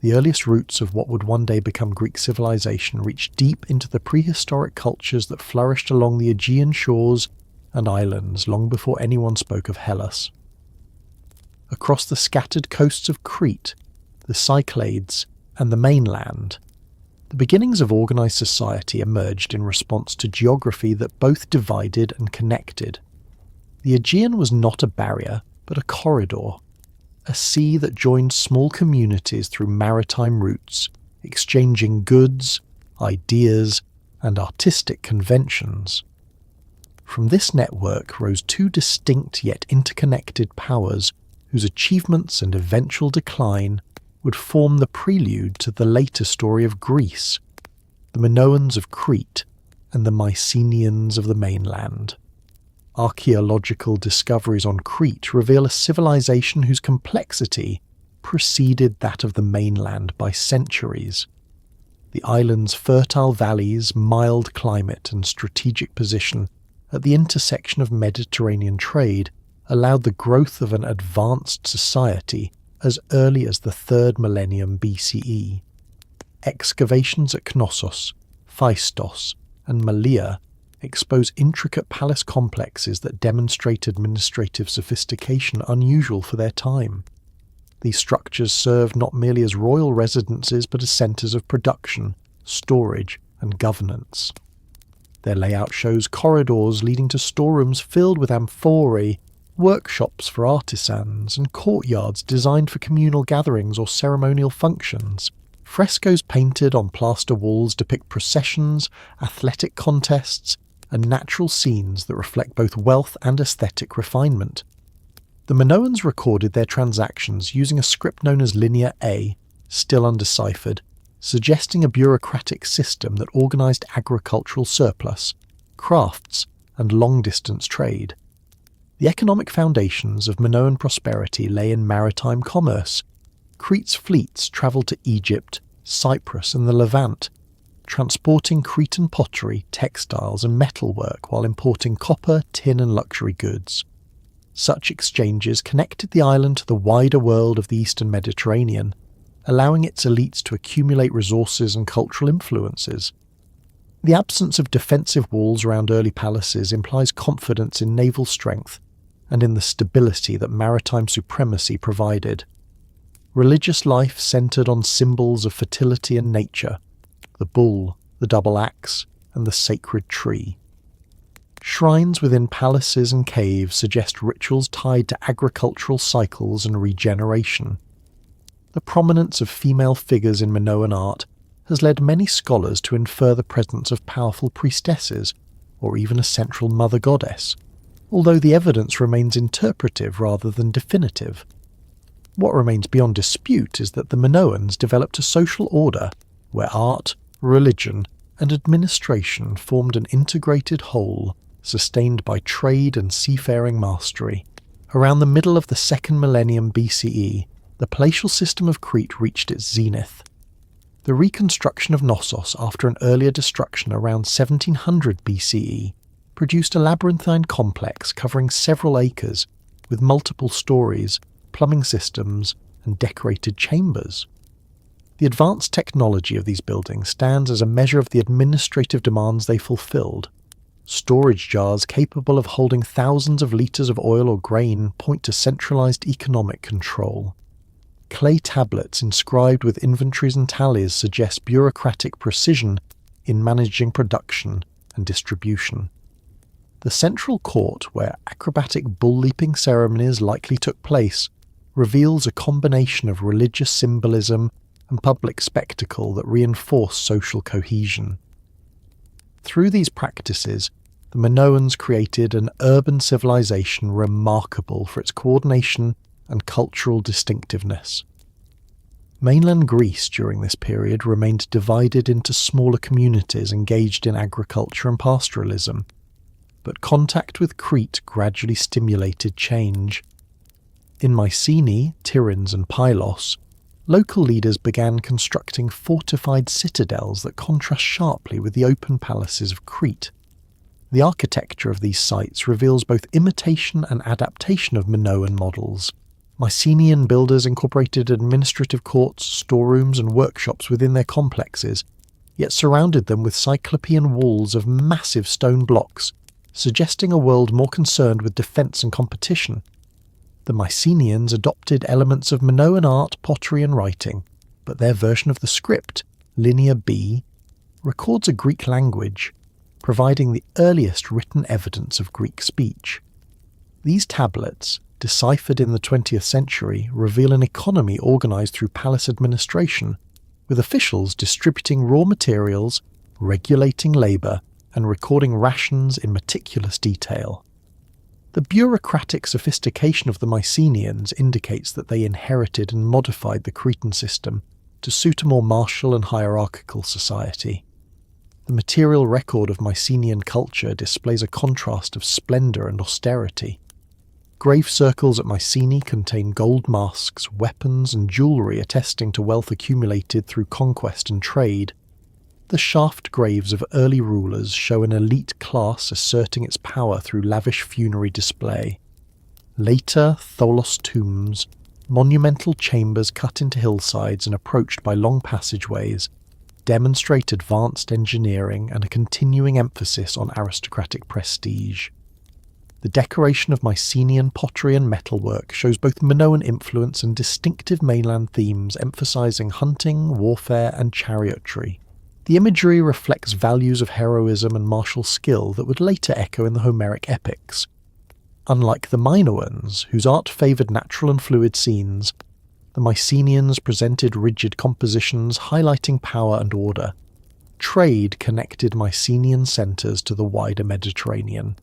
the earliest roots of what would one day become Greek civilization reached deep into the prehistoric cultures that flourished along the Aegean shores and islands long before anyone spoke of Hellas. Across the scattered coasts of Crete, the Cyclades, and the mainland, the beginnings of organised society emerged in response to geography that both divided and connected. The Aegean was not a barrier, but a corridor, a sea that joined small communities through maritime routes, exchanging goods, ideas, and artistic conventions. From this network rose two distinct yet interconnected powers whose achievements and eventual decline would form the prelude to the later story of Greece, the Minoans of Crete and the Mycenaeans of the mainland. Archaeological discoveries on Crete reveal a civilization whose complexity preceded that of the mainland by centuries. The island's fertile valleys, mild climate and strategic position at the intersection of Mediterranean trade allowed the growth of an advanced society as early as the 3rd millennium BCE. Excavations at Knossos, Phaistos, and Malea expose intricate palace complexes that demonstrate administrative sophistication unusual for their time. These structures served not merely as royal residences but as centres of production, storage, and governance. Their layout shows corridors leading to storerooms filled with amphorae, workshops for artisans, and courtyards designed for communal gatherings or ceremonial functions. Frescoes painted on plaster walls depict processions, athletic contests, and natural scenes that reflect both wealth and aesthetic refinement. The Minoans recorded their transactions using a script known as Linear A, still undeciphered, suggesting a bureaucratic system that organised agricultural surplus, crafts, and long-distance trade. The economic foundations of Minoan prosperity lay in maritime commerce. Crete's fleets travelled to Egypt, Cyprus, and the Levant, transporting Cretan pottery, textiles, and metalwork while importing copper, tin, and luxury goods. Such exchanges connected the island to the wider world of the Eastern Mediterranean, allowing its elites to accumulate resources and cultural influences. The absence of defensive walls around early palaces implies confidence in naval strength and in the stability that maritime supremacy provided. Religious life centred on symbols of fertility and nature, the bull, the double axe, and the sacred tree. Shrines within palaces and caves suggest rituals tied to agricultural cycles and regeneration. The prominence of female figures in Minoan art has led many scholars to infer the presence of powerful priestesses, or even a central mother goddess, although the evidence remains interpretive rather than definitive. What remains beyond dispute is that the Minoans developed a social order where art, religion, and administration formed an integrated whole, sustained by trade and seafaring mastery. Around the middle of the 2nd millennium BCE, the palatial system of Crete reached its zenith. The reconstruction of Knossos after an earlier destruction around 1700 BCE produced a labyrinthine complex covering several acres, with multiple stories, plumbing systems, and decorated chambers. The advanced technology of these buildings stands as a measure of the administrative demands they fulfilled. Storage jars capable of holding thousands of litres of oil or grain point to centralised economic control. Clay tablets inscribed with inventories and tallies suggest bureaucratic precision in managing production and distribution. The central court, where acrobatic bull-leaping ceremonies likely took place, reveals a combination of religious symbolism and public spectacle that reinforce social cohesion. Through these practices, the Minoans created an urban civilization remarkable for its coordination and cultural distinctiveness. Mainland Greece during this period remained divided into smaller communities engaged in agriculture and pastoralism, but contact with Crete gradually stimulated change. In Mycenae, Tiryns, and Pylos, local leaders began constructing fortified citadels that contrast sharply with the open palaces of Crete. The architecture of these sites reveals both imitation and adaptation of Minoan models, Mycenaean builders incorporated administrative courts, storerooms, and workshops within their complexes, yet surrounded them with cyclopean walls of massive stone blocks, suggesting a world more concerned with defence and competition. The Mycenaeans adopted elements of Minoan art, pottery, and writing, but their version of the script, Linear B, records a Greek language, providing the earliest written evidence of Greek speech. These tablets, deciphered in the 20th century, reveal an economy organised through palace administration, with officials distributing raw materials, regulating labour, and recording rations in meticulous detail. The bureaucratic sophistication of the Mycenaeans indicates that they inherited and modified the Cretan system to suit a more martial and hierarchical society. The material record of Mycenaean culture displays a contrast of splendour and austerity. Grave circles at Mycenae contain gold masks, weapons, and jewellery attesting to wealth accumulated through conquest and trade. The shaft graves of early rulers show an elite class asserting its power through lavish funerary display. Later tholos tombs, monumental chambers cut into hillsides and approached by long passageways, demonstrate advanced engineering and a continuing emphasis on aristocratic prestige. The decoration of Mycenaean pottery and metalwork shows both Minoan influence and distinctive mainland themes emphasizing hunting, warfare, and chariotry. The imagery reflects values of heroism and martial skill that would later echo in the Homeric epics. Unlike the Minoans, whose art favoured natural and fluid scenes, the Mycenaeans presented rigid compositions highlighting power and order. Trade connected Mycenaean centres to the wider Mediterranean.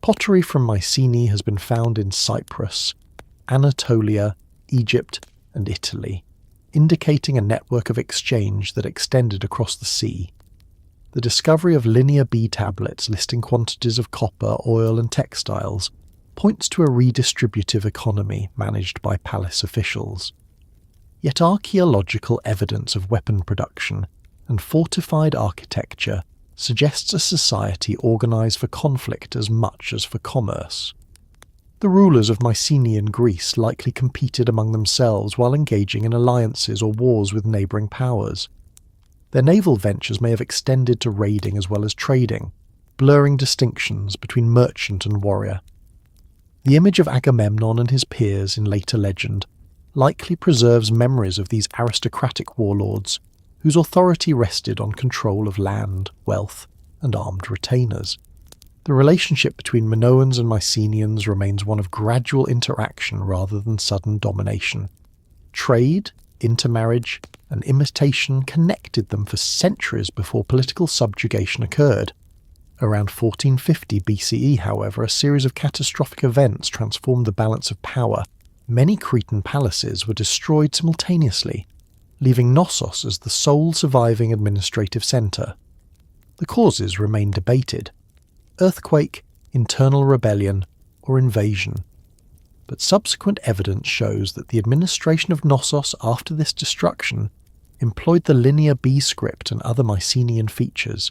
Pottery from Mycenae has been found in Cyprus, Anatolia, Egypt, and Italy, indicating a network of exchange that extended across the sea. The discovery of Linear B tablets listing quantities of copper, oil, and textiles points to a redistributive economy managed by palace officials. Yet archaeological evidence of weapon production and fortified architecture suggests a society organised for conflict as much as for commerce. The rulers of Mycenaean Greece likely competed among themselves while engaging in alliances or wars with neighbouring powers. Their naval ventures may have extended to raiding as well as trading, blurring distinctions between merchant and warrior. The image of Agamemnon and his peers in later legend likely preserves memories of these aristocratic warlords, whose authority rested on control of land, wealth, and armed retainers. The relationship between Minoans and Mycenaeans remains one of gradual interaction rather than sudden domination. Trade, intermarriage, and imitation connected them for centuries before political subjugation occurred. Around 1450 BCE, however, a series of catastrophic events transformed the balance of power. Many Cretan palaces were destroyed simultaneously, leaving Knossos as the sole surviving administrative centre. The causes remain debated: earthquake, internal rebellion, or invasion. But subsequent evidence shows that the administration of Knossos after this destruction employed the Linear B script and other Mycenaean features.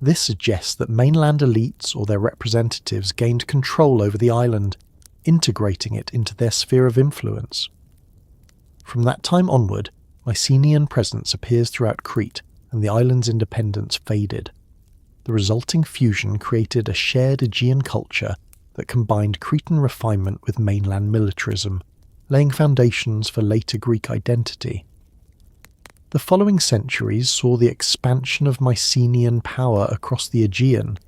This suggests that mainland elites or their representatives gained control over the island, integrating it into their sphere of influence. From that time onward, Mycenaean presence appears throughout Crete, and the island's independence faded. The resulting fusion created a shared Aegean culture that combined Cretan refinement with mainland militarism, laying foundations for later Greek identity. The following centuries saw the expansion of Mycenaean power across the Aegean.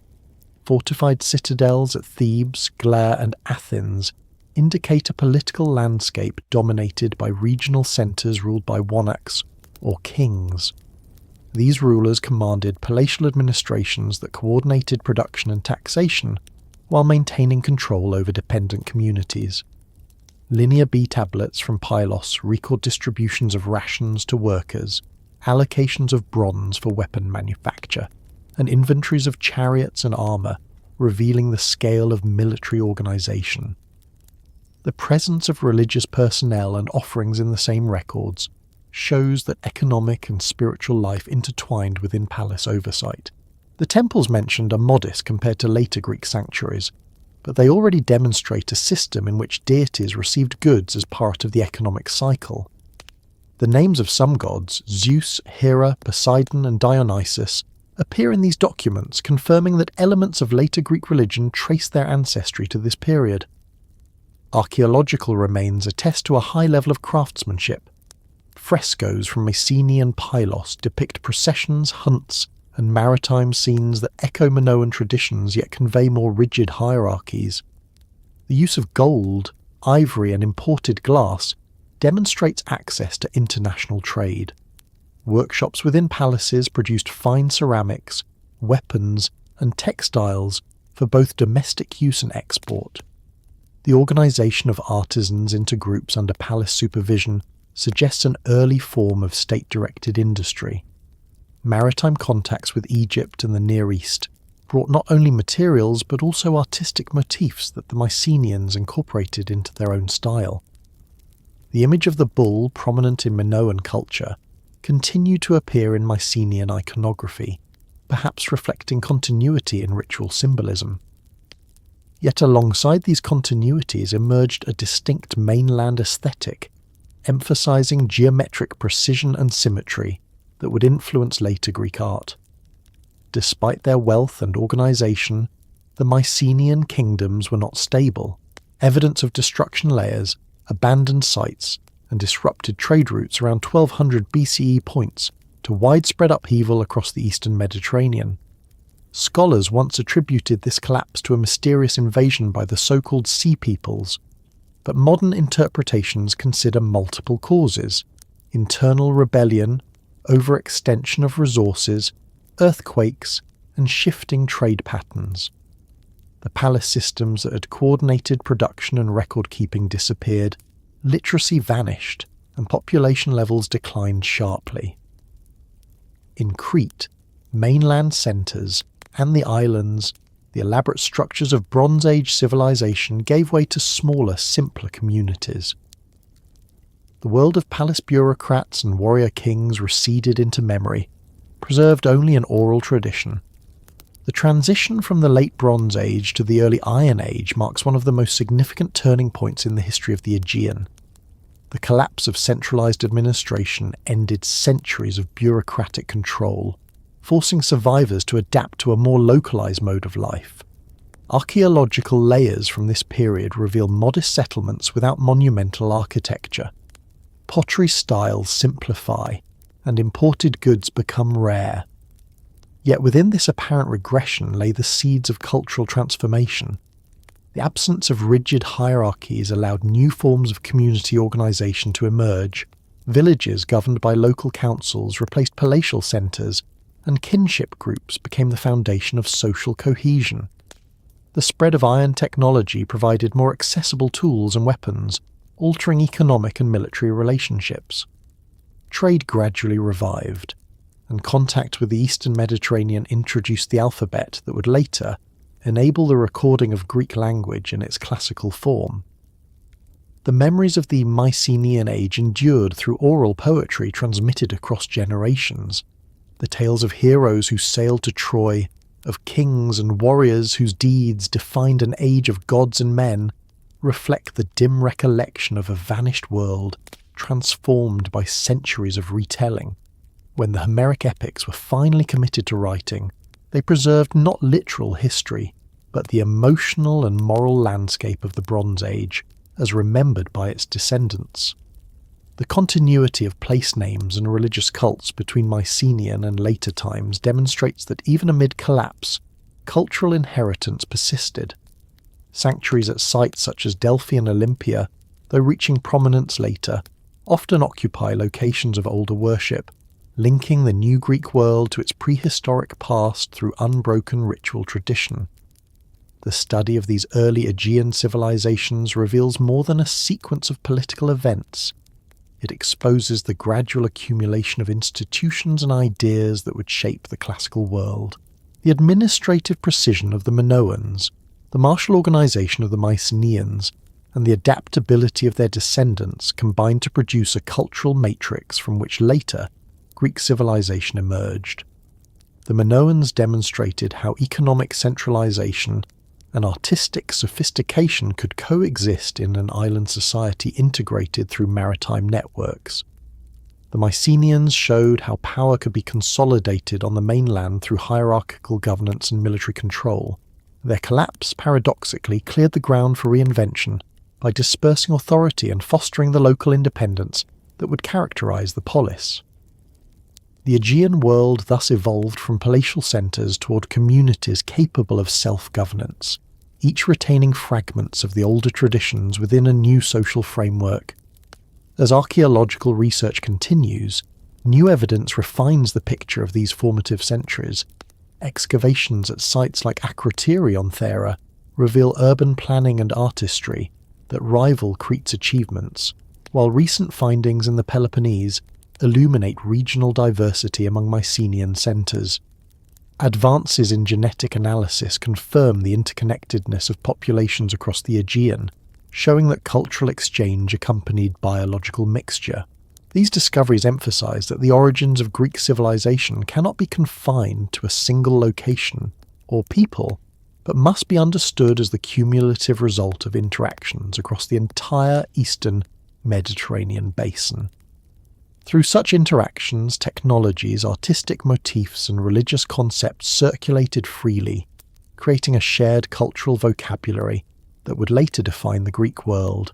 Fortified citadels at Thebes, Glare, and Athens indicate a political landscape dominated by regional centres ruled by monarchs, or kings. These rulers commanded palatial administrations that coordinated production and taxation, while maintaining control over dependent communities. Linear B tablets from Pylos record distributions of rations to workers, allocations of bronze for weapon manufacture, and inventories of chariots and armour, revealing the scale of military organisation. The presence of religious personnel and offerings in the same records shows that economic and spiritual life intertwined within palace oversight. The temples mentioned are modest compared to later Greek sanctuaries, but they already demonstrate a system in which deities received goods as part of the economic cycle. The names of some gods, Zeus, Hera, Poseidon, and Dionysus, appear in these documents, confirming that elements of later Greek religion trace their ancestry to this period. Archaeological remains attest to a high level of craftsmanship. Frescoes from Mycenaean Pylos depict processions, hunts, and maritime scenes that echo Minoan traditions yet convey more rigid hierarchies. The use of gold, ivory, and imported glass demonstrates access to international trade. Workshops within palaces produced fine ceramics, weapons, and textiles for both domestic use and export. The organisation of artisans into groups under palace supervision suggests an early form of state-directed industry. Maritime contacts with Egypt and the Near East brought not only materials but also artistic motifs that the Mycenaeans incorporated into their own style. The image of the bull, prominent in Minoan culture, continued to appear in Mycenaean iconography, perhaps reflecting continuity in ritual symbolism. Yet alongside these continuities emerged a distinct mainland aesthetic, emphasizing geometric precision and symmetry that would influence later Greek art. Despite their wealth and organization, the Mycenaean kingdoms were not stable. Evidence of destruction layers, abandoned sites, and disrupted trade routes around 1200 BCE points to widespread upheaval across the eastern Mediterranean. Scholars once attributed this collapse to a mysterious invasion by the so-called Sea Peoples, but modern interpretations consider multiple causes: internal rebellion, overextension of resources, earthquakes, and shifting trade patterns. The palace systems that had coordinated production and record-keeping disappeared, literacy vanished, and population levels declined sharply. In Crete, mainland centres, and the islands, the elaborate structures of Bronze Age civilization gave way to smaller, simpler communities. The world of palace bureaucrats and warrior kings receded into memory, preserved only in oral tradition. The transition from the late Bronze Age to the early Iron Age marks one of the most significant turning points in the history of the Aegean. The collapse of centralized administration ended centuries of bureaucratic control, forcing survivors to adapt to a more localized mode of life. Archaeological layers from this period reveal modest settlements without monumental architecture. Pottery styles simplify, and imported goods become rare. Yet within this apparent regression lay the seeds of cultural transformation. The absence of rigid hierarchies allowed new forms of community organisation to emerge. Villages governed by local councils replaced palatial centres, and kinship groups became the foundation of social cohesion. The spread of iron technology provided more accessible tools and weapons, altering economic and military relationships. Trade gradually revived, and contact with the Eastern Mediterranean introduced the alphabet that would later enable the recording of Greek language in its classical form. The memories of the Mycenaean age endured through oral poetry transmitted across generations. The tales of heroes who sailed to Troy, of kings and warriors whose deeds defined an age of gods and men, reflect the dim recollection of a vanished world transformed by centuries of retelling. When the Homeric epics were finally committed to writing, they preserved not literal history, but the emotional and moral landscape of the Bronze Age, as remembered by its descendants. The continuity of place names and religious cults between Mycenaean and later times demonstrates that even amid collapse, cultural inheritance persisted. Sanctuaries at sites such as Delphi and Olympia, though reaching prominence later, often occupy locations of older worship, linking the new Greek world to its prehistoric past through unbroken ritual tradition. The study of these early Aegean civilizations reveals more than a sequence of political events. It exposes the gradual accumulation of institutions and ideas that would shape the classical world. The administrative precision of the Minoans, the martial organization of the Mycenaeans, and the adaptability of their descendants combined to produce a cultural matrix from which later Greek civilization emerged. The Minoans demonstrated how economic centralization and artistic sophistication could coexist in an island society integrated through maritime networks. The Mycenaeans showed how power could be consolidated on the mainland through hierarchical governance and military control. Their collapse, paradoxically, cleared the ground for reinvention by dispersing authority and fostering the local independence that would characterize the polis. The Aegean world thus evolved from palatial centres toward communities capable of self-governance, each retaining fragments of the older traditions within a new social framework. As archaeological research continues, new evidence refines the picture of these formative centuries. Excavations at sites like Akrotiri on Thera reveal urban planning and artistry that rival Crete's achievements, while recent findings in the Peloponnese illuminate regional diversity among Mycenaean centres. Advances in genetic analysis confirm the interconnectedness of populations across the Aegean, showing that cultural exchange accompanied biological mixture. These discoveries emphasize that the origins of Greek civilization cannot be confined to a single location or people, but must be understood as the cumulative result of interactions across the entire eastern Mediterranean basin. Through such interactions, technologies, artistic motifs, and religious concepts circulated freely, creating a shared cultural vocabulary that would later define the Greek world.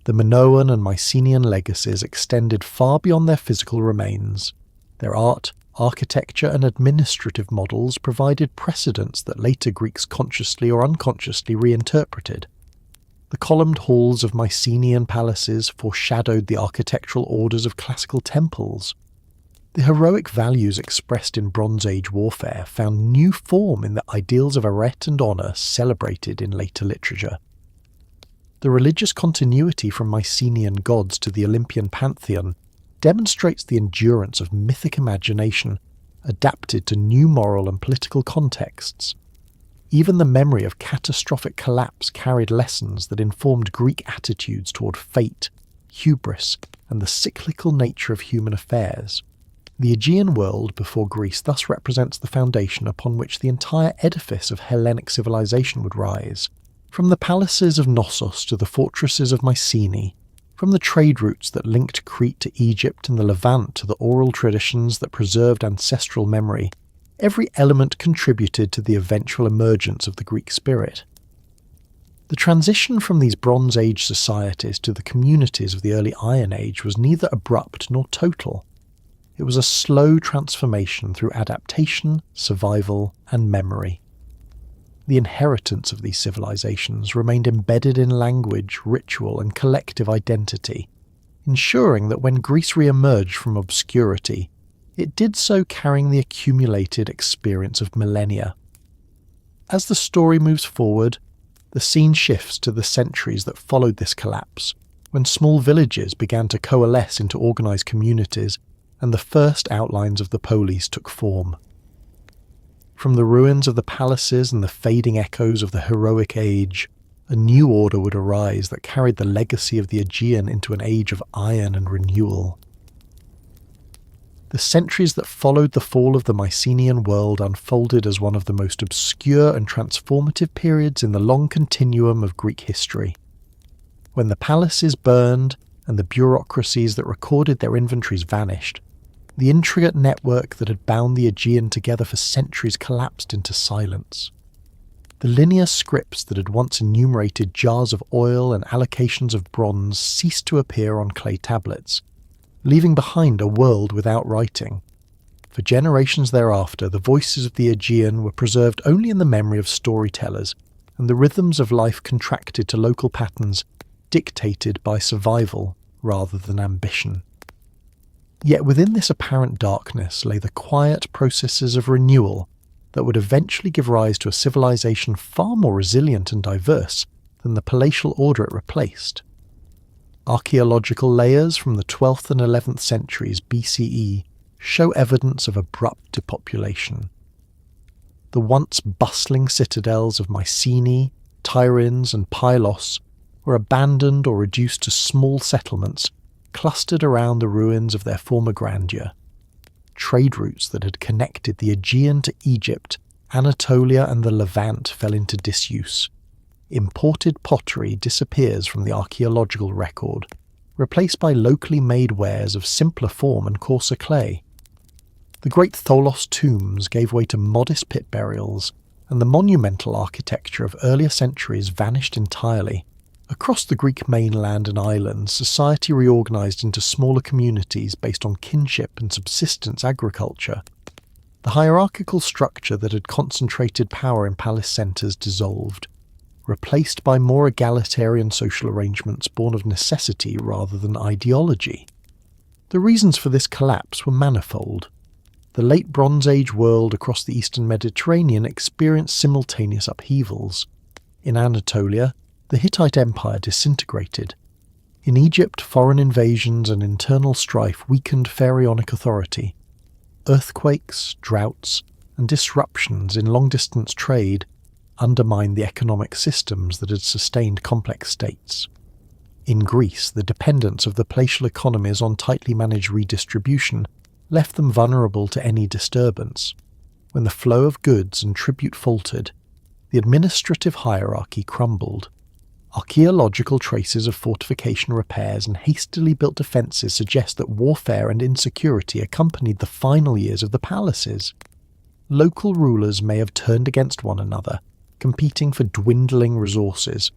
The Minoan and Mycenaean legacies extended far beyond their physical remains. Their art, architecture, and administrative models provided precedents that later Greeks consciously or unconsciously reinterpreted. The columned halls of Mycenaean palaces foreshadowed the architectural orders of classical temples. The heroic values expressed in Bronze Age warfare found new form in the ideals of arete and honour celebrated in later literature. The religious continuity from Mycenaean gods to the Olympian pantheon demonstrates the endurance of mythic imagination adapted to new moral and political contexts. Even the memory of catastrophic collapse carried lessons that informed Greek attitudes toward fate, hubris, and the cyclical nature of human affairs. The Aegean world before Greece thus represents the foundation upon which the entire edifice of Hellenic civilization would rise. From the palaces of Knossos to the fortresses of Mycenae, from the trade routes that linked Crete to Egypt and the Levant to the oral traditions that preserved ancestral memory, every element contributed to the eventual emergence of the Greek spirit. The transition from these Bronze Age societies to the communities of the early Iron Age was neither abrupt nor total. It was a slow transformation through adaptation, survival, and memory. The inheritance of these civilizations remained embedded in language, ritual, and collective identity, ensuring that when Greece re-emerged from obscurity, it did so carrying the accumulated experience of millennia. As the story moves forward, the scene shifts to the centuries that followed this collapse, when small villages began to coalesce into organised communities and the first outlines of the polis took form. From the ruins of the palaces and the fading echoes of the heroic age, a new order would arise that carried the legacy of the Aegean into an age of iron and renewal. The centuries that followed the fall of the Mycenaean world unfolded as one of the most obscure and transformative periods in the long continuum of Greek history. When the palaces burned and the bureaucracies that recorded their inventories vanished, the intricate network that had bound the Aegean together for centuries collapsed into silence. The linear scripts that had once enumerated jars of oil and allocations of bronze ceased to appear on clay tablets, leaving behind a world without writing. For generations thereafter, the voices of the Aegean were preserved only in the memory of storytellers, and the rhythms of life contracted to local patterns dictated by survival rather than ambition. Yet within this apparent darkness lay the quiet processes of renewal that would eventually give rise to a civilization far more resilient and diverse than the palatial order it replaced. Archaeological layers from the 12th and 11th centuries BCE show evidence of abrupt depopulation. The once bustling citadels of Mycenae, Tiryns, and Pylos were abandoned or reduced to small settlements clustered around the ruins of their former grandeur. Trade routes that had connected the Aegean to Egypt Anatolia and the Levant fell into disuse. Imported pottery disappears from the archaeological record, replaced by locally made wares of simpler form and coarser clay. The great Tholos tombs gave way to modest pit burials, and the monumental architecture of earlier centuries vanished entirely. Across the Greek mainland and islands, society reorganised into smaller communities based on kinship and subsistence agriculture. The hierarchical structure that had concentrated power in palace centres dissolved, replaced by more egalitarian social arrangements born of necessity rather than ideology. The reasons for this collapse were manifold. The late Bronze Age world across the eastern Mediterranean experienced simultaneous upheavals. In Anatolia, the Hittite Empire disintegrated. In Egypt, foreign invasions and internal strife weakened pharaonic authority. Earthquakes, droughts, and disruptions in long-distance trade undermined the economic systems that had sustained complex states. In Greece, the dependence of the palatial economies on tightly managed redistribution left them vulnerable to any disturbance. When the flow of goods and tribute faltered, the administrative hierarchy crumbled. Archaeological traces of fortification repairs and hastily built defences suggest that warfare and insecurity accompanied the final years of the palaces. Local rulers may have turned against one another, competing for dwindling resources.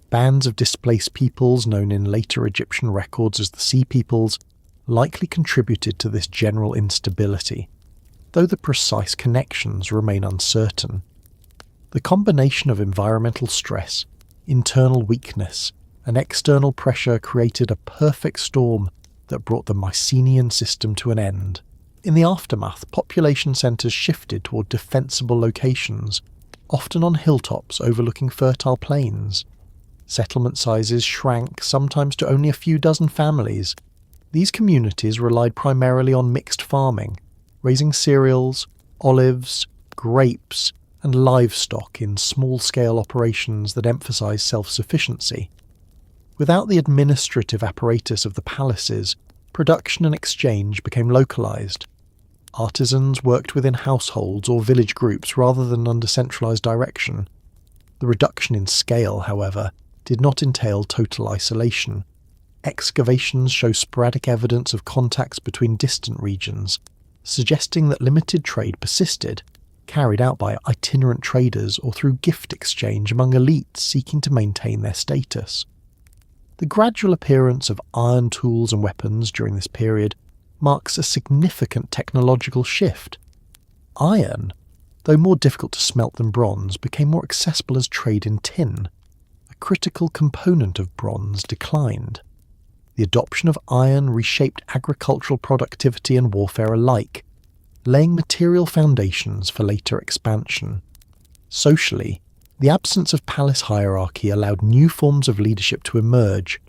Bands of displaced peoples, known in later Egyptian records as the Sea Peoples, likely contributed to this general instability, though the precise connections remain uncertain. The combination of environmental stress, internal weakness, and external pressure created a perfect storm that brought the Mycenaean system to an end. In the aftermath, population centres shifted toward defensible locations, often on hilltops overlooking fertile plains. Settlement sizes shrank, sometimes to only a few dozen families. These communities relied primarily on mixed farming, raising cereals, olives, grapes, and livestock in small-scale operations that emphasised self-sufficiency. Without the administrative apparatus of the palaces, production and exchange became localised. Artisans worked within households or village groups rather than under centralised direction. The reduction in scale, however, did not entail total isolation. Excavations show sporadic evidence of contacts between distant regions, suggesting that limited trade persisted, carried out by itinerant traders or through gift exchange among elites seeking to maintain their status. The gradual appearance of iron tools and weapons during this period marks a significant technological shift. Iron, though more difficult to smelt than bronze, became more accessible as trade in tin. A critical component of bronze declined. The adoption of iron reshaped agricultural productivity and warfare alike, laying material foundations for later expansion. Socially, the absence of palace hierarchy allowed new forms of leadership to emerge.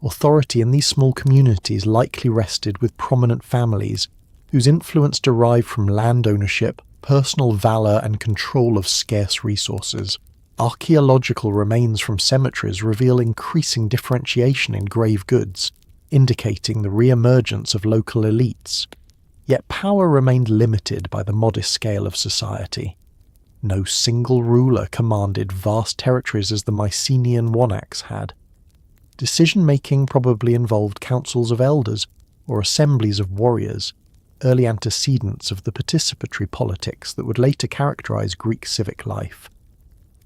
Authority in these small communities likely rested with prominent families, whose influence derived from land ownership, personal valour, and control of scarce resources. Archaeological remains from cemeteries reveal increasing differentiation in grave goods, indicating the re-emergence of local elites. Yet power remained limited by the modest scale of society. No single ruler commanded vast territories as the Mycenaean monarchs had. Decision-making probably involved councils of elders or assemblies of warriors, early antecedents of the participatory politics that would later characterize Greek civic life.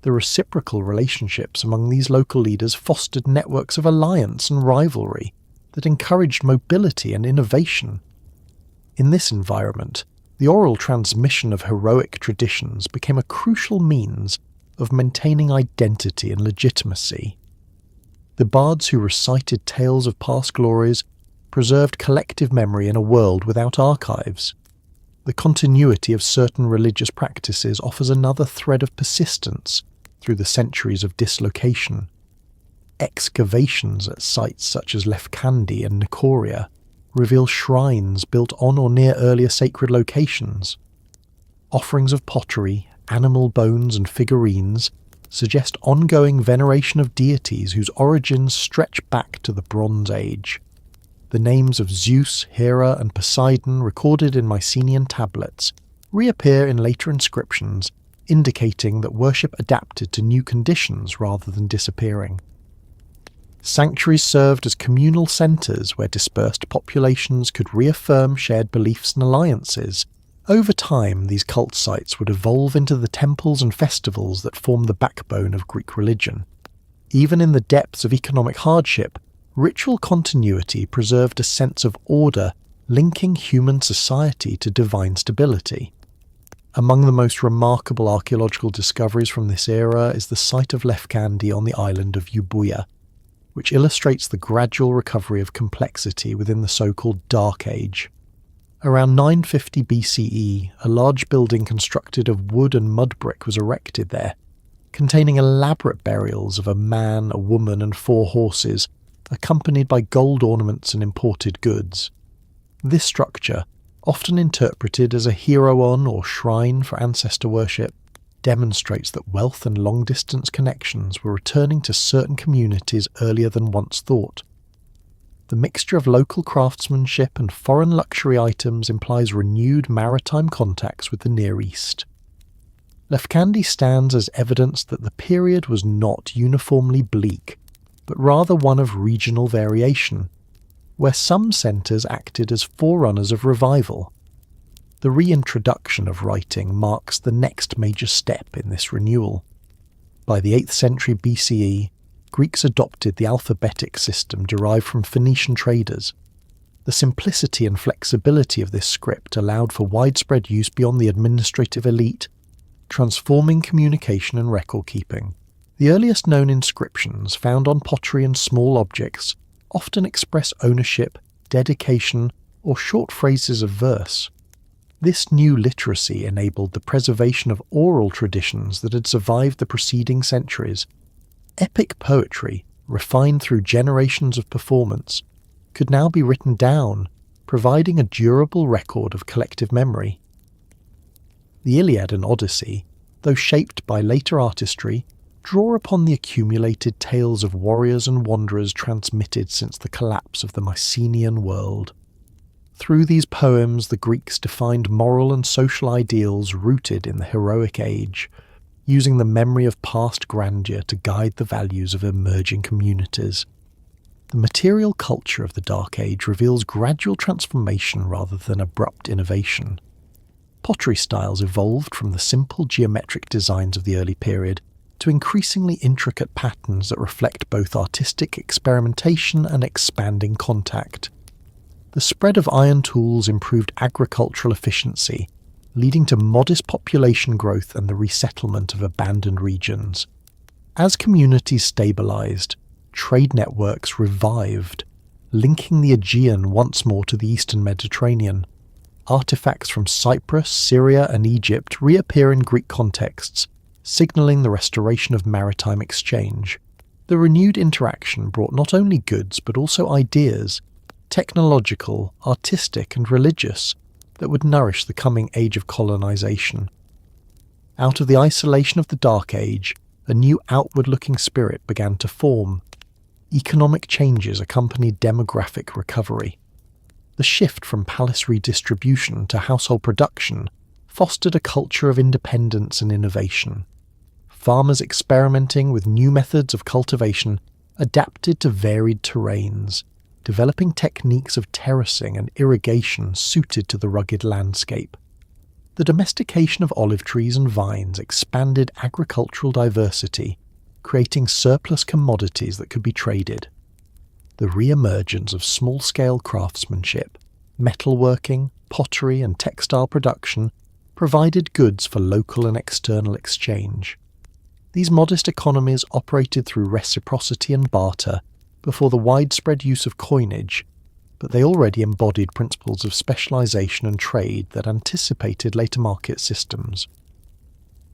The reciprocal relationships among these local leaders fostered networks of alliance and rivalry that encouraged mobility and innovation. In this environment, the oral transmission of heroic traditions became a crucial means of maintaining identity and legitimacy. The bards who recited tales of past glories preserved collective memory in a world without archives. The continuity of certain religious practices offers another thread of persistence through the centuries of dislocation. Excavations at sites such as Lefkandi and Nicoria reveal shrines built on or near earlier sacred locations. Offerings of pottery, animal bones and figurines suggest ongoing veneration of deities whose origins stretch back to the Bronze Age. The names of Zeus, Hera and Poseidon recorded in Mycenaean tablets reappear in later inscriptions, indicating that worship adapted to new conditions rather than disappearing. Sanctuaries served as communal centres where dispersed populations could reaffirm shared beliefs and alliances. Over time, these cult sites would evolve into the temples and festivals that form the backbone of Greek religion. Even in the depths of economic hardship, ritual continuity preserved a sense of order, linking human society to divine stability. Among the most remarkable archaeological discoveries from this era is the site of Lefkandi on the island of Euboea, which illustrates the gradual recovery of complexity within the so-called Dark Age. Around 950 BCE, a large building constructed of wood and mud brick was erected there, containing elaborate burials of a man, a woman, and 4 horses, accompanied by gold ornaments and imported goods. This structure, often interpreted as a hieron or shrine for ancestor worship, demonstrates that wealth and long-distance connections were returning to certain communities earlier than once thought. The mixture of local craftsmanship and foreign luxury items implies renewed maritime contacts with the Near East. Lefkandi stands as evidence that the period was not uniformly bleak, but rather one of regional variation, where some centres acted as forerunners of revival. The reintroduction of writing marks the next major step in this renewal. By the 8th century BCE, Greeks adopted the alphabetic system derived from Phoenician traders. The simplicity and flexibility of this script allowed for widespread use beyond the administrative elite, transforming communication and record-keeping. The earliest known inscriptions, found on pottery and small objects, often express ownership, dedication, or short phrases of verse. This new literacy enabled the preservation of oral traditions that had survived the preceding centuries. Epic poetry, refined through generations of performance, could now be written down, providing a durable record of collective memory. The Iliad and Odyssey, though shaped by later artistry, draw upon the accumulated tales of warriors and wanderers transmitted since the collapse of the Mycenaean world. Through these poems, the Greeks defined moral and social ideals rooted in the heroic age, using the memory of past grandeur to guide the values of emerging communities. The material culture of the Dark Age reveals gradual transformation rather than abrupt innovation. Pottery styles evolved from the simple geometric designs of the early period to increasingly intricate patterns that reflect both artistic experimentation and expanding contact. The spread of iron tools improved agricultural efficiency, leading to modest population growth and the resettlement of abandoned regions. As communities stabilized, trade networks revived, linking the Aegean once more to the eastern Mediterranean. Artifacts from Cyprus, Syria, and Egypt reappear in Greek contexts, signaling the restoration of maritime exchange. The renewed interaction brought not only goods but also ideas, technological, artistic, and religious, that would nourish the coming age of colonization. Out of the isolation of the Dark Age, a new outward-looking spirit began to form. Economic changes accompanied demographic recovery. The shift from palace redistribution to household production fostered a culture of independence and innovation. Farmers experimenting with new methods of cultivation adapted to varied terrains, developing techniques of terracing and irrigation suited to the rugged landscape. The domestication of olive trees and vines expanded agricultural diversity, creating surplus commodities that could be traded. The re-emergence of small-scale craftsmanship, metalworking, pottery, and textile production provided goods for local and external exchange. These modest economies operated through reciprocity and barter before the widespread use of coinage, but they already embodied principles of specialization and trade that anticipated later market systems.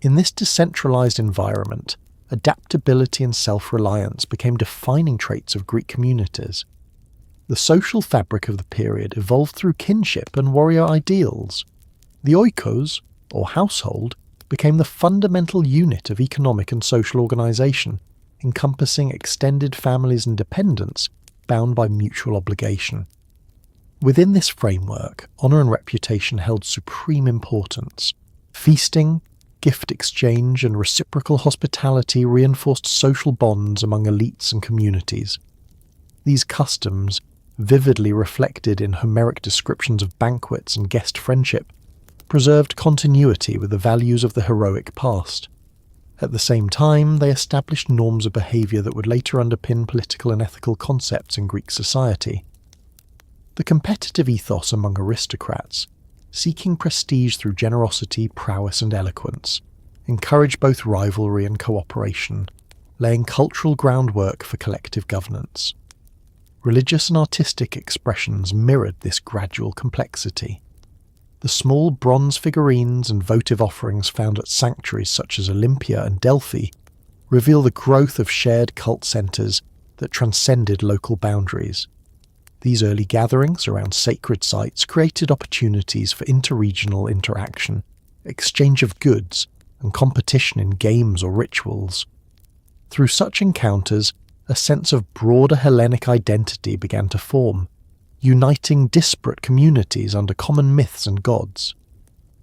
In this decentralized environment, adaptability and self-reliance became defining traits of Greek communities. The social fabric of the period evolved through kinship and warrior ideals. The oikos, or household, became the fundamental unit of economic and social organization, encompassing extended families and dependents bound by mutual obligation. Within this framework, honour and reputation held supreme importance. Feasting, gift exchange, and reciprocal hospitality reinforced social bonds among elites and communities. These customs, vividly reflected in Homeric descriptions of banquets and guest friendship, preserved continuity with the values of the heroic past. At the same time, they established norms of behaviour that would later underpin political and ethical concepts in Greek society. The competitive ethos among aristocrats, seeking prestige through generosity, prowess and eloquence, encouraged both rivalry and cooperation, laying cultural groundwork for collective governance. Religious and artistic expressions mirrored this gradual complexity. The small bronze figurines and votive offerings found at sanctuaries such as Olympia and Delphi reveal the growth of shared cult centres that transcended local boundaries. These early gatherings around sacred sites created opportunities for interregional interaction, exchange of goods, and competition in games or rituals. Through such encounters, a sense of broader Hellenic identity began to form, uniting disparate communities under common myths and gods.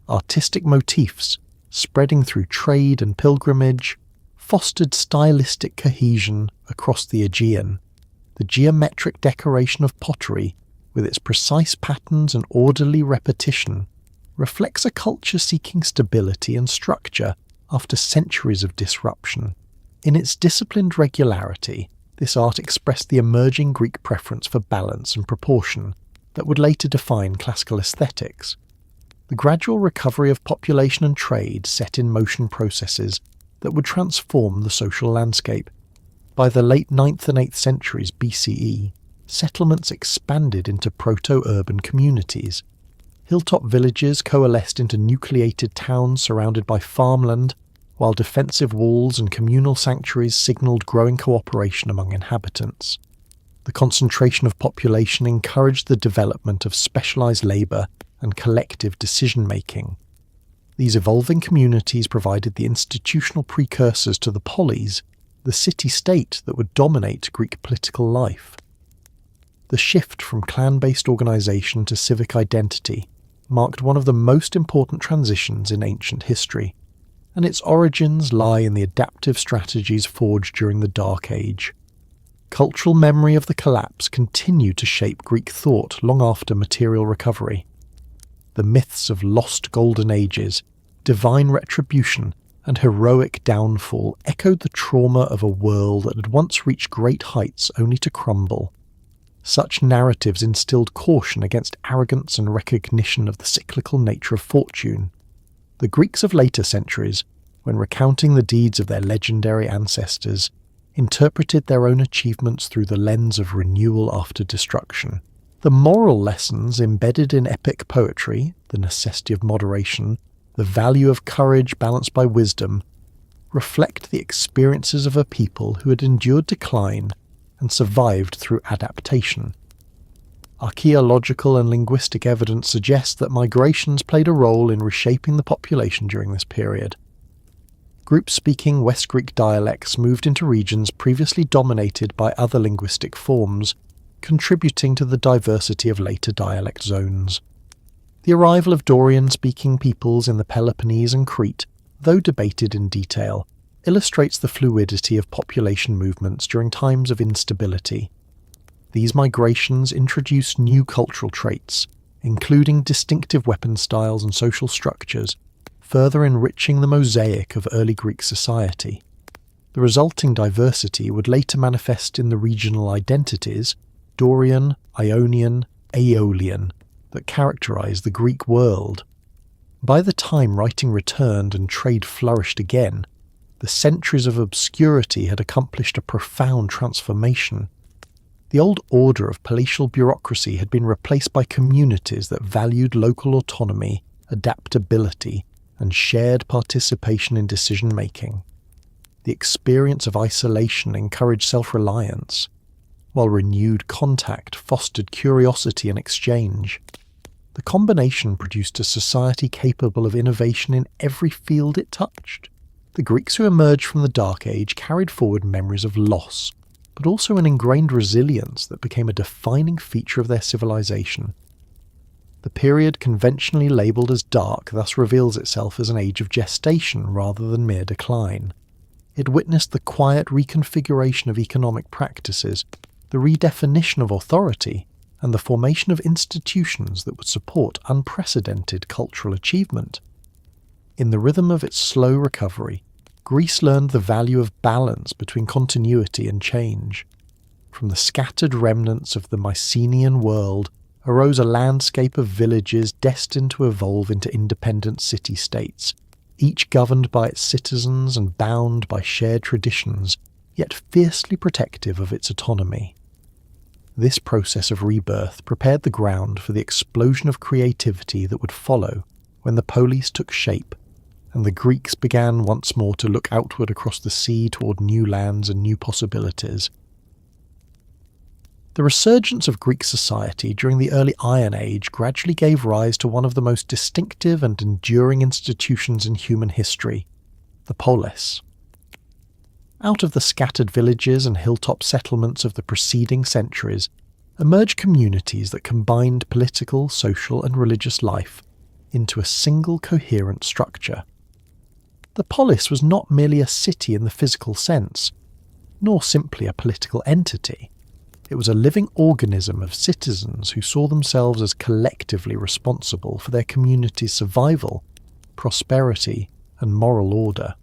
Artistic motifs, spreading through trade and pilgrimage, fostered stylistic cohesion across the Aegean. The geometric decoration of pottery, with its precise patterns and orderly repetition, reflects a culture seeking stability and structure after centuries of disruption. In its disciplined regularity, this art expressed the emerging Greek preference for balance and proportion that would later define classical aesthetics. The gradual recovery of population and trade set in motion processes that would transform the social landscape. By the late 9th and 8th centuries BCE, settlements expanded into proto-urban communities. Hilltop villages coalesced into nucleated towns surrounded by farmland, while defensive walls and communal sanctuaries signalled growing cooperation among inhabitants. The concentration of population encouraged the development of specialised labour and collective decision-making. These evolving communities provided the institutional precursors to the polis, the city-state that would dominate Greek political life. The shift from clan-based organisation to civic identity marked one of the most important transitions in ancient history, and its origins lie in the adaptive strategies forged during the Dark Age. Cultural memory of the collapse continued to shape Greek thought long after material recovery. The myths of lost golden ages, divine retribution, and heroic downfall echoed the trauma of a world that had once reached great heights only to crumble. Such narratives instilled caution against arrogance and recognition of the cyclical nature of fortune. The Greeks of later centuries, when recounting the deeds of their legendary ancestors, interpreted their own achievements through the lens of renewal after destruction. The moral lessons embedded in epic poetry, the necessity of moderation, the value of courage balanced by wisdom, reflect the experiences of a people who had endured decline and survived through adaptation. Archaeological and linguistic evidence suggests that migrations played a role in reshaping the population during this period. Groups speaking West Greek dialects moved into regions previously dominated by other linguistic forms, contributing to the diversity of later dialect zones. The arrival of Dorian-speaking peoples in the Peloponnese and Crete, though debated in detail, illustrates the fluidity of population movements during times of instability. These migrations introduced new cultural traits, including distinctive weapon styles and social structures, further enriching the mosaic of early Greek society. The resulting diversity would later manifest in the regional identities, Dorian, Ionian, Aeolian, that characterised the Greek world. By the time writing returned and trade flourished again, the centuries of obscurity had accomplished a profound transformation. The old order of palatial bureaucracy had been replaced by communities that valued local autonomy, adaptability, and shared participation in decision-making. The experience of isolation encouraged self-reliance, while renewed contact fostered curiosity and exchange. The combination produced a society capable of innovation in every field it touched. The Greeks who emerged from the Dark Age carried forward memories of loss, but also an ingrained resilience that became a defining feature of their civilization. period conventionally labelled as dark thus reveals itself as an age of gestation rather than mere decline. It witnessed the quiet reconfiguration of economic practices, the redefinition of authority, and the formation of institutions that would support unprecedented cultural achievement. In the rhythm of its slow recovery, Greece learned the value of balance between continuity and change. From the scattered remnants of the Mycenaean world arose a landscape of villages destined to evolve into independent city-states, each governed by its citizens and bound by shared traditions, yet fiercely protective of its autonomy. This process of rebirth prepared the ground for the explosion of creativity that would follow when the polis took shape, and the Greeks began once more to look outward across the sea toward new lands and new possibilities. The resurgence of Greek society during the early Iron Age gradually gave rise to one of the most distinctive and enduring institutions in human history, the polis. Out of the scattered villages and hilltop settlements of the preceding centuries emerged communities that combined political, social, and religious life into a single coherent structure. The polis was not merely a city in the physical sense, nor simply a political entity. It was a living organism of citizens who saw themselves as collectively responsible for their community's survival, prosperity, and moral order.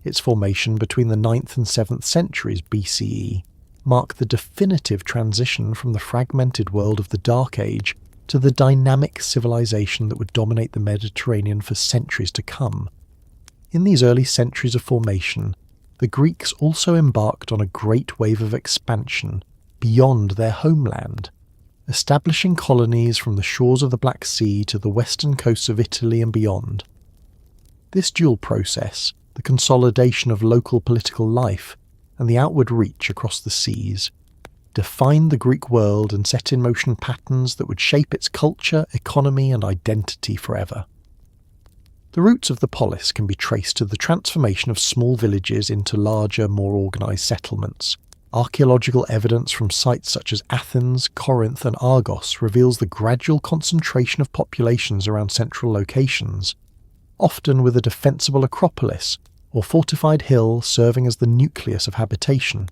Its formation between the 9th and 7th centuries BCE marked the definitive transition from the fragmented world of the Dark Age to the dynamic civilization that would dominate the Mediterranean for centuries to come. In these early centuries of formation, the Greeks also embarked on a great wave of expansion beyond their homeland, establishing colonies from the shores of the Black Sea to the western coasts of Italy and beyond. This dual process, the consolidation of local political life and the outward reach across the seas, defined the Greek world and set in motion patterns that would shape its culture, economy, and identity forever. The roots of the polis can be traced to the transformation of small villages into larger, more organised settlements. Archaeological evidence from sites such as Athens, Corinth, and Argos reveals the gradual concentration of populations around central locations, often with a defensible acropolis or fortified hill serving as the nucleus of habitation.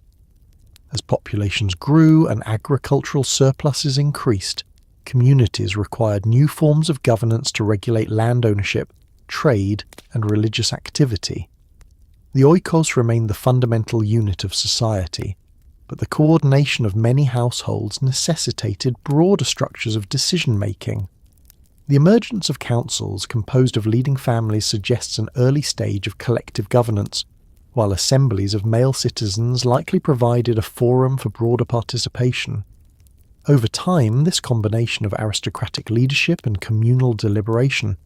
As populations grew and agricultural surpluses increased, communities required new forms of governance to regulate land ownership, trade, and religious activity. The oikos remained the fundamental unit of society, but the coordination of many households necessitated broader structures of decision-making. The emergence of councils composed of leading families suggests an early stage of collective governance, while assemblies of male citizens likely provided a forum for broader participation. Over time, this combination of aristocratic leadership and communal deliberation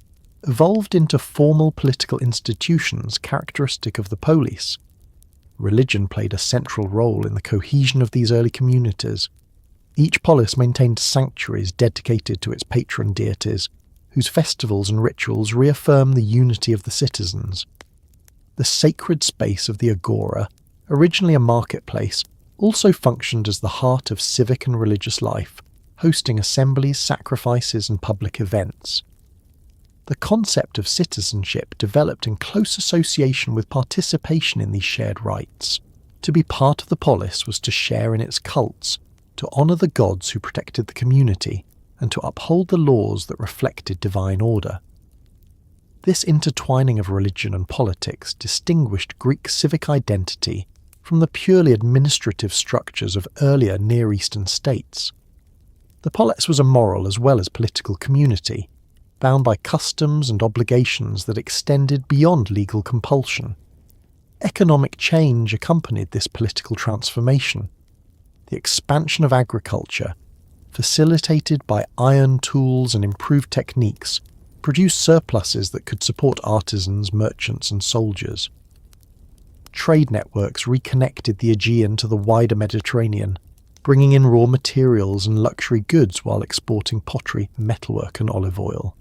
evolved into formal political institutions characteristic of the polis. Religion played a central role in the cohesion of these early communities. Each polis maintained sanctuaries dedicated to its patron deities, whose festivals and rituals reaffirm the unity of the citizens. The sacred space of the agora, originally a marketplace, also functioned as the heart of civic and religious life, hosting assemblies, sacrifices, and public events. The concept of citizenship developed in close association with participation in these shared rites. To be part of the polis was to share in its cults, to honour the gods who protected the community, and to uphold the laws that reflected divine order. This intertwining of religion and politics distinguished Greek civic identity from the purely administrative structures of earlier Near Eastern states. The polis was a moral as well as political community, bound by customs and obligations that extended beyond legal compulsion. Economic change accompanied this political transformation. The expansion of agriculture, facilitated by iron tools and improved techniques, produced surpluses that could support artisans, merchants, and soldiers. Trade networks reconnected the Aegean to the wider Mediterranean, bringing in raw materials and luxury goods while exporting pottery, metalwork, and olive oil.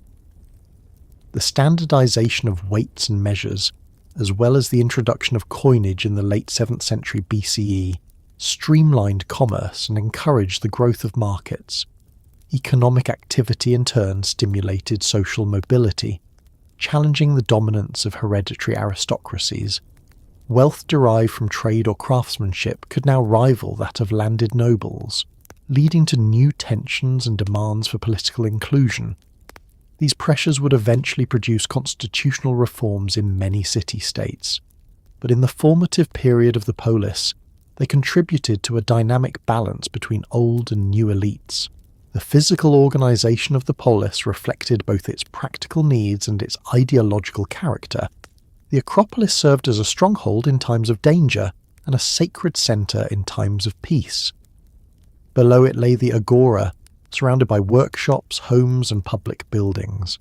The standardization of weights and measures, as well as the introduction of coinage in the late 7th century BCE, streamlined commerce and encouraged the growth of markets. economic activity in turn stimulated social mobility, challenging the dominance of hereditary aristocracies. Wealth derived from trade or craftsmanship could now rival that of landed nobles, leading to new tensions and demands for political inclusion. These pressures would eventually produce constitutional reforms in many city-states, but in the formative period of the polis, they contributed to a dynamic balance between old and new elites. The physical organisation of the polis reflected both its practical needs and its ideological character. The Acropolis served as a stronghold in times of danger and a sacred centre in times of peace. Below it lay the Agora, surrounded by workshops, homes and public buildings.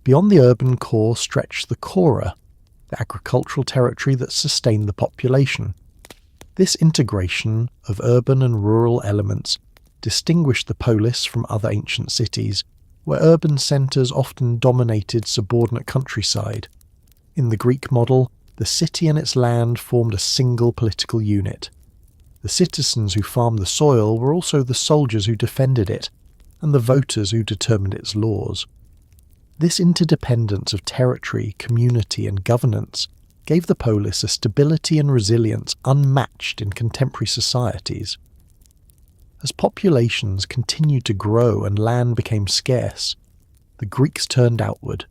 Beyond the urban core stretched the Chora, the agricultural territory that sustained the population. This integration of urban and rural elements distinguished the polis from other ancient cities, where urban centres often dominated subordinate countryside. In the Greek model, the city and its land formed a single political unit. The citizens who farmed the soil were also the soldiers who defended it, and the voters who determined its laws. This interdependence of territory, community and governance gave the polis a stability and resilience unmatched in contemporary societies. As populations continued to grow and land became scarce, the Greeks turned outward.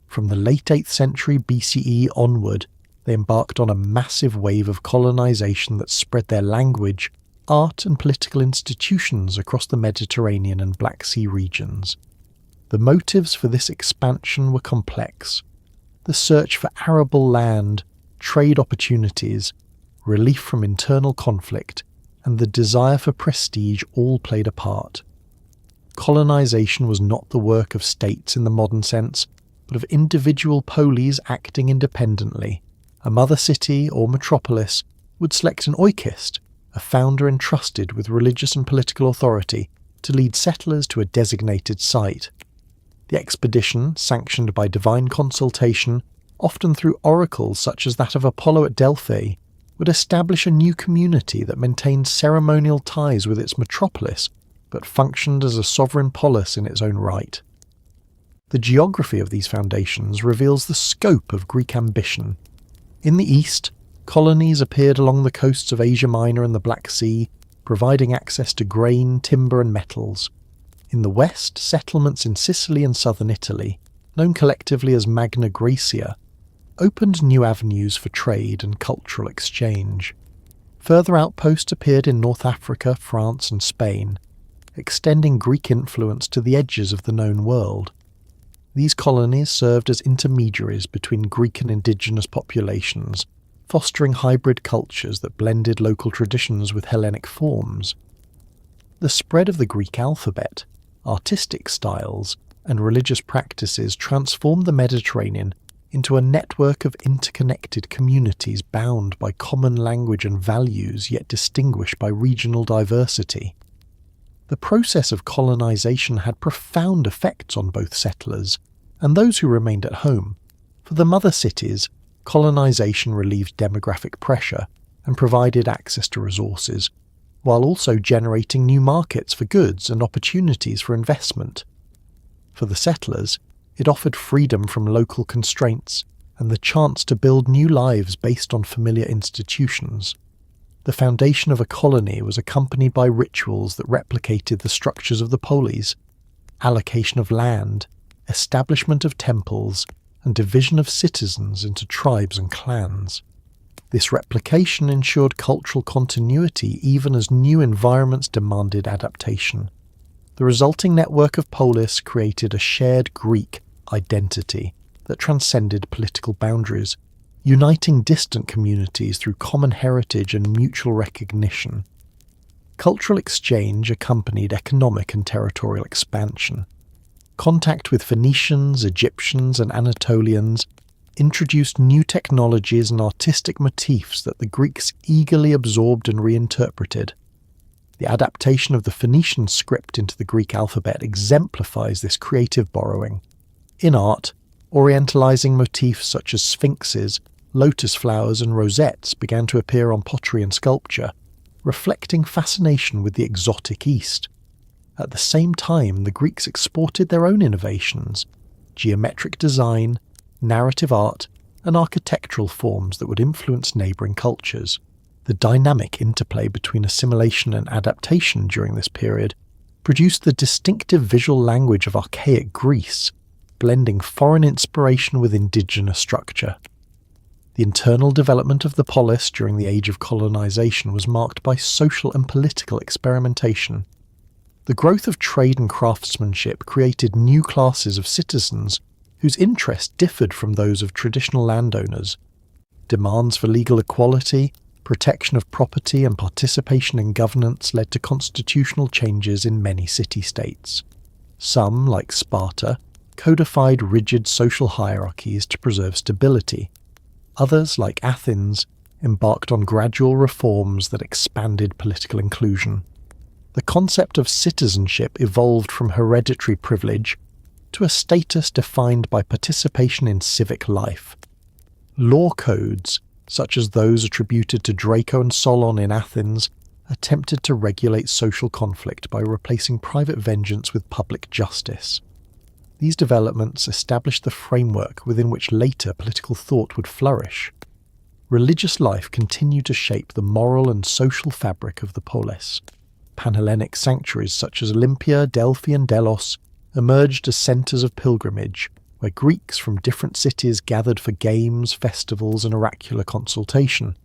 From the late 8th century BCE onward, they embarked on a massive wave of colonization that spread their language, art and political institutions across the Mediterranean and Black Sea regions. The motives for this expansion were complex. The search for arable land, trade opportunities, relief from internal conflict, and the desire for prestige all played a part. Colonization was not the work of states in the modern sense, but of individual polis acting independently. A mother city or metropolis would select an oikist, a founder entrusted with religious and political authority, to lead settlers to a designated site. The expedition, sanctioned by divine consultation, often through oracles such as that of Apollo at Delphi, would establish a new community that maintained ceremonial ties with its metropolis, but functioned as a sovereign polis in its own right. The geography of these foundations reveals the scope of Greek ambition. In the east, colonies appeared along the coasts of Asia Minor and the Black Sea, providing access to grain, timber and metals. In the west, settlements in Sicily and southern Italy, known collectively as Magna Graecia, opened new avenues for trade and cultural exchange. Further outposts appeared in North Africa, France and Spain, extending Greek influence to the edges of the known world. These colonies served as intermediaries between Greek and indigenous populations, fostering hybrid cultures that blended local traditions with Hellenic forms. The spread of the Greek alphabet, artistic styles, and religious practices transformed the Mediterranean into a network of interconnected communities bound by common language and values yet distinguished by regional diversity. The process of colonization had profound effects on both settlers and those who remained at home. For the mother cities, colonization relieved demographic pressure and provided access to resources, while also generating new markets for goods and opportunities for investment. For the settlers, it offered freedom from local constraints and the chance to build new lives based on familiar institutions. The foundation of a colony was accompanied by rituals that replicated the structures of the polis: allocation of land, establishment of temples, and division of citizens into tribes and clans. This replication ensured cultural continuity even as new environments demanded adaptation. The resulting network of polis created a shared Greek identity that transcended political boundaries, uniting distant communities through common heritage and mutual recognition. Cultural exchange accompanied economic and territorial expansion. Contact with Phoenicians, Egyptians, and Anatolians introduced new technologies and artistic motifs that the Greeks eagerly absorbed and reinterpreted. The adaptation of the Phoenician script into the Greek alphabet exemplifies this creative borrowing. In art, orientalizing motifs such as sphinxes, lotus flowers and rosettes began to appear on pottery and sculpture, reflecting fascination with the exotic East. At the same time, the Greeks exported their own innovations, geometric design, narrative art, and architectural forms that would influence neighbouring cultures. The dynamic interplay between assimilation and adaptation during this period produced the distinctive visual language of archaic Greece, blending foreign inspiration with indigenous structure. The internal development of the polis during the age of colonization was marked by social and political experimentation. The growth of trade and craftsmanship created new classes of citizens whose interests differed from those of traditional landowners. Demands for legal equality, protection of property, and participation in governance led to constitutional changes in many city-states. Some, like Sparta, codified rigid social hierarchies to preserve stability. Others, like Athens, embarked on gradual reforms that expanded political inclusion. The concept of citizenship evolved from hereditary privilege to a status defined by participation in civic life. Law codes, such as those attributed to Draco and Solon in Athens, attempted to regulate social conflict by replacing private vengeance with public justice. These developments established the framework within which later political thought would flourish. Religious life continued to shape the moral and social fabric of the polis. Panhellenic sanctuaries such as Olympia, Delphi, and Delos emerged as centres of pilgrimage, where Greeks from different cities gathered for games, festivals, and oracular consultation.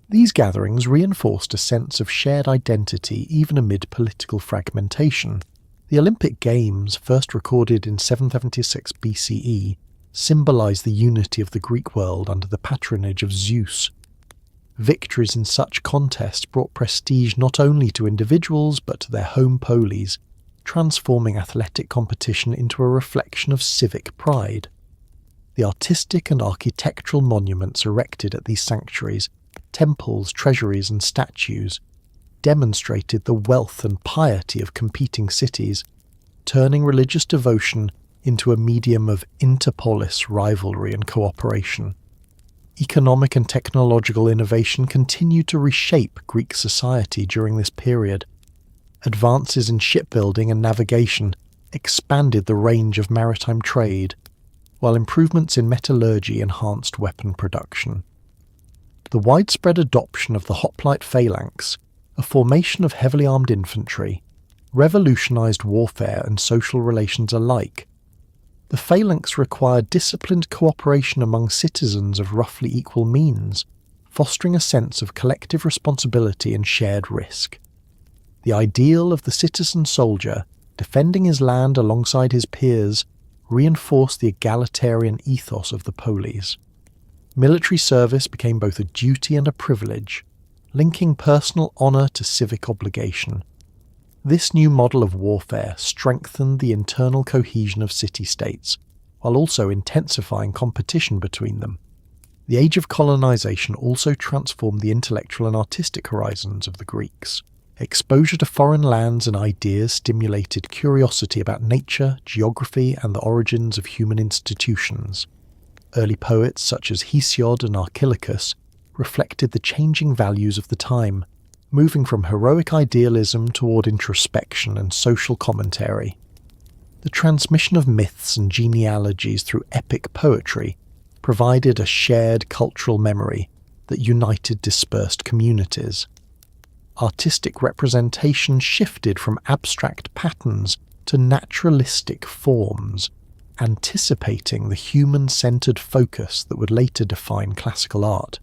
These gatherings reinforced a sense of shared identity even amid political fragmentation. The Olympic Games, first recorded in 776 BCE, symbolised the unity of the Greek world under the patronage of Zeus. Victories in such contests brought prestige not only to individuals but to their home polis, transforming athletic competition into a reflection of civic pride. The artistic and architectural monuments erected at these sanctuaries, temples, treasuries, and statues, demonstrated the wealth and piety of competing cities, turning religious devotion into a medium of interpolis rivalry and cooperation. Economic and technological innovation continued to reshape Greek society during this period. Advances in shipbuilding and navigation expanded the range of maritime trade, while improvements in metallurgy enhanced weapon production. The widespread adoption of the hoplite phalanx, a formation of heavily armed infantry, revolutionized warfare and social relations alike. The phalanx required disciplined cooperation among citizens of roughly equal means, fostering a sense of collective responsibility and shared risk. The ideal of the citizen soldier, defending his land alongside his peers, reinforced the egalitarian ethos of the polis. Military service became both a duty and a privilege, linking personal honour to civic obligation. This new model of warfare strengthened the internal cohesion of city-states, while also intensifying competition between them. The age of colonization also transformed the intellectual and artistic horizons of the Greeks. Exposure to foreign lands and ideas stimulated curiosity about nature, geography, and the origins of human institutions. Early poets such as Hesiod and Archilochus reflected the changing values of the time, moving from heroic idealism toward introspection and social commentary. The transmission of myths and genealogies through epic poetry provided a shared cultural memory that united dispersed communities. Artistic representation shifted from abstract patterns to naturalistic forms, anticipating the human-centered focus that would later define classical art.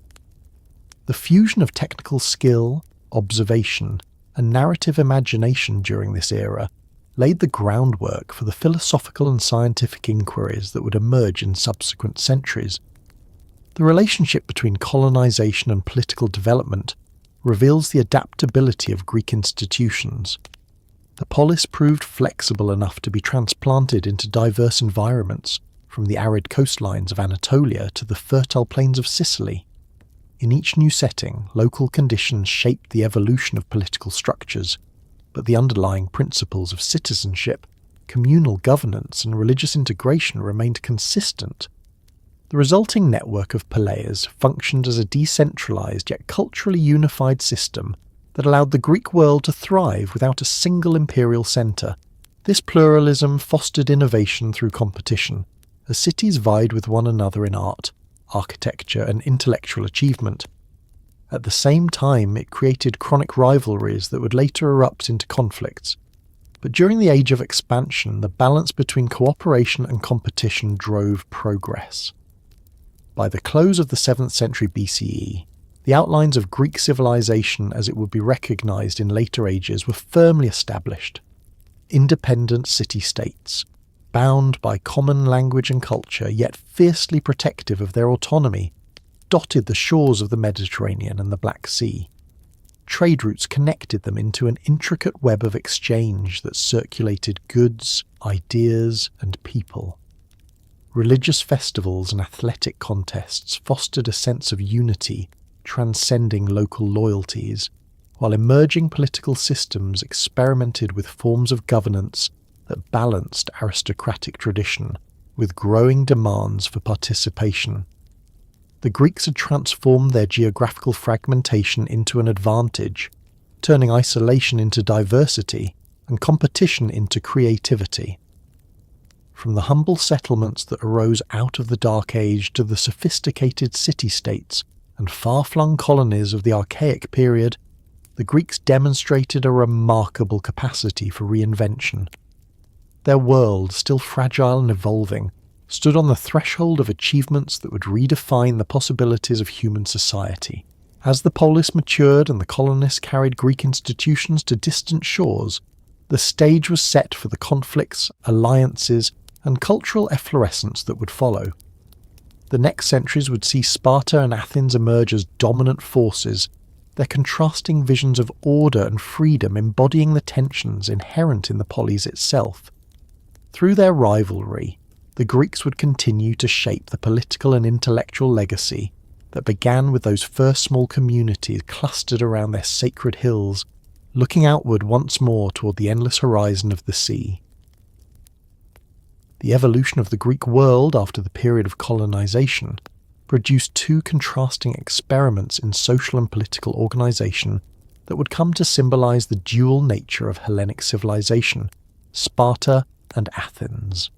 The fusion of technical skill, observation, and narrative imagination during this era laid the groundwork for the philosophical and scientific inquiries that would emerge in subsequent centuries. The relationship between colonization and political development reveals the adaptability of Greek institutions. The polis proved flexible enough to be transplanted into diverse environments, from the arid coastlines of Anatolia to the fertile plains of Sicily. In each new setting, local conditions shaped the evolution of political structures, but the underlying principles of citizenship, communal governance, and religious integration remained consistent. The resulting network of poleis functioned as a decentralized yet culturally unified system that allowed the Greek world to thrive without a single imperial centre. This pluralism fostered innovation through competition, as cities vied with one another in art, architecture and intellectual achievement. At the same time, it created chronic rivalries that would later erupt into conflicts. But during the age of expansion, the balance between cooperation and competition drove progress. By the close of the 7th century BCE, the outlines of Greek civilization as it would be recognised in later ages were firmly established. Independent city-states, bound by common language and culture, yet fiercely protective of their autonomy, dotted the shores of the Mediterranean and the Black Sea. Trade routes connected them into an intricate web of exchange that circulated goods, ideas, and people. Religious festivals and athletic contests fostered a sense of unity, transcending local loyalties, while emerging political systems experimented with forms of governance that balanced aristocratic tradition with growing demands for participation. The Greeks had transformed their geographical fragmentation into an advantage, turning isolation into diversity and competition into creativity. From the humble settlements that arose out of the Dark Age to the sophisticated city-states and far-flung colonies of the Archaic period, the Greeks demonstrated a remarkable capacity for reinvention. Their world, still fragile and evolving, stood on the threshold of achievements that would redefine the possibilities of human society. As the polis matured and the colonists carried Greek institutions to distant shores, the stage was set for the conflicts, alliances, and cultural efflorescence that would follow. The next centuries would see Sparta and Athens emerge as dominant forces, their contrasting visions of order and freedom embodying the tensions inherent in the polis itself. Through their rivalry, the Greeks would continue to shape the political and intellectual legacy that began with those first small communities clustered around their sacred hills, looking outward once more toward the endless horizon of the sea. The evolution of the Greek world after the period of colonization produced two contrasting experiments in social and political organization that would come to symbolize the dual nature of Hellenic civilization, Sparta and Athens.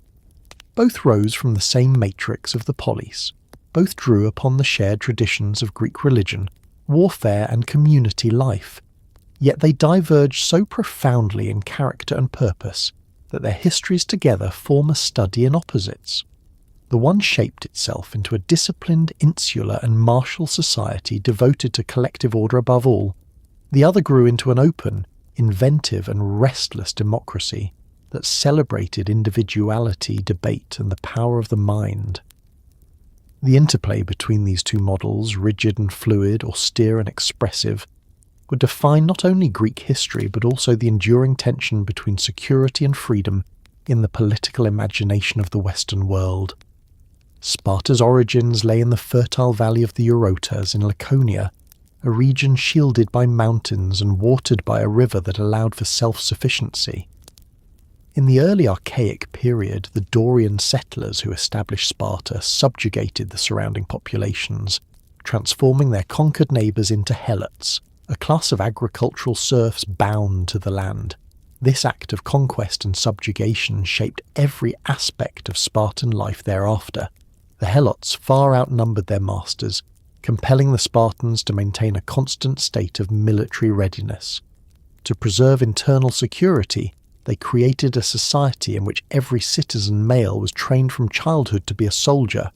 Both rose from the same matrix of the polis. Both drew upon the shared traditions of Greek religion, warfare and community life. Yet they diverged so profoundly in character and purpose that their histories together form a study in opposites. The one shaped itself into a disciplined, insular and martial society devoted to collective order above all. The other grew into an open, inventive and restless democracy that celebrated individuality, debate, and the power of the mind. The interplay between these two models, rigid and fluid, austere and expressive, would define not only Greek history but also the enduring tension between security and freedom in the political imagination of the Western world. Sparta's origins lay in the fertile valley of the Eurotas in Laconia, a region shielded by mountains and watered by a river that allowed for self-sufficiency. In the early Archaic period, the Dorian settlers who established Sparta subjugated the surrounding populations, transforming their conquered neighbours into helots, a class of agricultural serfs bound to the land. This act of conquest and subjugation shaped every aspect of Spartan life thereafter. The helots far outnumbered their masters, compelling the Spartans to maintain a constant state of military readiness. To preserve internal security, they created a society in which every citizen male was trained from childhood to be a soldier,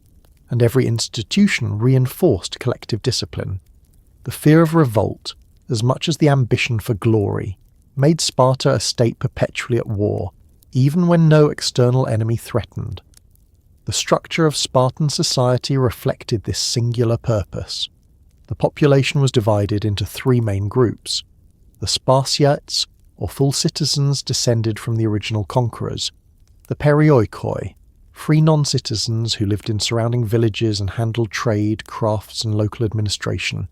and every institution reinforced collective discipline. The fear of revolt, as much as the ambition for glory, made Sparta a state perpetually at war, even when no external enemy threatened. The structure of Spartan society reflected this singular purpose. The population was divided into three main groups: the Spartiates, or full citizens descended from the original conquerors; the Perioikoi, free non-citizens who lived in surrounding villages and handled trade, crafts and local administration;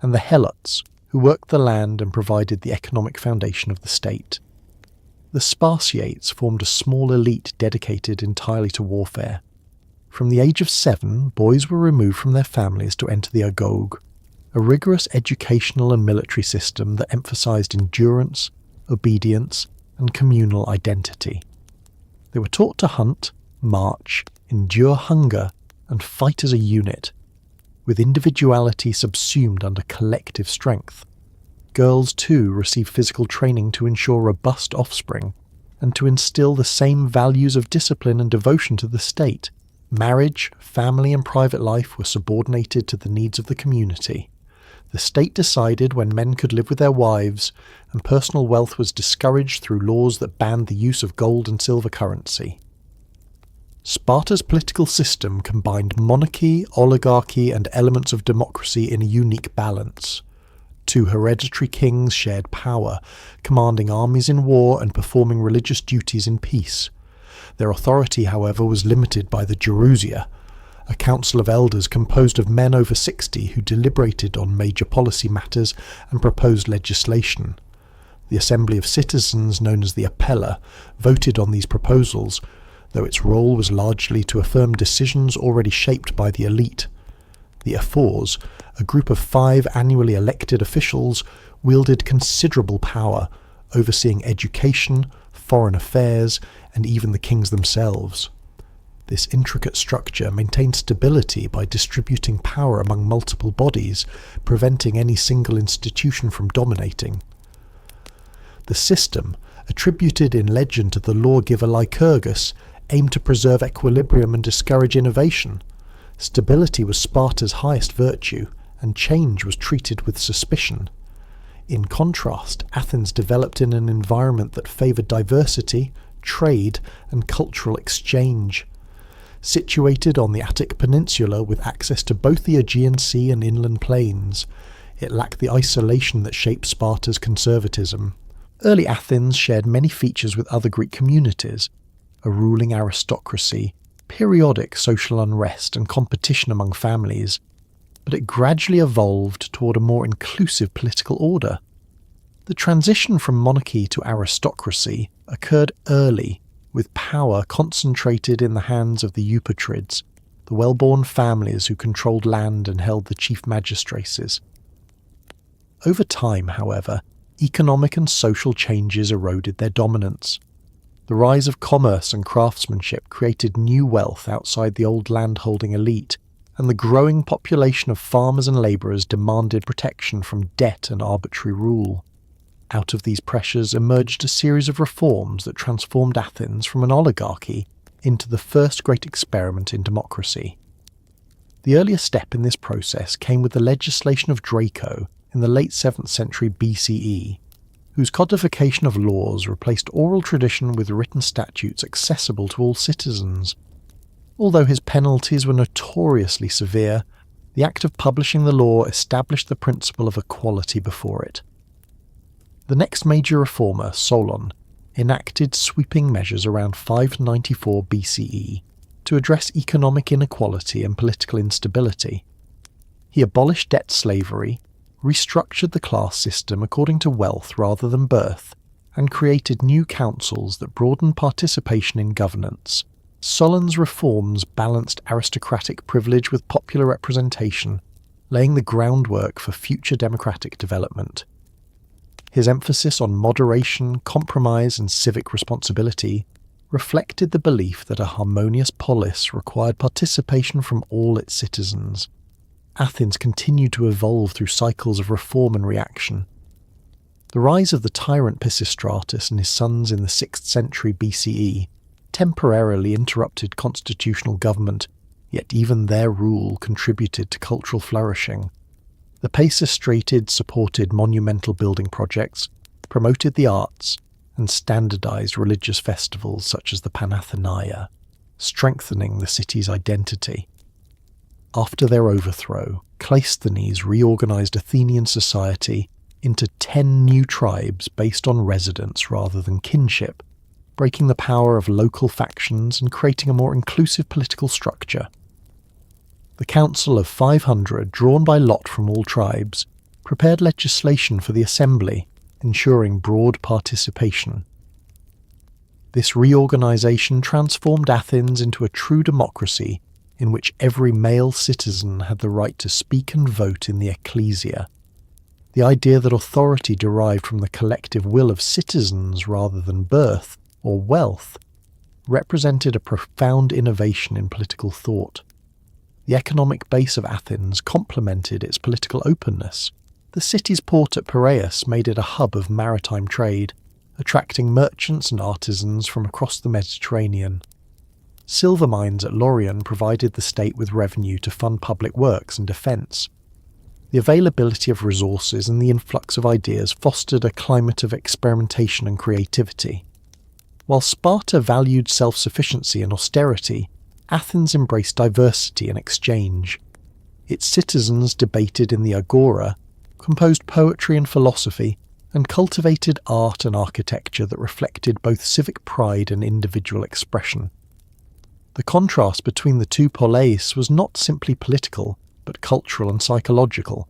and the Helots, who worked the land and provided the economic foundation of the state. The Spartiates formed a small elite dedicated entirely to warfare. From the age of 7, boys were removed from their families to enter the agoge, a rigorous educational and military system that emphasized endurance, obedience, and communal identity. They were taught to hunt, march, endure hunger, and fight as a unit, with individuality subsumed under collective strength. Girls, too, received physical training to ensure robust offspring, and to instill the same values of discipline and devotion to the state. Marriage, family, and private life were subordinated to the needs of the community. The state decided when men could live with their wives, and personal wealth was discouraged through laws that banned the use of gold and silver currency. Sparta's political system combined monarchy, oligarchy, and elements of democracy in a unique balance. 2 hereditary kings shared power, commanding armies in war and performing religious duties in peace. Their authority, however, was limited by the Gerousia, a council of elders composed of men over 60 who deliberated on major policy matters and proposed legislation. The assembly of citizens, known as the Appella, voted on these proposals, though its role was largely to affirm decisions already shaped by the elite. The Ephors, a group of 5 annually elected officials, wielded considerable power, overseeing education, foreign affairs, and even the kings themselves. This intricate structure maintained stability by distributing power among multiple bodies, preventing any single institution from dominating. The system, attributed in legend to the lawgiver Lycurgus, aimed to preserve equilibrium and discourage innovation. Stability was Sparta's highest virtue, and change was treated with suspicion. In contrast, Athens developed in an environment that favoured diversity, trade, and cultural exchange. Situated on the Attic Peninsula with access to both the Aegean Sea and inland plains, it lacked the isolation that shaped Sparta's conservatism. Early Athens shared many features with other Greek communities: a ruling aristocracy, periodic social unrest and competition among families, but it gradually evolved toward a more inclusive political order. The transition from monarchy to aristocracy occurred early, with power concentrated in the hands of the Eupatrids, the well-born families who controlled land and held the chief magistracies. Over time, however, economic and social changes eroded their dominance. The rise of commerce and craftsmanship created new wealth outside the old landholding elite, and the growing population of farmers and labourers demanded protection from debt and arbitrary rule. Out of these pressures emerged a series of reforms that transformed Athens from an oligarchy into the first great experiment in democracy. The earliest step in this process came with the legislation of Draco in the late 7th century BCE, whose codification of laws replaced oral tradition with written statutes accessible to all citizens. Although his penalties were notoriously severe, the act of publishing the law established the principle of equality before it. The next major reformer, Solon, enacted sweeping measures around 594 BCE to address economic inequality and political instability. He abolished debt slavery, restructured the class system according to wealth rather than birth, and created new councils that broadened participation in governance. Solon's reforms balanced aristocratic privilege with popular representation, laying the groundwork for future democratic development. His emphasis on moderation, compromise, and civic responsibility reflected the belief that a harmonious polis required participation from all its citizens. Athens continued to evolve through cycles of reform and reaction. The rise of the tyrant Pisistratus and his sons in the 6th century BCE temporarily interrupted constitutional government, yet even their rule contributed to cultural flourishing. The Pisistratids supported monumental building projects, promoted the arts, and standardized religious festivals such as the Panathenaea, strengthening the city's identity. After their overthrow, Cleisthenes reorganized Athenian society into 10 new tribes based on residence rather than kinship, breaking the power of local factions and creating a more inclusive political structure. The Council of 500, drawn by lot from all tribes, prepared legislation for the assembly, ensuring broad participation. This reorganization transformed Athens into a true democracy, in which every male citizen had the right to speak and vote in the ecclesia. The idea that authority derived from the collective will of citizens rather than birth or wealth represented a profound innovation in political thought. The economic base of Athens complemented its political openness. The city's port at Piraeus made it a hub of maritime trade, attracting merchants and artisans from across the Mediterranean. Silver mines at Laurion provided the state with revenue to fund public works and defence. The availability of resources and the influx of ideas fostered a climate of experimentation and creativity. While Sparta valued self-sufficiency and austerity, Athens embraced diversity and exchange. Its citizens debated in the agora, composed poetry and philosophy, and cultivated art and architecture that reflected both civic pride and individual expression. The contrast between the two poleis was not simply political, but cultural and psychological.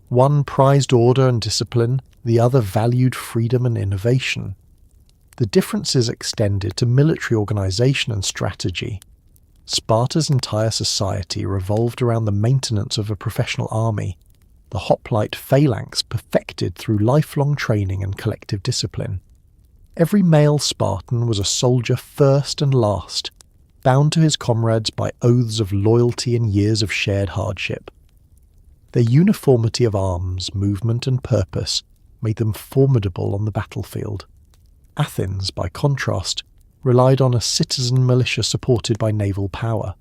One prized order and discipline, the other valued freedom and innovation. The differences extended to military organisation and strategy. Sparta's entire society revolved around the maintenance of a professional army, the hoplite phalanx perfected through lifelong training and collective discipline. Every male Spartan was a soldier first and last, bound to his comrades by oaths of loyalty and years of shared hardship. Their uniformity of arms, movement and purpose made them formidable on the battlefield. Athens, by contrast, relied on a citizen militia supported by naval power.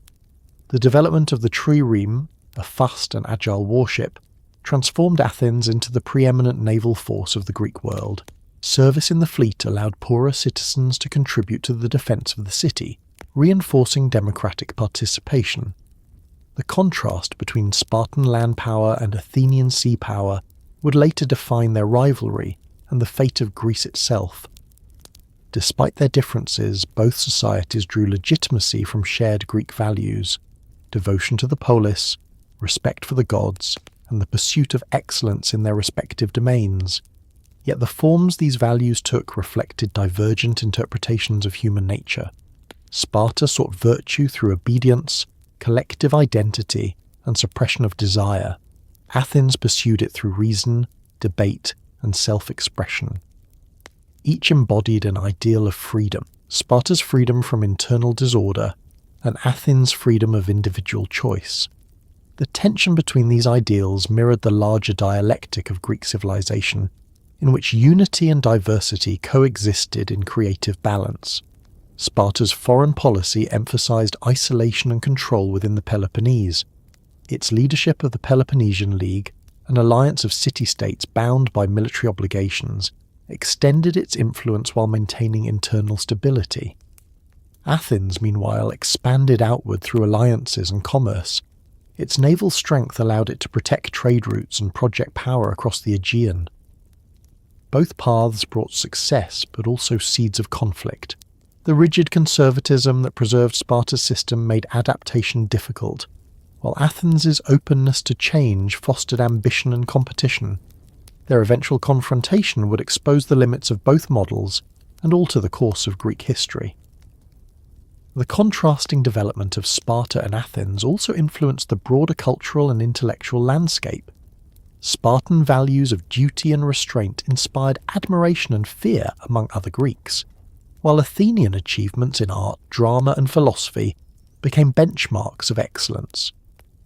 The development of the trireme, a fast and agile warship, transformed Athens into the preeminent naval force of the Greek world. Service in the fleet allowed poorer citizens to contribute to the defence of the city, reinforcing democratic participation. The contrast between Spartan land power and Athenian sea power would later define their rivalry and the fate of Greece itself. Despite their differences, both societies drew legitimacy from shared Greek values: devotion to the polis, respect for the gods, and the pursuit of excellence in their respective domains. Yet the forms these values took reflected divergent interpretations of human nature. Sparta sought virtue through obedience, collective identity, and suppression of desire. Athens pursued it through reason, debate, and self-expression. Each embodied an ideal of freedom: Sparta's freedom from internal disorder, and Athens' freedom of individual choice. The tension between these ideals mirrored the larger dialectic of Greek civilization, in which unity and diversity coexisted in creative balance. Sparta's foreign policy emphasized isolation and control within the Peloponnese. Its leadership of the Peloponnesian League, an alliance of city-states bound by military obligations, extended its influence while maintaining internal stability. Athens, meanwhile, expanded outward through alliances and commerce. Its naval strength allowed it to protect trade routes and project power across the Aegean. Both paths brought success, but also seeds of conflict. The rigid conservatism that preserved Sparta's system made adaptation difficult, while Athens' openness to change fostered ambition and competition. Their eventual confrontation would expose the limits of both models and alter the course of Greek history. The contrasting development of Sparta and Athens also influenced the broader cultural and intellectual landscape. Spartan values of duty and restraint inspired admiration and fear among other Greeks, while Athenian achievements in art, drama and philosophy became benchmarks of excellence.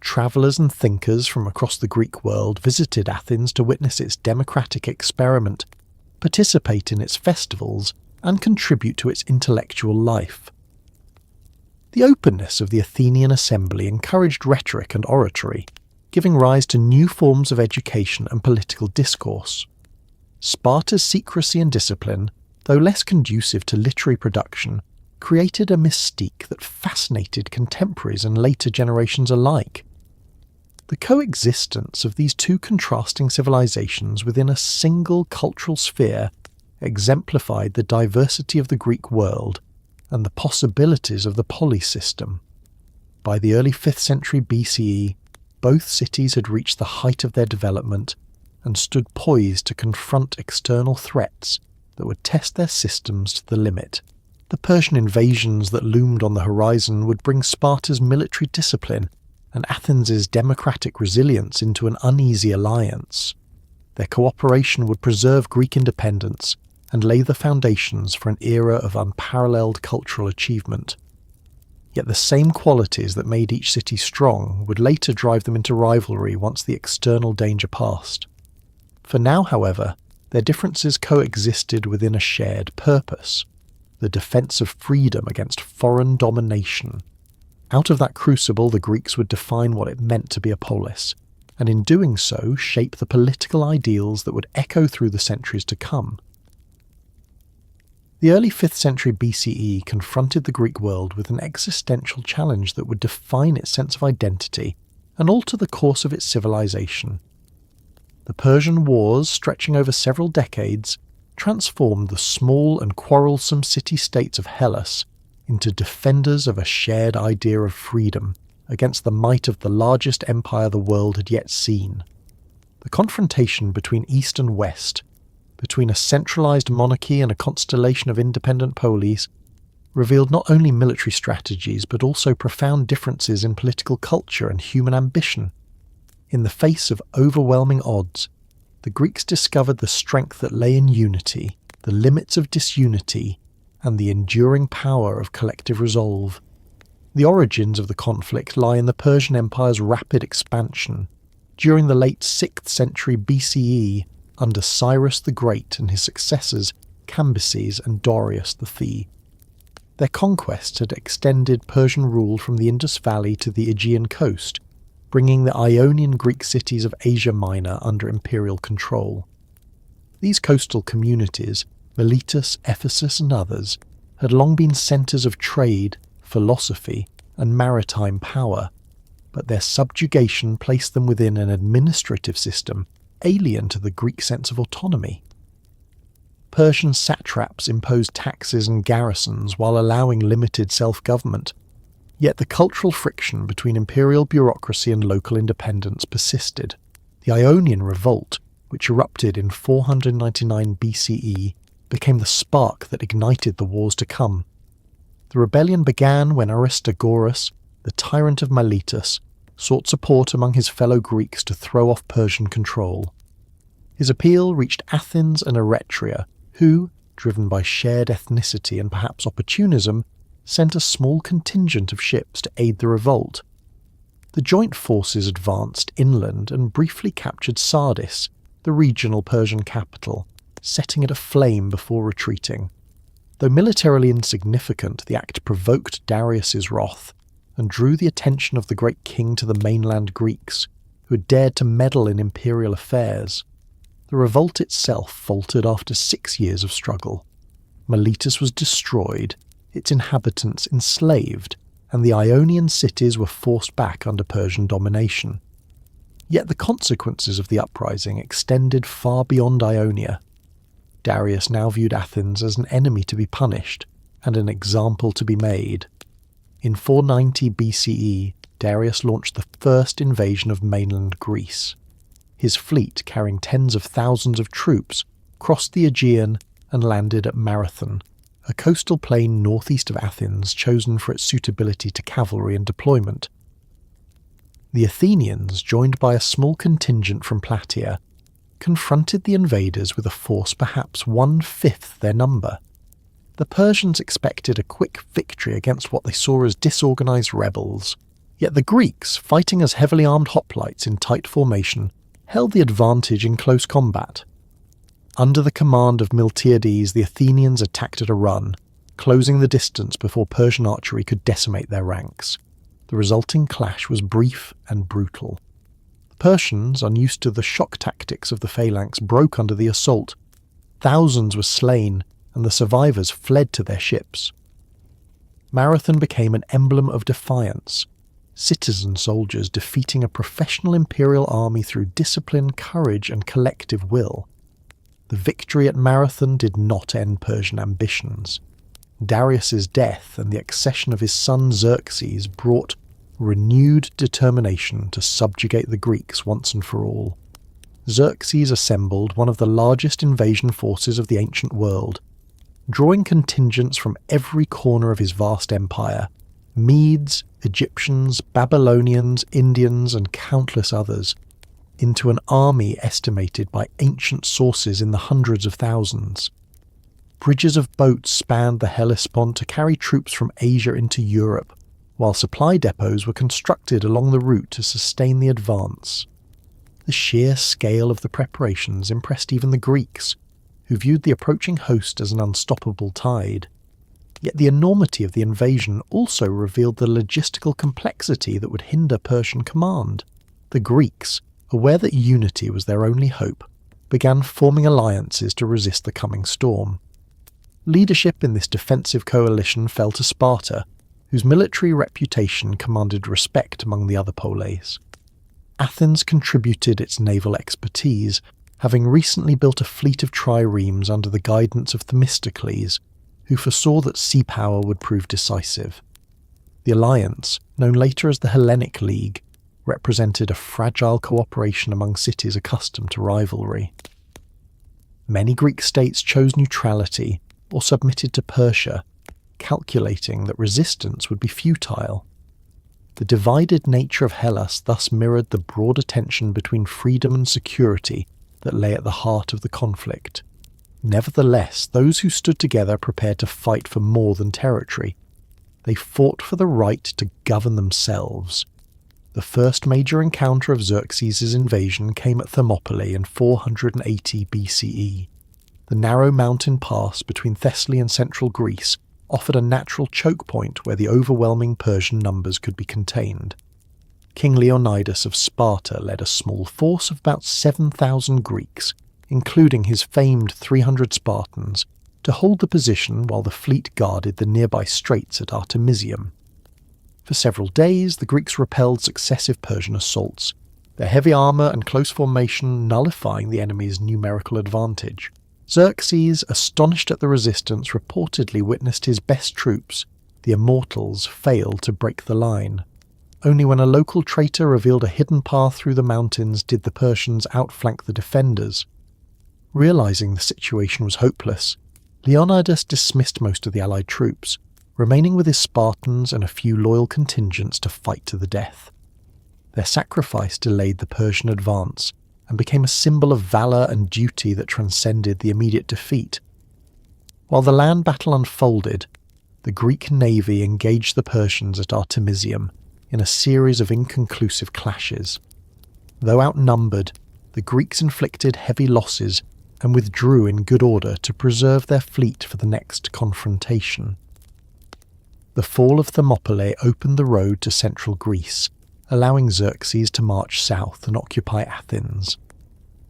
Travellers and thinkers from across the Greek world visited Athens to witness its democratic experiment, participate in its festivals, and contribute to its intellectual life. The openness of the Athenian assembly encouraged rhetoric and oratory, giving rise to new forms of education and political discourse. Sparta's secrecy and discipline, though less conducive to literary production, created a mystique that fascinated contemporaries and later generations alike. The coexistence of these two contrasting civilizations within a single cultural sphere exemplified the diversity of the Greek world and the possibilities of the polis system. By the early 5th century BCE, both cities had reached the height of their development and stood poised to confront external threats that would test their systems to the limit. The Persian invasions that loomed on the horizon would bring Sparta's military discipline and Athens' democratic resilience into an uneasy alliance. Their cooperation would preserve Greek independence and lay the foundations for an era of unparalleled cultural achievement. Yet the same qualities that made each city strong would later drive them into rivalry once the external danger passed. For now, however, their differences coexisted within a shared purpose: the defence of freedom against foreign domination. Out of that crucible, the Greeks would define what it meant to be a polis, and in doing so shape the political ideals that would echo through the centuries to come. The early 5th century BCE confronted the Greek world with an existential challenge that would define its sense of identity and alter the course of its civilization. The Persian Wars, stretching over several decades, transformed the small and quarrelsome city-states of Hellas into defenders of a shared idea of freedom against the might of the largest empire the world had yet seen. The confrontation between East and West, between a centralized monarchy and a constellation of independent polis, revealed not only military strategies but also profound differences in political culture and human ambition. In the face of overwhelming odds, the Greeks discovered the strength that lay in unity, the limits of disunity, and the enduring power of collective resolve. The origins of the conflict lie in the Persian Empire's rapid expansion. During the late 6th century BCE, under Cyrus the Great and his successors Cambyses and Darius the Thee. Their conquests had extended Persian rule from the Indus Valley to the Aegean coast, bringing the Ionian Greek cities of Asia Minor under imperial control. These coastal communities, Miletus, Ephesus and others, had long been centres of trade, philosophy and maritime power, but their subjugation placed them within an administrative system alien to the Greek sense of autonomy. Persian satraps imposed taxes and garrisons while allowing limited self-government, yet the cultural friction between imperial bureaucracy and local independence persisted. The Ionian Revolt, which erupted in 499 BCE, became the spark that ignited the wars to come. The rebellion began when Aristogoras, the tyrant of Miletus, sought support among his fellow Greeks to throw off Persian control. His appeal reached Athens and Eretria, who, driven by shared ethnicity and perhaps opportunism, sent a small contingent of ships to aid the revolt. The joint forces advanced inland and briefly captured Sardis, the regional Persian capital, setting it aflame before retreating. Though militarily insignificant, the act provoked Darius's wrath and drew the attention of the great king to the mainland Greeks, who had dared to meddle in imperial affairs. The revolt itself faltered after 6 years of struggle. Miletus was destroyed, its inhabitants enslaved, and the Ionian cities were forced back under Persian domination. Yet the consequences of the uprising extended far beyond Ionia. Darius now viewed Athens as an enemy to be punished and an example to be made. In 490 BCE, Darius launched the first invasion of mainland Greece. His fleet, carrying tens of thousands of troops, crossed the Aegean and landed at Marathon, a coastal plain northeast of Athens chosen for its suitability to cavalry and deployment. The Athenians, joined by a small contingent from Plataea, confronted the invaders with a force perhaps 1/5 their number. The Persians expected a quick victory against what they saw as disorganized rebels, yet the Greeks, fighting as heavily armed hoplites in tight formation, held the advantage in close combat. Under the command of Miltiades, the Athenians attacked at a run, closing the distance before Persian archery could decimate their ranks. The resulting clash was brief and brutal. The Persians, unused to the shock tactics of the phalanx, broke under the assault. Thousands were slain, and the survivors fled to their ships. Marathon became an emblem of defiance, citizen soldiers defeating a professional imperial army through discipline, courage, and collective will. The victory at Marathon did not end Persian ambitions. Darius's death and the accession of his son Xerxes brought renewed determination to subjugate the Greeks once and for all. Xerxes assembled one of the largest invasion forces of the ancient world. drawing contingents from every corner of his vast empire: Medes, Egyptians, Babylonians, Indians, and countless others, into an army estimated by ancient sources in the hundreds of thousands. Bridges of boats spanned the Hellespont to carry troops from Asia into Europe, while supply depots were constructed along the route to sustain the advance. The sheer scale of the preparations impressed even the Greeks, who viewed the approaching host as an unstoppable tide. Yet the enormity of the invasion also revealed the logistical complexity that would hinder Persian command. The Greeks, aware that unity was their only hope, began forming alliances to resist the coming storm. Leadership in this defensive coalition fell to Sparta, whose military reputation commanded respect among the other poleis. Athens contributed its naval expertise, having recently built a fleet of triremes under the guidance of Themistocles, who foresaw that sea power would prove decisive. The alliance, known later as the Hellenic League, represented a fragile cooperation among cities accustomed to rivalry. Many Greek states chose neutrality or submitted to Persia, calculating that resistance would be futile. The divided nature of Hellas thus mirrored the broader tension between freedom and security that lay at the heart of the conflict. Nevertheless, those who stood together prepared to fight for more than territory. They fought for the right to govern themselves. The first major encounter of Xerxes' invasion came at Thermopylae in 480 BCE. The narrow mountain pass between Thessaly and central Greece offered a natural choke point where the overwhelming Persian numbers could be contained. King Leonidas of Sparta led a small force of about 7,000 Greeks, including his famed 300 Spartans, to hold the position while the fleet guarded the nearby straits at Artemisium. For several days, the Greeks repelled successive Persian assaults, their heavy armour and close formation nullifying the enemy's numerical advantage. Xerxes, astonished at the resistance, reportedly witnessed his best troops, the Immortals, fail to break the line. Only when a local traitor revealed a hidden path through the mountains did the Persians outflank the defenders. Realizing the situation was hopeless, Leonidas dismissed most of the allied troops, remaining with his Spartans and a few loyal contingents to fight to the death. Their sacrifice delayed the Persian advance, and became a symbol of valour and duty that transcended the immediate defeat. While the land battle unfolded, the Greek navy engaged the Persians at Artemisium in a series of inconclusive clashes. Though outnumbered, the Greeks inflicted heavy losses and withdrew in good order to preserve their fleet for the next confrontation. The fall of Thermopylae opened the road to central Greece, allowing Xerxes to march south and occupy Athens.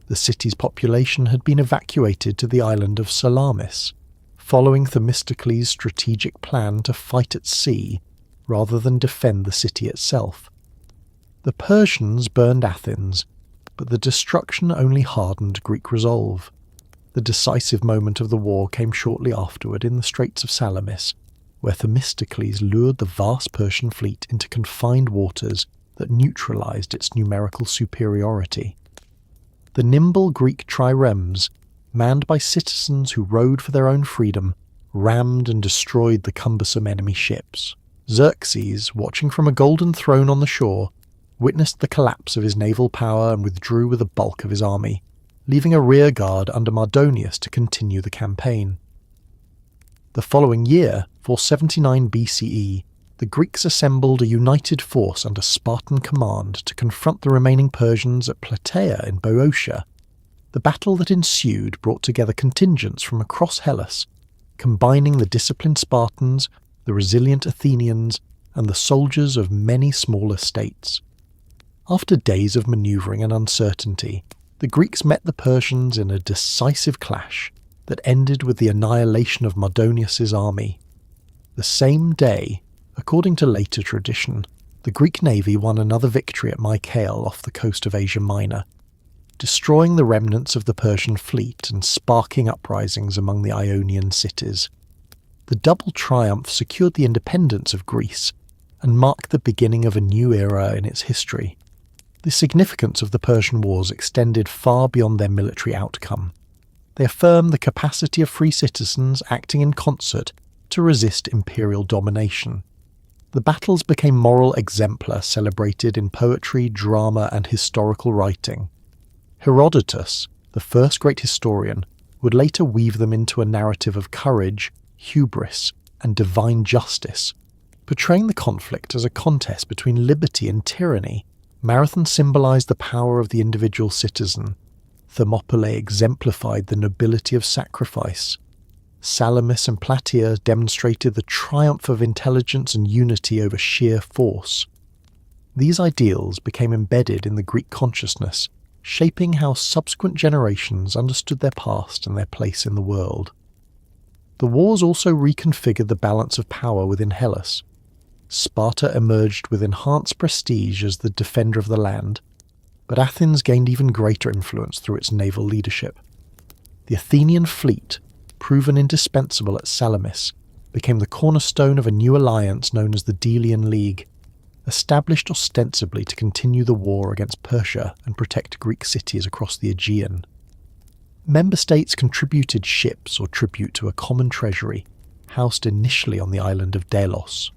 The city's population had been evacuated to the island of Salamis, following Themistocles' strategic plan to fight at sea rather than defend the city itself. The Persians burned Athens, but the destruction only hardened Greek resolve. The decisive moment of the war came shortly afterward in the Straits of Salamis, where Themistocles lured the vast Persian fleet into confined waters that neutralized its numerical superiority. The nimble Greek triremes, manned by citizens who rowed for their own freedom, rammed and destroyed the cumbersome enemy ships. Xerxes, watching from a golden throne on the shore, witnessed the collapse of his naval power and withdrew with the bulk of his army, leaving a rearguard under Mardonius to continue the campaign. The following year, 479 BCE, the Greeks assembled a united force under Spartan command to confront the remaining Persians at Plataea in Boeotia. The battle that ensued brought together contingents from across Hellas, combining the disciplined Spartans, the resilient Athenians, and the soldiers of many smaller states. After days of manoeuvring and uncertainty, the Greeks met the Persians in a decisive clash that ended with the annihilation of Mardonius's army. The same day, according to later tradition, the Greek navy won another victory at Mycale off the coast of Asia Minor, destroying the remnants of the Persian fleet and sparking uprisings among the Ionian cities. The double triumph secured the independence of Greece and marked the beginning of a new era in its history. The significance of the Persian Wars extended far beyond their military outcome. They affirm the capacity of free citizens acting in concert to resist imperial domination. The battles became moral exemplar celebrated in poetry, drama, and historical writing. Herodotus, the first great historian, would later weave them into a narrative of courage, hubris, and divine justice. Portraying the conflict as a contest between liberty and tyranny, Marathon symbolized the power of the individual citizen. Thermopylae exemplified the nobility of sacrifice. Salamis and Plataea demonstrated the triumph of intelligence and unity over sheer force. These ideals became embedded in the Greek consciousness, shaping how subsequent generations understood their past and their place in the world. The wars also reconfigured the balance of power within Hellas. Sparta emerged with enhanced prestige as the defender of the land, but Athens gained even greater influence through its naval leadership. The Athenian fleet, proven indispensable at Salamis, became the cornerstone of a new alliance known as the Delian League, established ostensibly to continue the war against Persia and protect Greek cities across the Aegean. Member states contributed ships or tribute to a common treasury, housed initially on the island of Delos.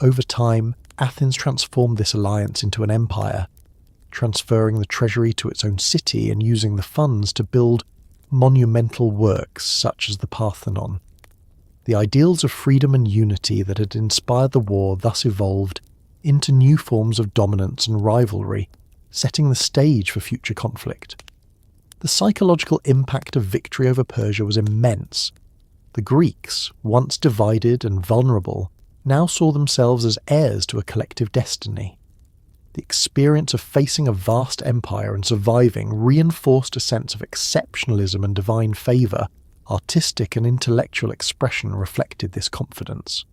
Over time, Athens transformed this alliance into an empire, transferring the treasury to its own city and using the funds to build monumental works such as the Parthenon. The ideals of freedom and unity that had inspired the war thus evolved into new forms of dominance and rivalry, setting the stage for future conflict. The psychological impact of victory over Persia was immense. The Greeks, once divided and vulnerable, now saw themselves as heirs to a collective destiny. The experience of facing a vast empire and surviving reinforced a sense of exceptionalism and divine favour. Artistic and intellectual expression reflected this confidence.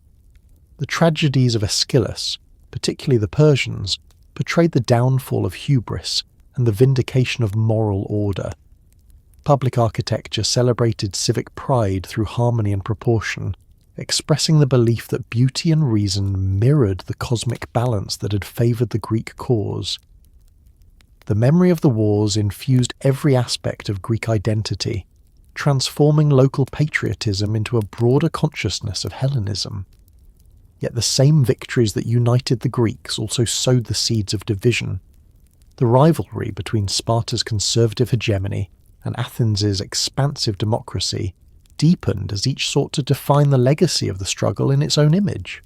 The tragedies of Aeschylus, particularly the Persians, portrayed the downfall of hubris and the vindication of moral order. Public architecture celebrated civic pride through harmony and proportion, expressing the belief that beauty and reason mirrored the cosmic balance that had favoured the Greek cause. The memory of the wars infused every aspect of Greek identity, transforming local patriotism into a broader consciousness of Hellenism. Yet the same victories that united the Greeks also sowed the seeds of division. The rivalry between Sparta's conservative hegemony and Athens's expansive democracy deepened as each sought to define the legacy of the struggle in its own image.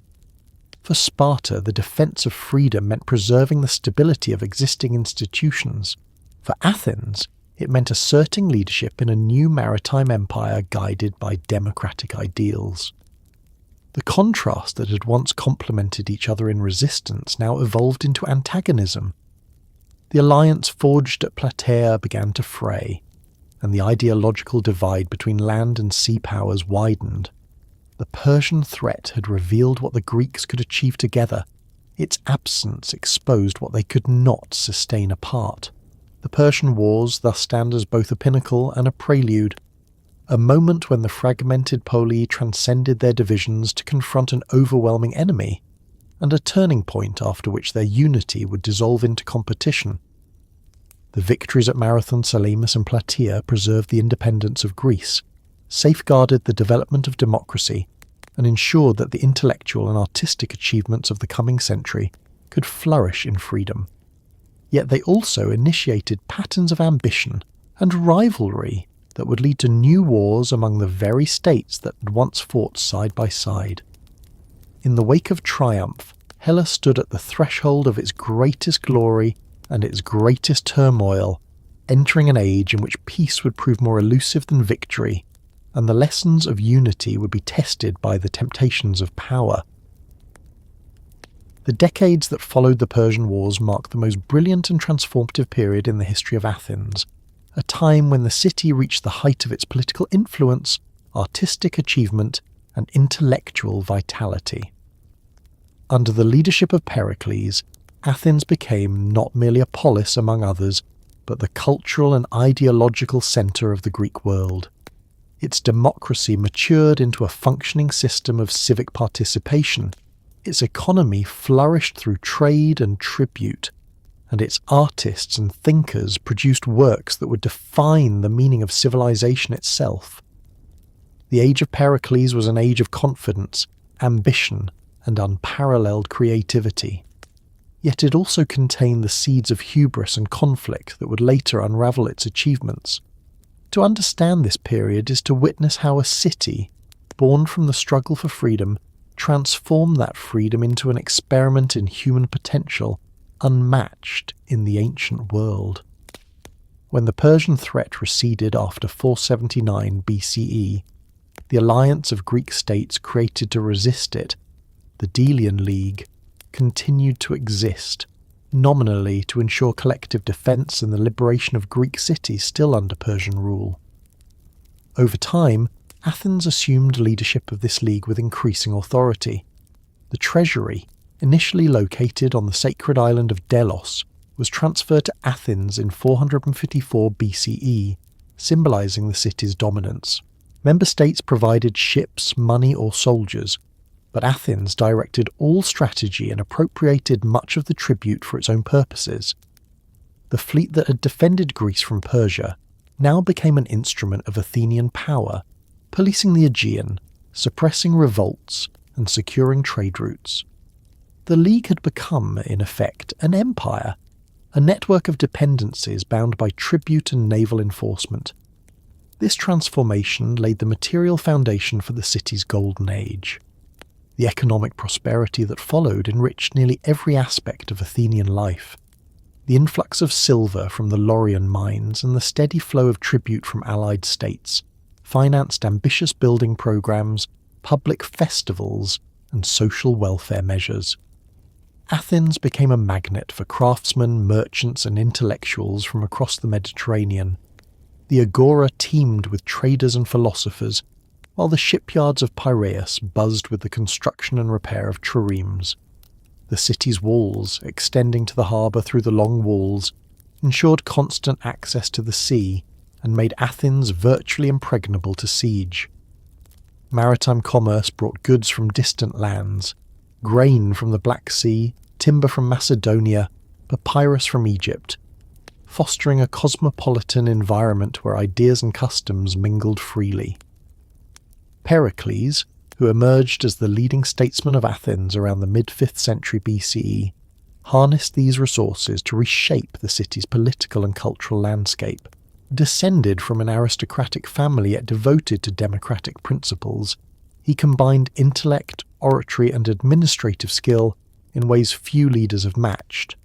For Sparta, the defence of freedom meant preserving the stability of existing institutions. For Athens, it meant asserting leadership in a new maritime empire guided by democratic ideals. The contrast that had once complemented each other in resistance now evolved into antagonism. The alliance forged at Plataea began to fray, and the ideological divide between land and sea powers widened. The Persian threat had revealed what the Greeks could achieve together. Its absence exposed what they could not sustain apart. The Persian Wars thus stand as both a pinnacle and a prelude, a moment when the fragmented poli transcended their divisions to confront an overwhelming enemy, and a turning point after which their unity would dissolve into competition. The victories at Marathon, Salamis and Plataea preserved the independence of Greece, safeguarded the development of democracy, and ensured that the intellectual and artistic achievements of the coming century could flourish in freedom. Yet they also initiated patterns of ambition and rivalry that would lead to new wars among the very states that had once fought side by side. In the wake of triumph, Hellas stood at the threshold of its greatest glory and its greatest turmoil, entering an age in which peace would prove more elusive than victory, and the lessons of unity would be tested by the temptations of power. The decades that followed the Persian Wars marked the most brilliant and transformative period in the history of Athens, a time when the city reached the height of its political influence, artistic achievement, and intellectual vitality. Under the leadership of Pericles, Athens became not merely a polis among others, but the cultural and ideological centre of the Greek world. Its democracy matured into a functioning system of civic participation. Its economy flourished through trade and tribute, and its artists and thinkers produced works that would define the meaning of civilization itself. The age of Pericles was an age of confidence, ambition, and unparalleled creativity. Yet it also contained the seeds of hubris and conflict that would later unravel its achievements. To understand this period is to witness how a city, born from the struggle for freedom, transformed that freedom into an experiment in human potential unmatched in the ancient world. When the Persian threat receded after 479 BCE, the alliance of Greek states created to resist it, the Delian League, continued to exist, nominally to ensure collective defence and the liberation of Greek cities still under Persian rule. Over time, Athens assumed leadership of this league with increasing authority. The treasury, initially located on the sacred island of Delos, was transferred to Athens in 454 BCE, symbolising the city's dominance. Member states provided ships, money or soldiers, but Athens directed all strategy and appropriated much of the tribute for its own purposes. The fleet that had defended Greece from Persia now became an instrument of Athenian power, policing the Aegean, suppressing revolts, and securing trade routes. The League had become, in effect, an empire, a network of dependencies bound by tribute and naval enforcement. This transformation laid the material foundation for the city's golden age. The economic prosperity that followed enriched nearly every aspect of Athenian life. The influx of silver from the Laurian mines and the steady flow of tribute from allied states financed ambitious building programs, public festivals, and social welfare measures. Athens became a magnet for craftsmen, merchants, and intellectuals from across the Mediterranean. The agora teemed with traders and philosophers, while the shipyards of Piraeus buzzed with the construction and repair of triremes. The city's walls, extending to the harbour through the long walls, ensured constant access to the sea and made Athens virtually impregnable to siege. Maritime commerce brought goods from distant lands, grain from the Black Sea, timber from Macedonia, papyrus from Egypt, fostering a cosmopolitan environment where ideas and customs mingled freely. Pericles, who emerged as the leading statesman of Athens around the mid-5th century BCE, harnessed these resources to reshape the city's political and cultural landscape. Descended from an aristocratic family yet devoted to democratic principles, he combined intellect, oratory, and administrative skill in ways few leaders have matched.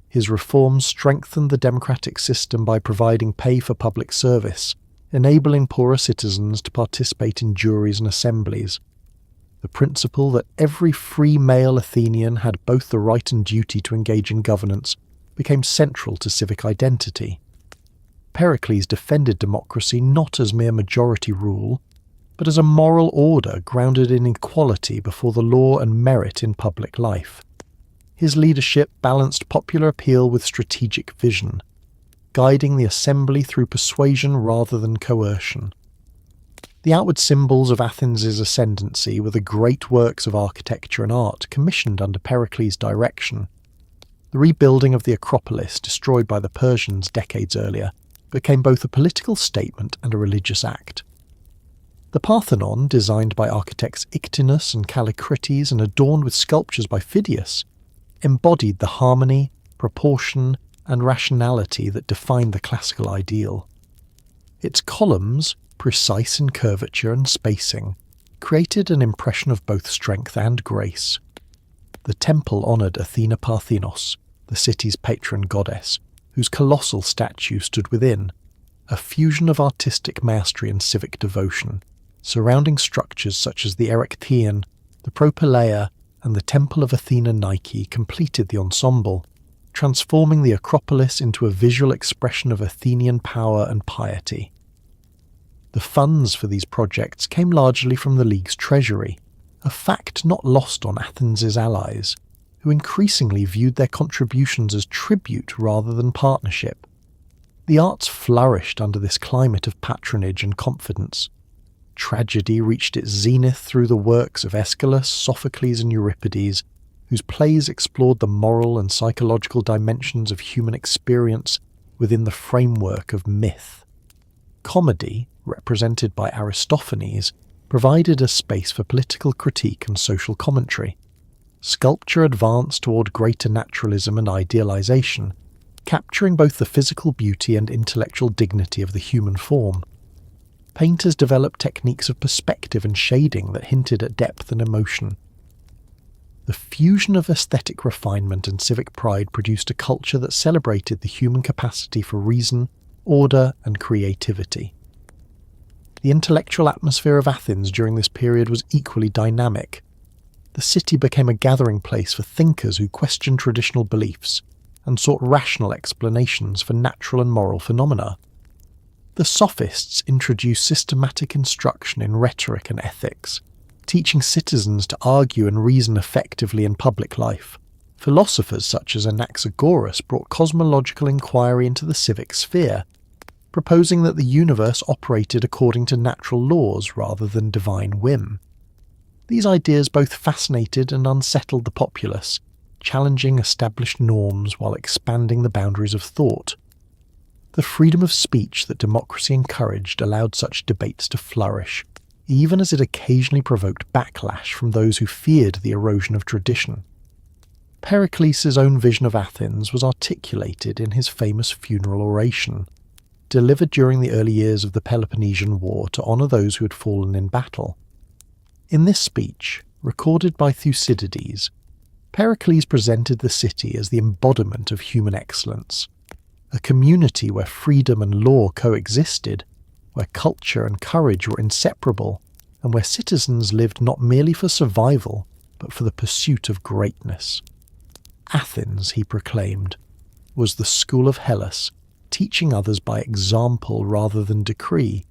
His reforms strengthened the democratic system by providing pay for public service, enabling poorer citizens to participate in juries and assemblies. The principle that every free male Athenian had both the right and duty to engage in governance became central to civic identity. Pericles defended democracy not as mere majority rule, but as a moral order grounded in equality before the law and merit in public life. His leadership balanced popular appeal with strategic vision, guiding the assembly through persuasion rather than coercion. The outward symbols of Athens' ascendancy were the great works of architecture and art commissioned under Pericles' direction. The rebuilding of the Acropolis, destroyed by the Persians decades earlier, became both a political statement and a religious act. The Parthenon, designed by architects Ictinus and Callicrites and adorned with sculptures by Phidias, embodied the harmony, proportion, and rationality that defined the classical ideal. Its columns, precise in curvature and spacing, created an impression of both strength and grace. The temple honoured Athena Parthenos, the city's patron goddess, whose colossal statue stood within, a fusion of artistic mastery and civic devotion. Surrounding structures such as the Erechtheion, the Propylaea, and the Temple of Athena Nike completed the ensemble, transforming the Acropolis into a visual expression of Athenian power and piety. The funds for these projects came largely from the League's treasury, a fact not lost on Athens' allies, who increasingly viewed their contributions as tribute rather than partnership. The arts flourished under this climate of patronage and confidence. Tragedy reached its zenith through the works of Aeschylus, Sophocles, and Euripides, whose plays explored the moral and psychological dimensions of human experience within the framework of myth. Comedy, represented by Aristophanes, provided a space for political critique and social commentary. Sculpture advanced toward greater naturalism and idealization, capturing both the physical beauty and intellectual dignity of the human form. Painters developed techniques of perspective and shading that hinted at depth and emotion. The fusion of aesthetic refinement and civic pride produced a culture that celebrated the human capacity for reason, order, and creativity. The intellectual atmosphere of Athens during this period was equally dynamic. The city became a gathering place for thinkers who questioned traditional beliefs and sought rational explanations for natural and moral phenomena. The Sophists introduced systematic instruction in rhetoric and ethics, teaching citizens to argue and reason effectively in public life. Philosophers such as Anaxagoras brought cosmological inquiry into the civic sphere, proposing that the universe operated according to natural laws rather than divine whim. These ideas both fascinated and unsettled the populace, challenging established norms while expanding the boundaries of thought. The freedom of speech that democracy encouraged allowed such debates to flourish, even as it occasionally provoked backlash from those who feared the erosion of tradition. Pericles' own vision of Athens was articulated in his famous funeral oration, delivered during the early years of the Peloponnesian War to honour those who had fallen in battle. In this speech, recorded by Thucydides, Pericles presented the city as the embodiment of human excellence, a community where freedom and law coexisted, where culture and courage were inseparable, and where citizens lived not merely for survival, but for the pursuit of greatness. Athens, he proclaimed, was the school of Hellas, teaching others by example rather than decree.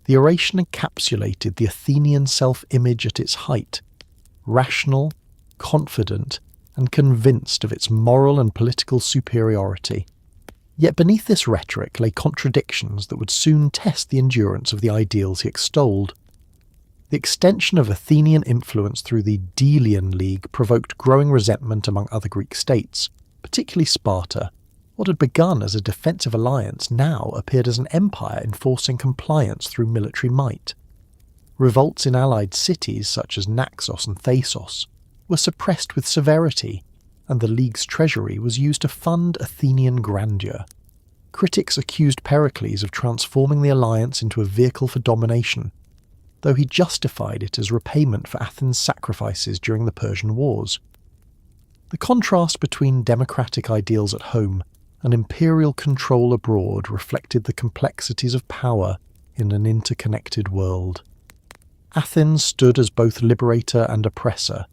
The oration encapsulated the Athenian self-image at its height, rational, confident, and convinced of its moral and political superiority. Yet beneath this rhetoric lay contradictions that would soon test the endurance of the ideals he extolled. The extension of Athenian influence through the Delian League provoked growing resentment among other Greek states, particularly Sparta. What had begun as a defensive alliance now appeared as an empire enforcing compliance through military might. Revolts in allied cities such as Naxos and Thasos were suppressed with severity, and the League's treasury was used to fund Athenian grandeur. Critics accused Pericles of transforming the alliance into a vehicle for domination, though he justified it as repayment for Athens' sacrifices during the Persian Wars. The contrast between democratic ideals at home and imperial control abroad reflected the complexities of power in an interconnected world. Athens stood as both liberator and oppressor,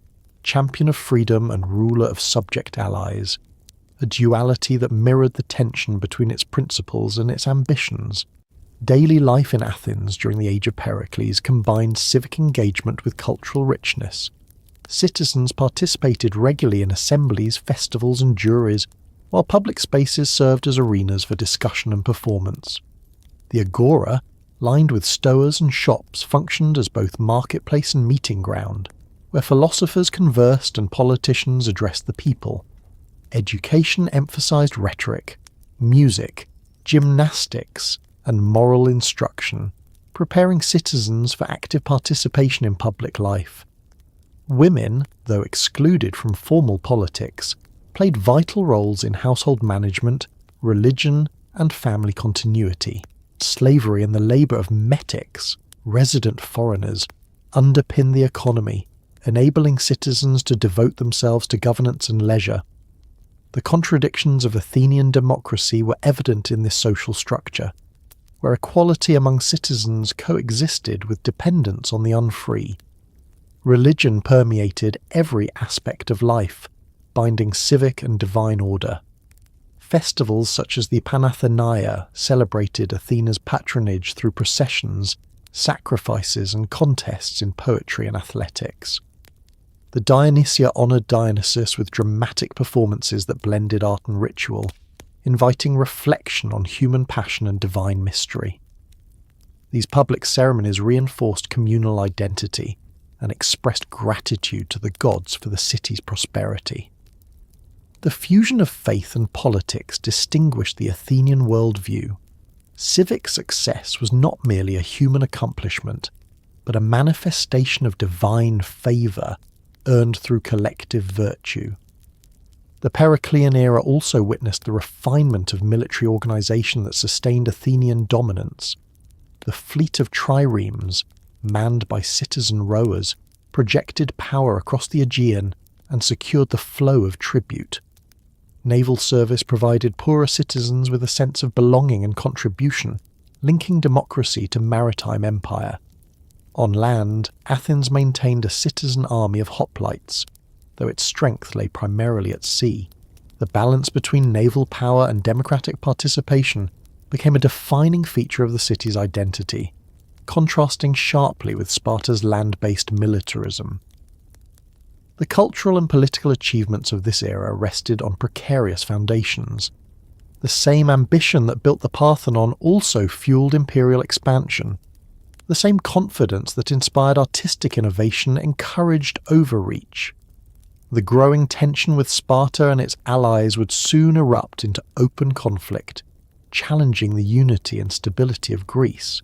champion of freedom and ruler of subject allies, a duality that mirrored the tension between its principles and its ambitions. Daily life in Athens during the age of Pericles combined civic engagement with cultural richness. Citizens participated regularly in assemblies, festivals, and juries, while public spaces served as arenas for discussion and performance. The agora, lined with stores and shops, functioned as both marketplace and meeting ground, where philosophers conversed and politicians addressed the people. Education emphasized rhetoric, music, gymnastics, and moral instruction, preparing citizens for active participation in public life. Women, though excluded from formal politics, played vital roles in household management, religion, and family continuity. Slavery and the labour of metics, resident foreigners, underpinned the economy, enabling citizens to devote themselves to governance and leisure. The contradictions of Athenian democracy were evident in this social structure, where equality among citizens coexisted with dependence on the unfree. Religion permeated every aspect of life, binding civic and divine order. Festivals such as the Panathenaea celebrated Athena's patronage through processions, sacrifices, and contests in poetry and athletics. The Dionysia honoured Dionysus with dramatic performances that blended art and ritual, inviting reflection on human passion and divine mystery. These public ceremonies reinforced communal identity, and expressed gratitude to the gods for the city's prosperity. The fusion of faith and politics distinguished the Athenian worldview. Civic success was not merely a human accomplishment, but a manifestation of divine favour earned through collective virtue. The Periclean era also witnessed the refinement of military organisation that sustained Athenian dominance. The fleet of triremes, manned by citizen rowers, projected power across the Aegean and secured the flow of tribute. Naval service provided poorer citizens with a sense of belonging and contribution, linking democracy to maritime empire. On land, Athens maintained a citizen army of hoplites, though its strength lay primarily at sea. The balance between naval power and democratic participation became a defining feature of the city's identity, contrasting sharply with Sparta's land-based militarism. The cultural and political achievements of this era rested on precarious foundations. The same ambition that built the Parthenon also fueled imperial expansion. The same confidence that inspired artistic innovation encouraged overreach. The growing tension with Sparta and its allies would soon erupt into open conflict, challenging the unity and stability of Greece.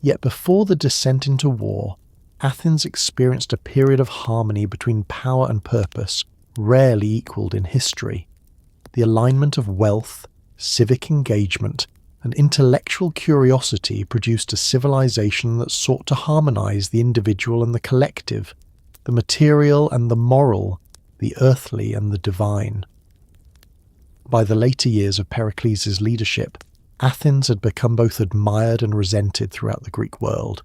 Yet before the descent into war, Athens experienced a period of harmony between power and purpose rarely equalled in history. The alignment of wealth, civic engagement, and intellectual curiosity produced a civilization that sought to harmonize the individual and the collective, the material and the moral, the earthly and the divine. By the later years of Pericles' leadership, Athens had become both admired and resented throughout the Greek world.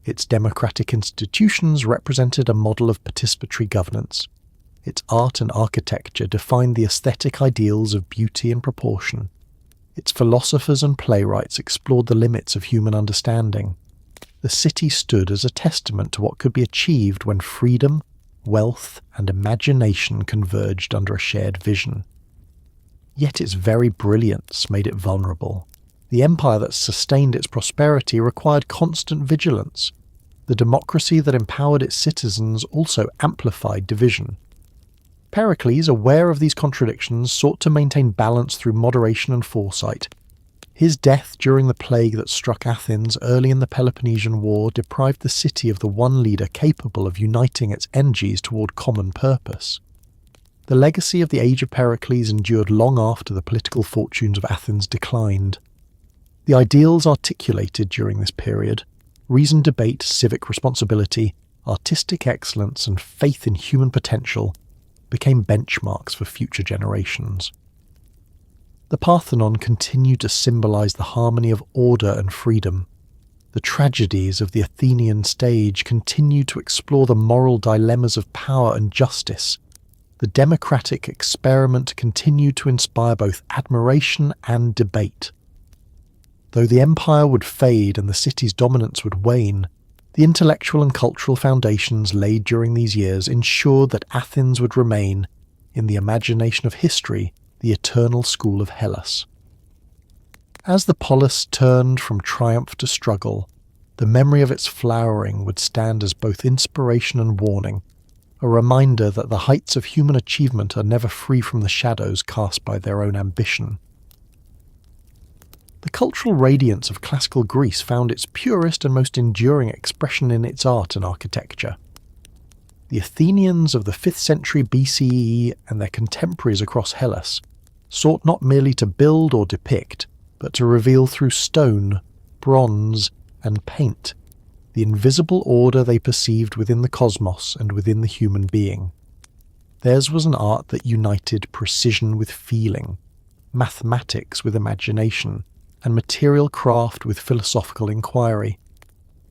Its democratic institutions represented a model of participatory governance. Its art and architecture defined the aesthetic ideals of beauty and proportion. Its philosophers and playwrights explored the limits of human understanding. The city stood as a testament to what could be achieved when freedom, wealth, and imagination converged under a shared vision. Yet its very brilliance made it vulnerable. The empire that sustained its prosperity required constant vigilance. The democracy that empowered its citizens also amplified division. Pericles, aware of these contradictions, sought to maintain balance through moderation and foresight. His death during the plague that struck Athens early in the Peloponnesian War deprived the city of the one leader capable of uniting its energies toward common purpose. The legacy of the age of Pericles endured long after the political fortunes of Athens declined. The ideals articulated during this period, reasoned debate, civic responsibility, artistic excellence, and faith in human potential, became benchmarks for future generations. The Parthenon continued to symbolize the harmony of order and freedom. The tragedies of the Athenian stage continued to explore the moral dilemmas of power and justice. The democratic experiment continued to inspire both admiration and debate. Though the empire would fade and the city's dominance would wane, the intellectual and cultural foundations laid during these years ensured that Athens would remain, in the imagination of history, the eternal school of Hellas. As the polis turned from triumph to struggle, the memory of its flowering would stand as both inspiration and warning, a reminder that the heights of human achievement are never free from the shadows cast by their own ambition. The cultural radiance of classical Greece found its purest and most enduring expression in its art and architecture. The Athenians of the 5th century BCE and their contemporaries across Hellas sought not merely to build or depict, but to reveal through stone, bronze, and paint the invisible order they perceived within the cosmos and within the human being. Theirs was an art that united precision with feeling, mathematics with imagination, and material craft with philosophical inquiry.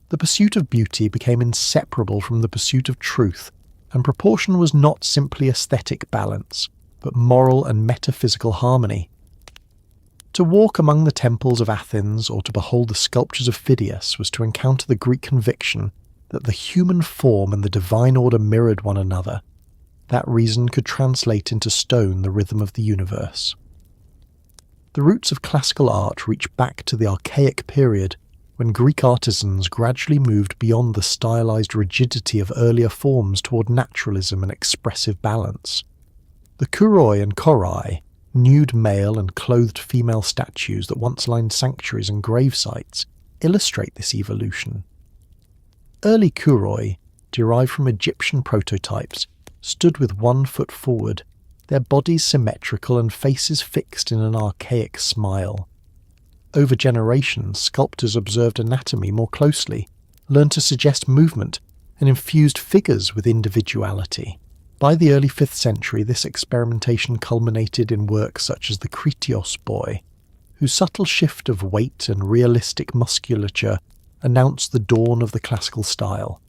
The pursuit of beauty became inseparable from the pursuit of truth, and proportion was not simply aesthetic balance, but moral and metaphysical harmony. To walk among the temples of Athens or to behold the sculptures of Phidias was to encounter the Greek conviction that the human form and the divine order mirrored one another. That reason could translate into stone the rhythm of the universe. The roots of classical art reach back to the archaic period, when Greek artisans gradually moved beyond the stylized rigidity of earlier forms toward naturalism and expressive balance. The kouroi and korai, nude male and clothed female statues that once lined sanctuaries and grave sites, illustrate this evolution. Early kouroi, derived from Egyptian prototypes, stood with 1 foot forward, their bodies symmetrical and faces fixed in an archaic smile. Over generations, sculptors observed anatomy more closely, learned to suggest movement, and infused figures with individuality. By the early 5th century, this experimentation culminated in works such as the Kritios boy, whose subtle shift of weight and realistic musculature announced the dawn of the classical style.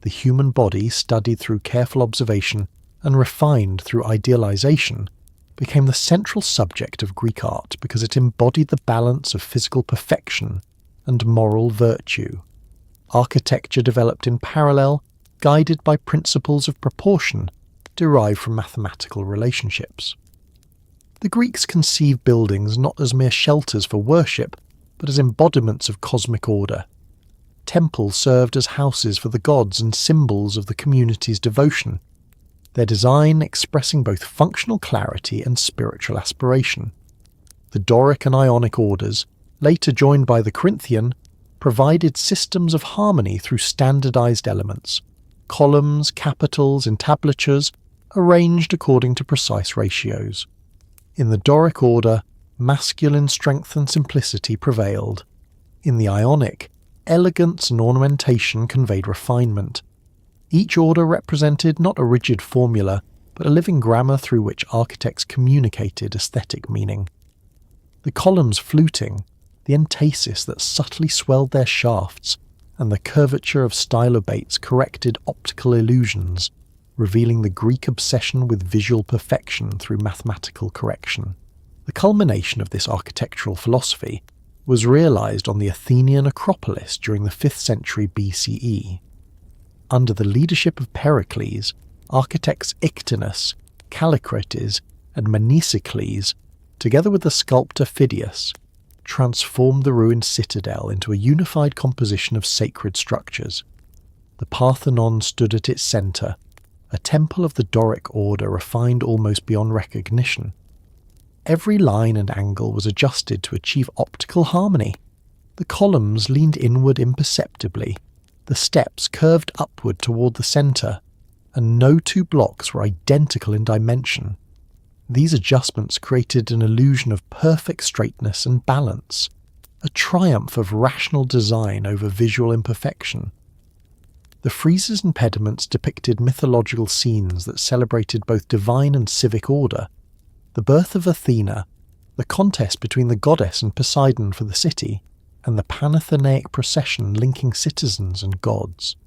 The human body, studied through careful observation and refined through idealization, became the central subject of Greek art because it embodied the balance of physical perfection and moral virtue. Architecture developed in parallel, guided by principles of proportion derived from mathematical relationships. The Greeks conceived buildings not as mere shelters for worship, but as embodiments of cosmic order. Temples served as houses for the gods and symbols of the community's devotion, their design expressing both functional clarity and spiritual aspiration. The Doric and Ionic orders, later joined by the Corinthian, provided systems of harmony through standardized elements, columns, capitals, entablatures, arranged according to precise ratios. In the Doric order, masculine strength and simplicity prevailed. In the Ionic, elegance and ornamentation conveyed refinement. Each order represented not a rigid formula, but a living grammar through which architects communicated aesthetic meaning. The columns fluting, the entasis that subtly swelled their shafts, and the curvature of stylobates corrected optical illusions, revealing the Greek obsession with visual perfection through mathematical correction. The culmination of this architectural philosophy was realized on the Athenian Acropolis during the 5th century BCE. Under the leadership of Pericles, architects Ictinus, Callicrates, and Mnesicles, together with the sculptor Phidias, transformed the ruined citadel into a unified composition of sacred structures. The Parthenon stood at its centre, a temple of the Doric order refined almost beyond recognition. Every line and angle was adjusted to achieve optical harmony. The columns leaned inward imperceptibly, the steps curved upward toward the centre, and no 2 blocks were identical in dimension. These adjustments created an illusion of perfect straightness and balance, a triumph of rational design over visual imperfection. The friezes and pediments depicted mythological scenes that celebrated both divine and civic order, the birth of Athena, the contest between the goddess and Poseidon for the city, and the Panathenaic procession linking citizens and gods.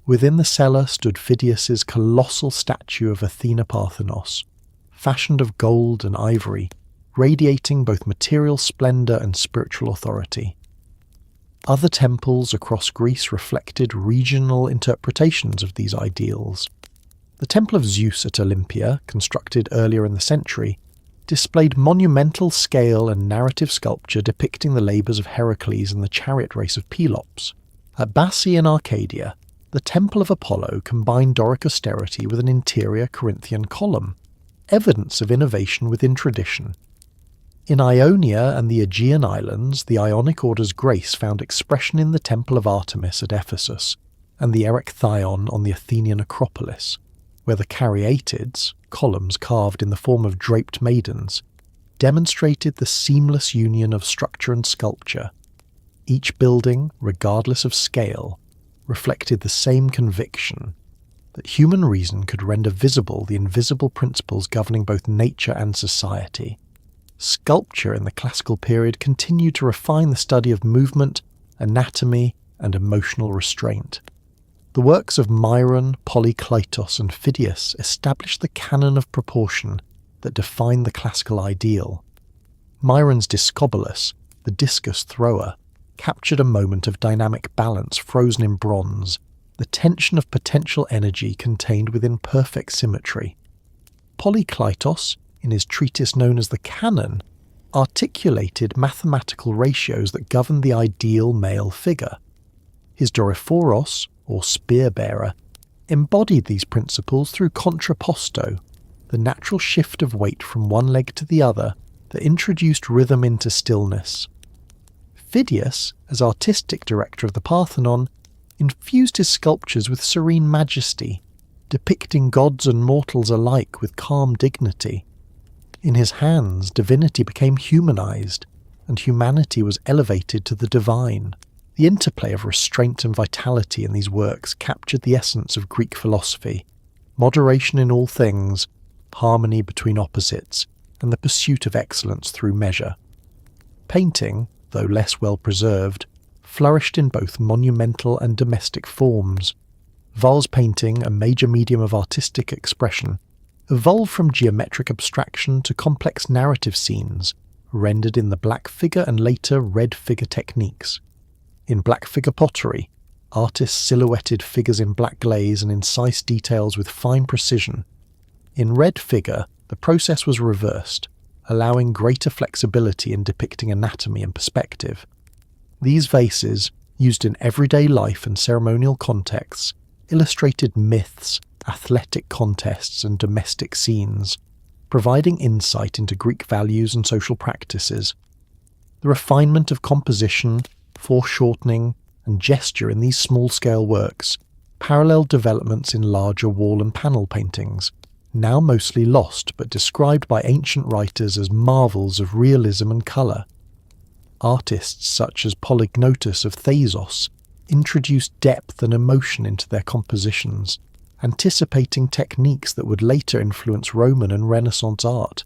Within the cellar stood Phidias's colossal statue of Athena Parthenos, fashioned of gold and ivory, radiating both material splendour and spiritual authority. Other temples across Greece reflected regional interpretations of these ideals. The Temple of Zeus at Olympia, constructed earlier in the century, displayed monumental scale and narrative sculpture depicting the labours of Heracles and the chariot race of Pelops. At Bassae in Arcadia, the Temple of Apollo combined Doric austerity with an interior Corinthian column, evidence of innovation within tradition. In Ionia and the Aegean islands, the Ionic order's grace found expression in the Temple of Artemis at Ephesus and the Erechtheion on the Athenian Acropolis, where the caryatids, columns carved in the form of draped maidens, demonstrated the seamless union of structure and sculpture. Each building, regardless of scale, reflected the same conviction that human reason could render visible the invisible principles governing both nature and society. Sculpture in the classical period continued to refine the study of movement, anatomy, and emotional restraint. The works of Myron, Polykleitos, and Phidias established the canon of proportion that defined the classical ideal. Myron's Discobolus, the discus thrower, captured a moment of dynamic balance frozen in bronze, the tension of potential energy contained within perfect symmetry. Polykleitos, in his treatise known as the Canon, articulated mathematical ratios that governed the ideal male figure. His Dorephoros, or spear-bearer, embodied these principles through contrapposto, the natural shift of weight from one leg to the other that introduced rhythm into stillness. Phidias, as artistic director of the Parthenon, infused his sculptures with serene majesty, depicting gods and mortals alike with calm dignity. In his hands, divinity became humanized, and humanity was elevated to the divine. The interplay of restraint and vitality in these works captured the essence of Greek philosophy: moderation in all things, harmony between opposites, and the pursuit of excellence through measure. Painting, though less well preserved, flourished in both monumental and domestic forms. Vase painting, a major medium of artistic expression, evolved from geometric abstraction to complex narrative scenes, rendered in the black figure and later red figure techniques. In black figure pottery, artists silhouetted figures in black glaze and incised details with fine precision. In red figure, the process was reversed, allowing greater flexibility in depicting anatomy and perspective. These vases, used in everyday life and ceremonial contexts, illustrated myths, athletic contests, and domestic scenes, providing insight into Greek values and social practices. The refinement of composition, foreshortening, and gesture in these small-scale works paralleled developments in larger wall and panel paintings, now mostly lost but described by ancient writers as marvels of realism and colour. Artists such as Polygnotus of Thasos introduced depth and emotion into their compositions, anticipating techniques that would later influence Roman and Renaissance art.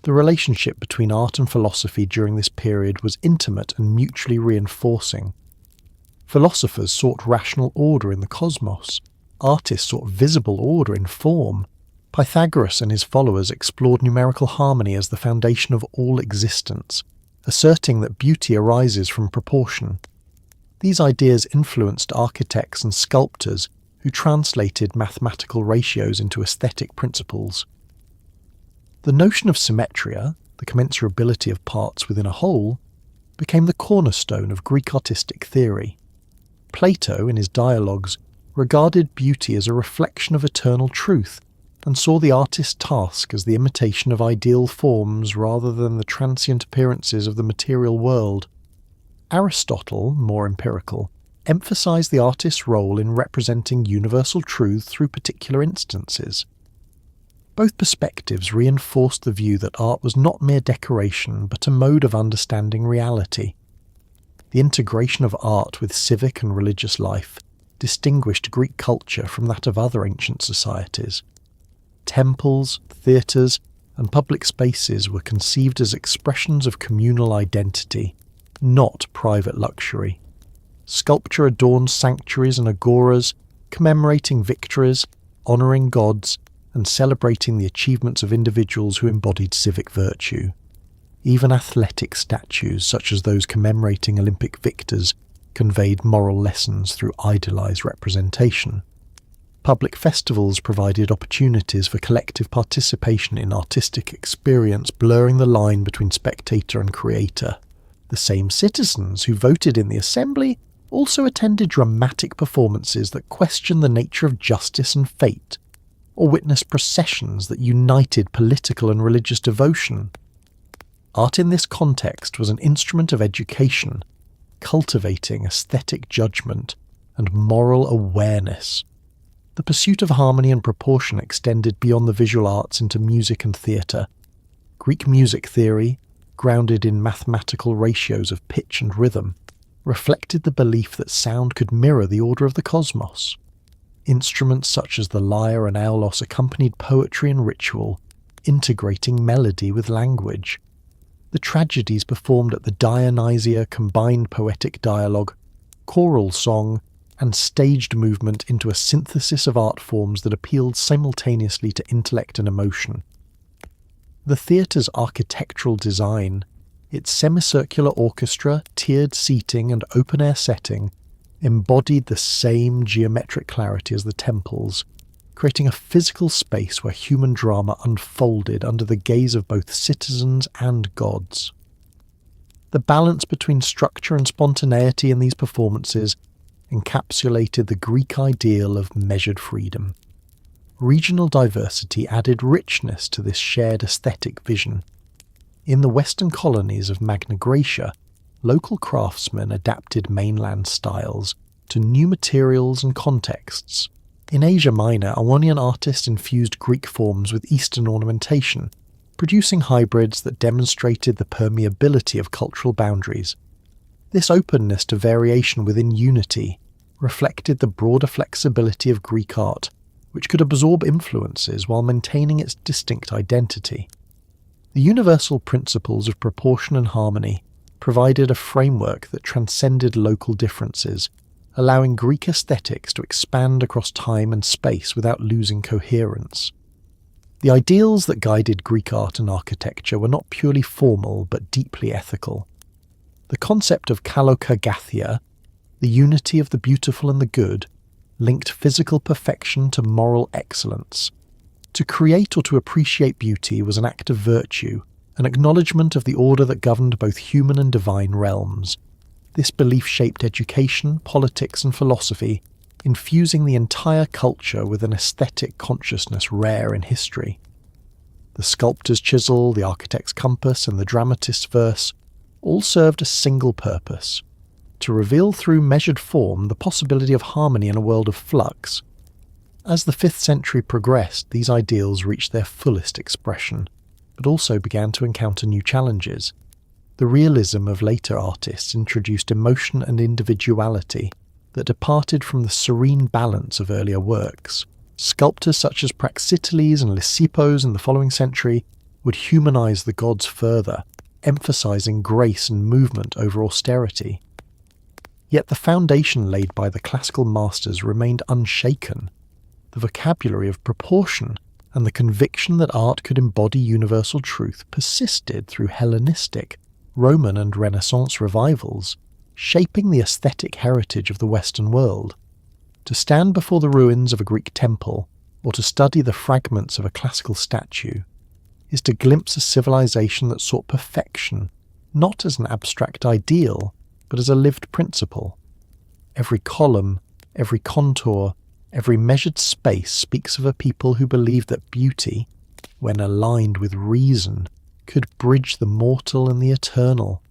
The relationship between art and philosophy during this period was intimate and mutually reinforcing. Philosophers sought rational order in the cosmos. Artists sought visible order in form. Pythagoras and his followers explored numerical harmony as the foundation of all existence, asserting that beauty arises from proportion. These ideas influenced architects and sculptors who translated mathematical ratios into aesthetic principles. The notion of symmetria, the commensurability of parts within a whole, became the cornerstone of Greek artistic theory. Plato, in his dialogues, regarded beauty as a reflection of eternal truth and saw the artist's task as the imitation of ideal forms rather than the transient appearances of the material world. Aristotle, more empirical, emphasized the artist's role in representing universal truth through particular instances. Both perspectives reinforced the view that art was not mere decoration but a mode of understanding reality. The integration of art with civic and religious life distinguished Greek culture from that of other ancient societies. Temples, theatres, and public spaces were conceived as expressions of communal identity, not private luxury. Sculpture adorned sanctuaries and agoras, commemorating victories, honouring gods, and celebrating the achievements of individuals who embodied civic virtue. Even athletic statues, such as those commemorating Olympic victors, conveyed moral lessons through idealized representation. Public festivals provided opportunities for collective participation in artistic experience, blurring the line between spectator and creator. The same citizens who voted in the assembly also attended dramatic performances that questioned the nature of justice and fate, or witnessed processions that united political and religious devotion. Art in this context was an instrument of education, cultivating aesthetic judgment and moral awareness. The pursuit of harmony and proportion extended beyond the visual arts into music and theatre. Greek music theory, grounded in mathematical ratios of pitch and rhythm, reflected the belief that sound could mirror the order of the cosmos. Instruments such as the lyre and aulos accompanied poetry and ritual, integrating melody with language. The tragedies performed at the Dionysia combined poetic dialogue, choral song, and staged movement into a synthesis of art forms that appealed simultaneously to intellect and emotion. The theatre's architectural design, its semicircular orchestra, tiered seating, and open-air setting embodied the same geometric clarity as the temples, creating a physical space where human drama unfolded under the gaze of both citizens and gods. The balance between structure and spontaneity in these performances encapsulated the Greek ideal of measured freedom. Regional diversity added richness to this shared aesthetic vision. In the western colonies of Magna Graecia, local craftsmen adapted mainland styles to new materials and contexts. In Asia Minor, Ionian artists infused Greek forms with Eastern ornamentation, producing hybrids that demonstrated the permeability of cultural boundaries. This openness to variation within unity reflected the broader flexibility of Greek art, which could absorb influences while maintaining its distinct identity. The universal principles of proportion and harmony provided a framework that transcended local differences, allowing Greek aesthetics to expand across time and space without losing coherence. The ideals that guided Greek art and architecture were not purely formal but deeply ethical. The concept of kalokagathia, the unity of the beautiful and the good, linked physical perfection to moral excellence. To create or to appreciate beauty was an act of virtue, an acknowledgement of the order that governed both human and divine realms. This belief shaped education, politics, and philosophy, infusing the entire culture with an aesthetic consciousness rare in history. The sculptor's chisel, the architect's compass, and the dramatist's verse all served a single purpose: to reveal through measured form the possibility of harmony in a world of flux. As the 5th century progressed, these ideals reached their fullest expression, but also began to encounter new challenges. The realism of later artists introduced emotion and individuality that departed from the serene balance of earlier works. Sculptors such as Praxiteles and Lysippos in the following century would humanize the gods further, emphasizing grace and movement over austerity. Yet the foundation laid by the classical masters remained unshaken. The vocabulary of proportion and the conviction that art could embody universal truth persisted through Hellenistic, Roman and Renaissance revivals, shaping the aesthetic heritage of the Western world. To stand before the ruins of a Greek temple, or to study the fragments of a classical statue, is to glimpse a civilization that sought perfection, not as an abstract ideal, but as a lived principle. Every column, every contour, every measured space speaks of a people who believed that beauty, when aligned with reason, could bridge the mortal and the eternal.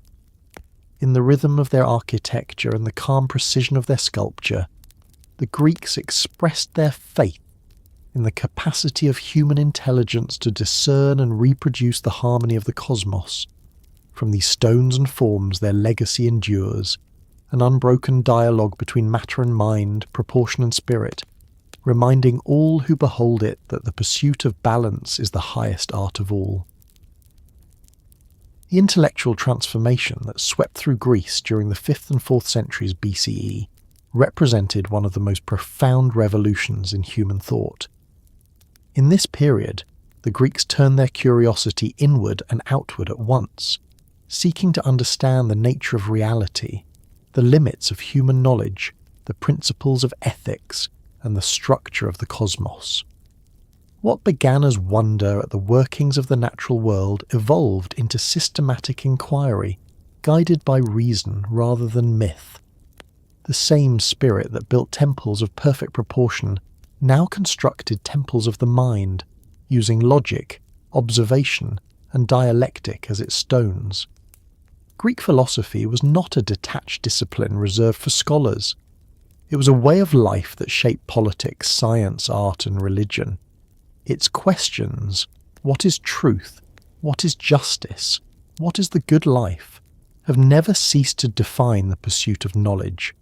In the rhythm of their architecture and the calm precision of their sculpture, the Greeks expressed their faith in the capacity of human intelligence to discern and reproduce the harmony of the cosmos. From these stones and forms their legacy endures, an unbroken dialogue between matter and mind, proportion and spirit, reminding all who behold it that the pursuit of balance is the highest art of all. The intellectual transformation that swept through Greece during the 5th and 4th centuries BCE represented one of the most profound revolutions in human thought. In this period, the Greeks turned their curiosity inward and outward at once, seeking to understand the nature of reality, the limits of human knowledge, the principles of ethics, and the structure of the cosmos. What began as wonder at the workings of the natural world evolved into systematic inquiry, guided by reason rather than myth. The same spirit that built temples of perfect proportion now constructed temples of the mind, using logic, observation, and dialectic as its stones. Greek philosophy was not a detached discipline reserved for scholars. It was a way of life that shaped politics, science, art, and religion. Its questions, what is truth, what is justice, what is the good life, have never ceased to define the pursuit of knowledge.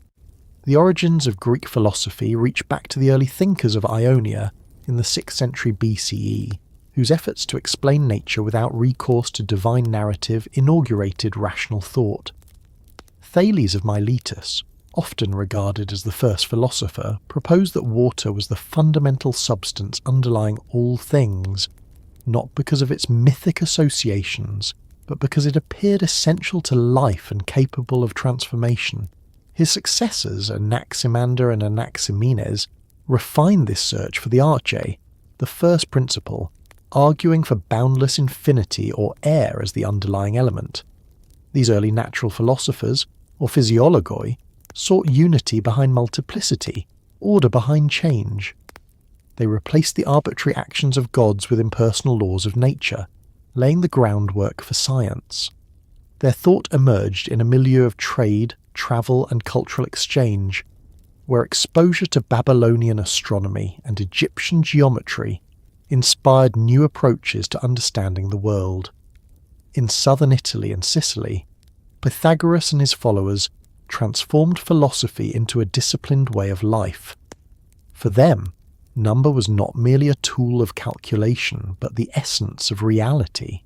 The origins of Greek philosophy reach back to the early thinkers of Ionia in the 6th century BCE, whose efforts to explain nature without recourse to divine narrative inaugurated rational thought. Thales of Miletus, often regarded as the first philosopher, proposed that water was the fundamental substance underlying all things, not because of its mythic associations, but because it appeared essential to life and capable of transformation. His successors, Anaximander and Anaximenes, refined this search for the arche, the first principle, arguing for boundless infinity or air as the underlying element. These early natural philosophers, or physiologoi, sought unity behind multiplicity, order behind change. They replaced the arbitrary actions of gods with impersonal laws of nature, laying the groundwork for science. Their thought emerged in a milieu of trade, travel and cultural exchange, where exposure to Babylonian astronomy and Egyptian geometry inspired new approaches to understanding the world. In southern Italy and Sicily, Pythagoras and his followers transformed philosophy into a disciplined way of life. For them, number was not merely a tool of calculation, but the essence of reality.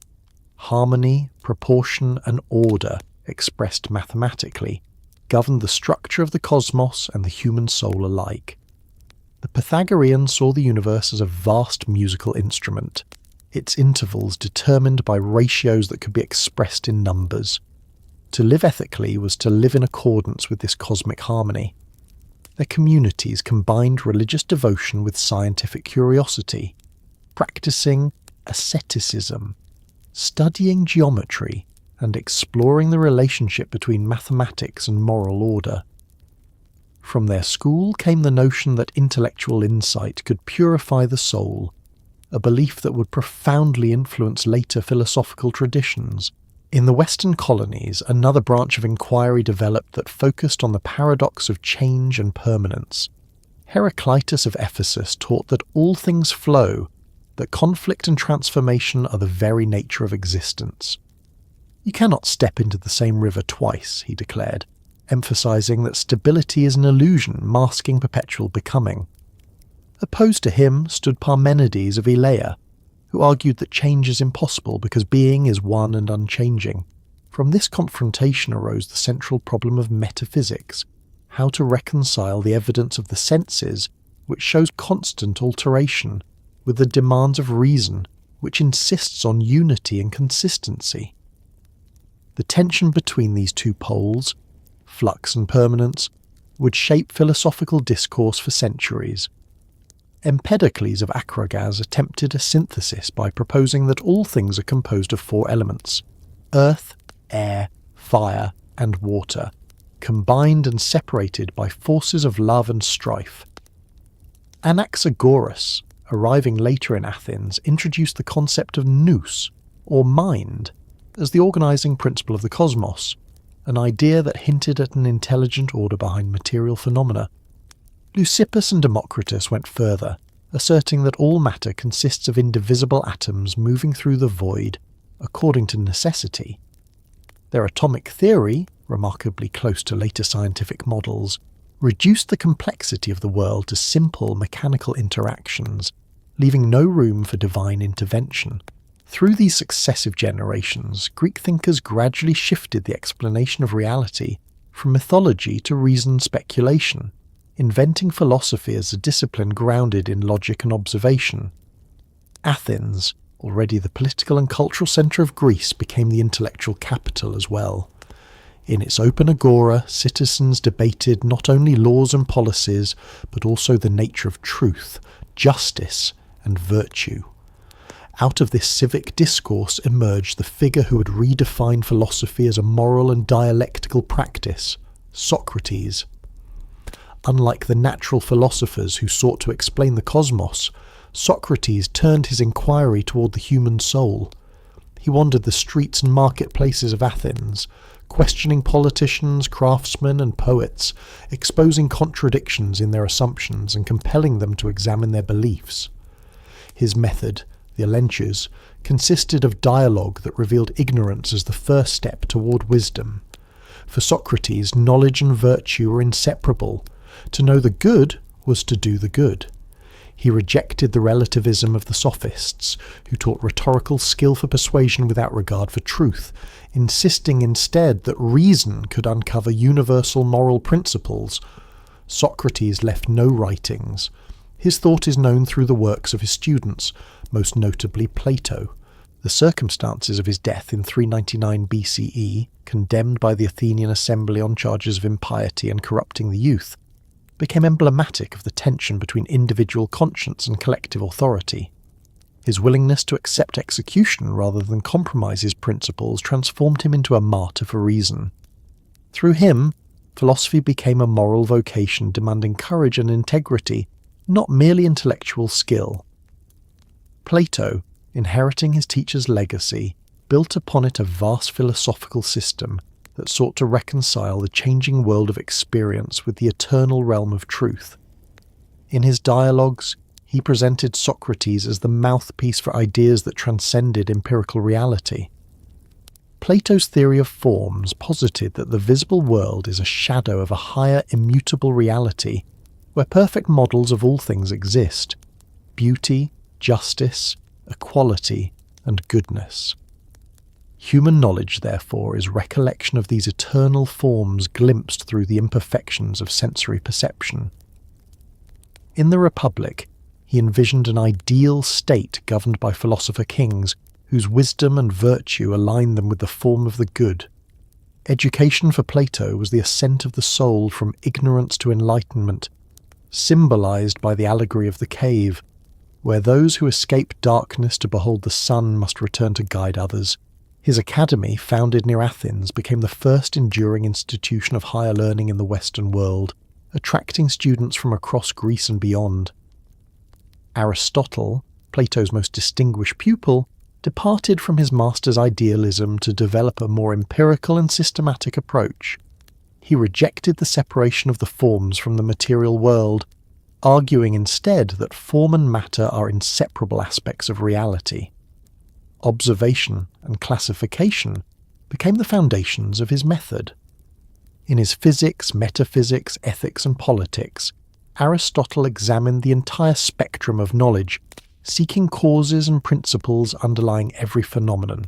Harmony, proportion, and order, expressed mathematically, governed the structure of the cosmos and the human soul alike. The Pythagoreans saw the universe as a vast musical instrument, its intervals determined by ratios that could be expressed in numbers. To live ethically was to live in accordance with this cosmic harmony. Their communities combined religious devotion with scientific curiosity, practicing asceticism, studying geometry, and exploring the relationship between mathematics and moral order. From their school came the notion that intellectual insight could purify the soul, a belief that would profoundly influence later philosophical traditions. In the Western colonies, another branch of inquiry developed that focused on the paradox of change and permanence. Heraclitus of Ephesus taught that all things flow, that conflict and transformation are the very nature of existence. You cannot step into the same river twice, he declared, emphasizing that stability is an illusion masking perpetual becoming. Opposed to him stood Parmenides of Elea, who argued that change is impossible because being is one and unchanging. From this confrontation arose the central problem of metaphysics, how to reconcile the evidence of the senses, which shows constant alteration, with the demands of reason, which insists on unity and consistency. The tension between these two poles, flux and permanence, would shape philosophical discourse for centuries. Empedocles of Acragas attempted a synthesis by proposing that all things are composed of four elements: earth, air, fire, and water, combined and separated by forces of love and strife. Anaxagoras, arriving later in Athens, introduced the concept of nous, or mind, as the organizing principle of the cosmos, an idea that hinted at an intelligent order behind material phenomena. Leucippus and Democritus went further, asserting that all matter consists of indivisible atoms moving through the void, according to necessity. Their atomic theory, remarkably close to later scientific models, reduced the complexity of the world to simple mechanical interactions, leaving no room for divine intervention. Through these successive generations, Greek thinkers gradually shifted the explanation of reality from mythology to reasoned speculation, inventing philosophy as a discipline grounded in logic and observation. Athens, already the political and cultural centre of Greece, became the intellectual capital as well. In its open agora, citizens debated not only laws and policies, but also the nature of truth, justice, and virtue. Out of this civic discourse emerged the figure who would redefine philosophy as a moral and dialectical practice, Socrates. Unlike the natural philosophers who sought to explain the cosmos, Socrates turned his inquiry toward the human soul. He wandered the streets and marketplaces of Athens, questioning politicians, craftsmen, and poets, exposing contradictions in their assumptions and compelling them to examine their beliefs. His method, the elenchus, consisted of dialogue that revealed ignorance as the first step toward wisdom. For Socrates, knowledge and virtue were inseparable. To know the good was to do the good. He rejected the relativism of the sophists, who taught rhetorical skill for persuasion without regard for truth, insisting instead that reason could uncover universal moral principles. Socrates left no writings. His thought is known through the works of his students, most notably Plato. The circumstances of his death in 399 BCE, condemned by the Athenian assembly on charges of impiety and corrupting the youth, became emblematic of the tension between individual conscience and collective authority. His willingness to accept execution rather than compromise his principles transformed him into a martyr for reason. Through him, philosophy became a moral vocation demanding courage and integrity, not merely intellectual skill. Plato, inheriting his teacher's legacy, built upon it a vast philosophical system that sought to reconcile the changing world of experience with the eternal realm of truth. In his dialogues, he presented Socrates as the mouthpiece for ideas that transcended empirical reality. Plato's theory of forms posited that the visible world is a shadow of a higher immutable reality where perfect models of all things exist: beauty, justice, equality, and goodness. Human knowledge, therefore, is recollection of these eternal forms glimpsed through the imperfections of sensory perception. In the Republic, he envisioned an ideal state governed by philosopher kings whose wisdom and virtue aligned them with the form of the good. Education for Plato was the ascent of the soul from ignorance to enlightenment, symbolized by the allegory of the cave, where those who escape darkness to behold the sun must return to guide others. His academy, founded near Athens, became the first enduring institution of higher learning in the Western world, attracting students from across Greece and beyond. Aristotle, Plato's most distinguished pupil, departed from his master's idealism to develop a more empirical and systematic approach. He rejected the separation of the forms from the material world, arguing instead that form and matter are inseparable aspects of reality. Observation and classification became the foundations of his method. In his physics, metaphysics, ethics, and politics, Aristotle examined the entire spectrum of knowledge, seeking causes and principles underlying every phenomenon.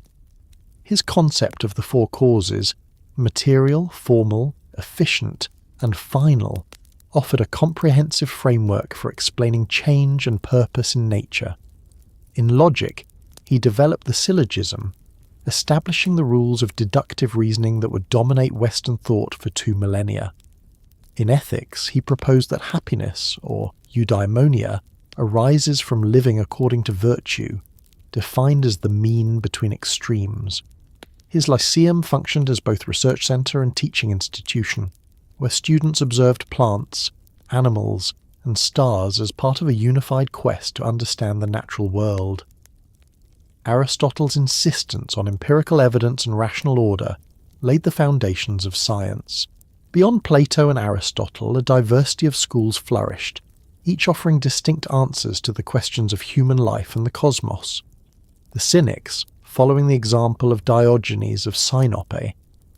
His concept of the four causes, material, formal, efficient, and final, offered a comprehensive framework for explaining change and purpose in nature. In logic, he developed the syllogism, establishing the rules of deductive reasoning that would dominate Western thought for 2 millennia. In ethics, he proposed that happiness, or eudaimonia, arises from living according to virtue, defined as the mean between extremes. His lyceum functioned as both research centre and teaching institution, where students observed plants, animals, and stars as part of a unified quest to understand the natural world. Aristotle's insistence on empirical evidence and rational order laid the foundations of science. Beyond Plato and Aristotle, a diversity of schools flourished, each offering distinct answers to the questions of human life and the cosmos. The Cynics, following the example of Diogenes of Sinope,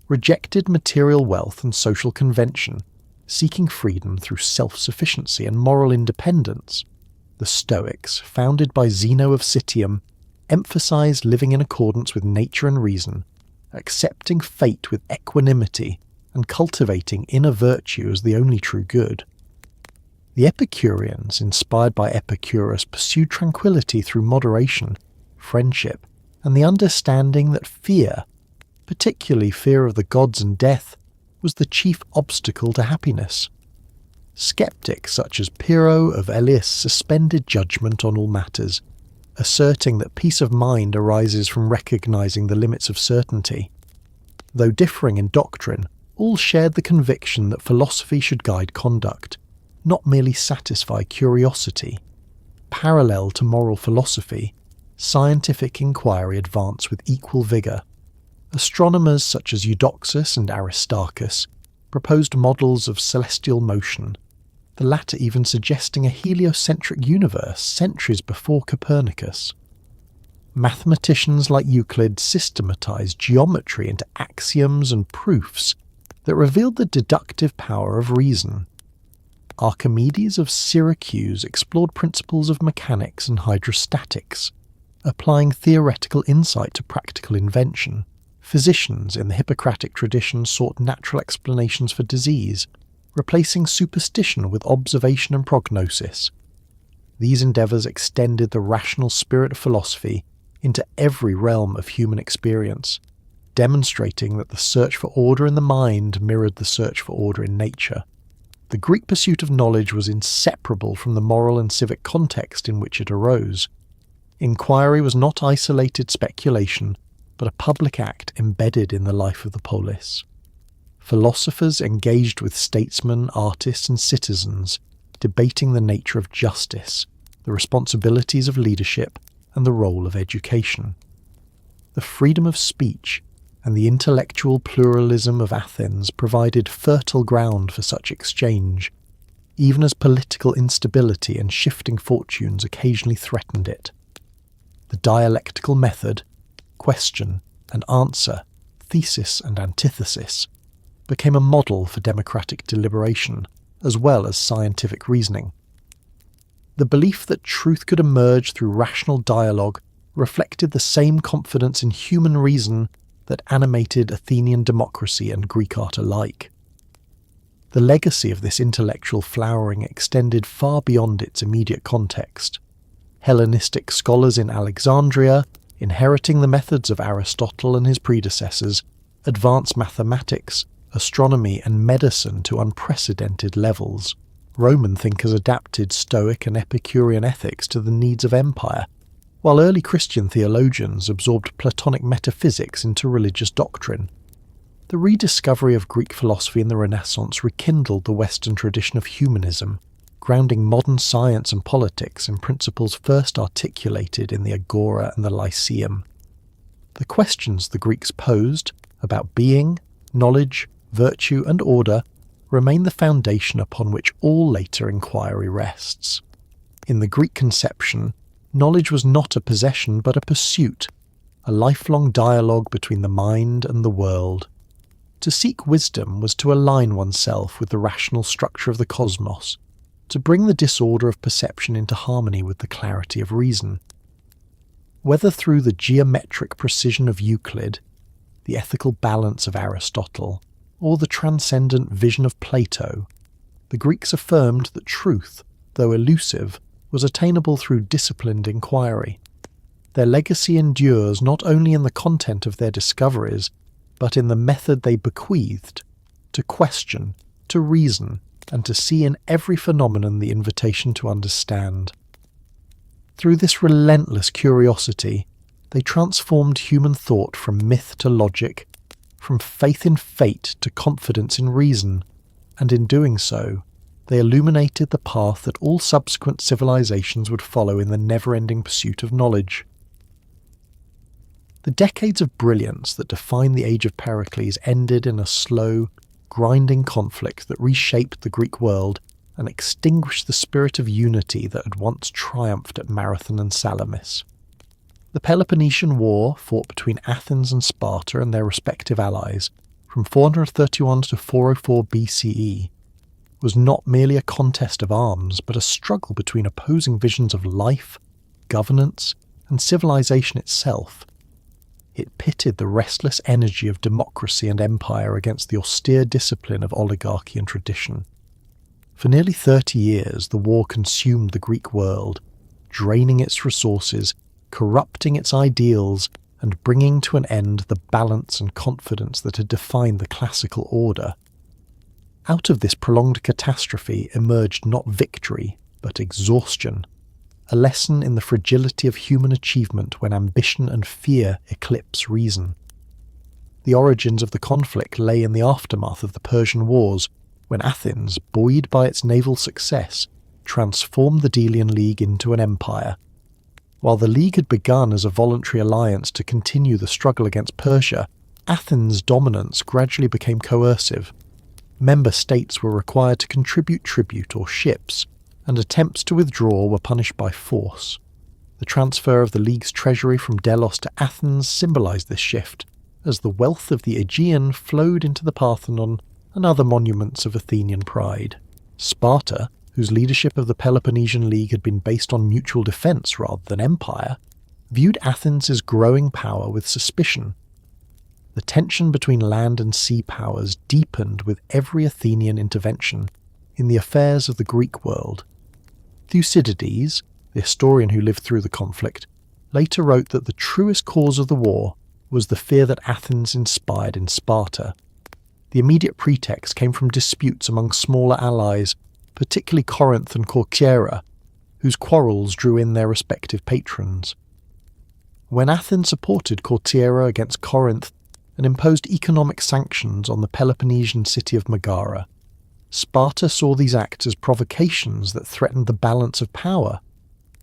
rejected material wealth and social convention, seeking freedom through self-sufficiency and moral independence. The Stoics, founded by Zeno of Citium, emphasized living in accordance with nature and reason, accepting fate with equanimity, and cultivating inner virtue as the only true good. The Epicureans, inspired by Epicurus, pursued tranquility through moderation, friendship, and the understanding that fear, particularly fear of the gods and death, was the chief obstacle to happiness. Skeptics such as Pyrrho of Elis suspended judgment on all matters, asserting that peace of mind arises from recognizing the limits of certainty. Though differing in doctrine, all shared the conviction that philosophy should guide conduct, not merely satisfy curiosity. Parallel to moral philosophy, scientific inquiry advanced with equal vigour. Astronomers such as Eudoxus and Aristarchus proposed models of celestial motion, the latter even suggesting a heliocentric universe centuries before Copernicus. Mathematicians like Euclid systematized geometry into axioms and proofs that revealed the deductive power of reason. Archimedes of Syracuse explored principles of mechanics and hydrostatics, applying theoretical insight to practical invention. Physicians in the Hippocratic tradition sought natural explanations for disease, replacing superstition with observation and prognosis. These endeavours extended the rational spirit of philosophy into every realm of human experience, demonstrating that the search for order in the mind mirrored the search for order in nature. the Greek pursuit of knowledge was inseparable from the moral and civic context in which it arose. Inquiry was not isolated speculation, but a public act embedded in the life of the polis. Philosophers engaged with statesmen, artists, and citizens, debating the nature of justice, the responsibilities of leadership, and the role of education. The freedom of speech and the intellectual pluralism of Athens provided fertile ground for such exchange, even as political instability and shifting fortunes occasionally threatened it. The dialectical method, question and answer, thesis and antithesis, became a model for democratic deliberation, as well as scientific reasoning. The belief that truth could emerge through rational dialogue reflected the same confidence in human reason that animated Athenian democracy and Greek art alike. The legacy of this intellectual flowering extended far beyond its immediate context. Hellenistic scholars in Alexandria, inheriting the methods of Aristotle and his predecessors, advanced mathematics, astronomy, and medicine to unprecedented levels. Roman thinkers adapted Stoic and Epicurean ethics to the needs of empire, while early Christian theologians absorbed Platonic metaphysics into religious doctrine. The rediscovery of Greek philosophy in the Renaissance rekindled the Western tradition of humanism, grounding modern science and politics in principles first articulated in the Agora and the Lyceum. The questions the Greeks posed about being, knowledge, virtue, and order remain the foundation upon which all later inquiry rests. In the Greek conception, knowledge was not a possession but a pursuit, a lifelong dialogue between the mind and the world. To seek wisdom was to align oneself with the rational structure of the cosmos, to bring the disorder of perception into harmony with the clarity of reason. Whether through the geometric precision of Euclid, the ethical balance of Aristotle, or the transcendent vision of Plato, the Greeks affirmed that truth, though elusive, was attainable through disciplined inquiry. Their legacy endures not only in the content of their discoveries, but in the method they bequeathed: to question, to reason, and to see in every phenomenon the invitation to understand. Through this relentless curiosity, they transformed human thought from myth to logic, from faith in fate to confidence in reason, and in doing so, they illuminated the path that all subsequent civilizations would follow in the never-ending pursuit of knowledge. The decades of brilliance that defined the age of Pericles ended in a slow, grinding conflict that reshaped the Greek world and extinguished the spirit of unity that had once triumphed at Marathon and Salamis. The Peloponnesian War, fought between Athens and Sparta and their respective allies, from 431 to 404 BCE, was not merely a contest of arms, but a struggle between opposing visions of life, governance, and civilization itself. It pitted the restless energy of democracy and empire against the austere discipline of oligarchy and tradition. For nearly 30 years, the war consumed the Greek world, draining its resources, corrupting its ideals, and bringing to an end the balance and confidence that had defined the classical order. Out of this prolonged catastrophe emerged not victory, but exhaustion, a lesson in the fragility of human achievement when ambition and fear eclipse reason. The origins of the conflict lay in the aftermath of the Persian Wars, when Athens, buoyed by its naval success, transformed the Delian League into an empire. While the League had begun as a voluntary alliance to continue the struggle against Persia, Athens' dominance gradually became coercive. Member states were required to contribute tribute or ships, and attempts to withdraw were punished by force. The transfer of the League's treasury from Delos to Athens symbolized this shift, as the wealth of the Aegean flowed into the Parthenon and other monuments of Athenian pride. Sparta, whose leadership of the Peloponnesian League had been based on mutual defense rather than empire, viewed Athens' growing power with suspicion. The tension between land and sea powers deepened with every Athenian intervention in the affairs of the Greek world. Thucydides, the historian who lived through the conflict, later wrote that the truest cause of the war was the fear that Athens inspired in Sparta. The immediate pretext came from disputes among smaller allies, particularly Corinth and Corcyra, whose quarrels drew in their respective patrons. When Athens supported Corcyra against Corinth and imposed economic sanctions on the Peloponnesian city of Megara, Sparta saw these acts as provocations that threatened the balance of power.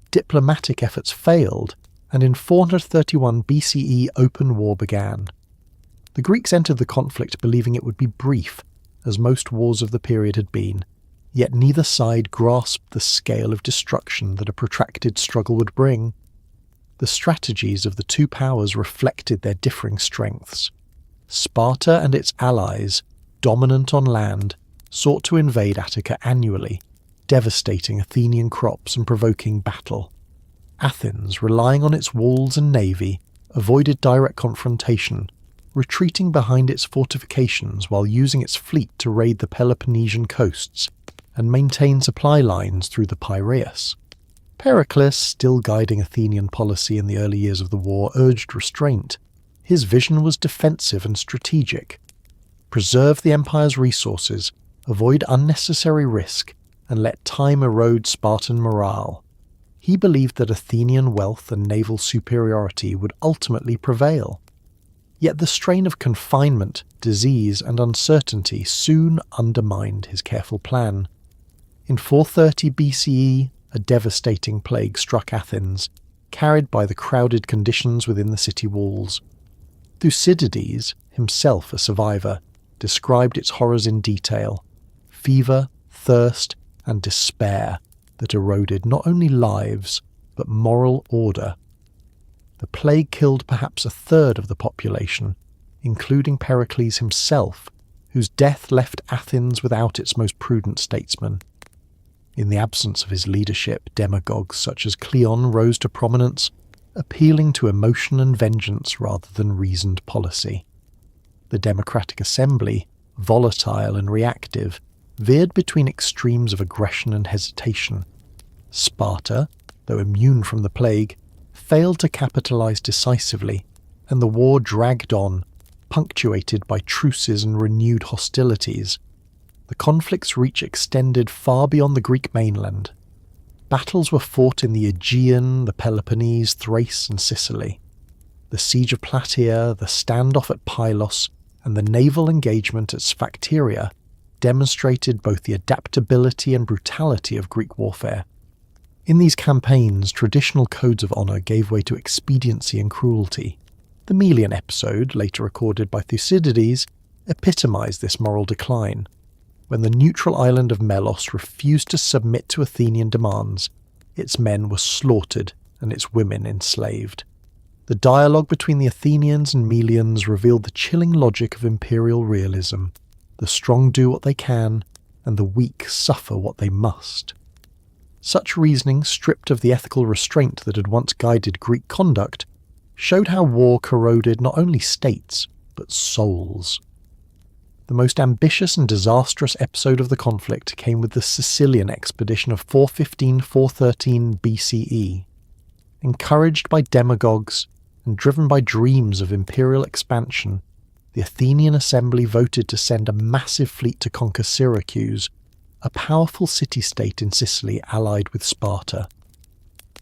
Diplomatic efforts failed, and in 431 BCE open war began. The Greeks entered the conflict believing it would be brief, as most wars of the period had been, yet neither side grasped the scale of destruction that a protracted struggle would bring. The strategies of the two powers reflected their differing strengths. Sparta and its allies, dominant on land, sought to invade Attica annually, devastating Athenian crops and provoking battle. Athens, relying on its walls and navy, avoided direct confrontation, retreating behind its fortifications while using its fleet to raid the Peloponnesian coasts and maintain supply lines through the Piraeus. Pericles, still guiding Athenian policy in the early years of the war, urged restraint. His vision was defensive and strategic. Preserve the empire's resources, avoid unnecessary risk, and let time erode Spartan morale. He believed that Athenian wealth and naval superiority would ultimately prevail. Yet the strain of confinement, disease, and uncertainty soon undermined his careful plan. In 430 BCE, a devastating plague struck Athens, carried by the crowded conditions within the city walls. Thucydides, himself a survivor, described its horrors in detail: fever, thirst, and despair that eroded not only lives, but moral order. The plague killed perhaps a third of the population, including Pericles himself, whose death left Athens without its most prudent statesman. In the absence of his leadership, demagogues such as Cleon rose to prominence, appealing to emotion and vengeance rather than reasoned policy. The democratic assembly, volatile and reactive, veered between extremes of aggression and hesitation. Sparta, though immune from the plague, failed to capitalize decisively, and the war dragged on, punctuated by truces and renewed hostilities. The conflict's reach extended far beyond the Greek mainland. Battles were fought in the Aegean, the Peloponnese, Thrace, and Sicily. The siege of Plataea, the standoff at Pylos, and the naval engagement at Sphacteria demonstrated both the adaptability and brutality of Greek warfare. In these campaigns, traditional codes of honour gave way to expediency and cruelty. The Melian episode, later recorded by Thucydides, epitomised this moral decline. When the neutral island of Melos refused to submit to Athenian demands, its men were slaughtered and its women enslaved. The dialogue between the Athenians and Melians revealed the chilling logic of imperial realism. The strong do what they can, and the weak suffer what they must. Such reasoning, stripped of the ethical restraint that had once guided Greek conduct, showed how war corroded not only states, but souls. The most ambitious and disastrous episode of the conflict came with the Sicilian expedition of 415-413 BCE. Encouraged by demagogues and driven by dreams of imperial expansion, the Athenian assembly voted to send a massive fleet to conquer Syracuse, a powerful city-state in Sicily allied with Sparta.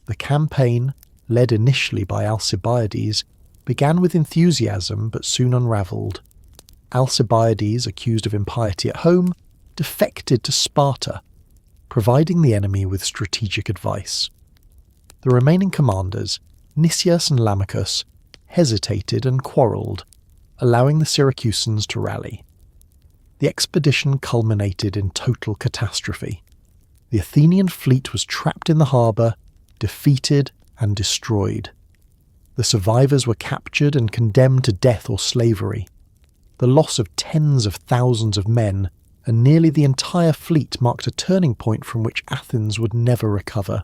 The campaign, led initially by Alcibiades, began with enthusiasm but soon unravelled. Alcibiades, accused of impiety at home, defected to Sparta, providing the enemy with strategic advice. The remaining commanders, Nicias and Lamachus, hesitated and quarrelled, allowing the Syracusans to rally. The expedition culminated in total catastrophe. The Athenian fleet was trapped in the harbour, defeated and destroyed. The survivors were captured and condemned to death or slavery. The loss of tens of thousands of men and nearly the entire fleet marked a turning point from which Athens would never recover.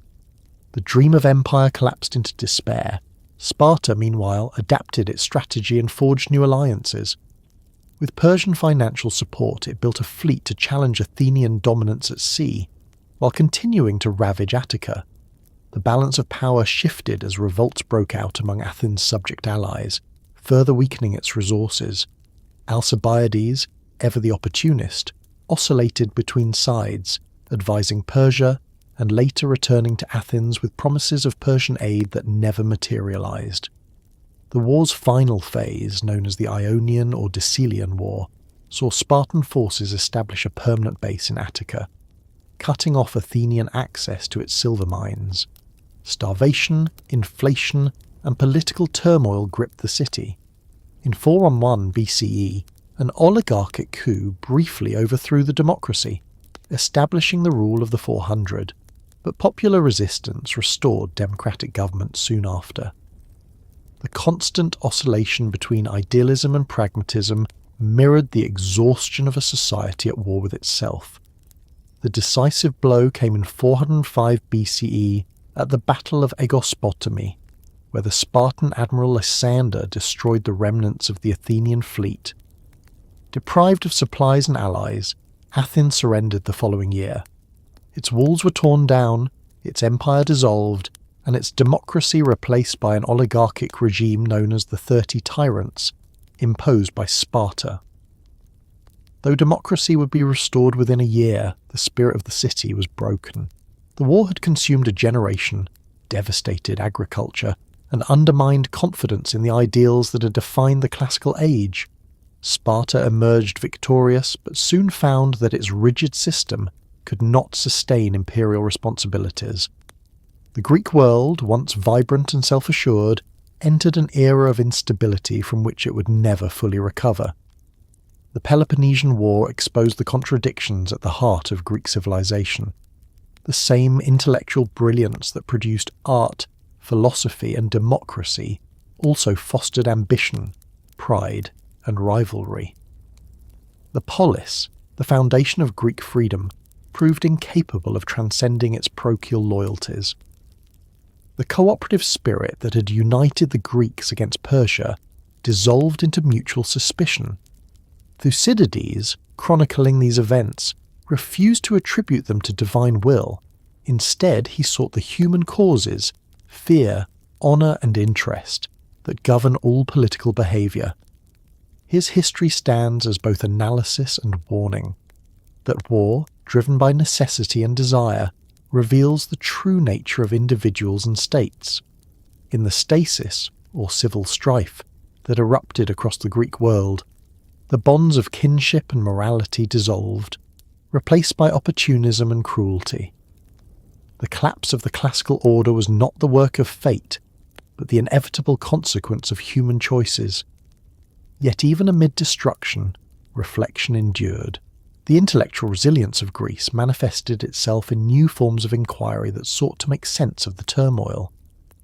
The dream of empire collapsed into despair. Sparta, meanwhile, adapted its strategy and forged new alliances. With Persian financial support, it built a fleet to challenge Athenian dominance at sea, while continuing to ravage Attica. The balance of power shifted as revolts broke out among Athens' subject allies, further weakening its resources. Alcibiades, ever the opportunist, oscillated between sides, advising Persia and later returning to Athens with promises of Persian aid that never materialized. The war's final phase, known as the Ionian or Decelean War, saw Spartan forces establish a permanent base in Attica, cutting off Athenian access to its silver mines. Starvation, inflation, and political turmoil gripped the city. In 411 BCE, an oligarchic coup briefly overthrew the democracy, establishing the rule of the 400, but popular resistance restored democratic government soon after. The constant oscillation between idealism and pragmatism mirrored the exhaustion of a society at war with itself. The decisive blow came in 405 BCE at the Battle of Aegospotami, where the Spartan admiral Lysander destroyed the remnants of the Athenian fleet. Deprived of supplies and allies, Athens surrendered the following year. Its walls were torn down, its empire dissolved, and its democracy replaced by an oligarchic regime known as the 30 Tyrants, imposed by Sparta. Though democracy would be restored within a year, the spirit of the city was broken. The war had consumed a generation, devastated agriculture, and undermined confidence in the ideals that had defined the classical age. Sparta emerged victorious, but soon found that its rigid system could not sustain imperial responsibilities. The Greek world, once vibrant and self-assured, entered an era of instability from which it would never fully recover. The Peloponnesian War exposed the contradictions at the heart of Greek civilization. The same intellectual brilliance that produced art, philosophy, and democracy also fostered ambition, pride, and rivalry. The polis, the foundation of Greek freedom, proved incapable of transcending its parochial loyalties. The cooperative spirit that had united the Greeks against Persia dissolved into mutual suspicion. Thucydides, chronicling these events, refused to attribute them to divine will. Instead, he sought the human causes, fear, honour and interest, that govern all political behaviour. His history stands as both analysis and warning. That war, driven by necessity and desire, reveals the true nature of individuals and states. In the stasis, or civil strife, that erupted across the Greek world, the bonds of kinship and morality dissolved, replaced by opportunism and cruelty. The collapse of the classical order was not the work of fate, but the inevitable consequence of human choices. Yet even amid destruction, reflection endured. The intellectual resilience of Greece manifested itself in new forms of inquiry that sought to make sense of the turmoil.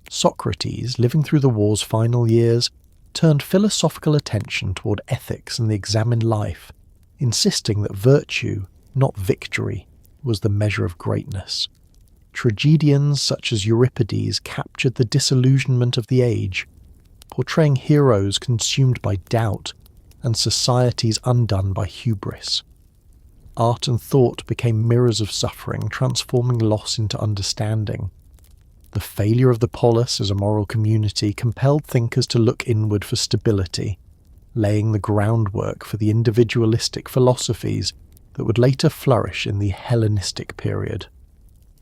Socrates, living through the war's final years, turned philosophical attention toward ethics and the examined life, insisting that virtue, not victory, was the measure of greatness. Tragedians such as Euripides captured the disillusionment of the age, portraying heroes consumed by doubt and societies undone by hubris. Art and thought became mirrors of suffering, transforming loss into understanding. The failure of the polis as a moral community compelled thinkers to look inward for stability, laying the groundwork for the individualistic philosophies that would later flourish in the Hellenistic period.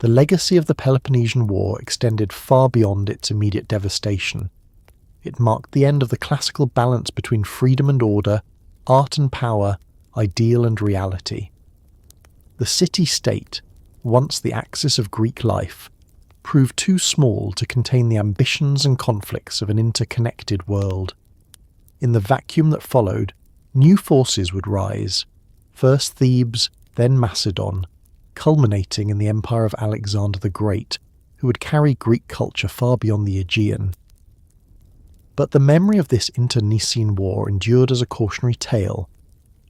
The legacy of the Peloponnesian War extended far beyond its immediate devastation. It marked the end of the classical balance between freedom and order, art and power, ideal and reality. The city-state, once the axis of Greek life, proved too small to contain the ambitions and conflicts of an interconnected world. In the vacuum that followed, new forces would rise, first Thebes, then Macedon, culminating in the empire of Alexander the Great, who would carry Greek culture far beyond the Aegean. But the memory of this internecine war endured as a cautionary tale.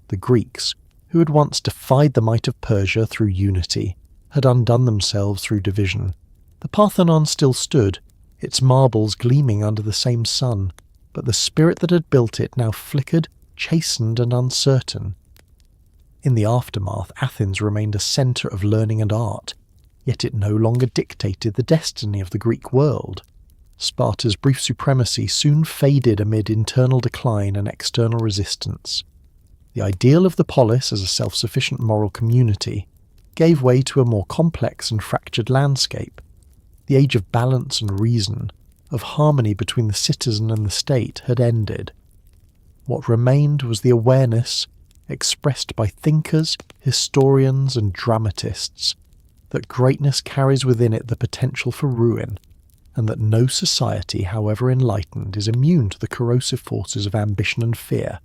The Greeks, who had once defied the might of Persia through unity, had undone themselves through division. The Parthenon still stood, its marbles gleaming under the same sun, but the spirit that had built it now flickered, chastened and uncertain. In the aftermath, Athens remained a centre of learning and art, yet it no longer dictated the destiny of the Greek world. Sparta's brief supremacy soon faded amid internal decline and external resistance. The ideal of the polis as a self-sufficient moral community gave way to a more complex and fractured landscape. The age of balance and reason, of harmony between the citizen and the state, had ended. What remained was the awareness, expressed by thinkers, historians, and dramatists, that greatness carries within it the potential for ruin, and that no society, however enlightened, is immune to the corrosive forces of ambition and fear.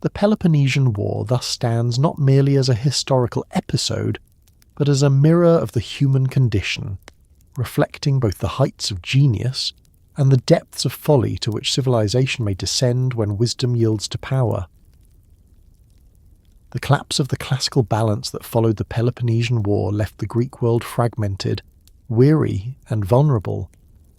The Peloponnesian War thus stands not merely as a historical episode, but as a mirror of the human condition, reflecting both the heights of genius and the depths of folly to which civilization may descend when wisdom yields to power. The collapse of the classical balance that followed the Peloponnesian War left the Greek world fragmented, weary, and vulnerable.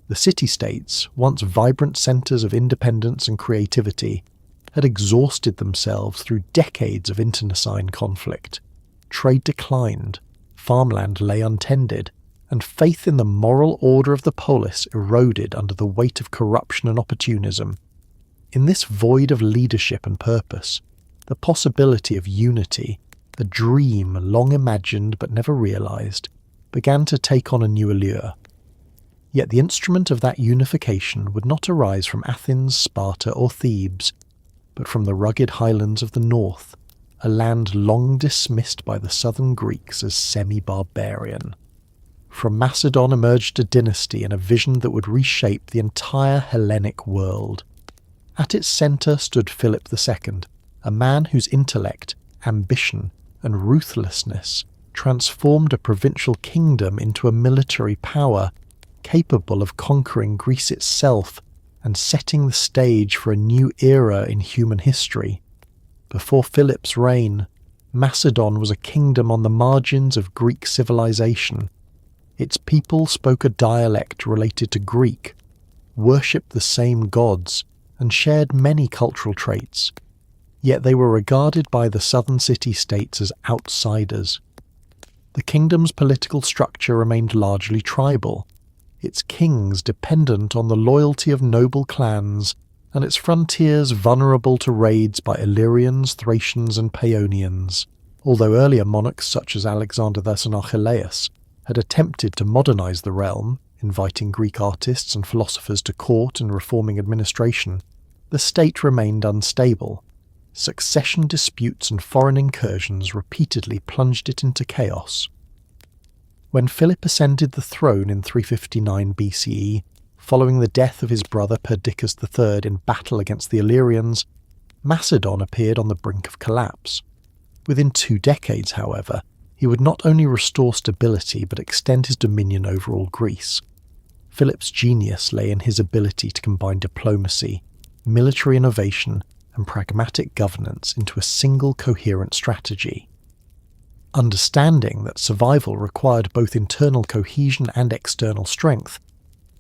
The city-states, once vibrant centres of independence and creativity, had exhausted themselves through decades of internecine conflict. Trade declined, farmland lay untended, and faith in the moral order of the polis eroded under the weight of corruption and opportunism. In this void of leadership and purpose, the possibility of unity, the dream long imagined but never realized, began to take on a new allure. Yet the instrument of that unification would not arise from Athens, Sparta, or Thebes, but from the rugged highlands of the north, a land long dismissed by the southern Greeks as semi-barbarian. From Macedon emerged a dynasty and a vision that would reshape the entire Hellenic world. At its centre stood Philip II, a man whose intellect, ambition, and ruthlessness transformed a provincial kingdom into a military power capable of conquering Greece itself and setting the stage for a new era in human history. Before Philip's reign, Macedon was a kingdom on the margins of Greek civilization. Its people spoke a dialect related to Greek, worshipped the same gods, and shared many cultural traits. Yet they were regarded by the southern city-states as outsiders. The kingdom's political structure remained largely tribal, its kings dependent on the loyalty of noble clans, and its frontiers vulnerable to raids by Illyrians, Thracians, and Paeonians, although earlier monarchs such as Alexander the and Archelaus had attempted to modernize the realm, inviting Greek artists and philosophers to court and reforming administration. The state remained unstable. Succession disputes and foreign incursions repeatedly plunged it into chaos. When Philip ascended the throne in 359 BCE, following the death of his brother Perdiccas III in battle against the Illyrians, Macedon appeared on the brink of collapse. Within 2 decades, however, he would not only restore stability but extend his dominion over all Greece. Philip's genius lay in his ability to combine diplomacy, military innovation, and pragmatic governance into a single coherent strategy. Understanding that survival required both internal cohesion and external strength,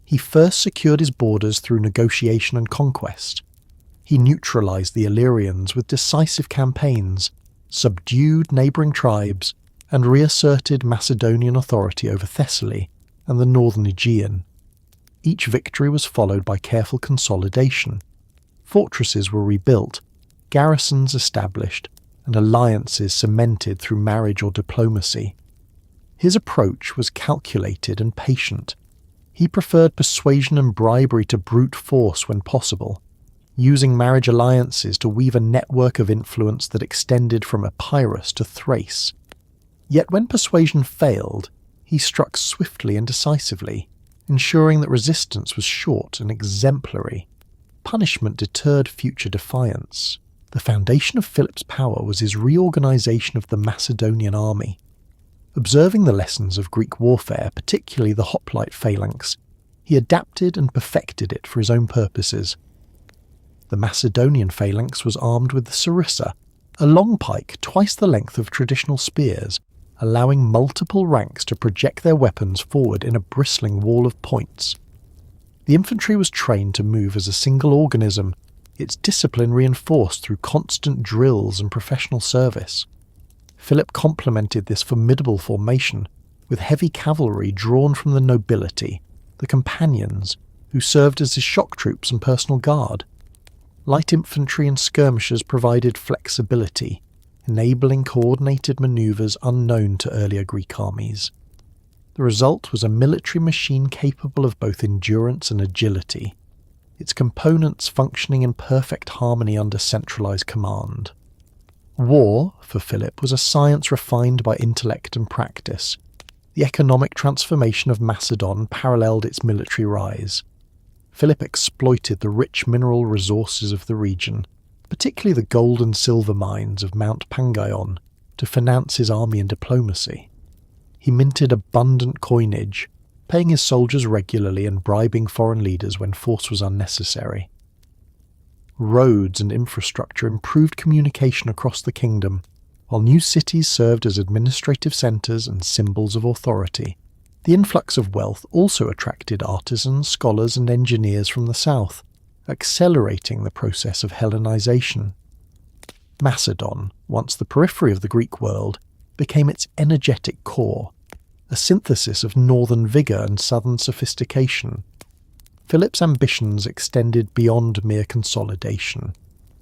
he first secured his borders through negotiation and conquest. He neutralized the Illyrians with decisive campaigns, subdued neighbouring tribes, and reasserted Macedonian authority over Thessaly and the northern Aegean. Each victory was followed by careful consolidation. Fortresses were rebuilt, garrisons established, and alliances cemented through marriage or diplomacy. His approach was calculated and patient. He preferred persuasion and bribery to brute force when possible, using marriage alliances to weave a network of influence that extended from Epirus to Thrace. Yet when persuasion failed, he struck swiftly and decisively, ensuring that resistance was short and exemplary. Punishment deterred future defiance. The foundation of Philip's power was his reorganization of the Macedonian army. Observing the lessons of Greek warfare, particularly the hoplite phalanx, he adapted and perfected it for his own purposes. The Macedonian phalanx was armed with the sarissa, a long pike twice the length of traditional spears, allowing multiple ranks to project their weapons forward in a bristling wall of points. The infantry was trained to move as a single organism, its discipline reinforced through constant drills and professional service. Philip complemented this formidable formation with heavy cavalry drawn from the nobility, the companions, who served as his shock troops and personal guard. light infantry and skirmishers provided flexibility, enabling coordinated maneuvers unknown to earlier Greek armies. The result was a military machine capable of both endurance and agility, its components functioning in perfect harmony under centralized command. War, for Philip, was a science refined by intellect and practice. The economic transformation of Macedon paralleled its military rise. Philip exploited the rich mineral resources of the region, particularly the gold and silver mines of Mount Pangaion, to finance his army and diplomacy. He minted abundant coinage, paying his soldiers regularly and bribing foreign leaders when force was unnecessary. Roads and infrastructure improved communication across the kingdom, while new cities served as administrative centres and symbols of authority. The influx of wealth also attracted artisans, scholars and engineers from the south, accelerating the process of Hellenization. Macedon, once the periphery of the Greek world, became its energetic core, a synthesis of northern vigour and southern sophistication. Philip's ambitions extended beyond mere consolidation.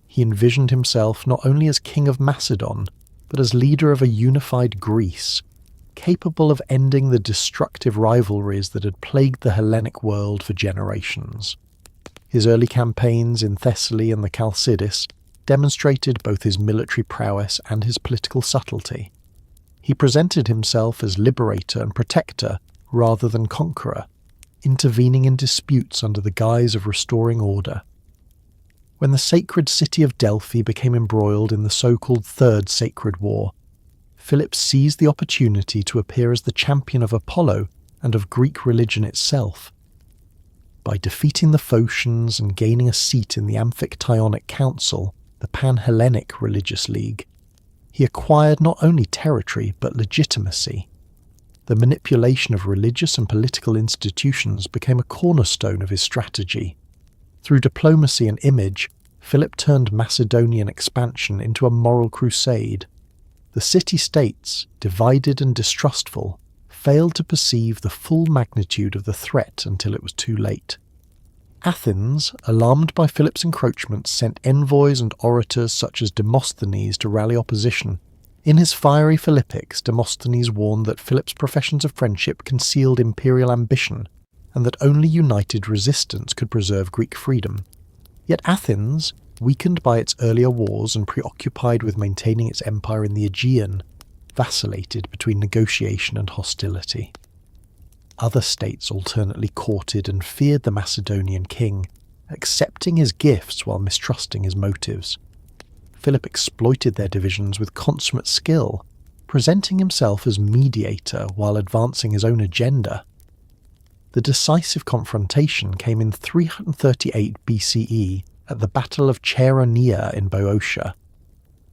He envisioned himself not only as king of Macedon, but as leader of a unified Greece, capable of ending the destructive rivalries that had plagued the Hellenic world for generations. His early campaigns in Thessaly and the Chalcidice demonstrated both his military prowess and his political subtlety. He presented himself as liberator and protector rather than conqueror, intervening in disputes under the guise of restoring order. When the sacred city of Delphi became embroiled in the so-called Third Sacred War, Philip seized the opportunity to appear as the champion of Apollo and of Greek religion itself. By defeating the Phocians and gaining a seat in the Amphictyonic Council, the Pan-Hellenic religious league, he acquired not only territory but legitimacy. The manipulation of religious and political institutions became a cornerstone of his strategy. Through diplomacy and image, Philip turned Macedonian expansion into a moral crusade. The city-states, divided and distrustful, failed to perceive the full magnitude of the threat until it was too late. Athens, alarmed by Philip's encroachments, sent envoys and orators such as Demosthenes to rally opposition. In his fiery Philippics, Demosthenes warned that Philip's professions of friendship concealed imperial ambition, and that only united resistance could preserve Greek freedom. Yet Athens, weakened by its earlier wars and preoccupied with maintaining its empire in the Aegean, vacillated between negotiation and hostility. Other states alternately courted and feared the Macedonian king, accepting his gifts while mistrusting his motives. Philip exploited their divisions with consummate skill, presenting himself as mediator while advancing his own agenda. The decisive confrontation came in 338 BCE at the Battle of Chaeronea in Boeotia.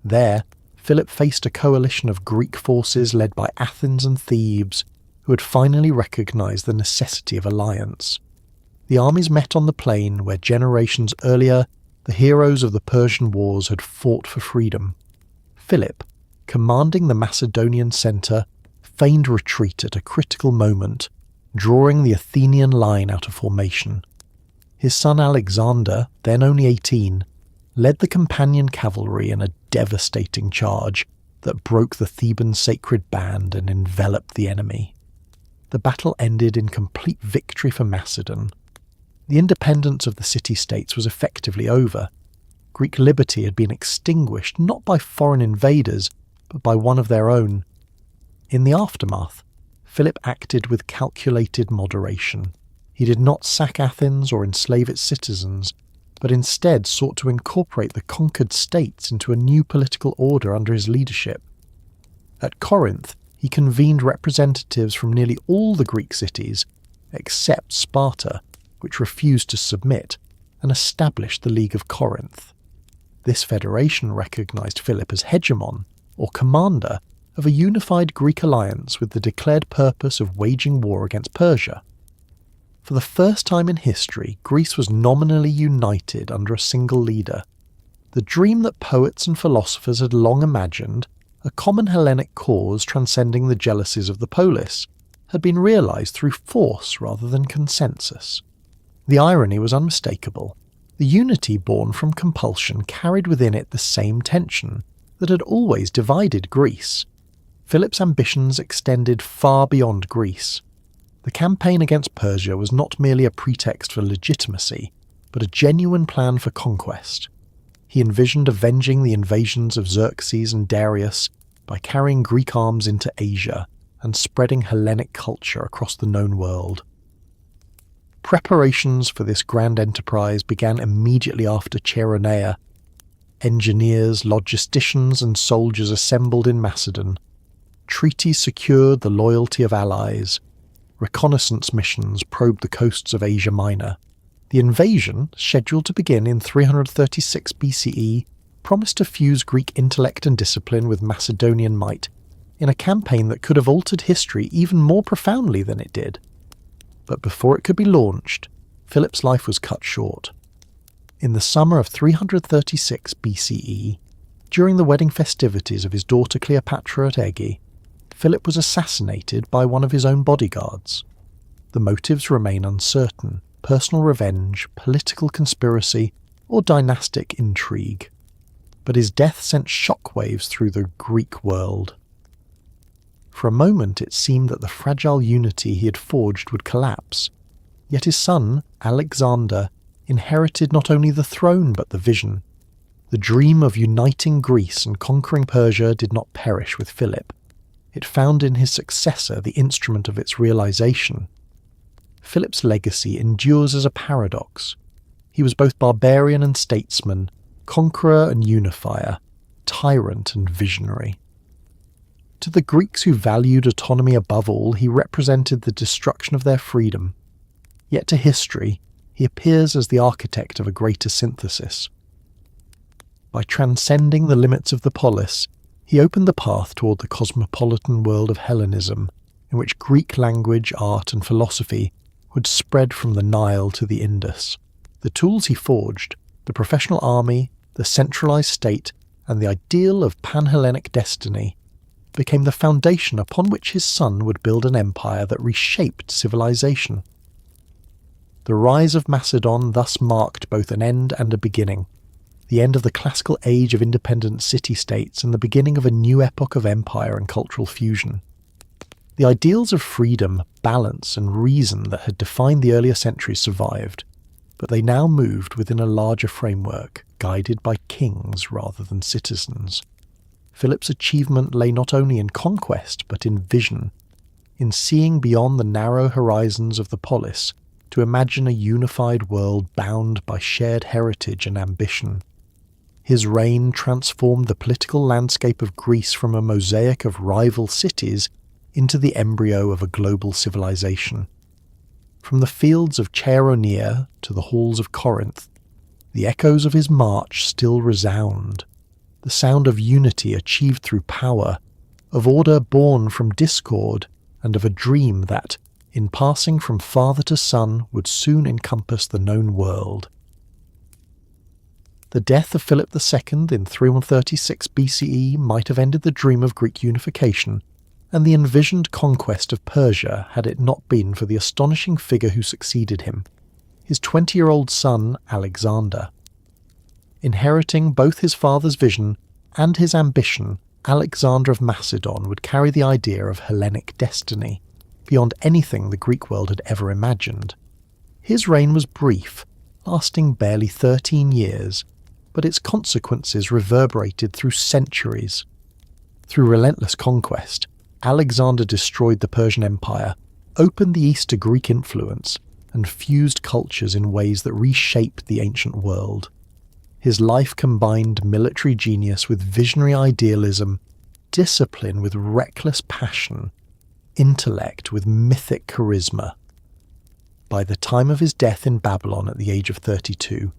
There, Philip faced a coalition of Greek forces led by Athens and Thebes, who had finally recognized the necessity of alliance. The armies met on the plain where generations earlier the heroes of the Persian Wars had fought for freedom. Philip, commanding the Macedonian centre, feigned retreat at a critical moment, drawing the Athenian line out of formation. His son Alexander, then only 18, led the companion cavalry in a devastating charge that broke the Theban sacred band and enveloped the enemy. The battle ended in complete victory for Macedon. The independence of the city-states was effectively over. Greek liberty had been extinguished not by foreign invaders, but by one of their own. In the aftermath, Philip acted with calculated moderation. He did not sack Athens or enslave its citizens, but instead sought to incorporate the conquered states into a new political order under his leadership. At Corinth, he convened representatives from nearly all the Greek cities, except Sparta, which refused to submit, and established the League of Corinth. This federation recognized Philip as hegemon, or commander, of a unified Greek alliance with the declared purpose of waging war against Persia. For the first time in history, Greece was nominally united under a single leader. The dream that poets and philosophers had long imagined, a common Hellenic cause transcending the jealousies of the polis, had been realized through force rather than consensus. The irony was unmistakable. The unity born from compulsion carried within it the same tension that had always divided Greece. Philip's ambitions extended far beyond Greece. The campaign against Persia was not merely a pretext for legitimacy, but a genuine plan for conquest. He envisioned avenging the invasions of Xerxes and Darius by carrying Greek arms into Asia and spreading Hellenic culture across the known world. Preparations for this grand enterprise began immediately after Chæronea. Engineers, logisticians, and soldiers assembled in Macedon. Treaties secured the loyalty of allies. Reconnaissance missions probed the coasts of Asia Minor. The invasion, scheduled to begin in 336 BCE, promised to fuse Greek intellect and discipline with Macedonian might, in a campaign that could have altered history even more profoundly than it did. But before it could be launched, Philip's life was cut short. In the summer of 336 BCE, during the wedding festivities of his daughter Cleopatra at Aegae, Philip was assassinated by one of his own bodyguards. The motives remain uncertain: personal revenge, political conspiracy, or dynastic intrigue. But his death sent shockwaves through the Greek world. For a moment it seemed that the fragile unity he had forged would collapse, yet his son, Alexander, inherited not only the throne but the vision. The dream of uniting Greece and conquering Persia did not perish with Philip. It found in his successor the instrument of its realization. Philip's legacy endures as a paradox. He was both barbarian and statesman, conqueror and unifier, tyrant and visionary. To the Greeks who valued autonomy above all, he represented the destruction of their freedom. Yet to history, he appears as the architect of a greater synthesis. By transcending the limits of the polis, he opened the path toward the cosmopolitan world of Hellenism, in which Greek language, art, and philosophy would spread from the Nile to the Indus. The tools he forged, the professional army, the centralized state, and the ideal of pan-Hellenic destiny, became the foundation upon which his son would build an empire that reshaped civilization. The rise of Macedon thus marked both an end and a beginning, the end of the classical age of independent city-states and the beginning of a new epoch of empire and cultural fusion. The ideals of freedom, balance, and reason that had defined the earlier centuries survived, but they now moved within a larger framework, guided by kings rather than citizens. Philip's achievement lay not only in conquest but in vision, in seeing beyond the narrow horizons of the polis to imagine a unified world bound by shared heritage and ambition. His reign transformed the political landscape of Greece from a mosaic of rival cities into the embryo of a global civilization. From the fields of Chæronea to the halls of Corinth, the echoes of his march still resound. The sound of unity achieved through power, of order born from discord, and of a dream that, in passing from father to son, would soon encompass the known world. The death of Philip II in 336 BCE might have ended the dream of Greek unification, and the envisioned conquest of Persia had it not been for the astonishing figure who succeeded him, his 20-year-old son Alexander. Inheriting both his father's vision and his ambition, Alexander of Macedon would carry the idea of Hellenic destiny, beyond anything the Greek world had ever imagined. His reign was brief, lasting barely 13 years, but its consequences reverberated through centuries. Through relentless conquest, Alexander destroyed the Persian Empire, opened the East to Greek influence, and fused cultures in ways that reshaped the ancient world. His life combined military genius with visionary idealism, discipline with reckless passion, intellect with mythic charisma. By the time of his death in Babylon at the age of 32,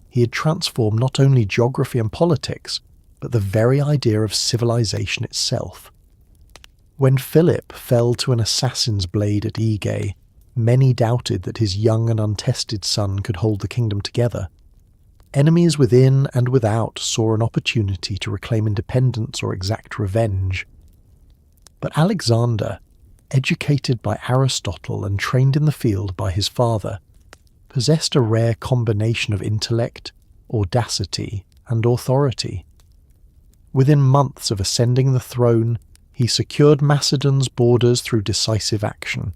he had transformed not only geography and politics, but the very idea of civilization itself. When Philip fell to an assassin's blade at Aegae, many doubted that his young and untested son could hold the kingdom together. Enemies within and without saw an opportunity to reclaim independence or exact revenge. But Alexander, educated by Aristotle and trained in the field by his father, possessed a rare combination of intellect, audacity, and authority. Within months of ascending the throne, he secured Macedon's borders through decisive action.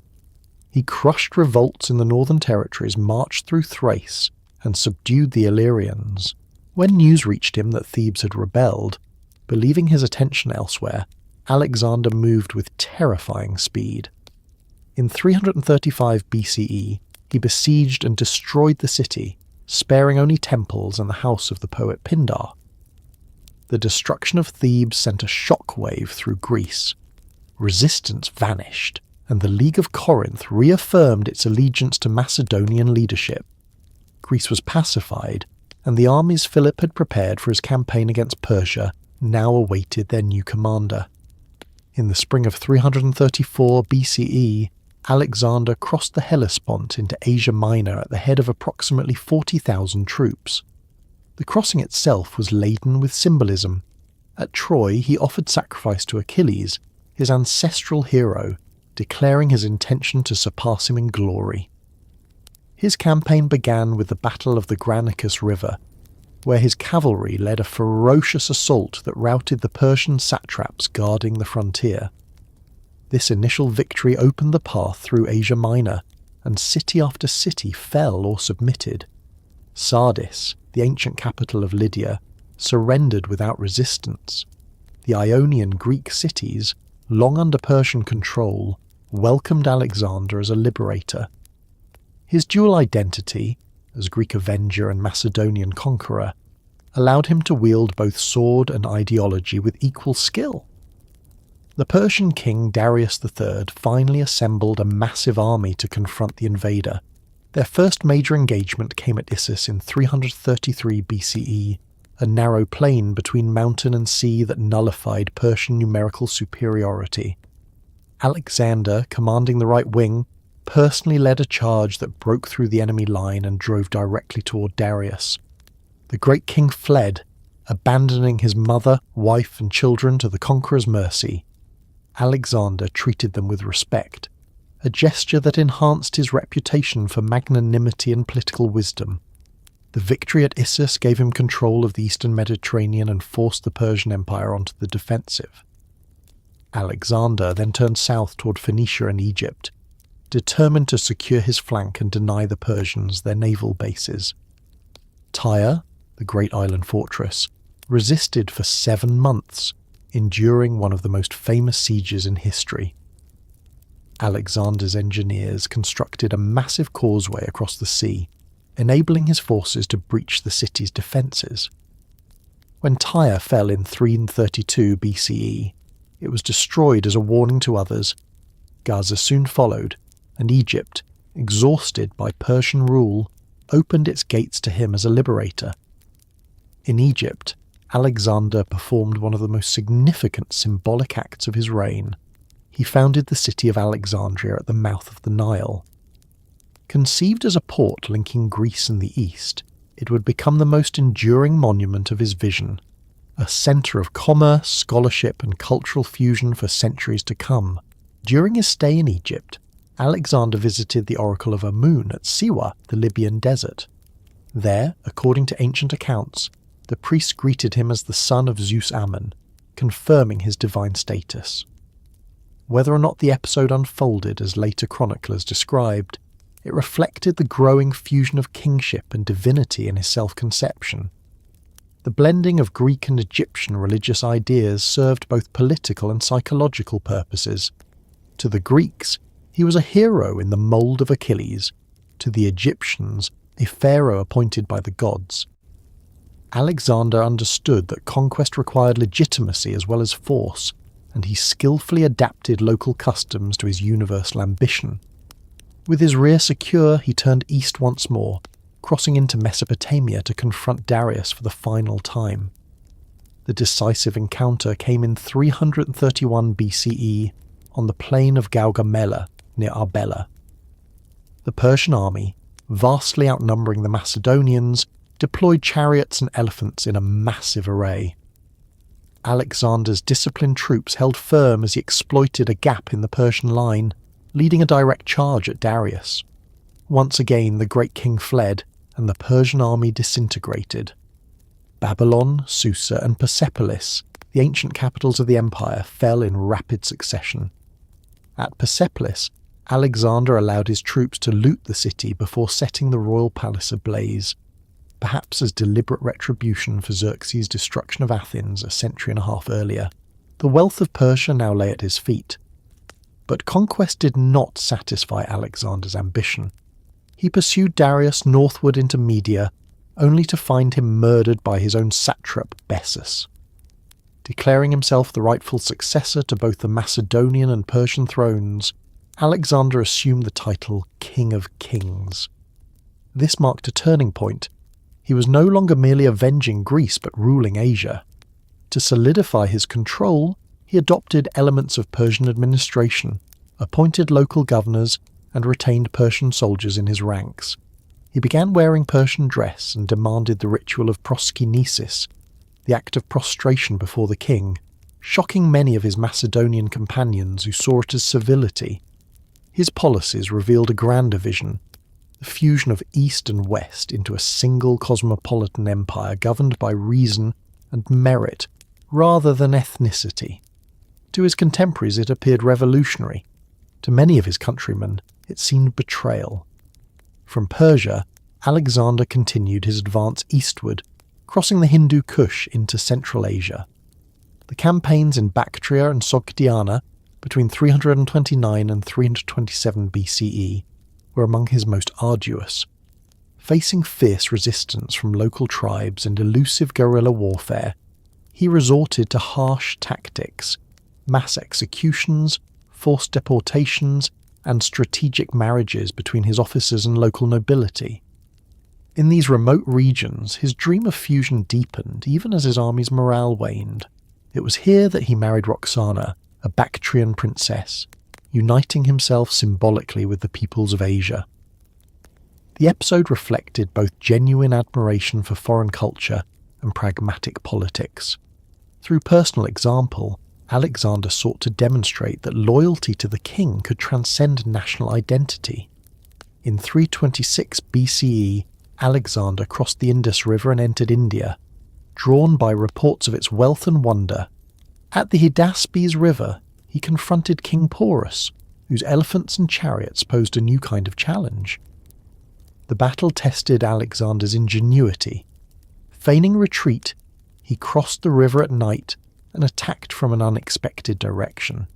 He crushed revolts in the northern territories, marched through Thrace, and subdued the Illyrians. When news reached him that Thebes had rebelled, believing his attention elsewhere, Alexander moved with terrifying speed. In 335 BCE, he besieged and destroyed the city, sparing only temples and the house of the poet Pindar. The destruction of Thebes sent a shockwave through Greece. Resistance vanished, and the League of Corinth reaffirmed its allegiance to Macedonian leadership. Greece was pacified, and the armies Philip had prepared for his campaign against Persia now awaited their new commander. In the spring of 334 BCE, Alexander crossed the Hellespont into Asia Minor at the head of approximately 40,000 troops. The crossing itself was laden with symbolism. At Troy, he offered sacrifice to Achilles, his ancestral hero, declaring his intention to surpass him in glory. His campaign began with the Battle of the Granicus River, where his cavalry led a ferocious assault that routed the Persian satraps guarding the frontier. This initial victory opened the path through Asia Minor, and city after city fell or submitted. Sardis, the ancient capital of Lydia, surrendered without resistance. The Ionian Greek cities, long under Persian control, welcomed Alexander as a liberator. His dual identity, as Greek avenger and Macedonian conqueror, allowed him to wield both sword and ideology with equal skill. The Persian king Darius III finally assembled a massive army to confront the invader. Their first major engagement came at Issus in 333 BCE, a narrow plain between mountain and sea that nullified Persian numerical superiority. Alexander, commanding the right wing, personally led a charge that broke through the enemy line and drove directly toward Darius. The great king fled, abandoning his mother, wife, and children to the conqueror's mercy. Alexander treated them with respect, a gesture that enhanced his reputation for magnanimity and political wisdom. The victory at Issus gave him control of the eastern Mediterranean and forced the Persian Empire onto the defensive. Alexander then turned south toward Phoenicia and Egypt, determined to secure his flank and deny the Persians their naval bases. Tyre, the great island fortress, resisted for 7 months, enduring one of the most famous sieges in history. Alexander's engineers constructed a massive causeway across the sea, enabling his forces to breach the city's defences. When Tyre fell in 332 BCE, it was destroyed as a warning to others. Gaza soon followed, and Egypt, exhausted by Persian rule, opened its gates to him as a liberator. In Egypt, Alexander performed one of the most significant symbolic acts of his reign. He founded the city of Alexandria at the mouth of the Nile. Conceived as a port linking Greece and the East, it would become the most enduring monument of his vision, a centre of commerce, scholarship, and cultural fusion for centuries to come. During his stay in Egypt, Alexander visited the oracle of Amun at Siwa, the Libyan desert. There, according to ancient accounts, the priests greeted him as the son of Zeus Ammon, confirming his divine status. Whether or not the episode unfolded as later chroniclers described, it reflected the growing fusion of kingship and divinity in his self-conception. The blending of Greek and Egyptian religious ideas served both political and psychological purposes. To the Greeks, he was a hero in the mould of Achilles. To the Egyptians, a pharaoh appointed by the gods. Alexander understood that conquest required legitimacy as well as force, and he skillfully adapted local customs to his universal ambition. With his rear secure, he turned east once more, crossing into Mesopotamia to confront Darius for the final time. The decisive encounter came in 331 BCE on the plain of Gaugamela near Arbela. The Persian army, vastly outnumbering the Macedonians, deployed chariots and elephants in a massive array. Alexander's disciplined troops held firm as he exploited a gap in the Persian line, leading a direct charge at Darius. Once again the great king fled, and the Persian army disintegrated. Babylon, Susa, and Persepolis, the ancient capitals of the empire, fell in rapid succession. At Persepolis, Alexander allowed his troops to loot the city before setting the royal palace ablaze, perhaps as deliberate retribution for Xerxes' destruction of Athens a century and a half earlier. The wealth of Persia now lay at his feet. But conquest did not satisfy Alexander's ambition. He pursued Darius northward into Media, only to find him murdered by his own satrap Bessus. Declaring himself the rightful successor to both the Macedonian and Persian thrones, Alexander assumed the title King of Kings. This marked a turning point. He was no longer merely avenging Greece but ruling Asia. To solidify his control, he adopted elements of Persian administration, appointed local governors, and retained Persian soldiers in his ranks. He began wearing Persian dress and demanded the ritual of proskinesis, the act of prostration before the king, shocking many of his Macedonian companions who saw it as civility. His policies revealed a grander vision, the fusion of East and West into a single cosmopolitan empire governed by reason and merit rather than ethnicity. To his contemporaries it appeared revolutionary. To many of his countrymen it seemed betrayal. From Persia, Alexander continued his advance eastward, crossing the Hindu Kush into Central Asia. The campaigns in Bactria and Sogdiana between 329 and 327 BCE were among his most arduous. Facing fierce resistance from local tribes and elusive guerrilla warfare, he resorted to harsh tactics, mass executions, forced deportations, and strategic marriages between his officers and local nobility. In these remote regions, his dream of fusion deepened even as his army's morale waned. It was here that he married Roxana, a Bactrian princess, uniting himself symbolically with the peoples of Asia. The episode reflected both genuine admiration for foreign culture and pragmatic politics. Through personal example, Alexander sought to demonstrate that loyalty to the king could transcend national identity. In 326 BCE, Alexander crossed the Indus River and entered India, drawn by reports of its wealth and wonder. At the Hydaspes River, he confronted King Porus, whose elephants and chariots posed a new kind of challenge. The battle tested Alexander's ingenuity. Feigning retreat, he crossed the river at night and attacked from an unexpected direction.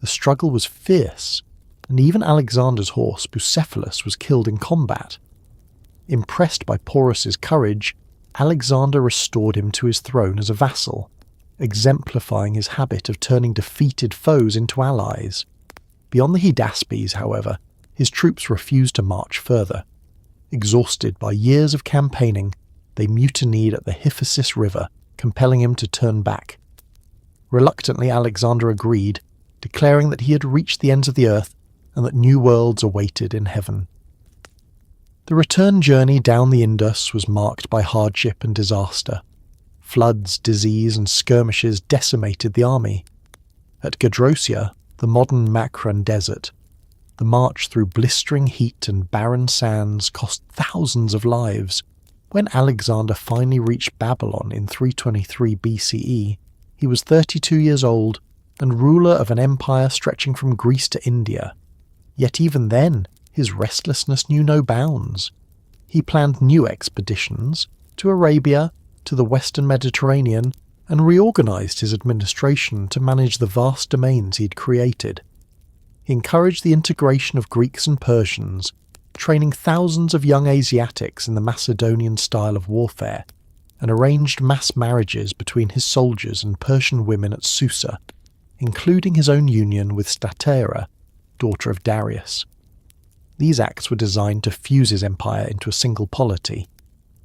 The struggle was fierce, and even Alexander's horse Bucephalus was killed in combat. Impressed by Porus's courage, Alexander restored him to his throne as a vassal, exemplifying his habit of turning defeated foes into allies. Beyond the Hydaspes, however, his troops refused to march further. Exhausted by years of campaigning, they mutinied at the Hyphasis River, compelling him to turn back. Reluctantly, Alexander agreed, declaring that he had reached the ends of the earth and that new worlds awaited in heaven. The return journey down the Indus was marked by hardship and disaster. Floods, disease, and skirmishes decimated the army. At Gadrosia, the modern Makran desert, the march through blistering heat and barren sands cost thousands of lives. When Alexander finally reached Babylon in 323 BCE, he was 32 years old and ruler of an empire stretching from Greece to India. Yet even then, his restlessness knew no bounds. He planned new expeditions to Arabia, to the Western Mediterranean, and reorganized his administration to manage the vast domains he'd created. He encouraged the integration of Greeks and Persians, training thousands of young Asiatics in the Macedonian style of warfare, and arranged mass marriages between his soldiers and Persian women at Susa, including his own union with Statera, daughter of Darius. These acts were designed to fuse his empire into a single polity,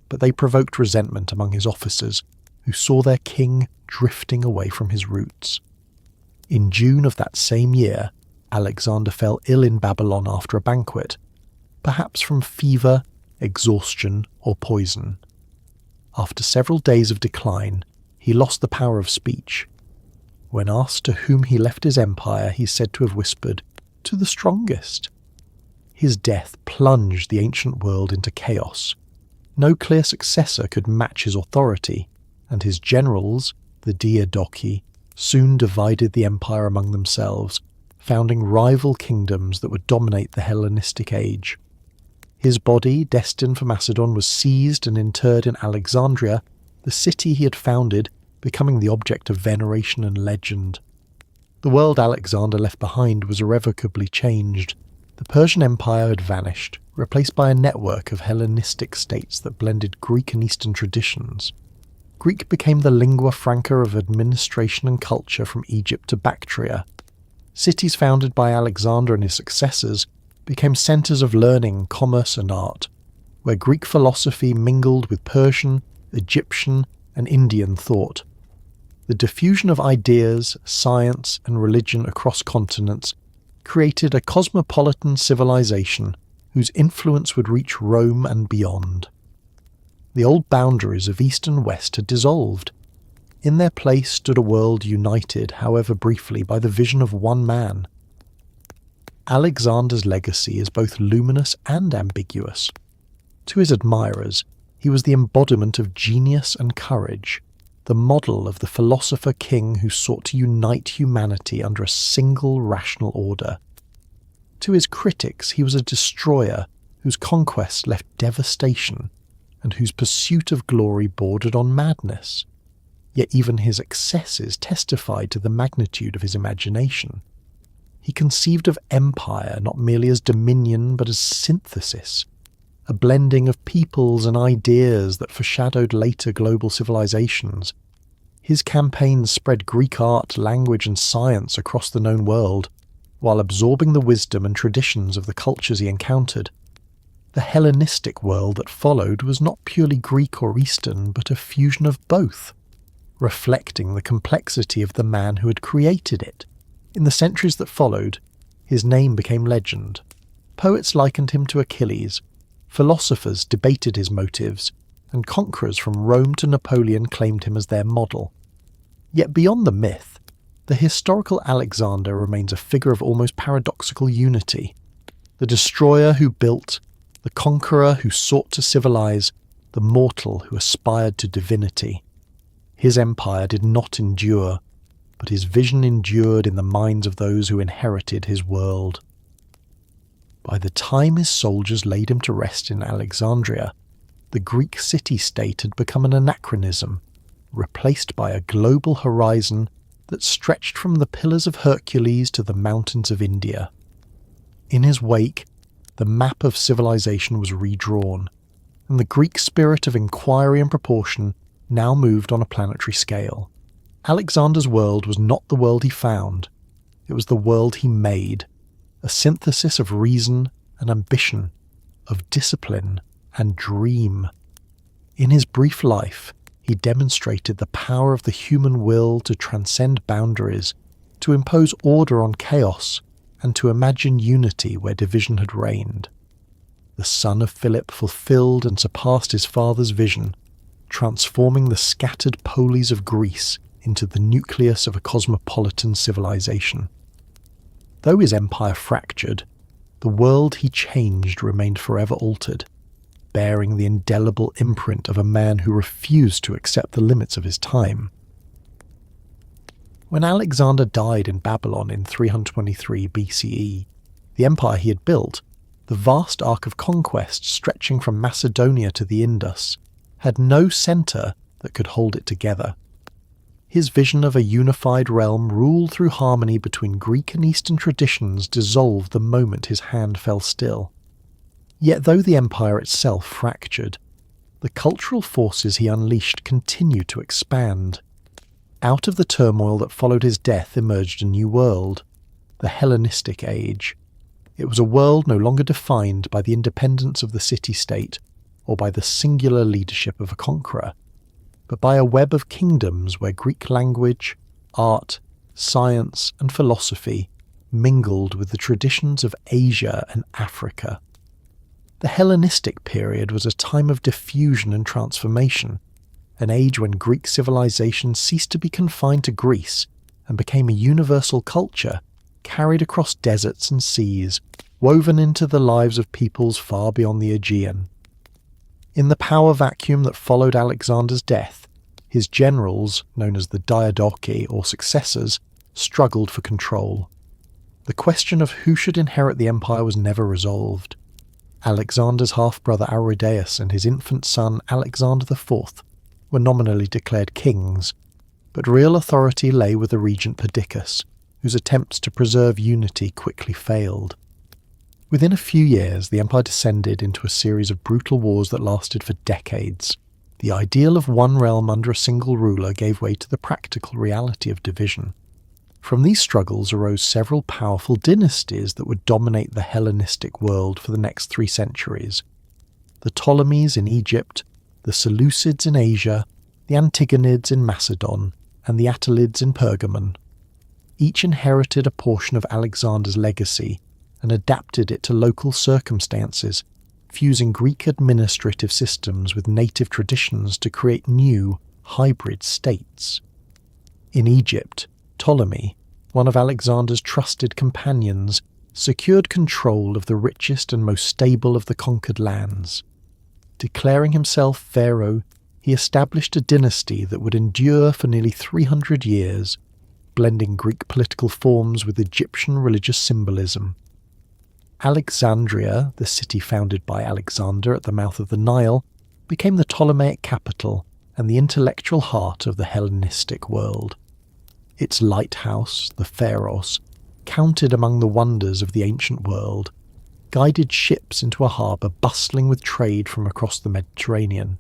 but they provoked resentment among his officers, who saw their king drifting away from his roots. In June of that same year, Alexander fell ill in Babylon after a banquet, perhaps from fever, exhaustion, or poison. After several days of decline, he lost the power of speech. When asked to whom he left his empire, he said to have whispered, "To the strongest." His death plunged the ancient world into chaos. No clear successor could match his authority, and his generals, the Diadochi, soon divided the empire among themselves, founding rival kingdoms that would dominate the Hellenistic age. His body, destined for Macedon, was seized and interred in Alexandria, the city he had founded, becoming the object of veneration and legend. The world Alexander left behind was irrevocably changed. The Persian Empire had vanished, replaced by a network of Hellenistic states that blended Greek and Eastern traditions. Greek became the lingua franca of administration and culture from Egypt to Bactria. Cities founded by Alexander and his successors became centres of learning, commerce and art, where Greek philosophy mingled with Persian, Egyptian and Indian thought. The diffusion of ideas, science and religion across continents created a cosmopolitan civilization whose influence would reach Rome and beyond. The old boundaries of East and West had dissolved. In their place stood a world united, however briefly, by the vision of one man. Alexander's legacy is both luminous and ambiguous. To his admirers, he was the embodiment of genius and courage, the model of the philosopher king who sought to unite humanity under a single rational order. To his critics, he was a destroyer whose conquest left devastation and whose pursuit of glory bordered on madness. Yet even his excesses testified to the magnitude of his imagination. He conceived of empire not merely as dominion but as synthesis, a blending of peoples and ideas that foreshadowed later global civilizations. His campaigns spread Greek art, language and science across the known world, while absorbing the wisdom and traditions of the cultures he encountered. The Hellenistic world that followed was not purely Greek or Eastern, but a fusion of both, reflecting the complexity of the man who had created it. In the centuries that followed, his name became legend. Poets likened him to Achilles, philosophers debated his motives, and conquerors from Rome to Napoleon claimed him as their model. Yet beyond the myth, the historical Alexander remains a figure of almost paradoxical unity. The destroyer who built, the conqueror who sought to civilize, the mortal who aspired to divinity. His empire did not endure, but his vision endured in the minds of those who inherited his world. By the time his soldiers laid him to rest in Alexandria, the Greek city-state had become an anachronism, replaced by a global horizon that stretched from the Pillars of Hercules to the mountains of India. In his wake, the map of civilization was redrawn, and the Greek spirit of inquiry and proportion now moved on a planetary scale. Alexander's world was not the world he found, it was the world he made, a synthesis of reason and ambition, of discipline and dream. In his brief life, he demonstrated the power of the human will to transcend boundaries, to impose order on chaos, and to imagine unity where division had reigned. The son of Philip fulfilled and surpassed his father's vision, transforming the scattered polis of Greece into the nucleus of a cosmopolitan civilization. Though his empire fractured, the world he changed remained forever altered, bearing the indelible imprint of a man who refused to accept the limits of his time. When Alexander died in Babylon in 323 BCE, the empire he had built, the vast arc of conquest stretching from Macedonia to the Indus, had no centre that could hold it together. His vision of a unified realm ruled through harmony between Greek and Eastern traditions dissolved the moment his hand fell still. Yet though the empire itself fractured, the cultural forces he unleashed continued to expand. Out of the turmoil that followed his death emerged a new world, the Hellenistic age. It was a world no longer defined by the independence of the city-state or by the singular leadership of a conqueror, but by a web of kingdoms where Greek language, art, science and philosophy mingled with the traditions of Asia and Africa. The Hellenistic period was a time of diffusion and transformation, an age when Greek civilization ceased to be confined to Greece and became a universal culture carried across deserts and seas, woven into the lives of peoples far beyond the Aegean. In the power vacuum that followed Alexander's death, his generals, known as the Diadochi or successors, struggled for control. The question of who should inherit the empire was never resolved. Alexander's half-brother Aridaeus and his infant son Alexander IV were nominally declared kings, but real authority lay with the regent Perdiccas, whose attempts to preserve unity quickly failed. Within a few years, the empire descended into a series of brutal wars that lasted for decades. The ideal of one realm under a single ruler gave way to the practical reality of division. From these struggles arose several powerful dynasties that would dominate the Hellenistic world for the next 3 centuries. The Ptolemies in Egypt, the Seleucids in Asia, the Antigonids in Macedon, and the Attalids in Pergamon. Each inherited a portion of Alexander's legacy and adapted it to local circumstances, fusing Greek administrative systems with native traditions to create new, hybrid states. In Egypt, Ptolemy, one of Alexander's trusted companions, secured control of the richest and most stable of the conquered lands. Declaring himself pharaoh, he established a dynasty that would endure for nearly 300 years, blending Greek political forms with Egyptian religious symbolism. Alexandria, the city founded by Alexander at the mouth of the Nile, became the Ptolemaic capital and the intellectual heart of the Hellenistic world. Its lighthouse, the Pharos, counted among the wonders of the ancient world, guided ships into a harbour bustling with trade from across the Mediterranean.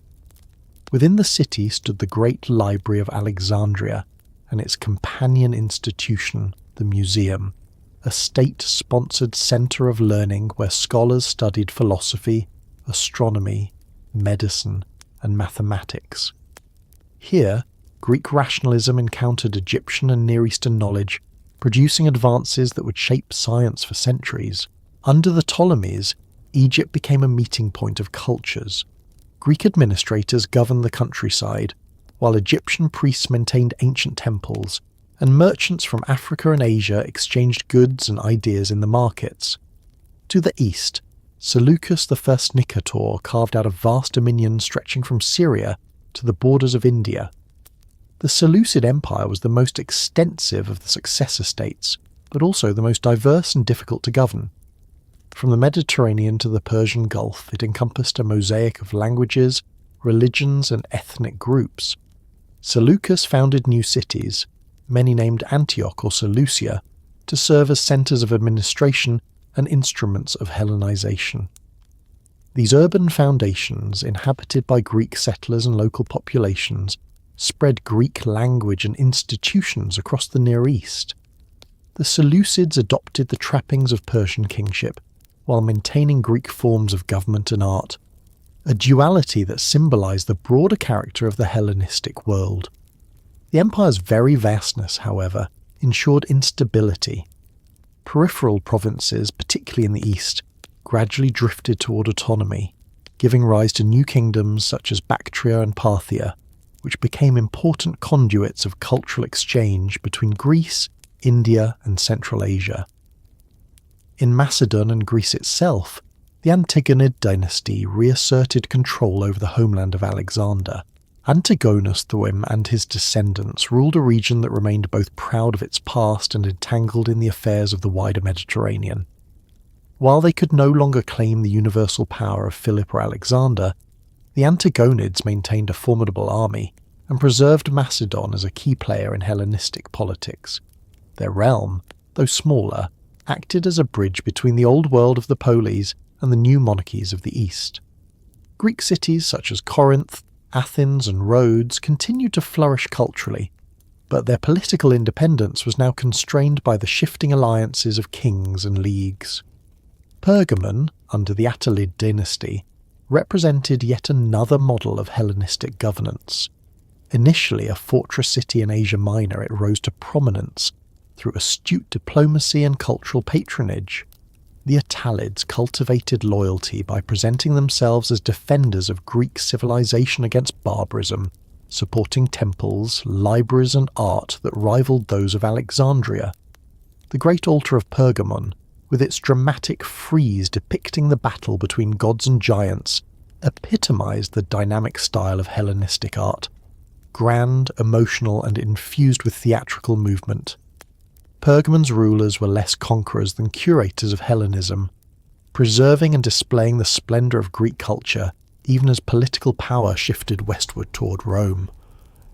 Within the city stood the great library of Alexandria and its companion institution, the Museum, a state-sponsored centre of learning where scholars studied philosophy, astronomy, medicine, and mathematics. Here, Greek rationalism encountered Egyptian and Near Eastern knowledge, producing advances that would shape science for centuries. Under the Ptolemies, Egypt became a meeting point of cultures. Greek administrators governed the countryside, while Egyptian priests maintained ancient temples, and merchants from Africa and Asia exchanged goods and ideas in the markets. To the east, Seleucus I Nicator carved out a vast dominion stretching from Syria to the borders of India. The Seleucid Empire was the most extensive of the successor states, but also the most diverse and difficult to govern. From the Mediterranean to the Persian Gulf, it encompassed a mosaic of languages, religions, and ethnic groups. Seleucus founded new cities, many named Antioch or Seleucia, to serve as centres of administration and instruments of Hellenization. These urban foundations, inhabited by Greek settlers and local populations, spread Greek language and institutions across the Near East. The Seleucids adopted the trappings of Persian kingship, while maintaining Greek forms of government and art, a duality that symbolized the broader character of the Hellenistic world. The empire's very vastness, however, ensured instability. Peripheral provinces, particularly in the east, gradually drifted toward autonomy, giving rise to new kingdoms such as Bactria and Parthia, which became important conduits of cultural exchange between Greece, India, and Central Asia. In Macedon and Greece itself, the Antigonid dynasty reasserted control over the homeland of Alexander. Antigonus Thuim and his descendants ruled a region that remained both proud of its past and entangled in the affairs of the wider Mediterranean. While they could no longer claim the universal power of Philip or Alexander, the Antigonids maintained a formidable army and preserved Macedon as a key player in Hellenistic politics. Their realm, though smaller, acted as a bridge between the old world of the Polis and the new monarchies of the East. Greek cities such as Corinth, Athens, and Rhodes continued to flourish culturally, but their political independence was now constrained by the shifting alliances of kings and leagues. Pergamon, under the Attalid dynasty, represented yet another model of Hellenistic governance. Initially a fortress city in Asia Minor, it rose to prominence through astute diplomacy and cultural patronage. The Attalids cultivated loyalty by presenting themselves as defenders of Greek civilization against barbarism, supporting temples, libraries, and art that rivaled those of Alexandria. The Great Altar of Pergamon, with its dramatic frieze depicting the battle between gods and giants, epitomised the dynamic style of Hellenistic art, grand, emotional, and infused with theatrical movement. Pergamon's rulers were less conquerors than curators of Hellenism, preserving and displaying the splendour of Greek culture even as political power shifted westward toward Rome.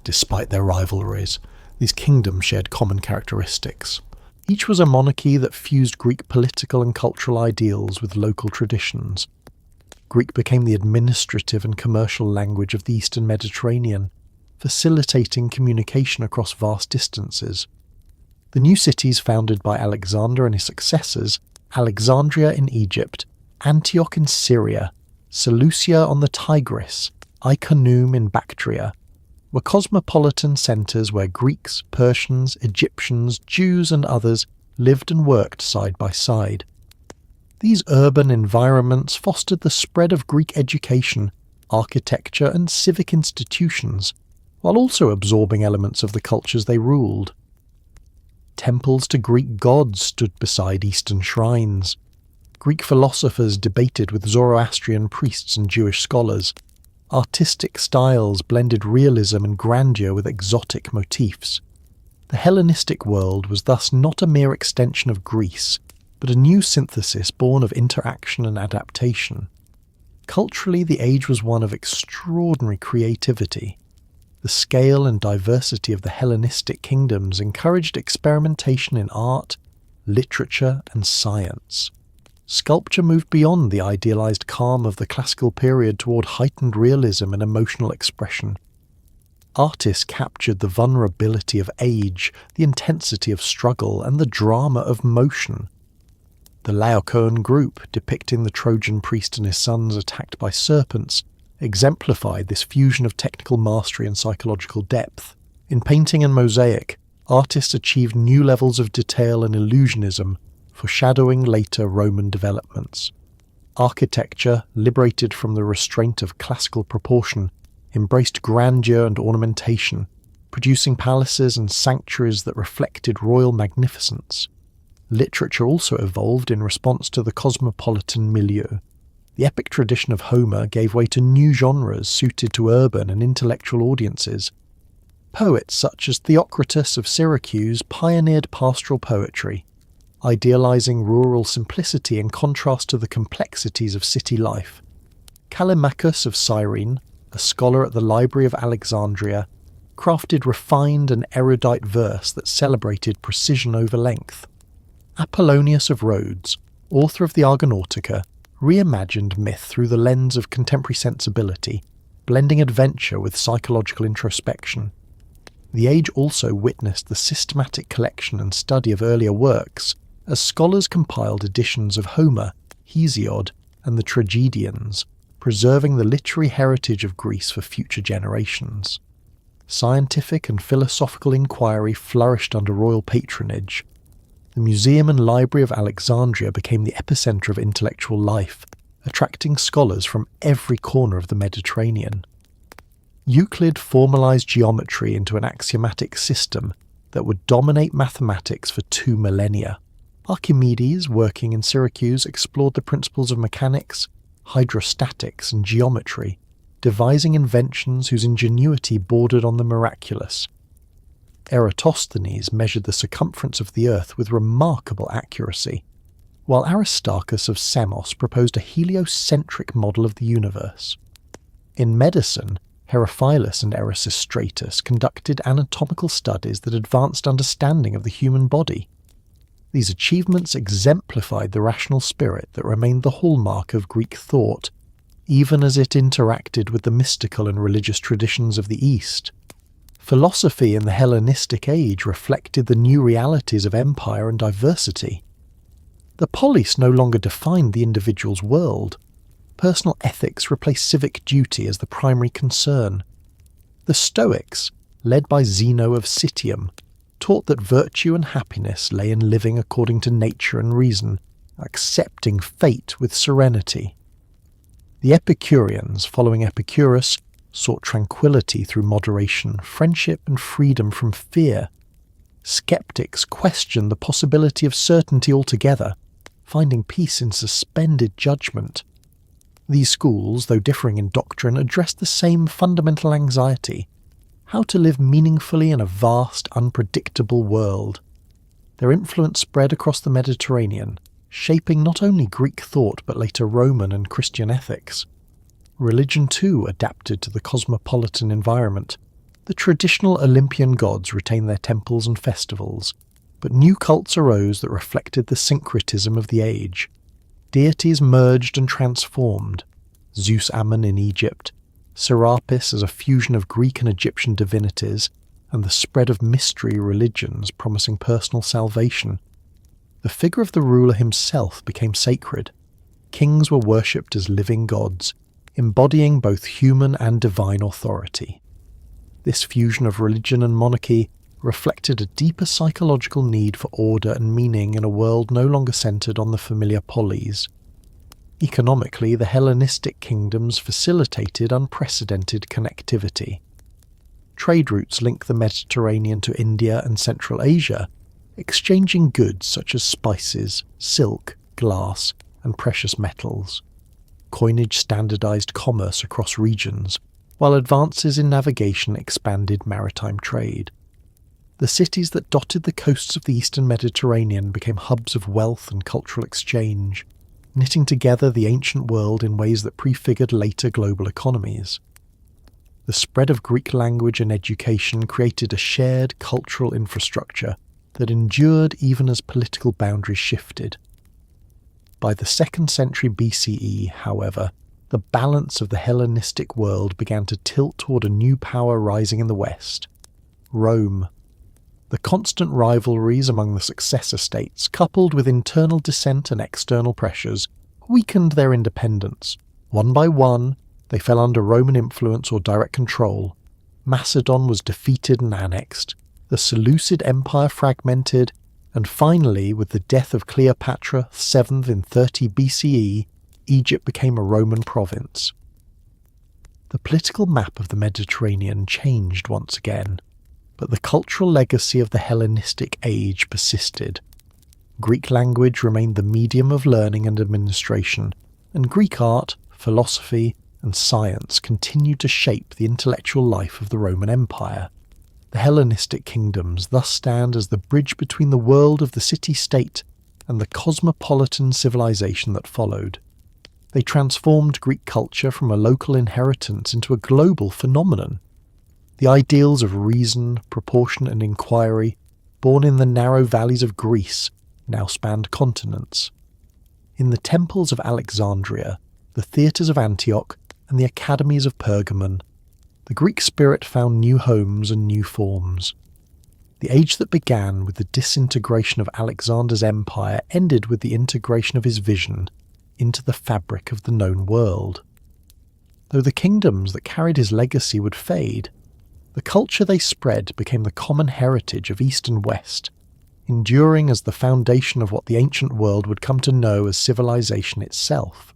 Despite their rivalries, these kingdoms shared common characteristics. Each was a monarchy that fused Greek political and cultural ideals with local traditions. Greek became the administrative and commercial language of the Eastern Mediterranean, facilitating communication across vast distances. The new cities founded by Alexander and his successors, Alexandria in Egypt, Antioch in Syria, Seleucia on the Tigris, Iconium in Bactria, were cosmopolitan centres where Greeks, Persians, Egyptians, Jews and others lived and worked side by side. These urban environments fostered the spread of Greek education, architecture and civic institutions, while also absorbing elements of the cultures they ruled. Temples to Greek gods stood beside Eastern shrines. Greek philosophers debated with Zoroastrian priests and Jewish scholars. Artistic styles blended realism and grandeur with exotic motifs. The Hellenistic world was thus not a mere extension of Greece, but a new synthesis born of interaction and adaptation. Culturally, the age was one of extraordinary creativity. The scale and diversity of the Hellenistic kingdoms encouraged experimentation in art, literature, and science. Sculpture moved beyond the idealized calm of the classical period toward heightened realism and emotional expression. Artists captured the vulnerability of age, the intensity of struggle, and the drama of motion. The Laocoon group, depicting the Trojan priest and his sons attacked by serpents, exemplified this fusion of technical mastery and psychological depth. In painting and mosaic, artists achieved new levels of detail and illusionism, foreshadowing later Roman developments. Architecture, liberated from the restraint of classical proportion, embraced grandeur and ornamentation, producing palaces and sanctuaries that reflected royal magnificence. Literature also evolved in response to the cosmopolitan milieu. The epic tradition of Homer gave way to new genres suited to urban and intellectual audiences. Poets such as Theocritus of Syracuse pioneered pastoral poetry, idealizing rural simplicity in contrast to the complexities of city life. Callimachus of Cyrene, a scholar at the Library of Alexandria, crafted refined and erudite verse that celebrated precision over length. Apollonius of Rhodes, author of the Argonautica, reimagined myth through the lens of contemporary sensibility, blending adventure with psychological introspection. The age also witnessed the systematic collection and study of earlier works, as scholars compiled editions of Homer, Hesiod, and the tragedians, preserving the literary heritage of Greece for future generations. Scientific and philosophical inquiry flourished under royal patronage. The Museum and Library of Alexandria became the epicentre of intellectual life, attracting scholars from every corner of the Mediterranean. Euclid formalised geometry into an axiomatic system that would dominate mathematics for 2 millennia. Archimedes, working in Syracuse, explored the principles of mechanics, hydrostatics, and geometry, devising inventions whose ingenuity bordered on the miraculous. Eratosthenes measured the circumference of the Earth with remarkable accuracy, while Aristarchus of Samos proposed a heliocentric model of the universe. In medicine, Herophilus and Erasistratus conducted anatomical studies that advanced understanding of the human body. These achievements exemplified the rational spirit that remained the hallmark of Greek thought, even as it interacted with the mystical and religious traditions of the East. Philosophy in the Hellenistic age reflected the new realities of empire and diversity. The polis no longer defined the individual's world. Personal ethics replaced civic duty as the primary concern. The Stoics, led by Zeno of Citium, taught that virtue and happiness lay in living according to nature and reason, accepting fate with serenity. The Epicureans, following Epicurus, sought tranquility through moderation, friendship, and freedom from fear. Skeptics questioned the possibility of certainty altogether, finding peace in suspended judgment. These schools, though differing in doctrine, addressed the same fundamental anxiety: how to live meaningfully in a vast, unpredictable world. Their influence spread across the Mediterranean, shaping not only Greek thought but later Roman and Christian ethics. Religion too adapted to the cosmopolitan environment. The traditional Olympian gods retained their temples and festivals, but new cults arose that reflected the syncretism of the age. Deities merged and transformed: Zeus Ammon in Egypt, Serapis as a fusion of Greek and Egyptian divinities, and the spread of mystery religions promising personal salvation. The figure of the ruler himself became sacred. Kings were worshipped as living gods, embodying both human and divine authority. This fusion of religion and monarchy reflected a deeper psychological need for order and meaning in a world no longer centered on the familiar polis. Economically, the Hellenistic kingdoms facilitated unprecedented connectivity. Trade routes link the Mediterranean to India and Central Asia, exchanging goods such as spices, silk, glass, and precious metals. Coinage standardized commerce across regions, while advances in navigation expanded maritime trade. The cities that dotted the coasts of the eastern Mediterranean became hubs of wealth and cultural exchange, knitting together the ancient world in ways that prefigured later global economies. The spread of Greek language and education created a shared cultural infrastructure that endured even as political boundaries shifted. By the 2nd century BCE, however, the balance of the Hellenistic world began to tilt toward a new power rising in the west: Rome. The constant rivalries among the successor states, coupled with internal dissent and external pressures, weakened their independence. One by one, they fell under Roman influence or direct control. Macedon was defeated and annexed. The Seleucid Empire fragmented, and finally, with the death of Cleopatra, 7th in 30 BCE, Egypt became a Roman province. The political map of the Mediterranean changed once again, but the cultural legacy of the Hellenistic age persisted. Greek language remained the medium of learning and administration, and Greek art, philosophy, and science continued to shape the intellectual life of the Roman Empire. The Hellenistic kingdoms thus stand as the bridge between the world of the city-state and the cosmopolitan civilization that followed. They transformed Greek culture from a local inheritance into a global phenomenon. The ideals of reason, proportion, and inquiry, born in the narrow valleys of Greece, now spanned continents. In the temples of Alexandria, the theatres of Antioch, and the academies of Pergamon, the Greek spirit found new homes and new forms. The age that began with the disintegration of Alexander's empire ended with the integration of his vision into the fabric of the known world. Though the kingdoms that carried his legacy would fade, the culture they spread became the common heritage of East and West, enduring as the foundation of what the ancient world would come to know as civilization itself.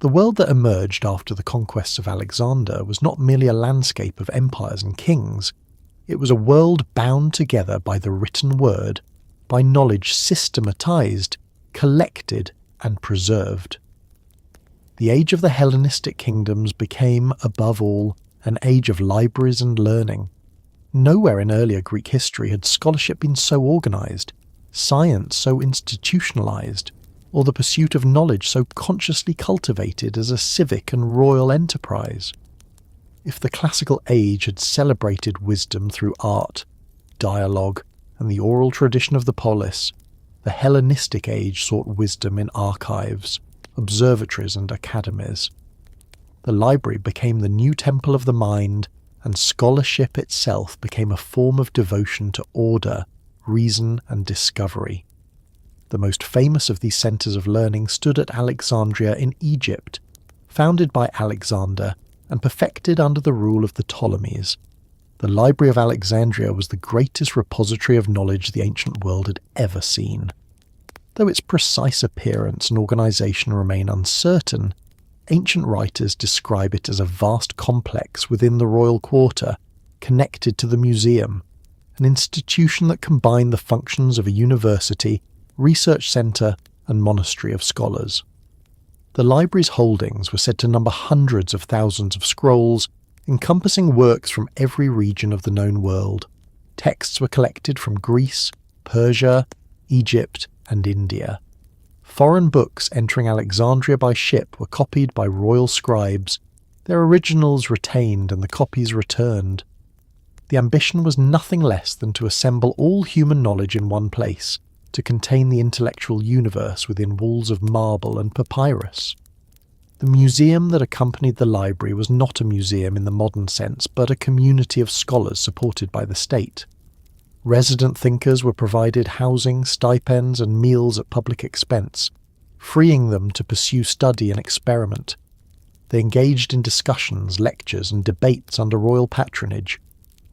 The world that emerged after the conquests of Alexander was not merely a landscape of empires and kings. It was a world bound together by the written word, by knowledge systematized, collected, and preserved. The age of the Hellenistic kingdoms became, above all, an age of libraries and learning. Nowhere in earlier Greek history had scholarship been so organized, science so institutionalized, or the pursuit of knowledge so consciously cultivated as a civic and royal enterprise. If the classical age had celebrated wisdom through art, dialogue, and the oral tradition of the polis, the Hellenistic age sought wisdom in archives, observatories, and academies. The library became the new temple of the mind, and scholarship itself became a form of devotion to order, reason, and discovery. The most famous of these centres of learning stood at Alexandria in Egypt, founded by Alexander and perfected under the rule of the Ptolemies. The Library of Alexandria was the greatest repository of knowledge the ancient world had ever seen. Though its precise appearance and organisation remain uncertain, ancient writers describe it as a vast complex within the royal quarter, connected to the museum, an institution that combined the functions of a university research centre and monastery of scholars. The library's holdings were said to number hundreds of thousands of scrolls, encompassing works from every region of the known world. Texts were collected from Greece, Persia, Egypt, and India. Foreign books entering Alexandria by ship were copied by royal scribes, their originals retained and the copies returned. The ambition was nothing less than to assemble all human knowledge in one place, to contain the intellectual universe within walls of marble and papyrus. The museum that accompanied the library was not a museum in the modern sense, but a community of scholars supported by the state. Resident thinkers were provided housing, stipends, and meals at public expense, freeing them to pursue study and experiment. They engaged in discussions, lectures, and debates under royal patronage,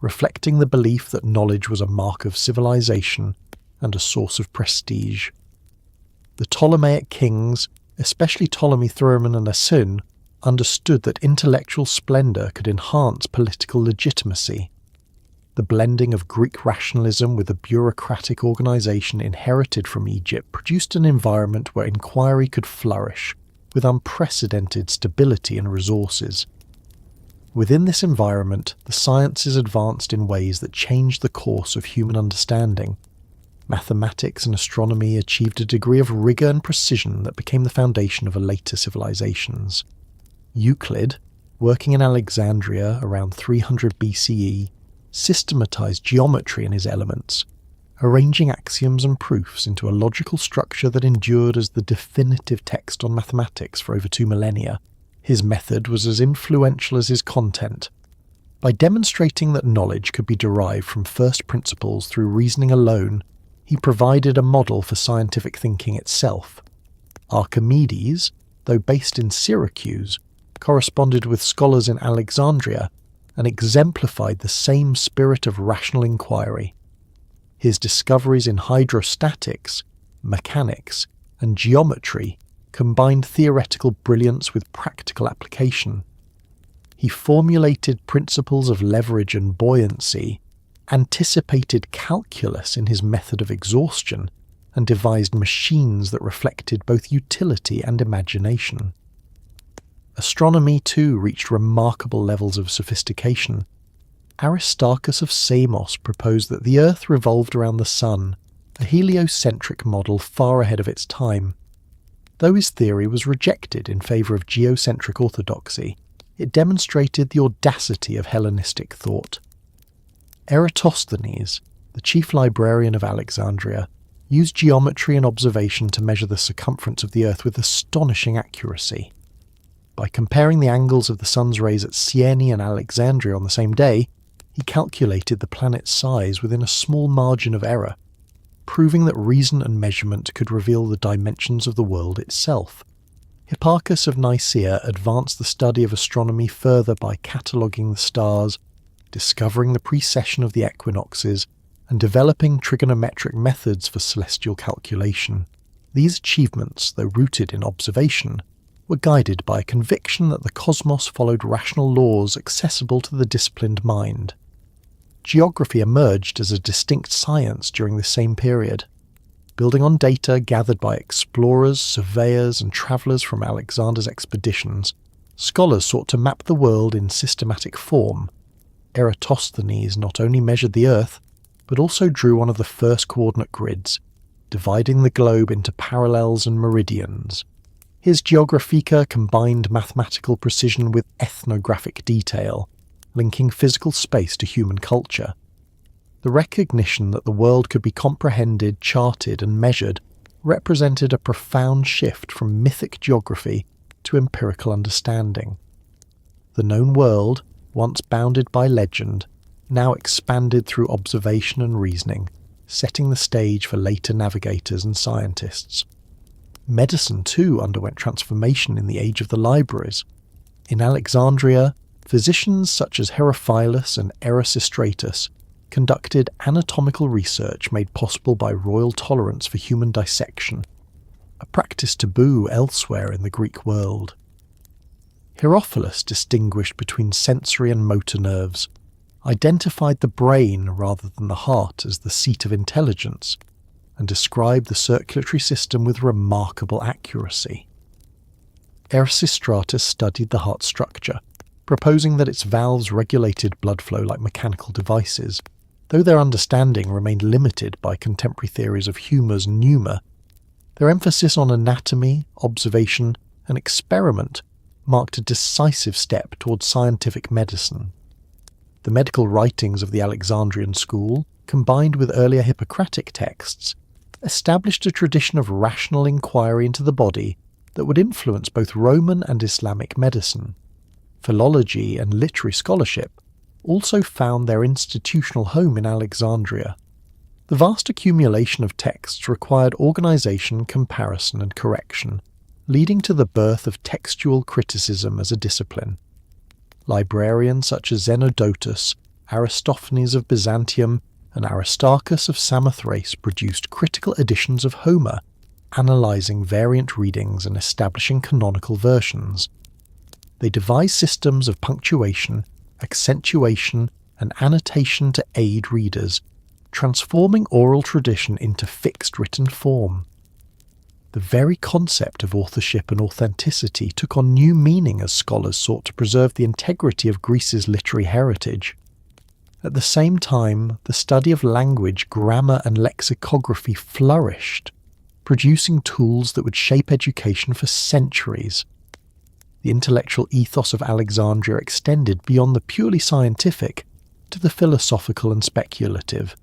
reflecting the belief that knowledge was a mark of civilization and a source of prestige. The Ptolemaic kings, especially Ptolemy Thurman and Asun, understood that intellectual splendour could enhance political legitimacy. The blending of Greek rationalism with the bureaucratic organisation inherited from Egypt produced an environment where inquiry could flourish, with unprecedented stability and resources. Within this environment, the sciences advanced in ways that changed the course of human understanding. Mathematics and astronomy achieved a degree of rigour and precision that became the foundation of later civilizations. Euclid, working in Alexandria around 300 BCE, systematized geometry and his elements, arranging axioms and proofs into a logical structure that endured as the definitive text on mathematics for over 2 millennia. His method was as influential as his content. By demonstrating that knowledge could be derived from first principles through reasoning alone, he provided a model for scientific thinking itself. Archimedes, though based in Syracuse, corresponded with scholars in Alexandria and exemplified the same spirit of rational inquiry. His discoveries in hydrostatics, mechanics, and geometry combined theoretical brilliance with practical application. He formulated principles of leverage and buoyancy, anticipated calculus in his method of exhaustion, and devised machines that reflected both utility and imagination. Astronomy, too, reached remarkable levels of sophistication. Aristarchus of Samos proposed that the Earth revolved around the Sun, a heliocentric model far ahead of its time. Though his theory was rejected in favour of geocentric orthodoxy, it demonstrated the audacity of Hellenistic thought. Eratosthenes, the chief librarian of Alexandria, used geometry and observation to measure the circumference of the Earth with astonishing accuracy. By comparing the angles of the sun's rays at Syene and Alexandria on the same day, he calculated the planet's size within a small margin of error, proving that reason and measurement could reveal the dimensions of the world itself. Hipparchus of Nicaea advanced the study of astronomy further by cataloguing the stars, discovering the precession of the equinoxes, and developing trigonometric methods for celestial calculation. These achievements, though rooted in observation, were guided by a conviction that the cosmos followed rational laws accessible to the disciplined mind. Geography emerged as a distinct science during this same period. Building on data gathered by explorers, surveyors, and travellers from Alexander's expeditions, scholars sought to map the world in systematic form. Eratosthenes not only measured the Earth, but also drew one of the first coordinate grids, dividing the globe into parallels and meridians. His Geographica combined mathematical precision with ethnographic detail, linking physical space to human culture. The recognition that the world could be comprehended, charted, and measured represented a profound shift from mythic geography to empirical understanding. The known world, once bounded by legend, now expanded through observation and reasoning, setting the stage for later navigators and scientists. Medicine, too, underwent transformation in the age of the libraries. In Alexandria, physicians such as Herophilus and Erasistratus conducted anatomical research made possible by royal tolerance for human dissection, a practice taboo elsewhere in the Greek world. Herophilus distinguished between sensory and motor nerves, identified the brain rather than the heart as the seat of intelligence, and described the circulatory system with remarkable accuracy. Erasistratus studied the heart structure, proposing that its valves regulated blood flow like mechanical devices, though their understanding remained limited by contemporary theories of humours and pneuma. Their emphasis on anatomy, observation, and experiment marked a decisive step towards scientific medicine. The medical writings of the Alexandrian school, combined with earlier Hippocratic texts, established a tradition of rational inquiry into the body that would influence both Roman and Islamic medicine. Philology and literary scholarship also found their institutional home in Alexandria. The vast accumulation of texts required organisation, comparison, and correction, leading to the birth of textual criticism as a discipline. Librarians such as Zenodotus, Aristophanes of Byzantium, and Aristarchus of Samothrace produced critical editions of Homer, analysing variant readings and establishing canonical versions. They devised systems of punctuation, accentuation, and annotation to aid readers, transforming oral tradition into fixed written form. The very concept of authorship and authenticity took on new meaning as scholars sought to preserve the integrity of Greece's literary heritage. At the same time, the study of language, grammar, and lexicography flourished, producing tools that would shape education for centuries. The intellectual ethos of Alexandria extended beyond the purely scientific to the philosophical and speculative.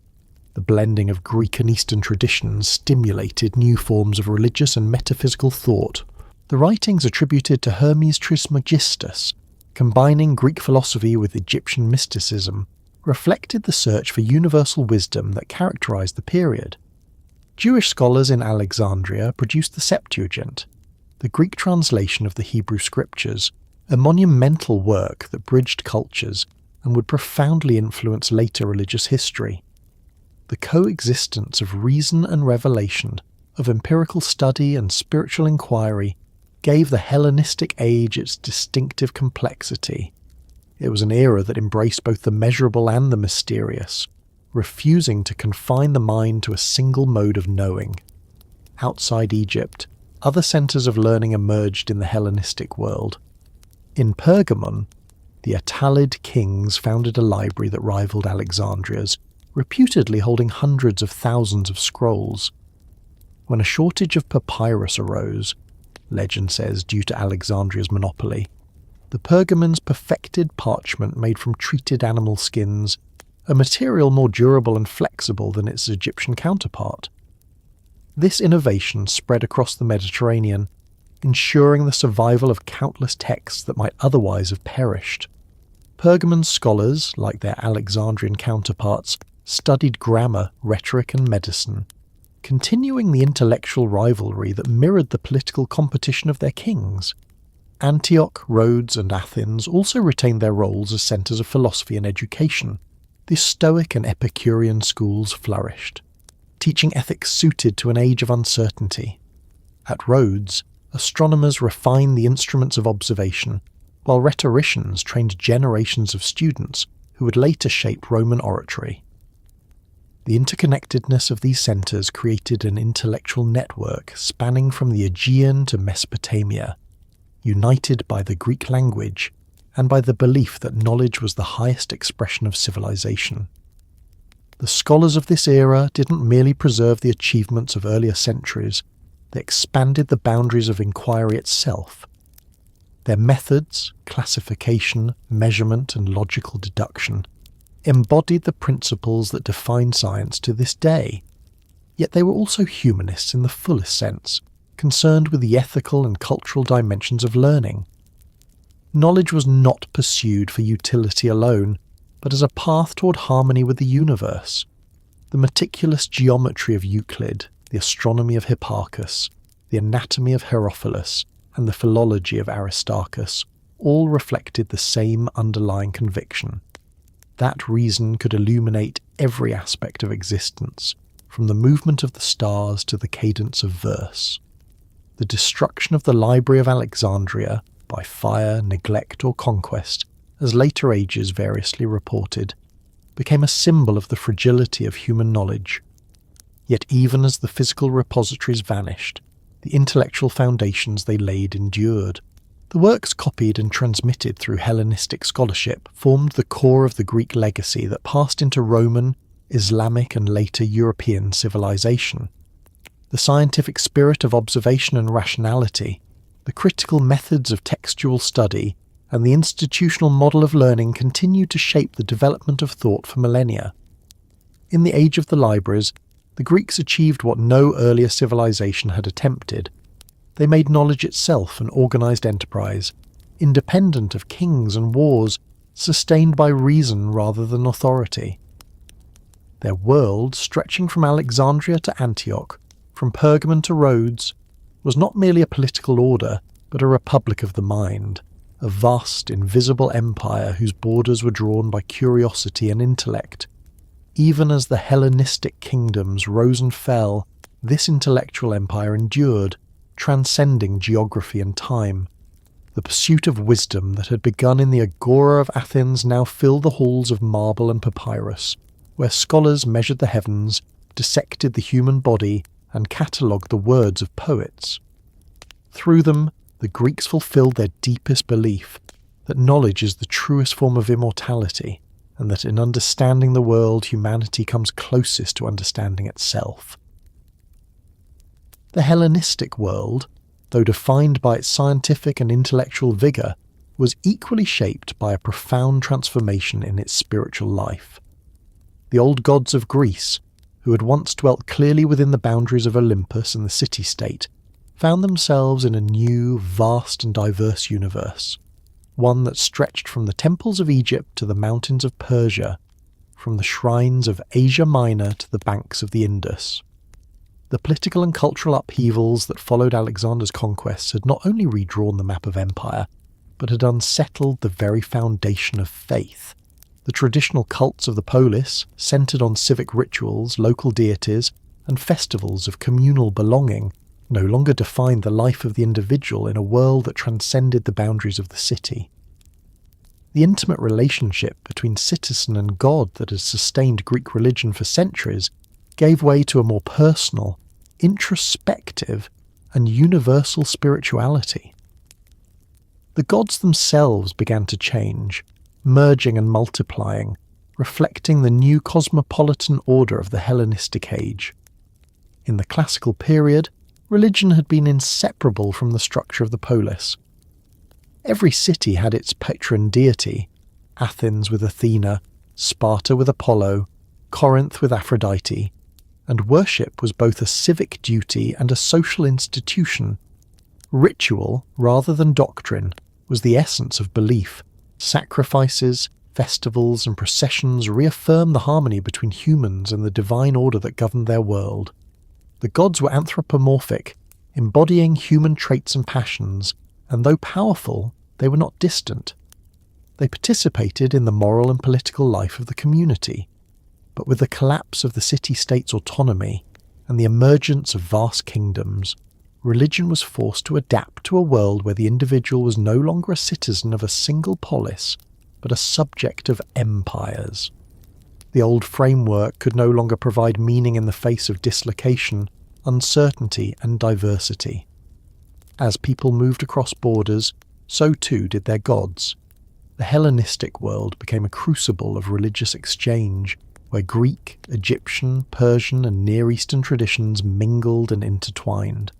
The blending of Greek and Eastern traditions stimulated new forms of religious and metaphysical thought. The writings attributed to Hermes Trismegistus, combining Greek philosophy with Egyptian mysticism, reflected the search for universal wisdom that characterized the period. Jewish scholars in Alexandria produced the Septuagint, the Greek translation of the Hebrew Scriptures, a monumental work that bridged cultures and would profoundly influence later religious history. The coexistence of reason and revelation, of empirical study and spiritual inquiry, gave the Hellenistic age its distinctive complexity. It was an era that embraced both the measurable and the mysterious, refusing to confine the mind to a single mode of knowing. Outside Egypt, other centres of learning emerged in the Hellenistic world. In Pergamon, the Attalid kings founded a library that rivaled Alexandria's, reputedly holding hundreds of thousands of scrolls. When a shortage of papyrus arose, legend says due to Alexandria's monopoly, the Pergamons perfected parchment made from treated animal skins, a material more durable and flexible than its Egyptian counterpart. This innovation spread across the Mediterranean, ensuring the survival of countless texts that might otherwise have perished. Pergamon scholars, like their Alexandrian counterparts, studied grammar, rhetoric, and medicine, continuing the intellectual rivalry that mirrored the political competition of their kings. Antioch, Rhodes, and Athens also retained their roles as centres of philosophy and education. The Stoic and Epicurean schools flourished, teaching ethics suited to an age of uncertainty. At Rhodes, astronomers refined the instruments of observation, while rhetoricians trained generations of students who would later shape Roman oratory. The interconnectedness of these centres created an intellectual network spanning from the Aegean to Mesopotamia, united by the Greek language and by the belief that knowledge was the highest expression of civilization. The scholars of this era didn't merely preserve the achievements of earlier centuries, they expanded the boundaries of inquiry itself. Their methods, classification, measurement, and logical deduction embodied the principles that define science to this day. Yet they were also humanists in the fullest sense, concerned with the ethical and cultural dimensions of learning. Knowledge was not pursued for utility alone, but as a path toward harmony with the universe. The meticulous geometry of Euclid, the astronomy of Hipparchus, the anatomy of Herophilus, and the philology of Aristarchus all reflected the same underlying conviction. That reason could illuminate every aspect of existence, from the movement of the stars to the cadence of verse. The destruction of the Library of Alexandria, by fire, neglect, or conquest, as later ages variously reported, became a symbol of the fragility of human knowledge. Yet even as the physical repositories vanished, the intellectual foundations they laid endured. The works copied and transmitted through Hellenistic scholarship formed the core of the Greek legacy that passed into Roman, Islamic and later European civilization. The scientific spirit of observation and rationality, the critical methods of textual study, and the institutional model of learning continued to shape the development of thought for millennia. In the age of the libraries, the Greeks achieved what no earlier civilization had attempted. They made knowledge itself an organised enterprise, independent of kings and wars, sustained by reason rather than authority. Their world, stretching from Alexandria to Antioch, from Pergamon to Rhodes, was not merely a political order, but a republic of the mind, a vast, invisible empire whose borders were drawn by curiosity and intellect. Even as the Hellenistic kingdoms rose and fell, this intellectual empire endured, transcending geography and time. The pursuit of wisdom that had begun in the Agora of Athens now filled the halls of marble and papyrus, where scholars measured the heavens, dissected the human body, and catalogued the words of poets. Through them, the Greeks fulfilled their deepest belief that knowledge is the truest form of immortality, and that in understanding the world, humanity comes closest to understanding itself. The Hellenistic world, though defined by its scientific and intellectual vigour, was equally shaped by a profound transformation in its spiritual life. The old gods of Greece, who had once dwelt clearly within the boundaries of Olympus and the city-state, found themselves in a new, vast and diverse universe, one that stretched from the temples of Egypt to the mountains of Persia, from the shrines of Asia Minor to the banks of the Indus. The political and cultural upheavals that followed Alexander's conquests had not only redrawn the map of empire, but had unsettled the very foundation of faith. The traditional cults of the polis, centred on civic rituals, local deities, and festivals of communal belonging, no longer defined the life of the individual in a world that transcended the boundaries of the city. The intimate relationship between citizen and god that had sustained Greek religion for centuries gave way to a more personal, introspective, and universal spirituality. The gods themselves began to change, merging and multiplying, reflecting the new cosmopolitan order of the Hellenistic age. In the classical period, religion had been inseparable from the structure of the polis. Every city had its patron deity, Athens with Athena, Sparta with Apollo, Corinth with Aphrodite, and worship was both a civic duty and a social institution. Ritual, rather than doctrine, was the essence of belief. Sacrifices, festivals, and processions reaffirmed the harmony between humans and the divine order that governed their world. The gods were anthropomorphic, embodying human traits and passions, and though powerful, they were not distant. They participated in the moral and political life of the community. But with the collapse of the city-state's autonomy and the emergence of vast kingdoms, religion was forced to adapt to a world where the individual was no longer a citizen of a single polis, but a subject of empires. The old framework could no longer provide meaning in the face of dislocation, uncertainty, and diversity. As people moved across borders, so too did their gods. The Hellenistic world became a crucible of religious exchange, where Greek, Egyptian, Persian, and Near Eastern traditions mingled and intertwined.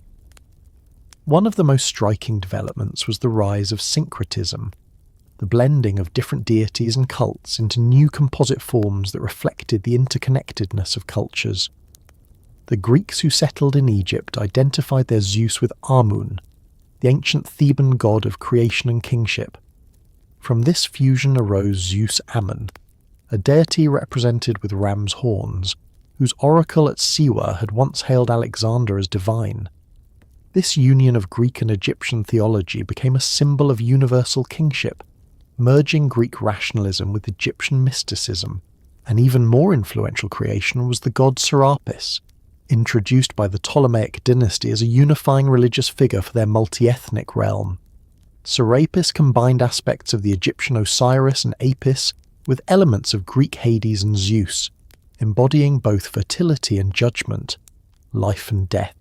One of the most striking developments was the rise of syncretism, the blending of different deities and cults into new composite forms that reflected the interconnectedness of cultures. The Greeks who settled in Egypt identified their Zeus with Amun, the ancient Theban god of creation and kingship. From this fusion arose Zeus Ammon, a deity represented with ram's horns, whose oracle at Siwa had once hailed Alexander as divine. This union of Greek and Egyptian theology became a symbol of universal kingship, merging Greek rationalism with Egyptian mysticism. An even more influential creation was the god Serapis, introduced by the Ptolemaic dynasty as a unifying religious figure for their multi-ethnic realm. Serapis combined aspects of the Egyptian Osiris and Apis with elements of Greek Hades and Zeus, embodying both fertility and judgment, life and death.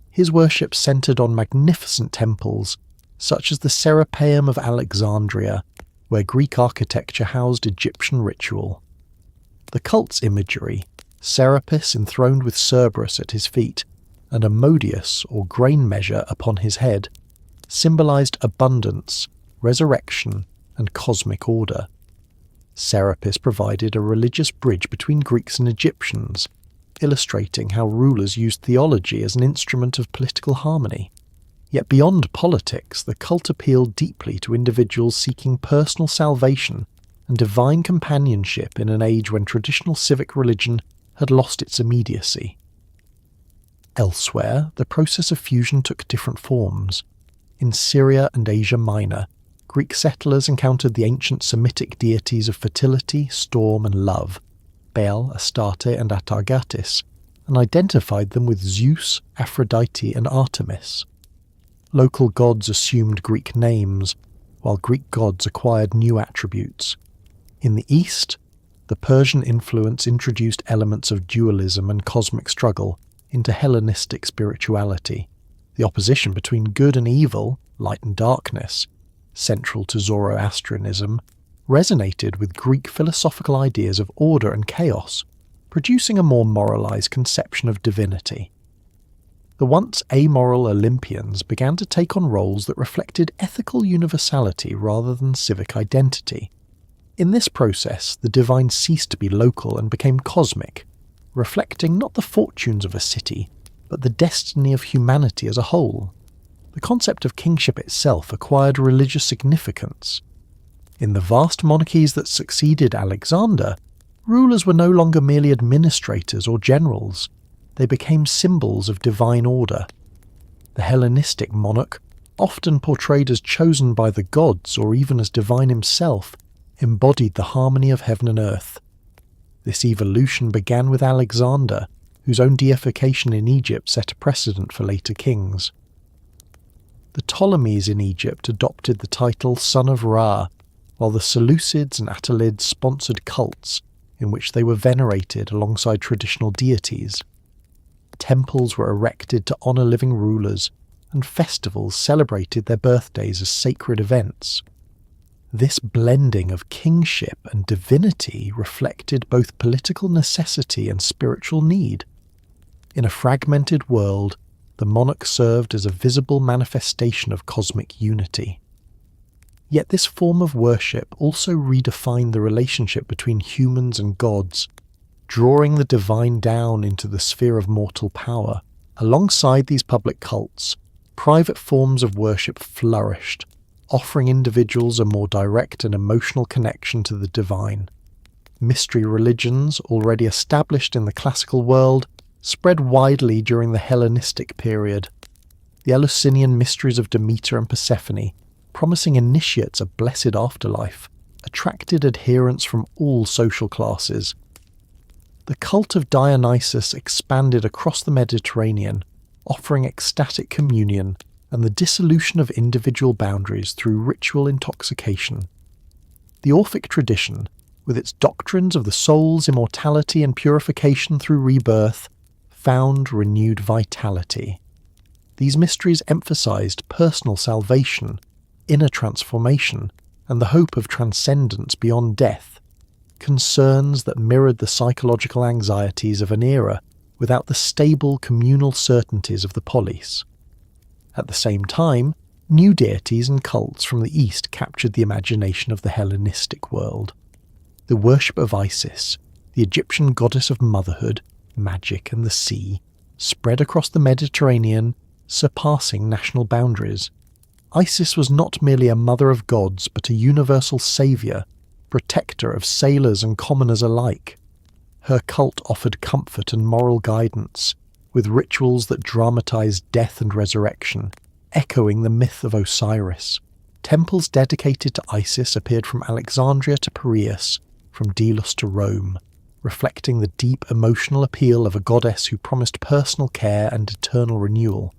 His worship centered on magnificent temples, such as the Serapeum of Alexandria, where Greek architecture housed Egyptian ritual. The cult's imagery, Serapis enthroned with Cerberus at his feet, and a modius or grain measure upon his head, symbolized abundance, resurrection, and cosmic order. Serapis provided a religious bridge between Greeks and Egyptians, illustrating how rulers used theology as an instrument of political harmony. Yet beyond politics, the cult appealed deeply to individuals seeking personal salvation and divine companionship in an age when traditional civic religion had lost its immediacy. Elsewhere, the process of fusion took different forms. In Syria and Asia Minor, Greek settlers encountered the ancient Semitic deities of fertility, storm, and love, Baal, Astarte, and Atargatis, and identified them with Zeus, Aphrodite, and Artemis. Local gods assumed Greek names, while Greek gods acquired new attributes. In the East, the Persian influence introduced elements of dualism and cosmic struggle into Hellenistic spirituality. The opposition between good and evil, light and darkness, central to Zoroastrianism, resonated with Greek philosophical ideas of order and chaos, producing a more moralized conception of divinity. The once amoral Olympians began to take on roles that reflected ethical universality rather than civic identity. In this process, the divine ceased to be local and became cosmic, reflecting not the fortunes of a city, but the destiny of humanity as a whole. The concept of kingship itself acquired religious significance. In the vast monarchies that succeeded Alexander, rulers were no longer merely administrators or generals. They became symbols of divine order. The Hellenistic monarch, often portrayed as chosen by the gods or even as divine himself, embodied the harmony of heaven and earth. This evolution began with Alexander, whose own deification in Egypt set a precedent for later kings. The Ptolemies in Egypt adopted the title Son of Ra, while the Seleucids and Attalids sponsored cults in which they were venerated alongside traditional deities. Temples were erected to honour living rulers, and festivals celebrated their birthdays as sacred events. This blending of kingship and divinity reflected both political necessity and spiritual need. In a fragmented world, the monarch served as a visible manifestation of cosmic unity. Yet this form of worship also redefined the relationship between humans and gods, drawing the divine down into the sphere of mortal power. Alongside these public cults, private forms of worship flourished, offering individuals a more direct and emotional connection to the divine. Mystery religions, already established in the classical world, spread widely during the Hellenistic period. The Eleusinian mysteries of Demeter and Persephone, promising initiates a blessed afterlife, attracted adherents from all social classes. The cult of Dionysus expanded across the Mediterranean, offering ecstatic communion and the dissolution of individual boundaries through ritual intoxication. The Orphic tradition, with its doctrines of the soul's immortality and purification through rebirth, found renewed vitality. These mysteries emphasized personal salvation, inner transformation, and the hope of transcendence beyond death, concerns that mirrored the psychological anxieties of an era without the stable communal certainties of the polis. At the same time, new deities and cults from the East captured the imagination of the Hellenistic world. The worship of Isis, the Egyptian goddess of motherhood, magic, and the sea, spread across the Mediterranean, surpassing national boundaries. Isis was not merely a mother of gods, but a universal saviour, protector of sailors and commoners alike. Her cult offered comfort and moral guidance, with rituals that dramatized death and resurrection, echoing the myth of Osiris. Temples dedicated to Isis appeared from Alexandria to Piraeus, from Delos to Rome, reflecting the deep emotional appeal of a goddess who promised personal care and eternal renewal.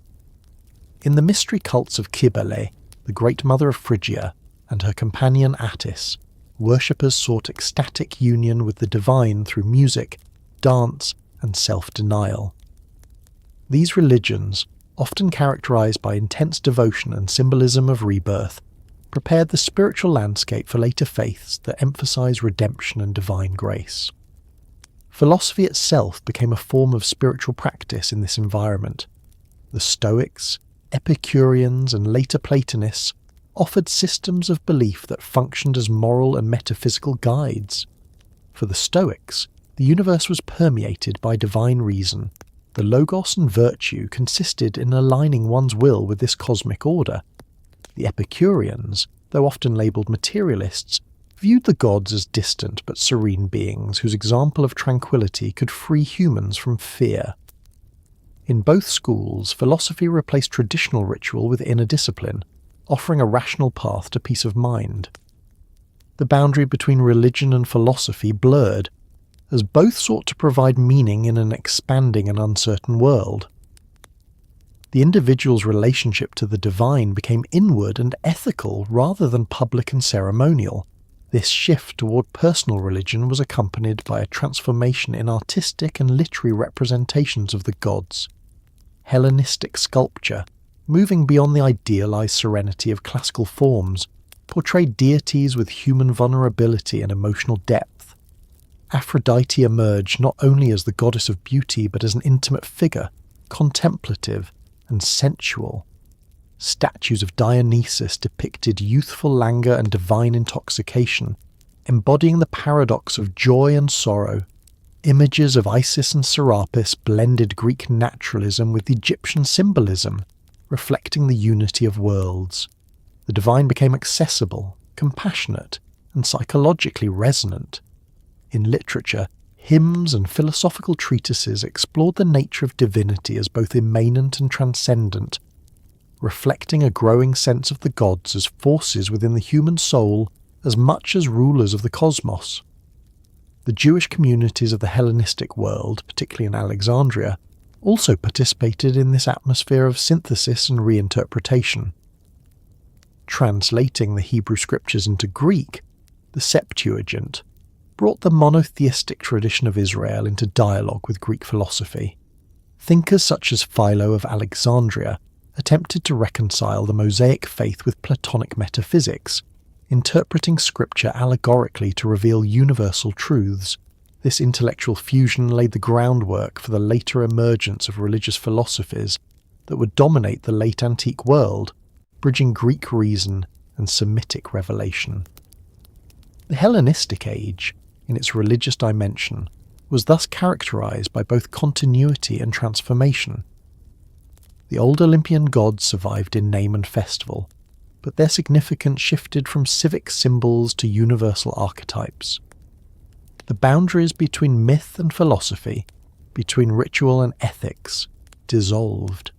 In the mystery cults of Cybele, the great mother of Phrygia, and her companion Attis, worshippers sought ecstatic union with the divine through music, dance and self-denial. These religions, often characterized by intense devotion and symbolism of rebirth, prepared the spiritual landscape for later faiths that emphasize redemption and divine grace. Philosophy itself became a form of spiritual practice in this environment. The Stoics, Epicureans, and later Platonists offered systems of belief that functioned as moral and metaphysical guides. For the Stoics, the universe was permeated by divine reason. The logos and virtue consisted in aligning one's will with this cosmic order. The Epicureans, though often labelled materialists, viewed the gods as distant but serene beings whose example of tranquility could free humans from fear. In both schools, philosophy replaced traditional ritual with inner discipline, offering a rational path to peace of mind. The boundary between religion and philosophy blurred, as both sought to provide meaning in an expanding and uncertain world. The individual's relationship to the divine became inward and ethical rather than public and ceremonial. This shift toward personal religion was accompanied by a transformation in artistic and literary representations of the gods. Hellenistic sculpture, moving beyond the idealized serenity of classical forms, portrayed deities with human vulnerability and emotional depth. Aphrodite emerged not only as the goddess of beauty but as an intimate figure, contemplative and sensual. Statues of Dionysus depicted youthful languor and divine intoxication, embodying the paradox of joy and sorrow. Images of Isis and Serapis blended Greek naturalism with Egyptian symbolism, reflecting the unity of worlds. The divine became accessible, compassionate, and psychologically resonant. In literature, hymns and philosophical treatises explored the nature of divinity as both immanent and transcendent, reflecting a growing sense of the gods as forces within the human soul as much as rulers of the cosmos. The Jewish communities of the Hellenistic world, particularly in Alexandria, also participated in this atmosphere of synthesis and reinterpretation. Translating the Hebrew scriptures into Greek, the Septuagint brought the monotheistic tradition of Israel into dialogue with Greek philosophy. Thinkers such as Philo of Alexandria attempted to reconcile the Mosaic faith with Platonic metaphysics, interpreting scripture allegorically to reveal universal truths. This intellectual fusion laid the groundwork for the later emergence of religious philosophies that would dominate the late antique world, bridging Greek reason and Semitic revelation. The Hellenistic age, in its religious dimension, was thus characterized by both continuity and transformation. The old Olympian gods survived in name and festival, but their significance shifted from civic symbols to universal archetypes. The boundaries between myth and philosophy, between ritual and ethics, dissolved.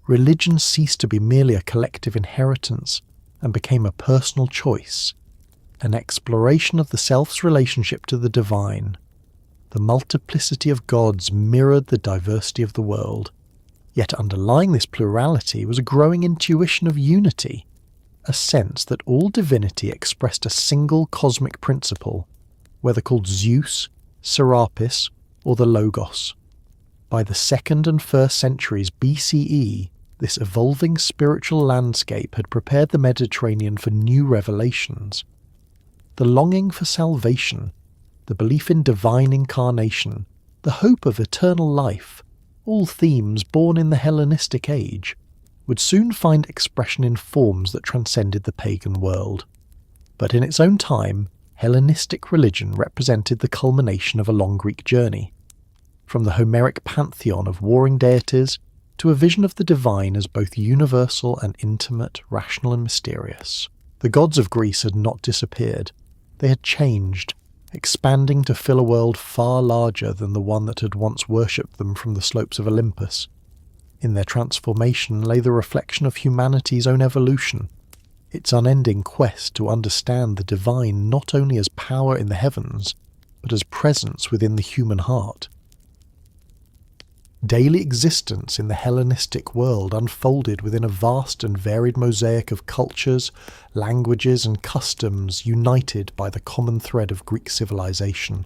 Religion ceased to be merely a collective inheritance and became a personal choice, an exploration of the self's relationship to the divine. The multiplicity of gods mirrored the diversity of the world, yet underlying this plurality was a growing intuition of unity, a sense that all divinity expressed a single cosmic principle, whether called Zeus, Serapis, or the Logos. By the 2nd and 1st centuries BCE, this evolving spiritual landscape had prepared the Mediterranean for new revelations. The longing for salvation, the belief in divine incarnation, the hope of eternal life, all themes born in the Hellenistic age, would soon find expression in forms that transcended the pagan world. But in its own time, Hellenistic religion represented the culmination of a long Greek journey. From the Homeric pantheon of warring deities to a vision of the divine as both universal and intimate, rational and mysterious. The gods of Greece had not disappeared. They had changed, expanding to fill a world far larger than the one that had once worshipped them from the slopes of Olympus. In their transformation lay the reflection of humanity's own evolution, its unending quest to understand the divine not only as power in the heavens, but as presence within the human heart. Daily existence in the Hellenistic world unfolded within a vast and varied mosaic of cultures, languages and customs united by the common thread of Greek civilization.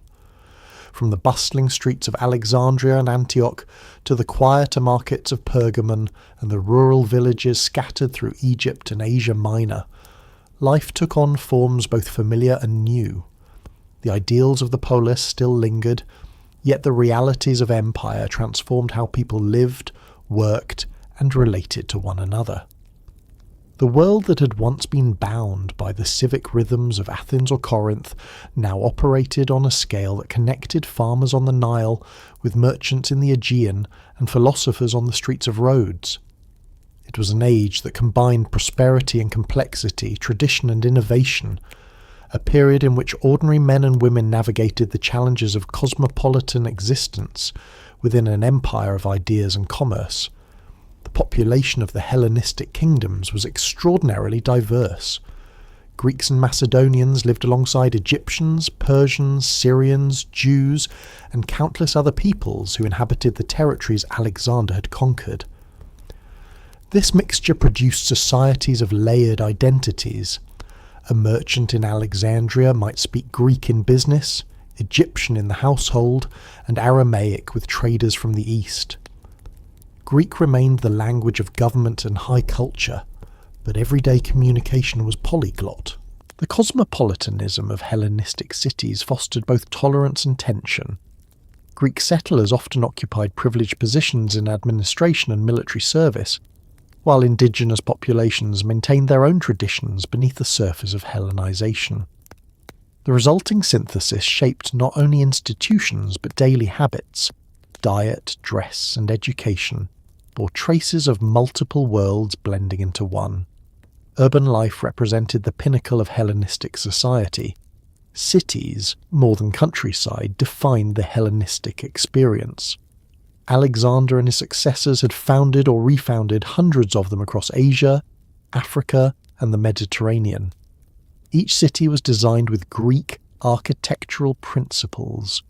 from the bustling streets of Alexandria and Antioch to the quieter markets of Pergamon and the rural villages scattered through Egypt and Asia Minor. Life took on forms both familiar and new. The ideals of the polis still lingered, yet the realities of empire transformed how people lived, worked, and related to one another. The world that had once been bound by the civic rhythms of Athens or Corinth now operated on a scale that connected farmers on the Nile with merchants in the Aegean and philosophers on the streets of Rhodes. It was an age that combined prosperity and complexity, tradition and innovation, a period in which ordinary men and women navigated the challenges of cosmopolitan existence within an empire of ideas and commerce. The population of the Hellenistic kingdoms was extraordinarily diverse. Greeks and Macedonians lived alongside Egyptians, Persians, Syrians, Jews, and countless other peoples who inhabited the territories Alexander had conquered. This mixture produced societies of layered identities. A merchant in Alexandria might speak Greek in business, Egyptian in the household, and Aramaic with traders from the east. Greek remained the language of government and high culture, but everyday communication was polyglot. The cosmopolitanism of Hellenistic cities fostered both tolerance and tension. Greek settlers often occupied privileged positions in administration and military service, while indigenous populations maintained their own traditions beneath the surface of Hellenization. The resulting synthesis shaped not only institutions but daily habits. Diet, dress, and education bore traces of multiple worlds blending into one. Urban life represented the pinnacle of Hellenistic society. Cities, more than countryside, defined the Hellenistic experience. Alexander and his successors had founded or refounded hundreds of them across Asia, Africa, and the Mediterranean. Each city was designed with Greek architectural principles.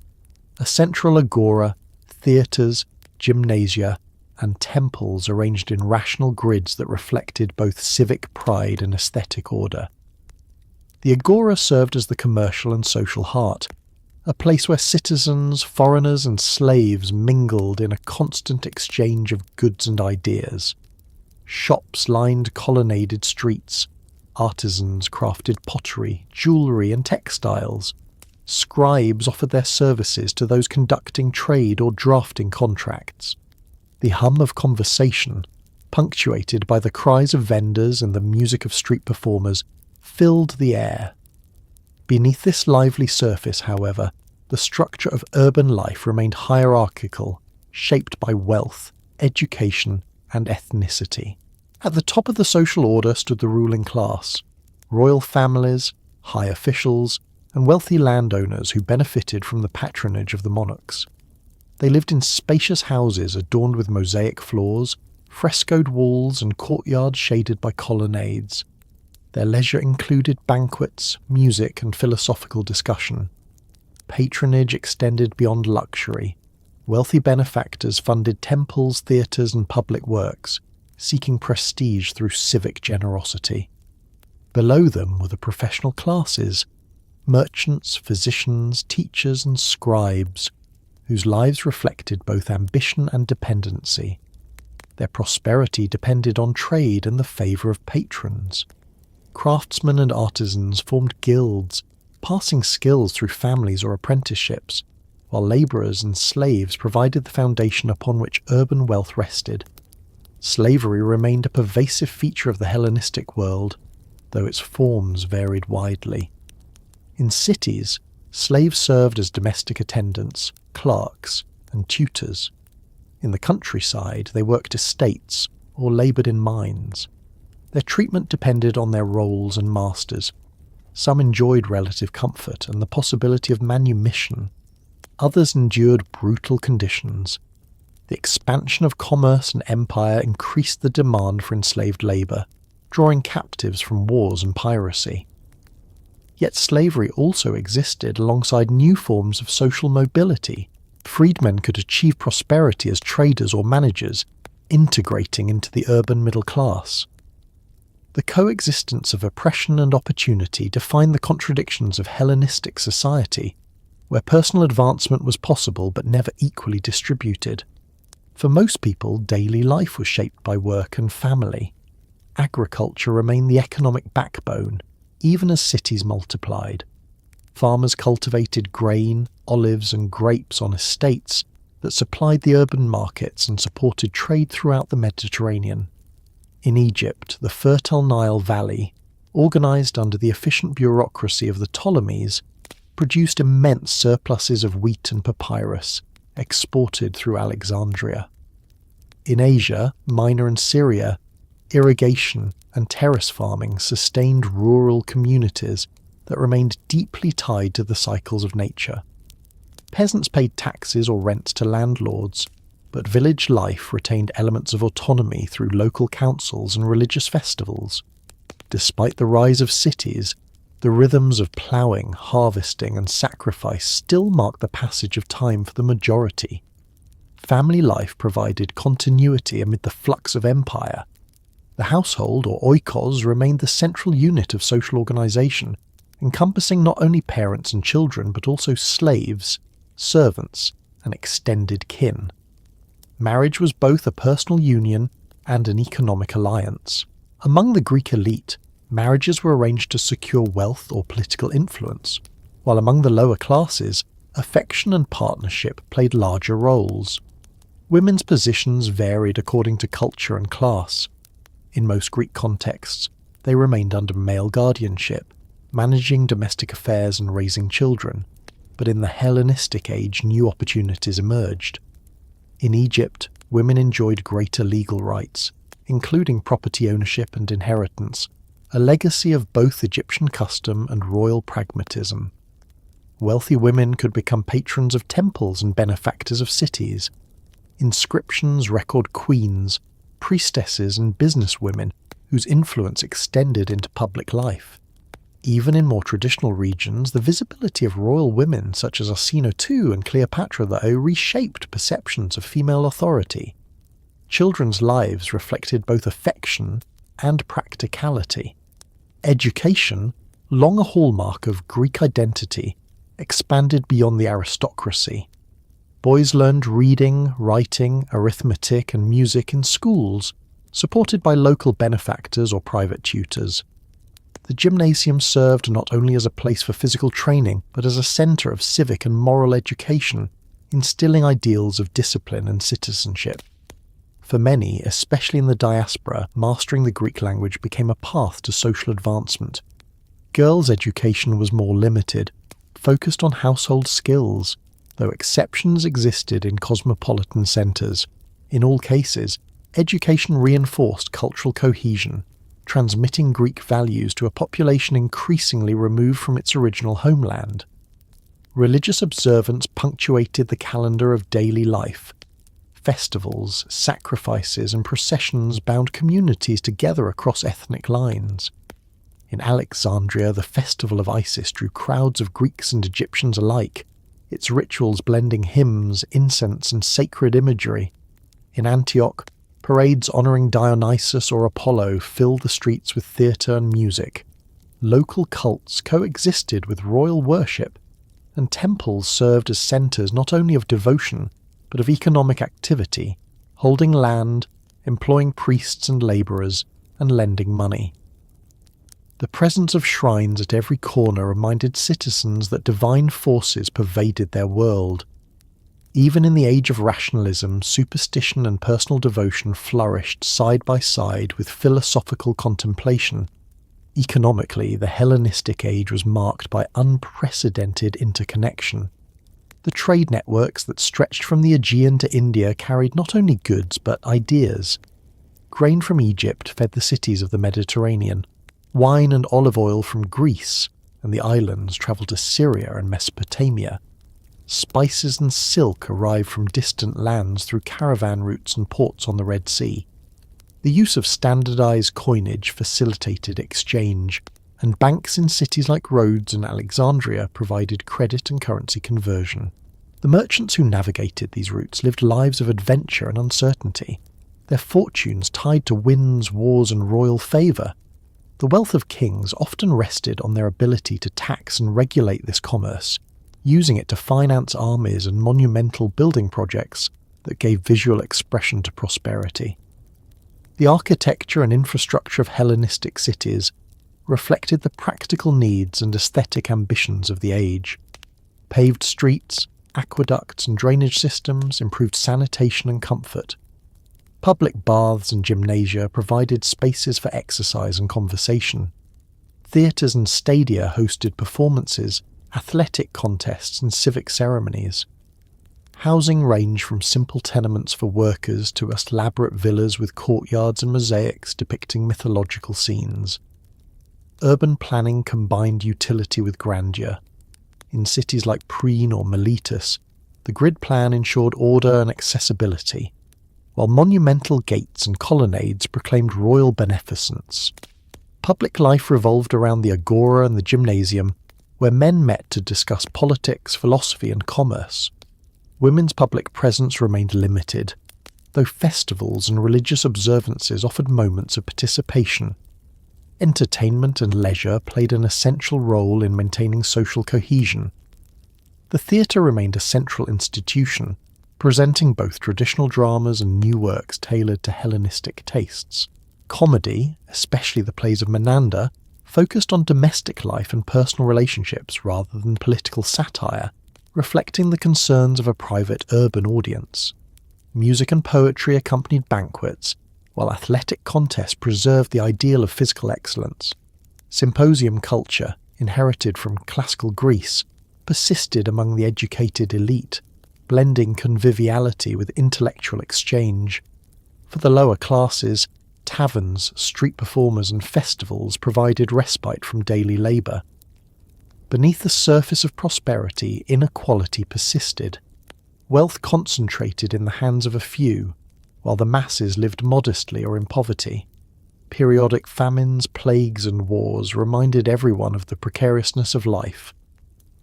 A central agora, theatres, gymnasia, and temples arranged in rational grids that reflected both civic pride and aesthetic order. The agora served as the commercial and social heart, a place where citizens, foreigners, and slaves mingled in a constant exchange of goods and ideas. Shops lined colonnaded streets. Artisans crafted pottery, jewellery, and textiles. Scribes offered their services to those conducting trade or drafting contracts. The hum of conversation, punctuated by the cries of vendors and the music of street performers, filled the air. Beneath this lively surface, however, the structure of urban life remained hierarchical, shaped by wealth, education, and ethnicity. At the top of the social order stood the ruling class, royal families, high officials, and wealthy landowners who benefited from the patronage of the monarchs. They lived in spacious houses adorned with mosaic floors, frescoed walls, and courtyards shaded by colonnades. Their leisure included banquets, music, and philosophical discussion. Patronage extended beyond luxury. Wealthy benefactors funded temples, theatres, and public works, seeking prestige through civic generosity. Below them were the professional classes, merchants, physicians, teachers, and scribes, whose lives reflected both ambition and dependency. Their prosperity depended on trade and the favour of patrons. Craftsmen and artisans formed guilds, passing skills through families or apprenticeships, while labourers and slaves provided the foundation upon which urban wealth rested. Slavery remained a pervasive feature of the Hellenistic world, though its forms varied widely. In cities, slaves served as domestic attendants, clerks, and tutors. In the countryside, they worked estates or laboured in mines. Their treatment depended on their roles and masters. Some enjoyed relative comfort and the possibility of manumission. Others endured brutal conditions. The expansion of commerce and empire increased the demand for enslaved labour, drawing captives from wars and piracy. Yet slavery also existed alongside new forms of social mobility. Freedmen could achieve prosperity as traders or managers, integrating into the urban middle class. The coexistence of oppression and opportunity defined the contradictions of Hellenistic society. where personal advancement was possible but never equally distributed. For most people, daily life was shaped by work and family. Agriculture remained the economic backbone, even as cities multiplied. Farmers cultivated grain, olives and grapes on estates that supplied the urban markets and supported trade throughout the Mediterranean. In Egypt, the fertile Nile Valley, organised under the efficient bureaucracy of the Ptolemies, produced immense surpluses of wheat and papyrus, exported through Alexandria. In Asia, Minor and Syria, irrigation and terrace farming sustained rural communities that remained deeply tied to the cycles of nature. Peasants paid taxes or rents to landlords, but village life retained elements of autonomy through local councils and religious festivals. Despite the rise of cities, the rhythms of ploughing, harvesting and sacrifice still mark the passage of time for the majority. Family life provided continuity amid the flux of empire. The household, or oikos, remained the central unit of social organisation, encompassing not only parents and children but also slaves, servants and extended kin. Marriage was both a personal union and an economic alliance. Among the Greek elite, marriages were arranged to secure wealth or political influence, while among the lower classes, affection and partnership played larger roles. Women's positions varied according to culture and class. In most Greek contexts, they remained under male guardianship, managing domestic affairs and raising children, but in the Hellenistic age new opportunities emerged. In Egypt, women enjoyed greater legal rights, including property ownership and inheritance, a legacy of both Egyptian custom and royal pragmatism. Wealthy women could become patrons of temples and benefactors of cities. Inscriptions record queens, priestesses and businesswomen whose influence extended into public life. Even in more traditional regions, the visibility of royal women such as Arsinoe II and Cleopatra, though, reshaped perceptions of female authority. Children's lives reflected both affection and practicality. Education, long a hallmark of Greek identity, expanded beyond the aristocracy. Boys learned reading, writing, arithmetic and music in schools, supported by local benefactors or private tutors. The gymnasium served not only as a place for physical training, but as a centre of civic and moral education, instilling ideals of discipline and citizenship. For many, especially in the diaspora, mastering the Greek language became a path to social advancement. Girls' education was more limited, focused on household skills, though exceptions existed in cosmopolitan centres. In all cases, education reinforced cultural cohesion, transmitting Greek values to a population increasingly removed from its original homeland. Religious observance punctuated the calendar of daily life. Festivals, sacrifices and processions bound communities together across ethnic lines. In Alexandria, the festival of Isis drew crowds of Greeks and Egyptians alike, its rituals blending hymns, incense and sacred imagery. In Antioch, parades honouring Dionysus or Apollo filled the streets with theatre and music. Local cults coexisted with royal worship, and temples served as centres not only of devotion, but of economic activity, holding land, employing priests and labourers, and lending money. The presence of shrines at every corner reminded citizens that divine forces pervaded their world. Even in the age of rationalism, superstition and personal devotion flourished side by side with philosophical contemplation. Economically, the Hellenistic age was marked by unprecedented interconnection. The trade networks that stretched from the Aegean to India carried not only goods but ideas. Grain from Egypt fed the cities of the Mediterranean. Wine and olive oil from Greece and the islands travelled to Syria and Mesopotamia. Spices and silk arrived from distant lands through caravan routes and ports on the Red Sea. The use of standardized coinage facilitated exchange, and banks in cities like Rhodes and Alexandria provided credit and currency conversion. The merchants who navigated these routes lived lives of adventure and uncertainty, their fortunes tied to winds, wars and royal favour. The wealth of kings often rested on their ability to tax and regulate this commerce, using it to finance armies and monumental building projects that gave visual expression to prosperity. The architecture and infrastructure of Hellenistic cities reflected the practical needs and aesthetic ambitions of the age. Paved streets, aqueducts and drainage systems improved sanitation and comfort. Public baths and gymnasia provided spaces for exercise and conversation. Theatres and stadia hosted performances, athletic contests and civic ceremonies. Housing ranged from simple tenements for workers to elaborate villas with courtyards and mosaics depicting mythological scenes. Urban planning combined utility with grandeur. In cities like Priene or Miletus, the grid plan ensured order and accessibility, while monumental gates and colonnades proclaimed royal beneficence. Public life revolved around the agora and the gymnasium, where men met to discuss politics, philosophy and commerce. Women's public presence remained limited, though festivals and religious observances offered moments of participation. Entertainment and leisure played an essential role in maintaining social cohesion. The theatre remained a central institution, presenting both traditional dramas and new works tailored to Hellenistic tastes. Comedy, especially the plays of Menander, focused on domestic life and personal relationships rather than political satire, reflecting the concerns of a private urban audience. Music and poetry accompanied banquets, while athletic contests preserved the ideal of physical excellence. Symposium culture, inherited from classical Greece, persisted among the educated elite, blending conviviality with intellectual exchange. For the lower classes, taverns, street performers and festivals provided respite from daily labour. Beneath the surface of prosperity, inequality persisted. Wealth concentrated in the hands of a few, while the masses lived modestly or in poverty. Periodic famines, plagues and wars reminded everyone of the precariousness of life.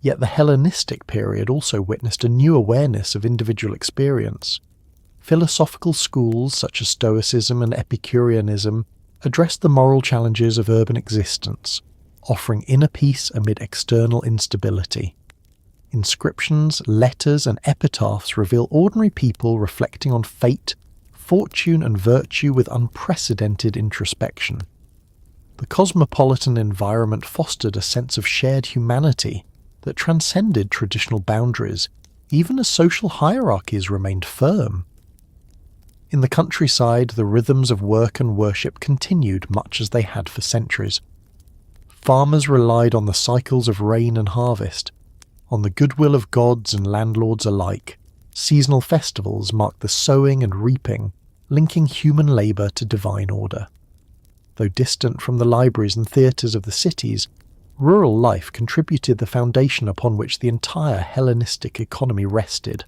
Yet the Hellenistic period also witnessed a new awareness of individual experience. Philosophical schools such as Stoicism and Epicureanism addressed the moral challenges of urban existence, offering inner peace amid external instability. Inscriptions, letters and epitaphs reveal ordinary people reflecting on fate, fortune and virtue with unprecedented introspection. The cosmopolitan environment fostered a sense of shared humanity that transcended traditional boundaries, even as social hierarchies remained firm. In the countryside, the rhythms of work and worship continued much as they had for centuries. Farmers relied on the cycles of rain and harvest, on the goodwill of gods and landlords alike. Seasonal festivals marked the sowing and reaping, linking human labour to divine order. Though distant from the libraries and theatres of the cities, rural life contributed the foundation upon which the entire Hellenistic economy rested.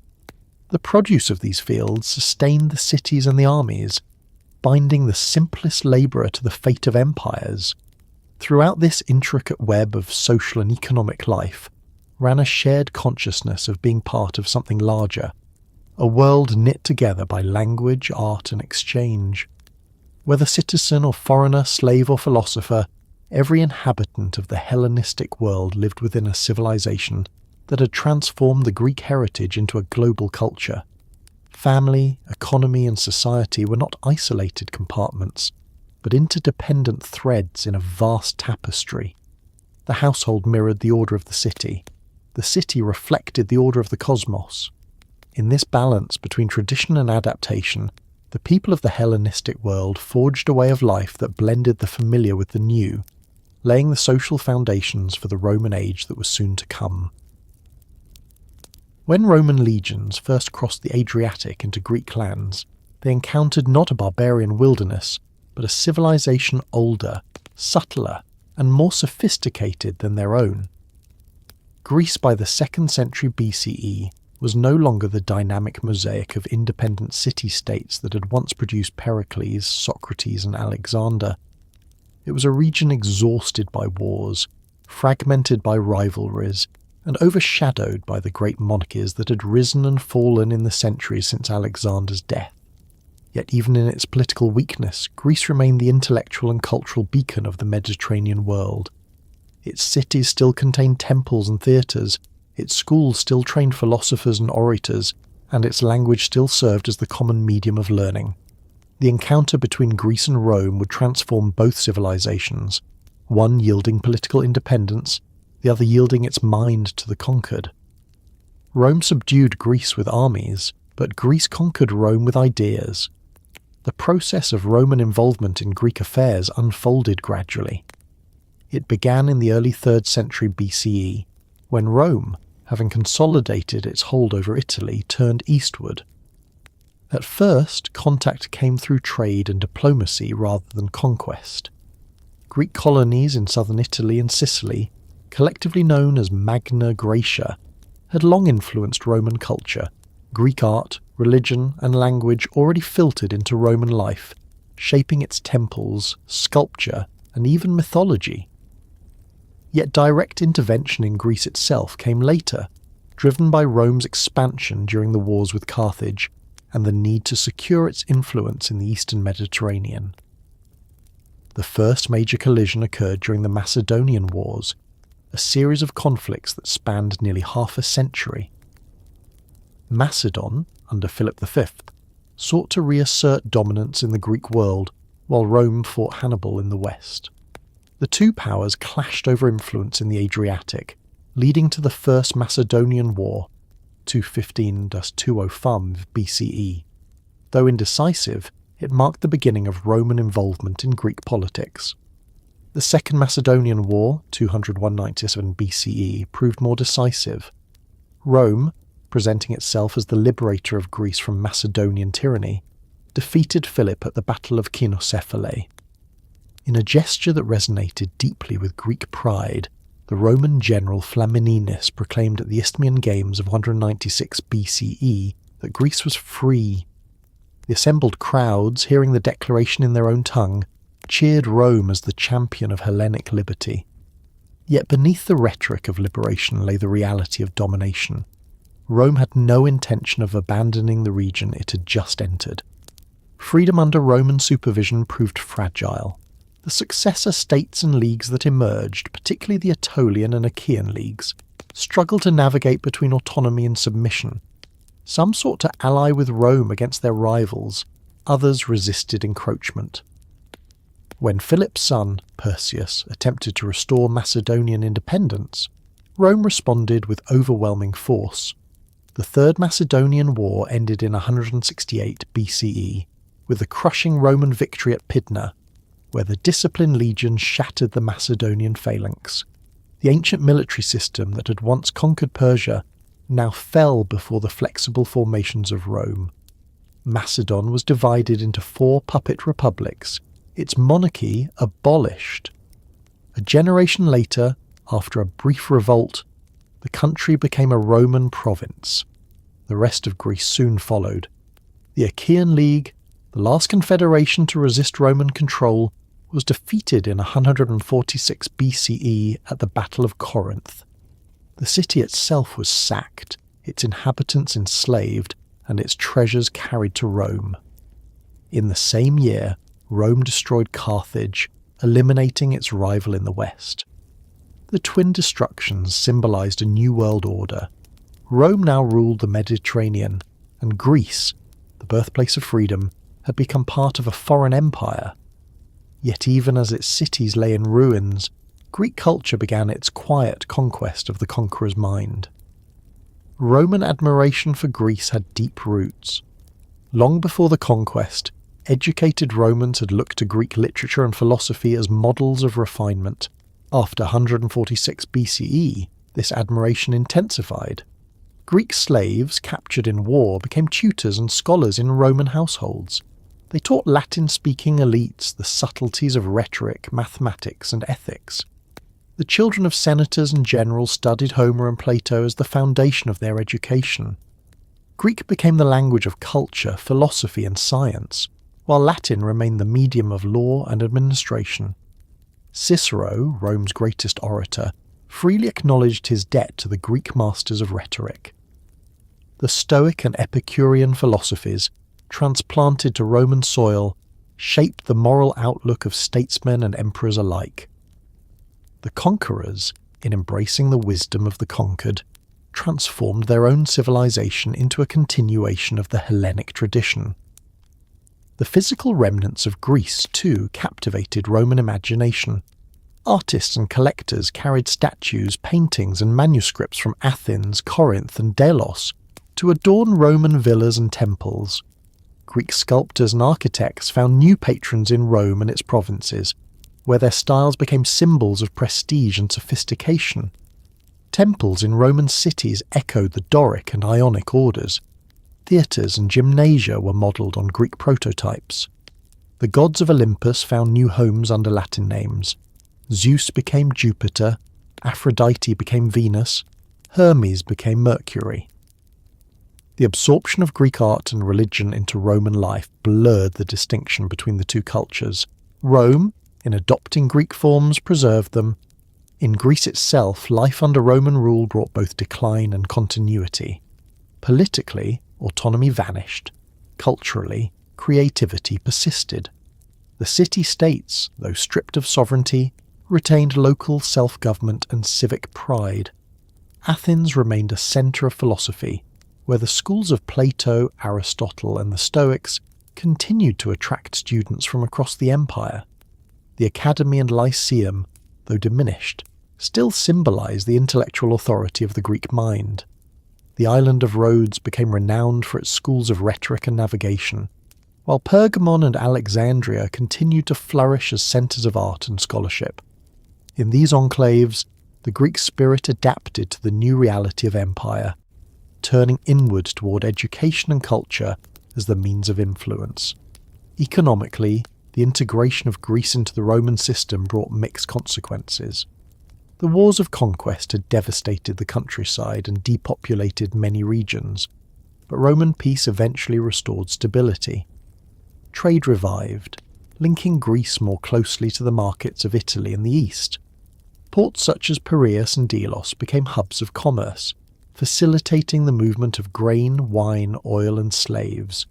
The produce of these fields sustained the cities and the armies, binding the simplest labourer to the fate of empires. Throughout this intricate web of social and economic life ran a shared consciousness of being part of something larger, a world knit together by language, art and exchange. Whether citizen or foreigner, slave or philosopher, every inhabitant of the Hellenistic world lived within a civilization that had transformed the Greek heritage into a global culture. Family, economy and society were not isolated compartments, but interdependent threads in a vast tapestry. The household mirrored the order of the city. The city reflected the order of the cosmos. In this balance between tradition and adaptation, the people of the Hellenistic world forged a way of life that blended the familiar with the new, laying the social foundations for the Roman age that was soon to come. When Roman legions first crossed the Adriatic into Greek lands, they encountered not a barbarian wilderness, but a civilization older, subtler, and more sophisticated than their own. Greece by the 2nd century BCE was no longer the dynamic mosaic of independent city-states that had once produced Pericles, Socrates and Alexander. It was a region exhausted by wars, fragmented by rivalries, and overshadowed by the great monarchies that had risen and fallen in the centuries since Alexander's death. Yet even in its political weakness, Greece remained the intellectual and cultural beacon of the Mediterranean world. Its cities still contained temples and theatres, its schools still trained philosophers and orators, and its language still served as the common medium of learning. The encounter between Greece and Rome would transform both civilizations, one yielding political independence, the other yielding its mind to the conquered. Rome subdued Greece with armies, but Greece conquered Rome with ideas. The process of Roman involvement in Greek affairs unfolded gradually. It began in the early 3rd century BCE, when Rome, having consolidated its hold over Italy, turned eastward. At first, contact came through trade and diplomacy rather than conquest. Greek colonies in southern Italy and Sicily, collectively known as Magna Graecia, had long influenced Roman culture. Greek art, religion, and language already filtered into Roman life, shaping its temples, sculpture, and even mythology. Yet direct intervention in Greece itself came later, driven by Rome's expansion during the wars with Carthage and the need to secure its influence in the eastern Mediterranean. The first major collision occurred during the Macedonian Wars, a series of conflicts that spanned nearly half a century. Macedon, under Philip V, sought to reassert dominance in the Greek world, while Rome fought Hannibal in the west. The two powers clashed over influence in the Adriatic, leading to the First Macedonian War, 215–205 BCE. Though indecisive, it marked the beginning of Roman involvement in Greek politics. The Second Macedonian War, 201–97 BCE, proved more decisive. Rome, presenting itself as the liberator of Greece from Macedonian tyranny, defeated Philip at the Battle of Kynocephalae. In a gesture that resonated deeply with Greek pride, the Roman general Flamininus proclaimed at the Isthmian Games of 196 BCE that Greece was free. The assembled crowds, hearing the declaration in their own tongue, cheered Rome as the champion of Hellenic liberty. Yet beneath the rhetoric of liberation lay the reality of domination. Rome had no intention of abandoning the region it had just entered. Freedom under Roman supervision proved fragile. The successor states and leagues that emerged, particularly the Aetolian and Achaean leagues, struggled to navigate between autonomy and submission. Some sought to ally with Rome against their rivals, others resisted encroachment. When Philip's son, Perseus, attempted to restore Macedonian independence, Rome responded with overwhelming force. The Third Macedonian War ended in 168 BCE, with the crushing Roman victory at Pydna, where the disciplined legions shattered the Macedonian phalanx. The ancient military system that had once conquered Persia now fell before the flexible formations of Rome. Macedon was divided into 4 puppet republics, its monarchy abolished. A generation later, after a brief revolt, the country became a Roman province. The rest of Greece soon followed. The Achaean League, the last confederation to resist Roman control, was defeated in 146 BCE at the Battle of Corinth. The city itself was sacked, its inhabitants enslaved, and its treasures carried to Rome. In the same year, Rome destroyed Carthage, eliminating its rival in the west. The twin destructions symbolized a new world order. Rome now ruled the Mediterranean, and Greece, the birthplace of freedom, had become part of a foreign empire. Yet even as its cities lay in ruins, Greek culture began its quiet conquest of the conqueror's mind. Roman admiration for Greece had deep roots. Long before the conquest, educated Romans had looked to Greek literature and philosophy as models of refinement. After 146 BCE, this admiration intensified. Greek slaves captured in war became tutors and scholars in Roman households. They taught Latin-speaking elites the subtleties of rhetoric, mathematics, and ethics. The children of senators and generals studied Homer and Plato as the foundation of their education. Greek became the language of culture, philosophy, and science, while Latin remained the medium of law and administration. Cicero, Rome's greatest orator, freely acknowledged his debt to the Greek masters of rhetoric. The Stoic and Epicurean philosophies, transplanted to Roman soil, shaped the moral outlook of statesmen and emperors alike. The conquerors, in embracing the wisdom of the conquered, transformed their own civilization into a continuation of the Hellenic tradition. The physical remnants of Greece, too, captivated Roman imagination. Artists and collectors carried statues, paintings and manuscripts from Athens, Corinth and Delos to adorn Roman villas and temples. Greek sculptors and architects found new patrons in Rome and its provinces, where their styles became symbols of prestige and sophistication. Temples in Roman cities echoed the Doric and Ionic orders. Theatres and gymnasia were modelled on Greek prototypes. The gods of Olympus found new homes under Latin names. Zeus became Jupiter, Aphrodite became Venus, Hermes became Mercury. The absorption of Greek art and religion into Roman life blurred the distinction between the two cultures. Rome, in adopting Greek forms, preserved them. In Greece itself, life under Roman rule brought both decline and continuity. Politically, autonomy vanished. Culturally, creativity persisted. The city-states, though stripped of sovereignty, retained local self-government and civic pride. Athens remained a centre of philosophy, where the schools of Plato, Aristotle and the Stoics continued to attract students from across the empire. The Academy and Lyceum, though diminished, still symbolise the intellectual authority of the Greek mind. The island of Rhodes became renowned for its schools of rhetoric and navigation, while Pergamon and Alexandria continued to flourish as centres of art and scholarship. In these enclaves, the Greek spirit adapted to the new reality of empire, turning inward toward education and culture as the means of influence. Economically, the integration of Greece into the Roman system brought mixed consequences. The wars of conquest had devastated the countryside and depopulated many regions, but Roman peace eventually restored stability. Trade revived, linking Greece more closely to the markets of Italy in the east. Ports such as Piraeus and Delos became hubs of commerce, facilitating the movement of grain, wine, oil and slaves.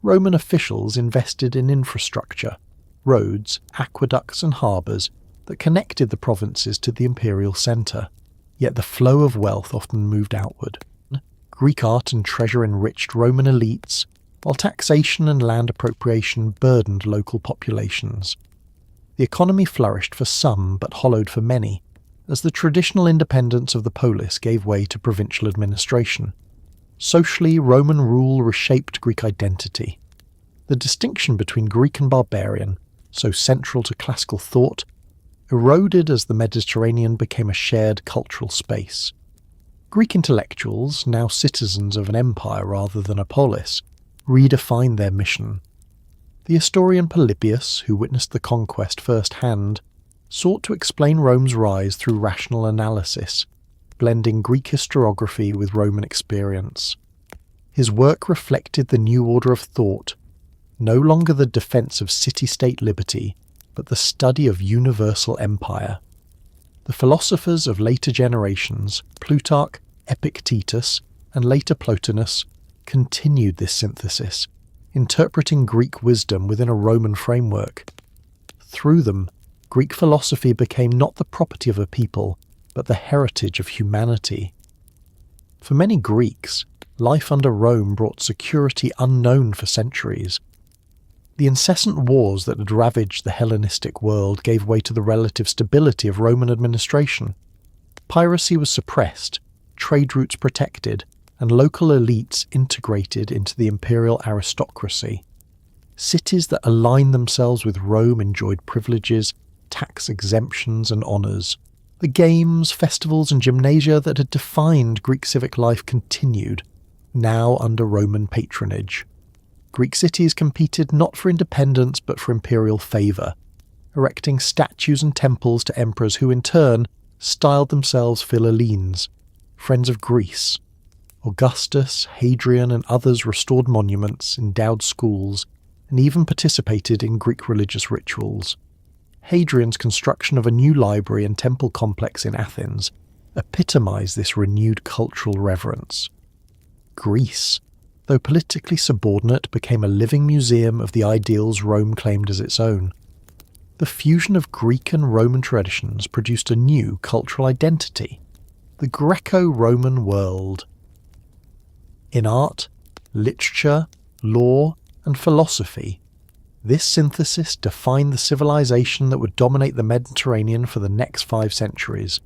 Roman officials invested in infrastructure, roads, aqueducts and harbours that connected the provinces to the imperial centre, yet the flow of wealth often moved outward. Greek art and treasure enriched Roman elites, while taxation and land appropriation burdened local populations. The economy flourished for some but hollowed for many, as the traditional independence of the polis gave way to provincial administration. Socially, Roman rule reshaped Greek identity. The distinction between Greek and barbarian, so central to classical thought, eroded as the Mediterranean became a shared cultural space. Greek intellectuals, now citizens of an empire rather than a polis, redefined their mission. The historian Polybius, who witnessed the conquest firsthand, sought to explain Rome's rise through rational analysis, blending Greek historiography with Roman experience. His work reflected the new order of thought, no longer the defence of city-state liberty, but the study of universal empire. The philosophers of later generations, Plutarch, Epictetus, and later Plotinus, continued this synthesis, interpreting Greek wisdom within a Roman framework. Through them, Greek philosophy became not the property of a people, but the heritage of humanity. For many Greeks, life under Rome brought security unknown for centuries. The incessant wars that had ravaged the Hellenistic world gave way to the relative stability of Roman administration. Piracy was suppressed, trade routes protected, and local elites integrated into the imperial aristocracy. Cities that aligned themselves with Rome enjoyed privileges, tax exemptions and honours. The games, festivals and gymnasia that had defined Greek civic life continued, now under Roman patronage. Greek cities competed not for independence but for imperial favour, erecting statues and temples to emperors who in turn styled themselves Philhellenes, friends of Greece. Augustus, Hadrian and others restored monuments, endowed schools, and even participated in Greek religious rituals. Hadrian's construction of a new library and temple complex in Athens epitomised this renewed cultural reverence. Greece, though politically subordinate, became a living museum of the ideals Rome claimed as its own. The fusion of Greek and Roman traditions produced a new cultural identity. the Greco-Roman world. In art, literature, law, and philosophy, this synthesis defined the civilization that would dominate the Mediterranean for the next 5 centuries.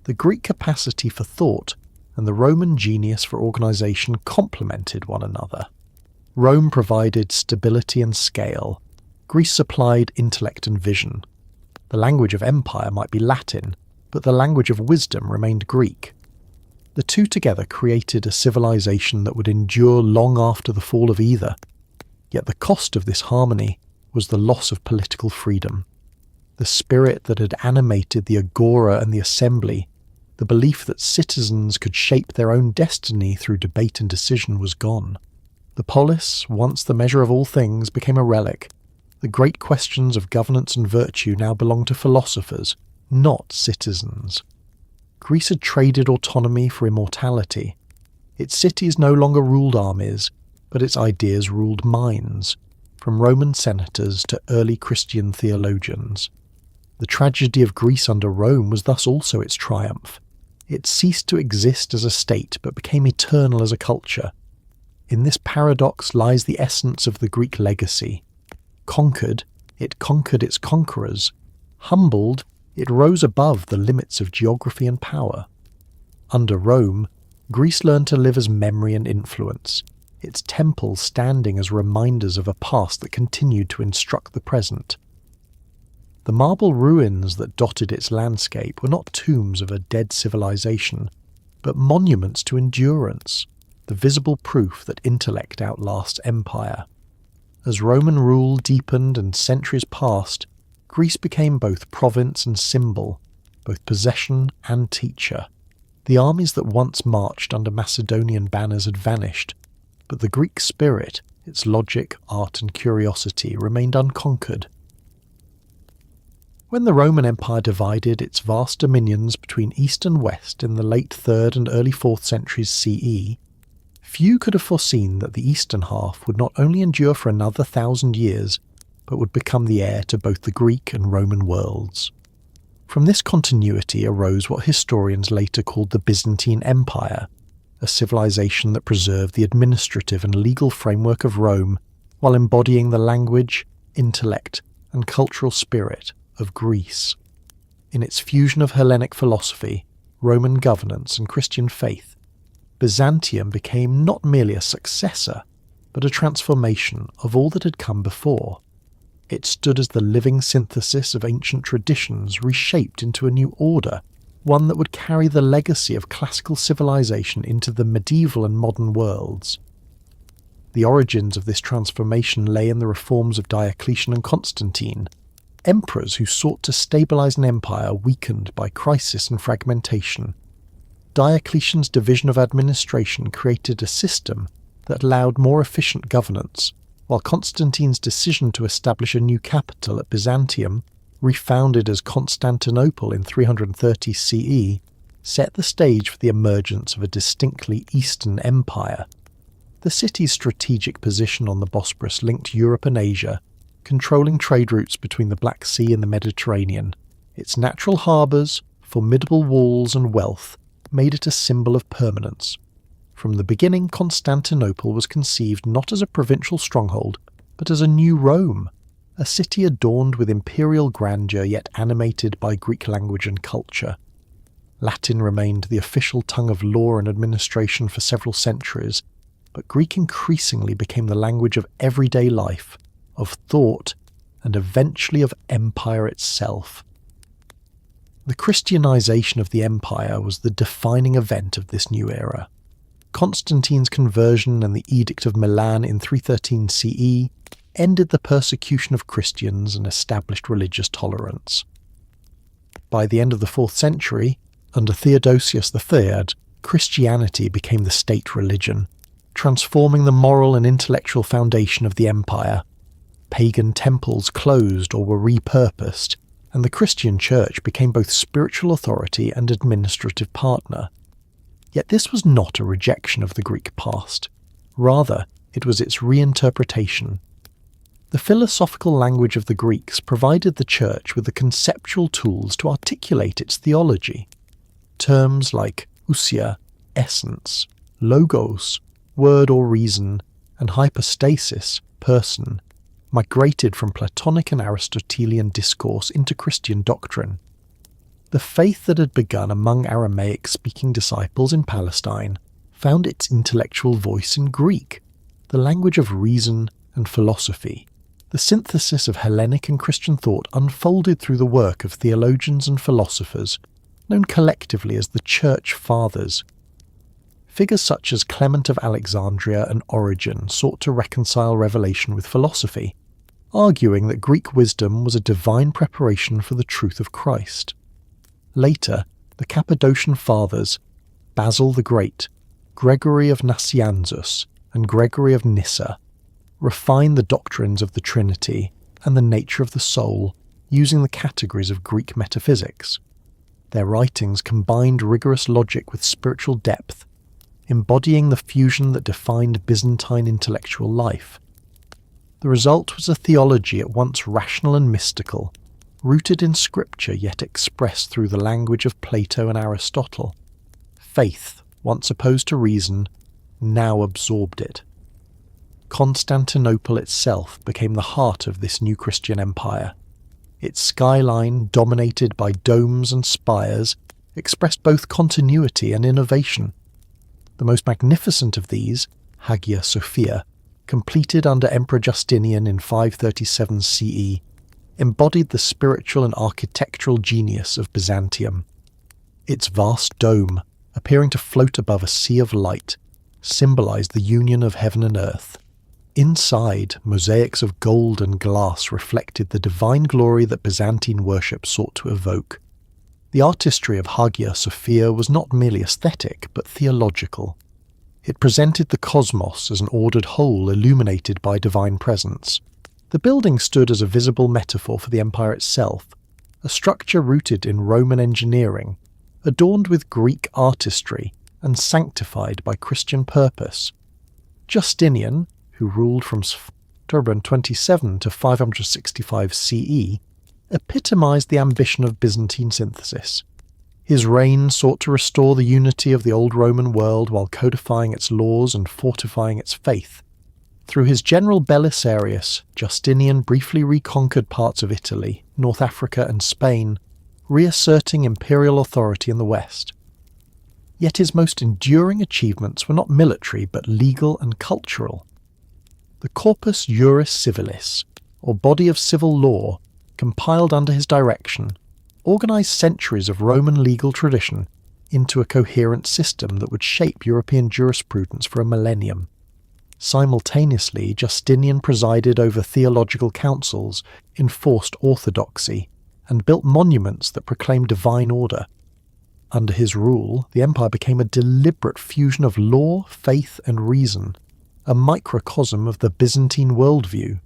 The Greek capacity for thought and the Roman genius for organisation complemented one another. Rome provided stability and scale. Greece supplied intellect and vision. The language of empire might be Latin, but the language of wisdom remained Greek. The two together created a civilization that would endure long after the fall of either. Yet the cost of this harmony was the loss of political freedom. The spirit that had animated the agora and the assembly, the belief that citizens could shape their own destiny through debate and decision, was gone. The polis, once the measure of all things, became a relic. The great questions of governance and virtue now belonged to philosophers, not citizens. Greece had traded autonomy for immortality. Its cities no longer ruled armies, but its ideas ruled minds, from Roman senators to early Christian theologians. The tragedy of Greece under Rome was thus also its triumph. It ceased to exist as a state, but became eternal as a culture. In this paradox lies the essence of the Greek legacy. Conquered, it conquered its conquerors. Humbled, it rose above the limits of geography and power. Under Rome, Greece learned to live as memory and influence, its temples standing as reminders of a past that continued to instruct the present. The marble ruins that dotted its landscape were not tombs of a dead civilization, but monuments to endurance, the visible proof that intellect outlasts empire. As Roman rule deepened and centuries passed, Greece became both province and symbol, both possession and teacher. The armies that once marched under Macedonian banners had vanished, but the Greek spirit, its logic, art and curiosity, remained unconquered. When the Roman Empire divided its vast dominions between East and West in the late 3rd and early 4th centuries CE, few could have foreseen that the eastern half would not only endure for another 1,000 years, but would become the heir to both the Greek and Roman worlds. From this continuity arose what historians later called the Byzantine Empire, a civilization that preserved the administrative and legal framework of Rome while embodying the language, intellect, and cultural spirit of Greece. In its fusion of Hellenic philosophy, Roman governance, and Christian faith, Byzantium became not merely a successor, but a transformation of all that had come before. It stood as the living synthesis of ancient traditions reshaped into a new order, one that would carry the legacy of classical civilization into the medieval and modern worlds. The origins of this transformation lay in the reforms of Diocletian and Constantine, emperors who sought to stabilize an empire weakened by crisis and fragmentation. Diocletian's division of administration created a system that allowed more efficient governance, while Constantine's decision to establish a new capital at Byzantium, refounded as Constantinople in 330 CE, set the stage for the emergence of a distinctly Eastern empire. The city's strategic position on the Bosporus linked Europe and Asia, controlling trade routes between the Black Sea and the Mediterranean. Its natural harbours, formidable walls and wealth made it a symbol of permanence. From the beginning, Constantinople was conceived not as a provincial stronghold, but as a new Rome, a city adorned with imperial grandeur yet animated by Greek language and culture. Latin remained the official tongue of law and administration for several centuries, but Greek increasingly became the language of everyday life, of thought, and eventually of empire itself. The Christianization of the empire was the defining event of this new era. Constantine's conversion and the Edict of Milan in 313 CE ended the persecution of Christians and established religious tolerance. By the end of the 4th century, under Theodosius III, Christianity became the state religion, transforming the moral and intellectual foundation of the empire. Pagan temples closed or were repurposed, and the Christian Church became both spiritual authority and administrative partner. Yet this was not a rejection of the Greek past. Rather, it was its reinterpretation. The philosophical language of the Greeks provided the Church with the conceptual tools to articulate its theology. Terms like ousia, essence, logos, word or reason, and hypostasis, person, migrated from Platonic and Aristotelian discourse into Christian doctrine. The faith that had begun among Aramaic-speaking disciples in Palestine found its intellectual voice in Greek, the language of reason and philosophy. The synthesis of Hellenic and Christian thought unfolded through the work of theologians and philosophers, known collectively as the Church Fathers. Figures such as Clement of Alexandria and Origen sought to reconcile revelation with philosophy, arguing that Greek wisdom was a divine preparation for the truth of Christ. Later, the Cappadocian Fathers, Basil the Great, Gregory of Nazianzus, and Gregory of Nyssa, refined the doctrines of the Trinity and the nature of the soul using the categories of Greek metaphysics. Their writings combined rigorous logic with spiritual depth, embodying the fusion that defined Byzantine intellectual life. The result was a theology at once rational and mystical, rooted in scripture yet expressed through the language of Plato and Aristotle. Faith, once opposed to reason, now absorbed it. Constantinople itself became the heart of this new Christian empire. Its skyline, dominated by domes and spires, expressed both continuity and innovation. The most magnificent of these, Hagia Sophia, completed under Emperor Justinian in 537 CE, embodied the spiritual and architectural genius of Byzantium. Its vast dome, appearing to float above a sea of light, symbolized the union of heaven and earth. Inside, mosaics of gold and glass reflected the divine glory that Byzantine worship sought to evoke. The artistry of Hagia Sophia was not merely aesthetic, but theological. It presented the cosmos as an ordered whole illuminated by divine presence. The building stood as a visible metaphor for the empire itself, a structure rooted in Roman engineering, adorned with Greek artistry and sanctified by Christian purpose. Justinian, who ruled from 427 to 565 CE, epitomized the ambition of Byzantine synthesis. His reign sought to restore the unity of the old Roman world while codifying its laws and fortifying its faith. Through his general Belisarius, Justinian briefly reconquered parts of Italy, North Africa and Spain, reasserting imperial authority in the West. Yet his most enduring achievements were not military but legal and cultural. The Corpus Juris Civilis, or body of civil law, compiled under his direction, organised centuries of Roman legal tradition into a coherent system that would shape European jurisprudence for a millennium. Simultaneously, Justinian presided over theological councils, enforced orthodoxy, and built monuments that proclaimed divine order. Under his rule, the empire became a deliberate fusion of law, faith, and reason, a microcosm of the Byzantine worldview.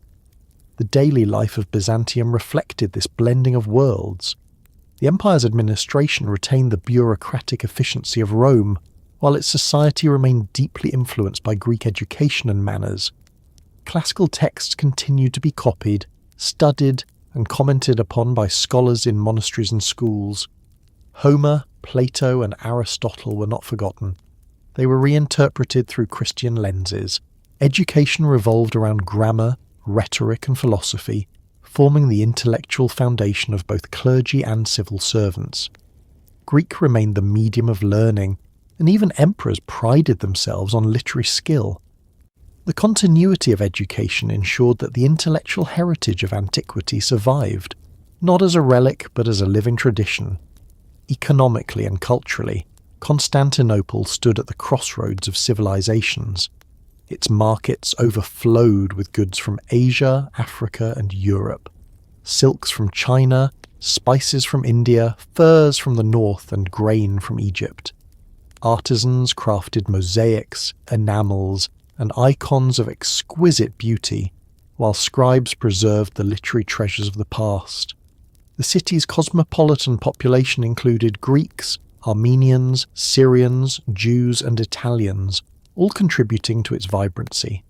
The daily life of Byzantium reflected this blending of worlds. The empire's administration retained the bureaucratic efficiency of Rome, while its society remained deeply influenced by Greek education and manners. Classical texts continued to be copied, studied, and commented upon by scholars in monasteries and schools. Homer, Plato, and Aristotle were not forgotten. They were reinterpreted through Christian lenses. Education revolved around grammar, rhetoric, and philosophy, forming the intellectual foundation of both clergy and civil servants. Greek remained the medium of learning, and even emperors prided themselves on literary skill. The continuity of education ensured that the intellectual heritage of antiquity survived, not as a relic but as a living tradition. Economically and culturally, Constantinople stood at the crossroads of civilizations. Its markets overflowed with goods from Asia, Africa, and Europe. Silks from China, spices from India, furs from the north, and grain from Egypt. Artisans crafted mosaics, enamels, and icons of exquisite beauty, while scribes preserved the literary treasures of the past. The city's cosmopolitan population included Greeks, Armenians, Syrians, Jews, and Italians, all contributing to its vibrancy.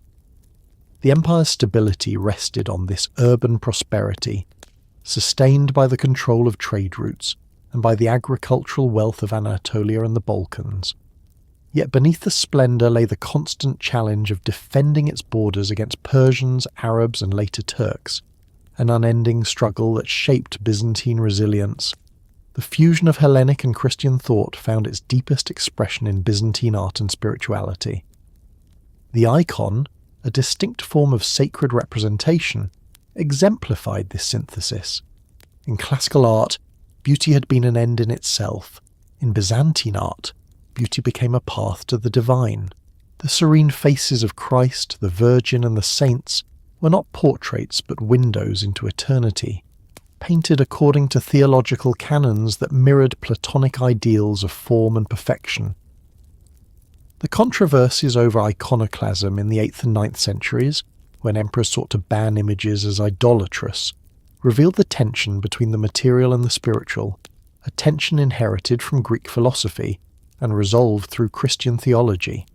The empire's stability rested on this urban prosperity, sustained by the control of trade routes and by the agricultural wealth of Anatolia and the Balkans. Yet beneath the splendour lay the constant challenge of defending its borders against Persians, Arabs, and later Turks, an unending struggle that shaped Byzantine resilience. The fusion of Hellenic and Christian thought found its deepest expression in Byzantine art and spirituality. The icon, a distinct form of sacred representation, exemplified this synthesis. In classical art, beauty had been an end in itself. In Byzantine art, beauty became a path to the divine. The serene faces of Christ, the Virgin, and the saints were not portraits but windows into eternity, painted according to theological canons that mirrored Platonic ideals of form and perfection. The controversies over iconoclasm in the 8th and 9th centuries, when emperors sought to ban images as idolatrous, revealed the tension between the material and the spiritual, a tension inherited from Greek philosophy and resolved through Christian theology.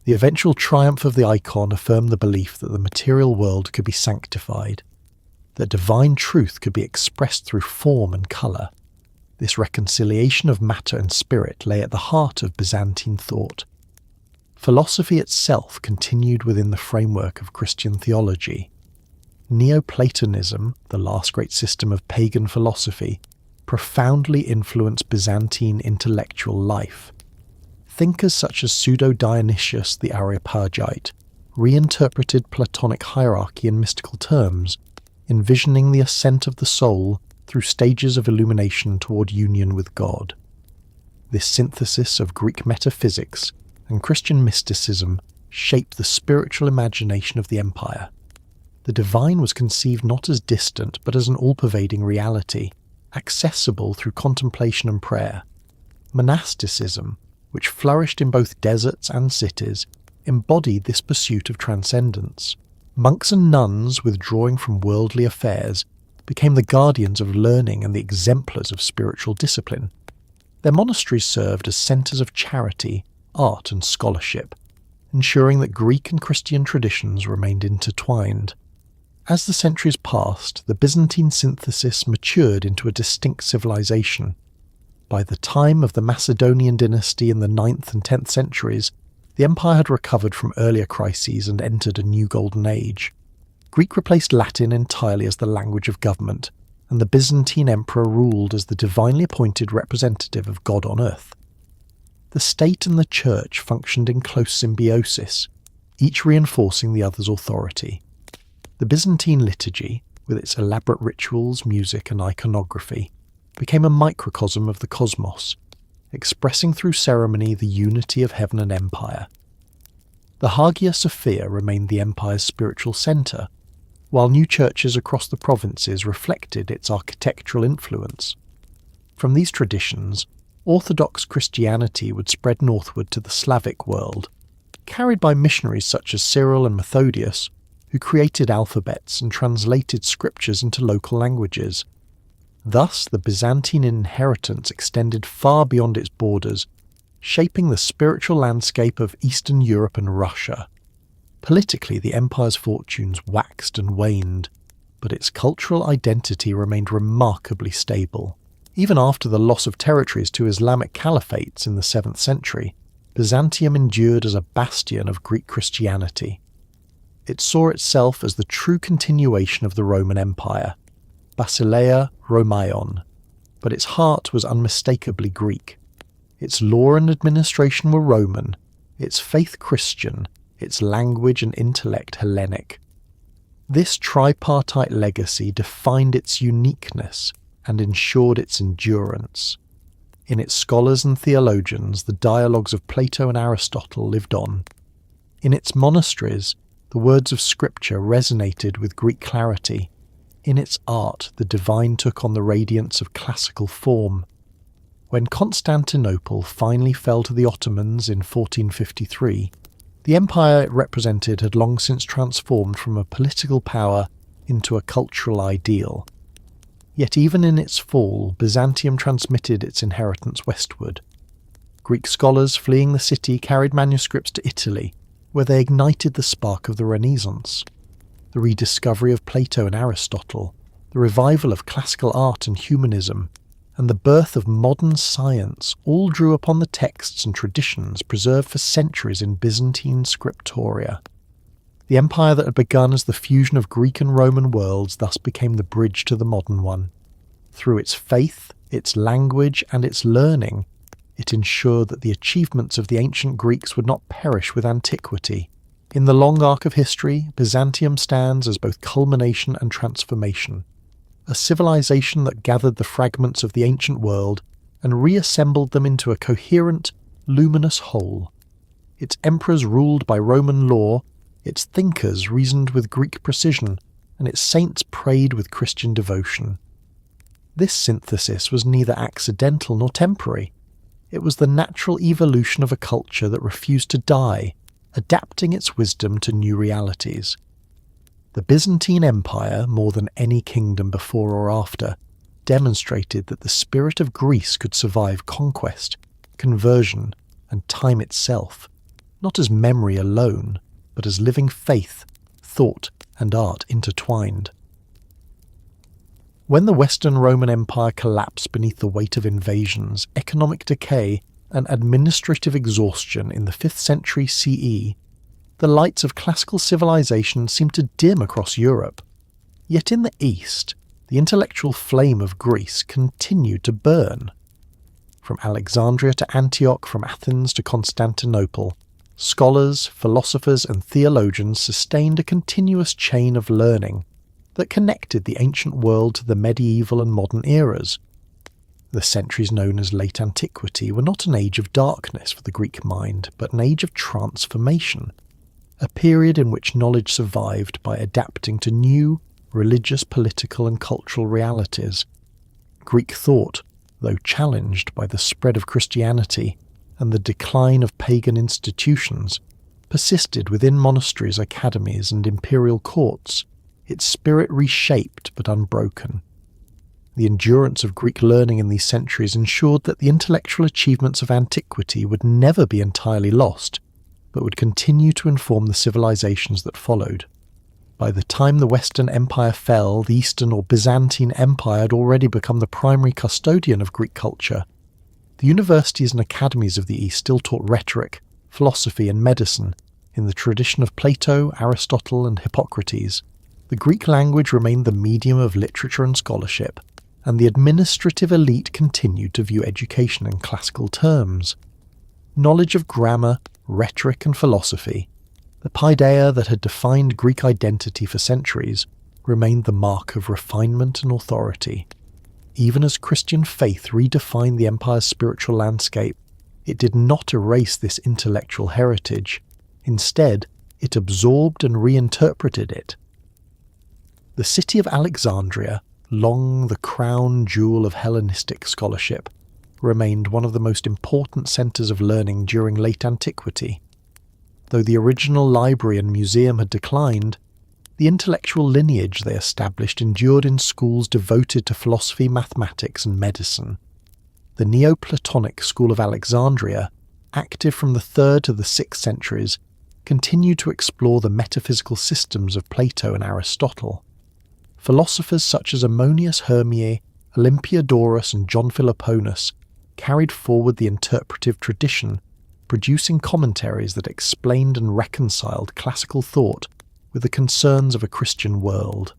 The eventual triumph of the icon affirmed the belief that the material world could be sanctified, that divine truth could be expressed through form and colour. This reconciliation of matter and spirit lay at the heart of Byzantine thought. Philosophy itself continued within the framework of Christian theology. Neoplatonism, the last great system of pagan philosophy, profoundly influenced Byzantine intellectual life. Thinkers such as Pseudo-Dionysius the Areopagite reinterpreted Platonic hierarchy in mystical terms, envisioning the ascent of the soul through stages of illumination toward union with God. This synthesis of Greek metaphysics and Christian mysticism shaped the spiritual imagination of the empire. The divine was conceived not as distant but as an all-pervading reality, accessible through contemplation and prayer. Monasticism, which flourished in both deserts and cities, embodied this pursuit of transcendence. Monks and nuns, withdrawing from worldly affairs, became the guardians of learning and the exemplars of spiritual discipline. Their monasteries served as centres of charity, art and scholarship, ensuring that Greek and Christian traditions remained intertwined. As the centuries passed, the Byzantine synthesis matured into a distinct civilization. By the time of the Macedonian dynasty in the 9th and 10th centuries, the empire had recovered from earlier crises and entered a new golden age. Greek replaced Latin entirely as the language of government, and the Byzantine emperor ruled as the divinely appointed representative of God on earth. The state and the church functioned in close symbiosis, each reinforcing the other's authority. The Byzantine liturgy, with its elaborate rituals, music, and iconography, became a microcosm of the cosmos, expressing through ceremony the unity of heaven and empire. The Hagia Sophia remained the empire's spiritual centre, while new churches across the provinces reflected its architectural influence. From these traditions, Orthodox Christianity would spread northward to the Slavic world, carried by missionaries such as Cyril and Methodius, who created alphabets and translated scriptures into local languages. Thus, the Byzantine inheritance extended far beyond its borders, shaping the spiritual landscape of Eastern Europe and Russia. Politically, the empire's fortunes waxed and waned, but its cultural identity remained remarkably stable. Even after the loss of territories to Islamic caliphates in the 7th century, Byzantium endured as a bastion of Greek Christianity. It saw itself as the true continuation of the Roman Empire, Basileia Romaion, but its heart was unmistakably Greek. Its law and administration were Roman, its faith Christian, its language and intellect Hellenic. This tripartite legacy defined its uniqueness and ensured its endurance. In its scholars and theologians, the dialogues of Plato and Aristotle lived on. In its monasteries, the words of Scripture resonated with Greek clarity. In its art, the divine took on the radiance of classical form. When Constantinople finally fell to the Ottomans in 1453, the empire it represented had long since transformed from a political power into a cultural ideal. Yet even in its fall, Byzantium transmitted its inheritance westward. Greek scholars fleeing the city carried manuscripts to Italy, where they ignited the spark of the Renaissance. The rediscovery of Plato and Aristotle, the revival of classical art and humanism, and the birth of modern science all drew upon the texts and traditions preserved for centuries in Byzantine scriptoria. The empire that had begun as the fusion of Greek and Roman worlds thus became the bridge to the modern one. Through its faith, its language, and its learning, it ensured that the achievements of the ancient Greeks would not perish with antiquity. In the long arc of history, Byzantium stands as both culmination and transformation, a civilization that gathered the fragments of the ancient world and reassembled them into a coherent, luminous whole. Its emperors ruled by Roman law, its thinkers reasoned with Greek precision, and its saints prayed with Christian devotion. This synthesis was neither accidental nor temporary. It was the natural evolution of a culture that refused to die, adapting its wisdom to new realities. The Byzantine Empire, more than any kingdom before or after, demonstrated that the spirit of Greece could survive conquest, conversion, and time itself, not as memory alone, but as living faith, thought, and art intertwined. When the Western Roman Empire collapsed beneath the weight of invasions, economic decay, and administrative exhaustion in the 5th century CE, the lights of classical civilization seemed to dim across Europe. Yet in the East, the intellectual flame of Greece continued to burn. From Alexandria to Antioch, from Athens to Constantinople, scholars, philosophers, and theologians sustained a continuous chain of learning that connected the ancient world to the medieval and modern eras. The centuries known as late antiquity were not an age of darkness for the Greek mind, but an age of transformation, a period in which knowledge survived by adapting to new religious, political, and cultural realities. Greek thought, though challenged by the spread of Christianity and the decline of pagan institutions, persisted within monasteries, academies, and imperial courts, its spirit reshaped but unbroken. The endurance of Greek learning in these centuries ensured that the intellectual achievements of antiquity would never be entirely lost, but would continue to inform the civilizations that followed. By the time the Western Empire fell, the Eastern or Byzantine Empire had already become the primary custodian of Greek culture. The universities and academies of the East still taught rhetoric, philosophy, and medicine in the tradition of Plato, Aristotle, and Hippocrates. The Greek language remained the medium of literature and scholarship, and the administrative elite continued to view education in classical terms. Knowledge of grammar, rhetoric, and philosophy, the paideia that had defined Greek identity for centuries, remained the mark of refinement and authority. Even as Christian faith redefined the empire's spiritual landscape, it did not erase this intellectual heritage. Instead, it absorbed and reinterpreted it. The city of Alexandria, long the crown jewel of Hellenistic scholarship, remained one of the most important centres of learning during late antiquity. Though the original library and museum had declined, the intellectual lineage they established endured in schools devoted to philosophy, mathematics, and medicine. The Neoplatonic school of Alexandria, active from the 3rd to the 6th centuries, continued to explore the metaphysical systems of Plato and Aristotle. Philosophers such as Ammonius Hermias, Olympiodorus, and John Philoponus carried forward the interpretive tradition, producing commentaries that explained and reconciled classical thought with the concerns of a Christian world.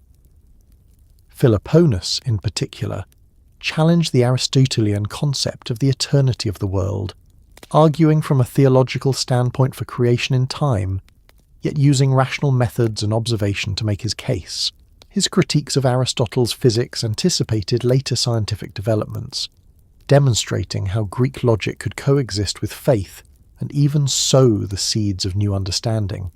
Philoponus, in particular, challenged the Aristotelian concept of the eternity of the world, arguing from a theological standpoint for creation in time, yet using rational methods and observation to make his case. His critiques of Aristotle's physics anticipated later scientific developments, demonstrating how Greek logic could coexist with faith and even sow the seeds of new understanding.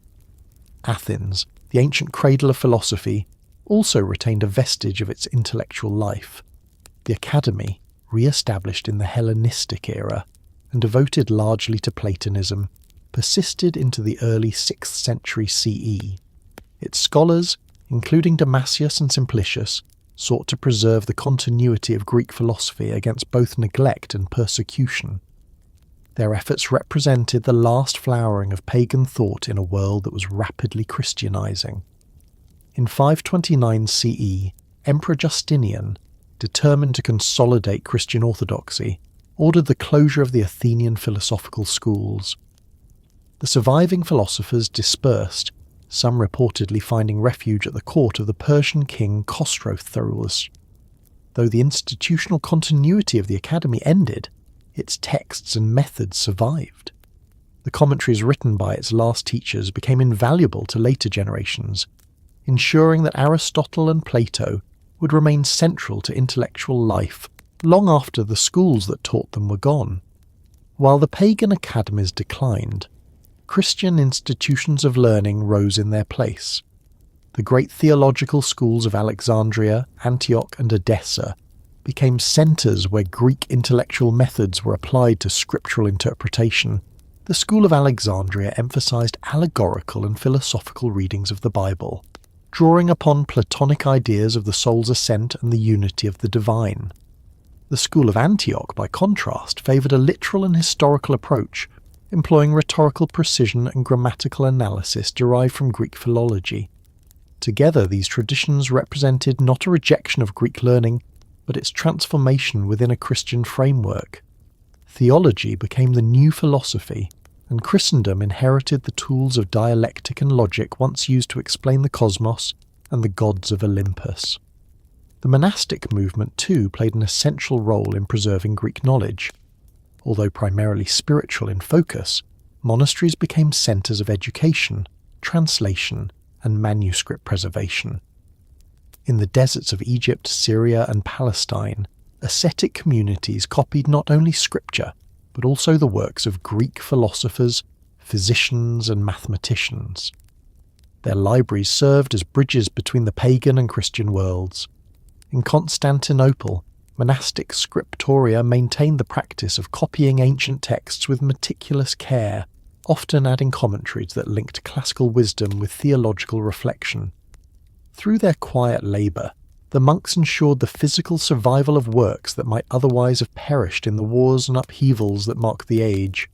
Athens, the ancient cradle of philosophy, also retained a vestige of its intellectual life. The academy, re-established in the Hellenistic era and devoted largely to Platonism, persisted into the early 6th century CE. Its scholars, including Damasius and Simplicius, sought to preserve the continuity of Greek philosophy against both neglect and persecution. Their efforts represented the last flowering of pagan thought in a world that was rapidly Christianizing. In 529 CE, Emperor Justinian, determined to consolidate Christian orthodoxy, ordered the closure of the Athenian philosophical schools. The surviving philosophers dispersed, some reportedly finding refuge at the court of the Persian king Khosrow. Though the institutional continuity of the academy ended, its texts and methods survived. The commentaries written by its last teachers became invaluable to later generations, ensuring that Aristotle and Plato would remain central to intellectual life long after the schools that taught them were gone. While the pagan academies declined, Christian institutions of learning rose in their place. The great theological schools of Alexandria, Antioch, and Edessa became centres where Greek intellectual methods were applied to scriptural interpretation. The school of Alexandria emphasised allegorical and philosophical readings of the Bible, drawing upon Platonic ideas of the soul's ascent and the unity of the divine. The school of Antioch, by contrast, favoured a literal and historical approach, employing rhetorical precision and grammatical analysis derived from Greek philology. Together, these traditions represented not a rejection of Greek learning, but its transformation within a Christian framework. Theology became the new philosophy, and Christendom inherited the tools of dialectic and logic once used to explain the cosmos and the gods of Olympus. The monastic movement, too, played an essential role in preserving Greek knowledge. Although primarily spiritual in focus, monasteries became centres of education, translation, and manuscript preservation. In the deserts of Egypt, Syria, and Palestine, ascetic communities copied not only scripture, but also the works of Greek philosophers, physicians, and mathematicians. Their libraries served as bridges between the pagan and Christian worlds. In Constantinople, monastic scriptoria maintained the practice of copying ancient texts with meticulous care, often adding commentaries that linked classical wisdom with theological reflection. Through their quiet labour, the monks ensured the physical survival of works that might otherwise have perished in the wars and upheavals that marked the age.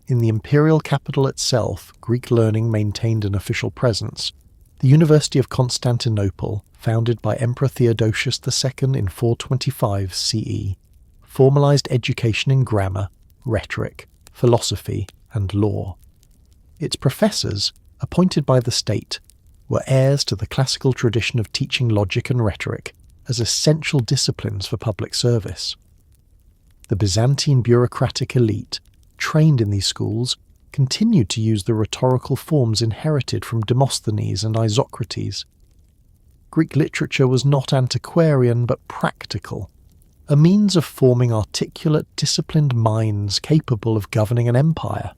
In the imperial capital itself, Greek learning maintained an official presence. The University of Constantinople, founded by Emperor Theodosius II in 425 CE, formalised education in grammar, rhetoric, philosophy, and law. Its professors, appointed by the state, were heirs to the classical tradition of teaching logic and rhetoric as essential disciplines for public service. The Byzantine bureaucratic elite, trained in these schools, continued to use the rhetorical forms inherited from Demosthenes and Isocrates. Greek literature was not antiquarian but practical, a means of forming articulate, disciplined minds capable of governing an empire.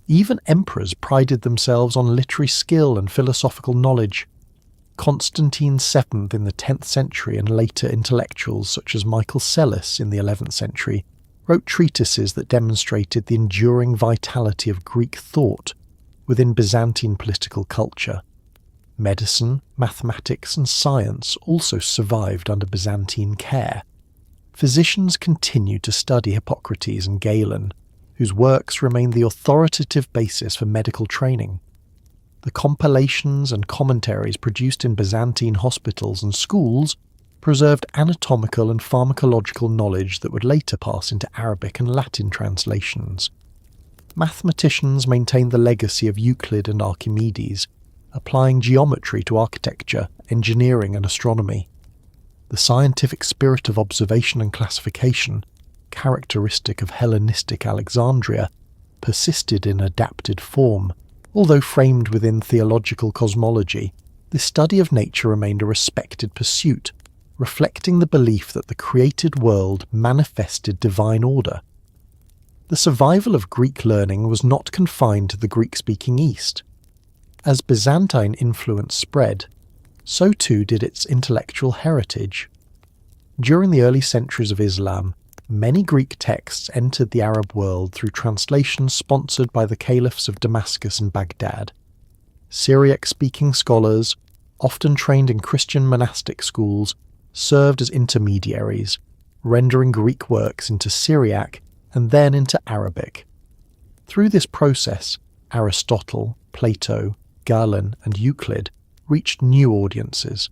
Even emperors prided themselves on literary skill and philosophical knowledge. Constantine VII in the 10th century and later intellectuals such as Michael Psellus in the 11th century wrote treatises that demonstrated the enduring vitality of Greek thought within Byzantine political culture. Medicine, mathematics, and science also survived under Byzantine care. Physicians continued to study Hippocrates and Galen, whose works remain the authoritative basis for medical training. The compilations and commentaries produced in Byzantine hospitals and schools preserved anatomical and pharmacological knowledge that would later pass into Arabic and Latin translations. Mathematicians maintained the legacy of Euclid and Archimedes, applying geometry to architecture, engineering, and astronomy. The scientific spirit of observation and classification, characteristic of Hellenistic Alexandria, persisted in adapted form. Although framed within theological cosmology, the study of nature remained a respected pursuit, reflecting the belief that the created world manifested divine order. The survival of Greek learning was not confined to the Greek-speaking East. As Byzantine influence spread, so too did its intellectual heritage. During the early centuries of Islam, many Greek texts entered the Arab world through translations sponsored by the caliphs of Damascus and Baghdad. Syriac-speaking scholars, often trained in Christian monastic schools, served as intermediaries, rendering Greek works into Syriac and then into Arabic. Through this process, Aristotle, Plato, Galen, and Euclid reached new audiences.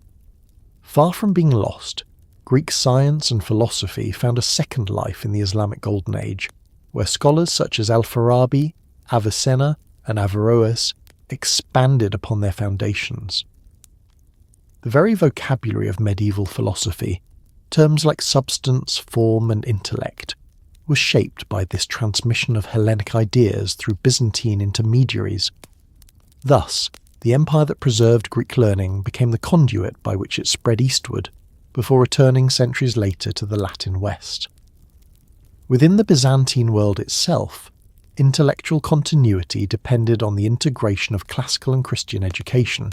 Far from being lost, Greek science and philosophy found a second life in the Islamic Golden Age, where scholars such as Al-Farabi, Avicenna, and Averroes expanded upon their foundations. The very vocabulary of medieval philosophy, terms like substance, form, and intellect, was shaped by this transmission of Hellenic ideas through Byzantine intermediaries. Thus, the empire that preserved Greek learning became the conduit by which it spread eastward, before returning centuries later to the Latin West. Within the Byzantine world itself, intellectual continuity depended on the integration of classical and Christian education.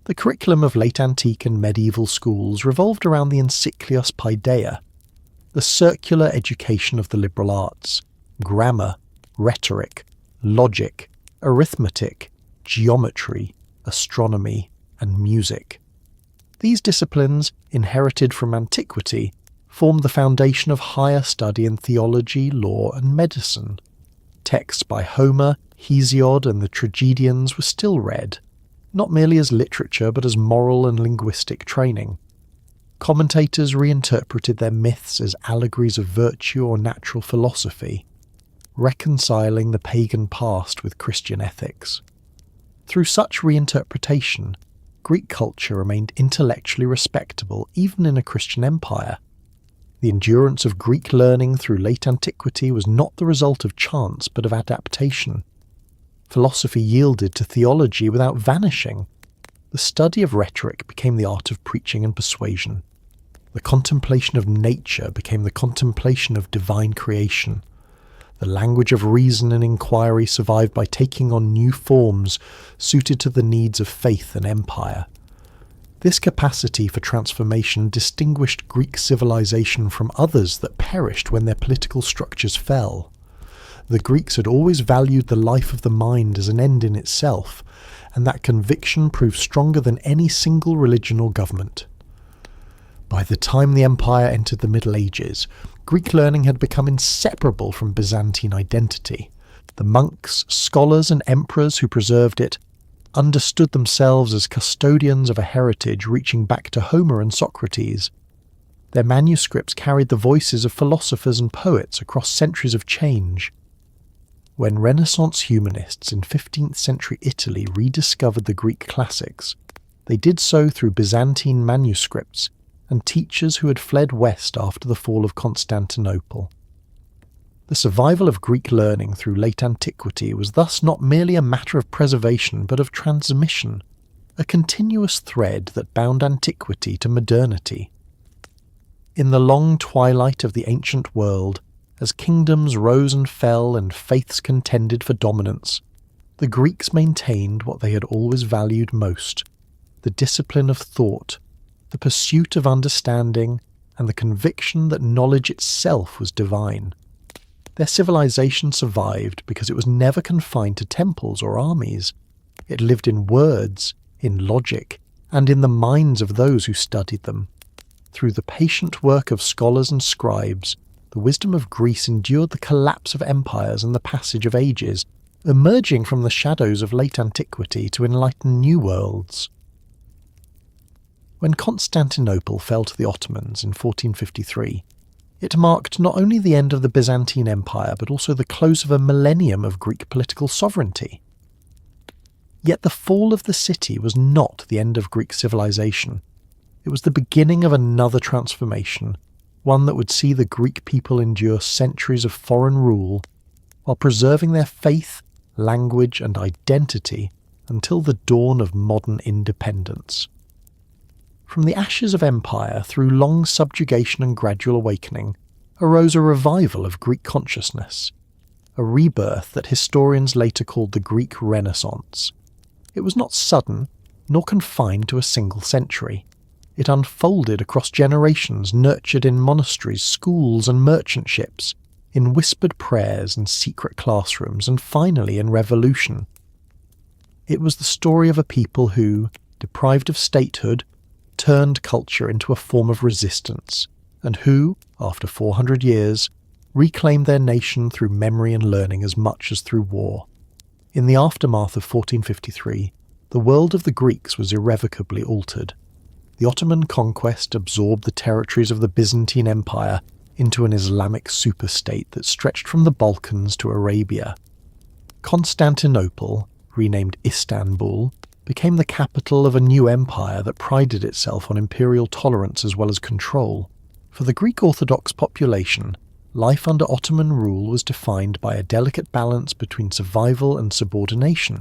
The curriculum of late antique and medieval schools revolved around the Encyclios Paideia, the circular education of the liberal arts, grammar, rhetoric, logic, arithmetic, geometry, astronomy, and music. These disciplines, inherited from antiquity, formed the foundation of higher study in theology, law, and medicine. Texts by Homer, Hesiod, and the tragedians were still read, not merely as literature but as moral and linguistic training. Commentators reinterpreted their myths as allegories of virtue or natural philosophy, reconciling the pagan past with Christian ethics. Through such reinterpretation, Greek culture remained intellectually respectable even in a Christian empire. The endurance of Greek learning through late antiquity was not the result of chance but of adaptation. Philosophy yielded to theology without vanishing. The study of rhetoric became the art of preaching and persuasion. The contemplation of nature became the contemplation of divine creation. The language of reason and inquiry survived by taking on new forms suited to the needs of faith and empire. This capacity for transformation distinguished Greek civilization from others that perished when their political structures fell. The Greeks had always valued the life of the mind as an end in itself, and that conviction proved stronger than any single religion or government. By the time the empire entered the Middle Ages, Greek learning had become inseparable from Byzantine identity. The monks, scholars, and emperors who preserved it understood themselves as custodians of a heritage reaching back to Homer and Socrates. Their manuscripts carried the voices of philosophers and poets across centuries of change. When Renaissance humanists in 15th century Italy rediscovered the Greek classics, they did so through Byzantine manuscripts and teachers who had fled west after the fall of Constantinople. The survival of Greek learning through late antiquity was thus not merely a matter of preservation but of transmission, a continuous thread that bound antiquity to modernity. In the long twilight of the ancient world, as kingdoms rose and fell and faiths contended for dominance, the Greeks maintained what they had always valued most: the discipline of thought, the pursuit of understanding, and the conviction that knowledge itself was divine. Their civilization survived because it was never confined to temples or armies. It lived in words, in logic, and in the minds of those who studied them. Through the patient work of scholars and scribes, the wisdom of Greece endured the collapse of empires and the passage of ages, emerging from the shadows of late antiquity to enlighten new worlds. When Constantinople fell to the Ottomans in 1453, it marked not only the end of the Byzantine Empire but also the close of a millennium of Greek political sovereignty. Yet the fall of the city was not the end of Greek civilization. It was the beginning of another transformation, one that would see the Greek people endure centuries of foreign rule while preserving their faith, language, and identity until the dawn of modern independence. From the ashes of empire, through long subjugation and gradual awakening, arose a revival of Greek consciousness, a rebirth that historians later called the Greek Renaissance. It was not sudden, nor confined to a single century. It unfolded across generations, nurtured in monasteries, schools, and merchant ships, in whispered prayers and secret classrooms, and finally in revolution. It was the story of a people who, deprived of statehood, turned culture into a form of resistance, and who, after 400 years, reclaimed their nation through memory and learning as much as through war. In the aftermath of 1453, the world of the Greeks was irrevocably altered. the Ottoman conquest absorbed the territories of the Byzantine Empire into an Islamic superstate that stretched from the Balkans to Arabia. Constantinople, renamed Istanbul, became the capital of a new empire that prided itself on imperial tolerance as well as control. For the Greek Orthodox population, life under Ottoman rule was defined by a delicate balance between survival and subordination.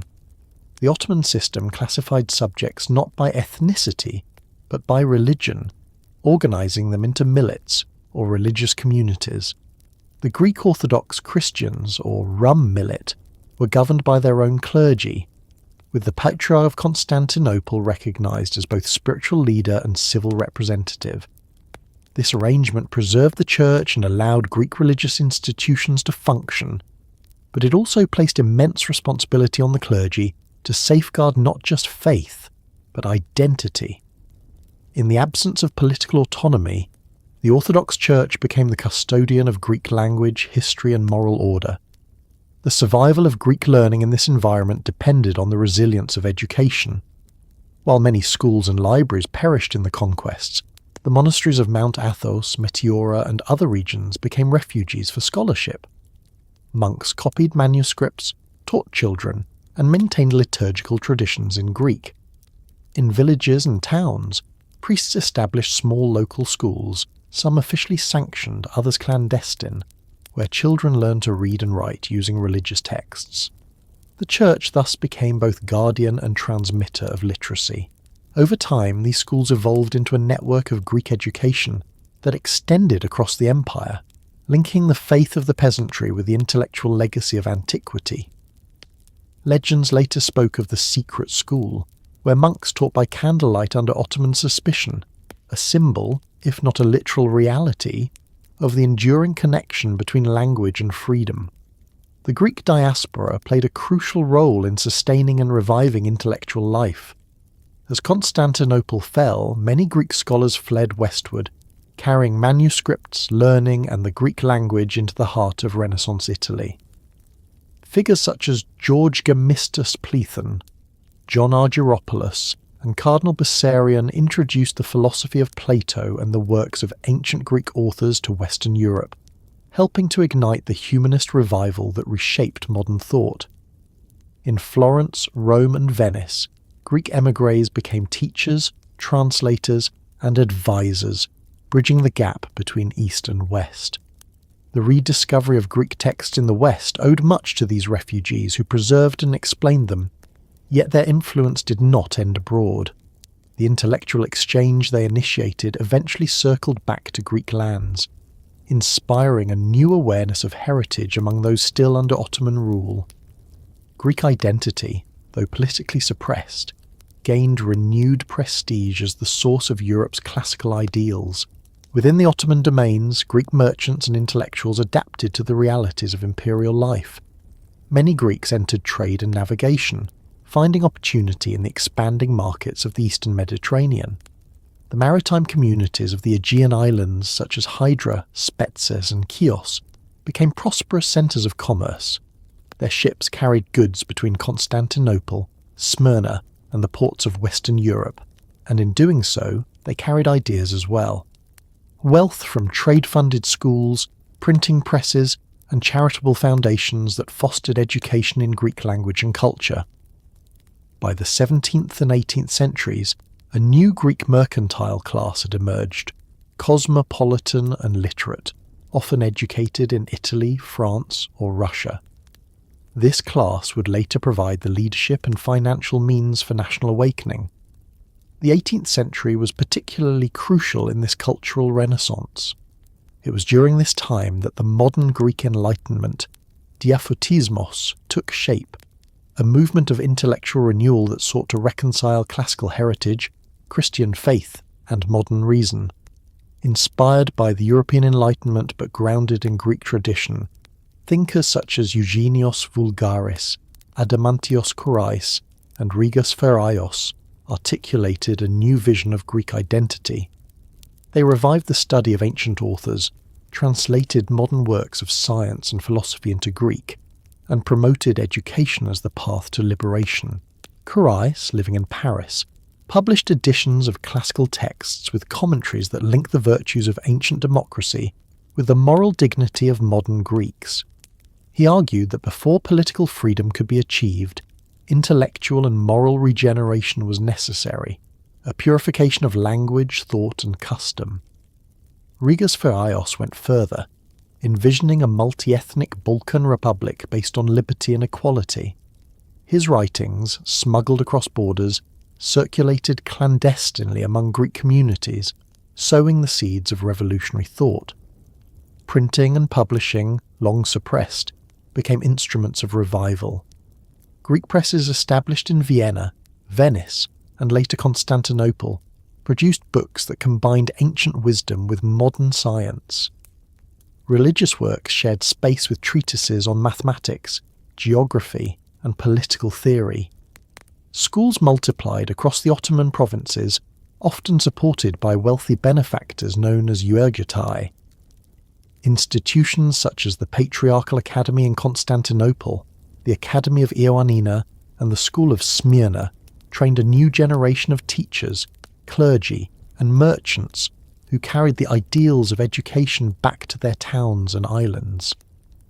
The Ottoman system classified subjects not by ethnicity, but by religion, organising them into millets, or religious communities. The Greek Orthodox Christians, or Rum millet, were governed by their own clergy, with the Patriarch of Constantinople recognised as both spiritual leader and civil representative. This arrangement preserved the church and allowed Greek religious institutions to function, but it also placed immense responsibility on the clergy to safeguard not just faith, but identity. In the absence of political autonomy, the Orthodox Church became the custodian of Greek language, history and moral order. The survival of Greek learning in this environment depended on the resilience of education. While many schools and libraries perished in the conquests, the monasteries of Mount Athos, Meteora and other regions became refuges for scholarship. Monks copied manuscripts, taught children, and maintained liturgical traditions in Greek. In villages and towns, priests established small local schools, some officially sanctioned, others clandestine, where children learned to read and write using religious texts. The church thus became both guardian and transmitter of literacy. Over time, these schools evolved into a network of Greek education that extended across the empire, linking the faith of the peasantry with the intellectual legacy of antiquity. Legends later spoke of the secret school, where monks taught by candlelight under Ottoman suspicion, a symbol, if not a literal reality, of the enduring connection between language and freedom. The Greek diaspora played a crucial role in sustaining and reviving intellectual life. As Constantinople fell, many Greek scholars fled westward, carrying manuscripts, learning, and the Greek language into the heart of Renaissance Italy. Figures such as George Gemistus Plethon, John Argyropoulos, and Cardinal Bessarion introduced the philosophy of Plato and the works of ancient Greek authors to Western Europe, helping to ignite the humanist revival that reshaped modern thought. In Florence, Rome and Venice, Greek émigrés became teachers, translators, and advisors, bridging the gap between East and West. The rediscovery of Greek texts in the West owed much to these refugees who preserved and explained them, yet their influence did not end abroad. The intellectual exchange they initiated eventually circled back to Greek lands, inspiring a new awareness of heritage among those still under Ottoman rule. Greek identity, though politically suppressed, gained renewed prestige as the source of Europe's classical ideals. Within the Ottoman domains, Greek merchants and intellectuals adapted to the realities of imperial life. Many Greeks entered trade and navigation, finding opportunity in the expanding markets of the Eastern Mediterranean. The maritime communities of the Aegean islands such as Hydra, Spetses and Chios became prosperous centres of commerce. Their ships carried goods between Constantinople, Smyrna and the ports of Western Europe, and in doing so they carried ideas as well. Wealth from trade-funded schools, printing presses and charitable foundations that fostered education in Greek language and culture. By the 17th and 18th centuries, a new Greek mercantile class had emerged, cosmopolitan and literate, often educated in Italy, France, or Russia. This class would later provide the leadership and financial means for national awakening. The 18th century was particularly crucial in this cultural renaissance. It was during this time that the modern Greek Enlightenment, Diaphotismos, took shape, a movement of intellectual renewal that sought to reconcile classical heritage, Christian faith, and modern reason. Inspired by the European Enlightenment but grounded in Greek tradition, thinkers such as Eugenios Vulgaris, Adamantios Korais, and Rigas Feraios articulated a new vision of Greek identity. They revived the study of ancient authors, translated modern works of science and philosophy into Greek, and promoted education as the path to liberation. Korais, living in Paris, published editions of classical texts with commentaries that link the virtues of ancient democracy with the moral dignity of modern Greeks. He argued that before political freedom could be achieved, intellectual and moral regeneration was necessary, a purification of language, thought and custom. Rigas Feraios went further, envisioning a multi-ethnic Balkan republic based on liberty and equality. His writings, smuggled across borders, circulated clandestinely among Greek communities, sowing the seeds of revolutionary thought. Printing and publishing, long suppressed, became instruments of revival. Greek presses established in Vienna, Venice, and later Constantinople produced books that combined ancient wisdom with modern science. Religious works shared space with treatises on mathematics, geography, and political theory. Schools multiplied across the Ottoman provinces, often supported by wealthy benefactors known as euergetai. Institutions such as the Patriarchal Academy in Constantinople, the Academy of Ioannina, and the School of Smyrna trained a new generation of teachers, clergy, and merchants who carried the ideals of education back to their towns and islands.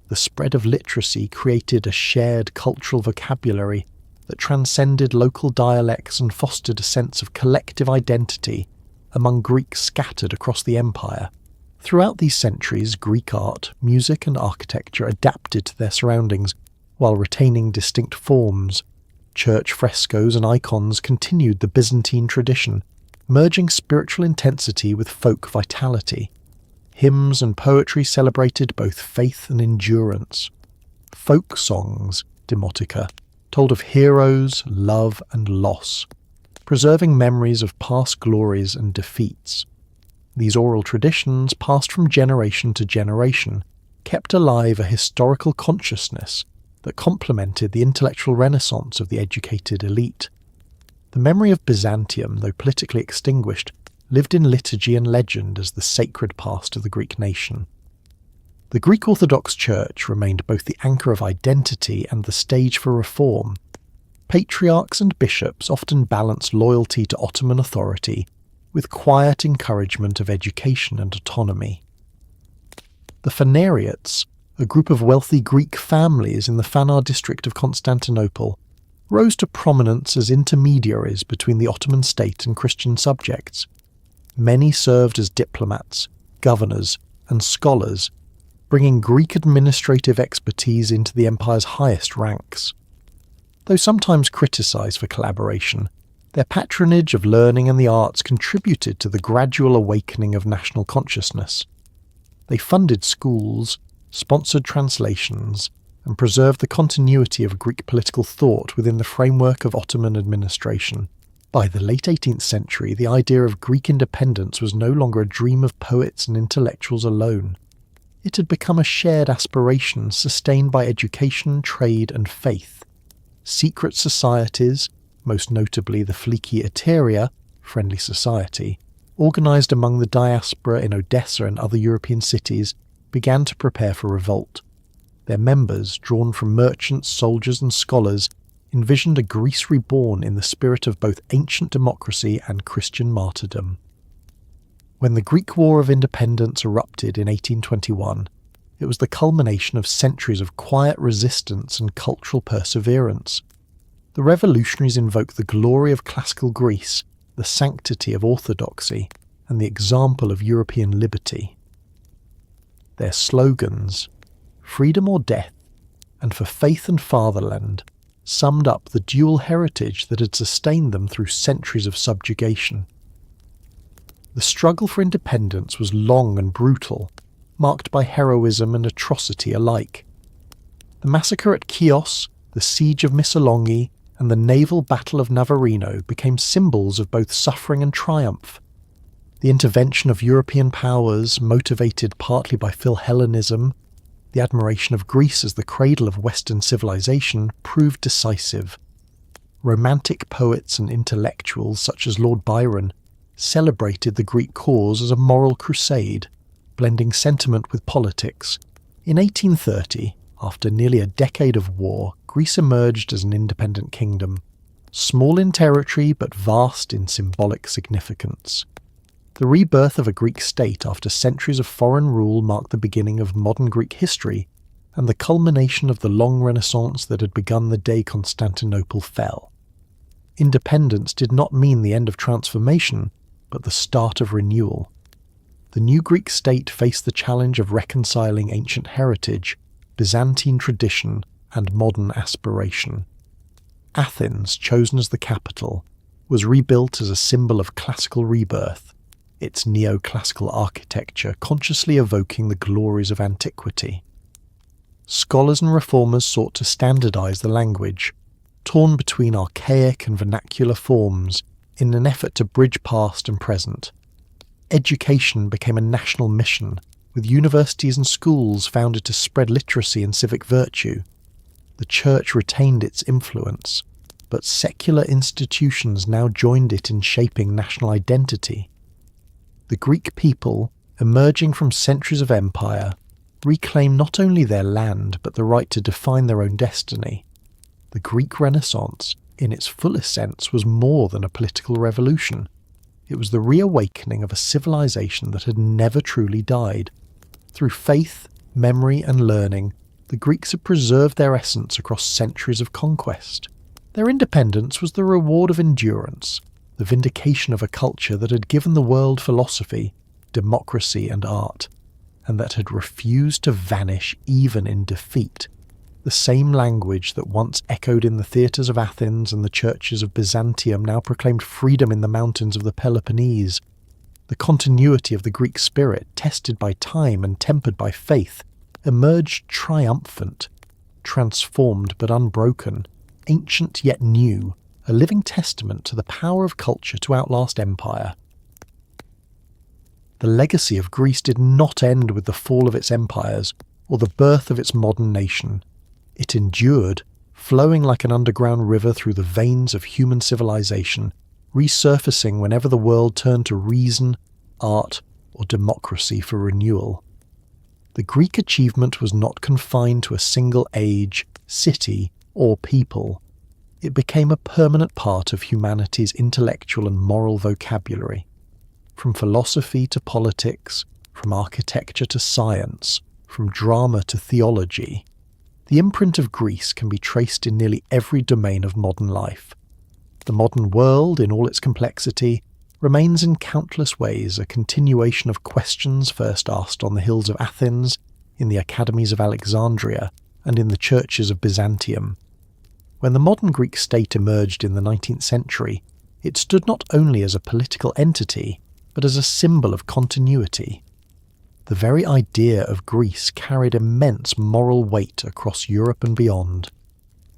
The spread of literacy created a shared cultural vocabulary that transcended local dialects and fostered a sense of collective identity among Greeks scattered across the empire. Throughout these centuries, Greek art, music, and architecture adapted to their surroundings while retaining distinct forms. Church frescoes and icons continued the Byzantine tradition, merging spiritual intensity with folk vitality. Hymns and poetry celebrated both faith and endurance. Folk songs, demotica, told of heroes, love, and loss, preserving memories of past glories and defeats. These oral traditions, passed from generation to generation, kept alive a historical consciousness that complemented the intellectual renaissance of the educated elite. The memory of Byzantium, though politically extinguished, lived in liturgy and legend as the sacred past of the Greek nation. The Greek Orthodox Church remained both the anchor of identity and the stage for reform. Patriarchs and bishops often balanced loyalty to Ottoman authority with quiet encouragement of education and autonomy. The Phanariates, a group of wealthy Greek families in the Phanar district of Constantinople, rose to prominence as intermediaries between the Ottoman state and Christian subjects. Many served as diplomats, governors, and scholars, bringing Greek administrative expertise into the empire's highest ranks. Though sometimes criticised for collaboration, their patronage of learning and the arts contributed to the gradual awakening of national consciousness. They funded schools, sponsored translations, and preserved the continuity of Greek political thought within the framework of Ottoman administration. By the late 18th century, the idea of Greek independence was no longer a dream of poets and intellectuals alone. It had become a shared aspiration sustained by education, trade, and faith. Secret societies, most notably the Philiki Eteria, friendly society, organised among the diaspora in Odessa and other European cities, began to prepare for revolt. Their members, drawn from merchants, soldiers and scholars, envisioned a Greece reborn in the spirit of both ancient democracy and Christian martyrdom. When the Greek War of Independence erupted in 1821, it was the culmination of centuries of quiet resistance and cultural perseverance. The revolutionaries invoked the glory of classical Greece, the sanctity of orthodoxy, and the example of European liberty. Their slogans, freedom or death, and for faith and fatherland, summed up the dual heritage that had sustained them through centuries of subjugation. The struggle for independence was long and brutal, marked by heroism and atrocity alike. The massacre at Chios, the siege of Missolonghi, and the naval battle of Navarino became symbols of both suffering and triumph. The intervention of European powers, motivated partly by Philhellenism, the admiration of Greece as the cradle of Western civilization, proved decisive. Romantic poets and intellectuals such as Lord Byron celebrated the Greek cause as a moral crusade, blending sentiment with politics. In 1830, after nearly a decade of war, Greece emerged as an independent kingdom. small in territory but vast in symbolic significance. The rebirth of a Greek state after centuries of foreign rule marked the beginning of modern Greek history and the culmination of the long Renaissance that had begun the day Constantinople fell. Independence did not mean the end of transformation, but the start of renewal. The new Greek state faced the challenge of reconciling ancient heritage, Byzantine tradition, and modern aspiration. Athens, chosen as the capital, was rebuilt as a symbol of classical rebirth, its neoclassical architecture consciously evoking the glories of antiquity. Scholars and reformers sought to standardize the language, torn between archaic and vernacular forms in an effort to bridge past and present. Education became a national mission, with universities and schools founded to spread literacy and civic virtue. The church retained its influence, but secular institutions now joined it in shaping national identity. The Greek people, emerging from centuries of empire, reclaimed not only their land but the right to define their own destiny. The Greek Renaissance, in its fullest sense, was more than a political revolution. It was the reawakening of a civilization that had never truly died. Through faith, memory, and learning, the Greeks had preserved their essence across centuries of conquest. Their independence was the reward of endurance, the vindication of a culture that had given the world philosophy, democracy, and art, and that had refused to vanish even in defeat. The same language that once echoed in the theatres of Athens and the churches of Byzantium now proclaimed freedom in the mountains of the Peloponnese. The continuity of the Greek spirit, tested by time and tempered by faith, emerged triumphant, transformed but unbroken, ancient yet new, a living testament to the power of culture to outlast empire. The legacy of Greece did not end with the fall of its empires or the birth of its modern nation. It endured, flowing like an underground river through the veins of human civilization, resurfacing whenever the world turned to reason, art, or democracy for renewal. The Greek achievement was not confined to a single age, city, or people. It became a permanent part of humanity's intellectual and moral vocabulary. From philosophy to politics, from architecture to science, from drama to theology, the imprint of Greece can be traced in nearly every domain of modern life. The modern world, in all its complexity, remains in countless ways a continuation of questions first asked on the hills of Athens, in the academies of Alexandria, and in the churches of Byzantium. When the modern Greek state emerged in the 19th century, it stood not only as a political entity, but as a symbol of continuity. The very idea of Greece carried immense moral weight across Europe and beyond.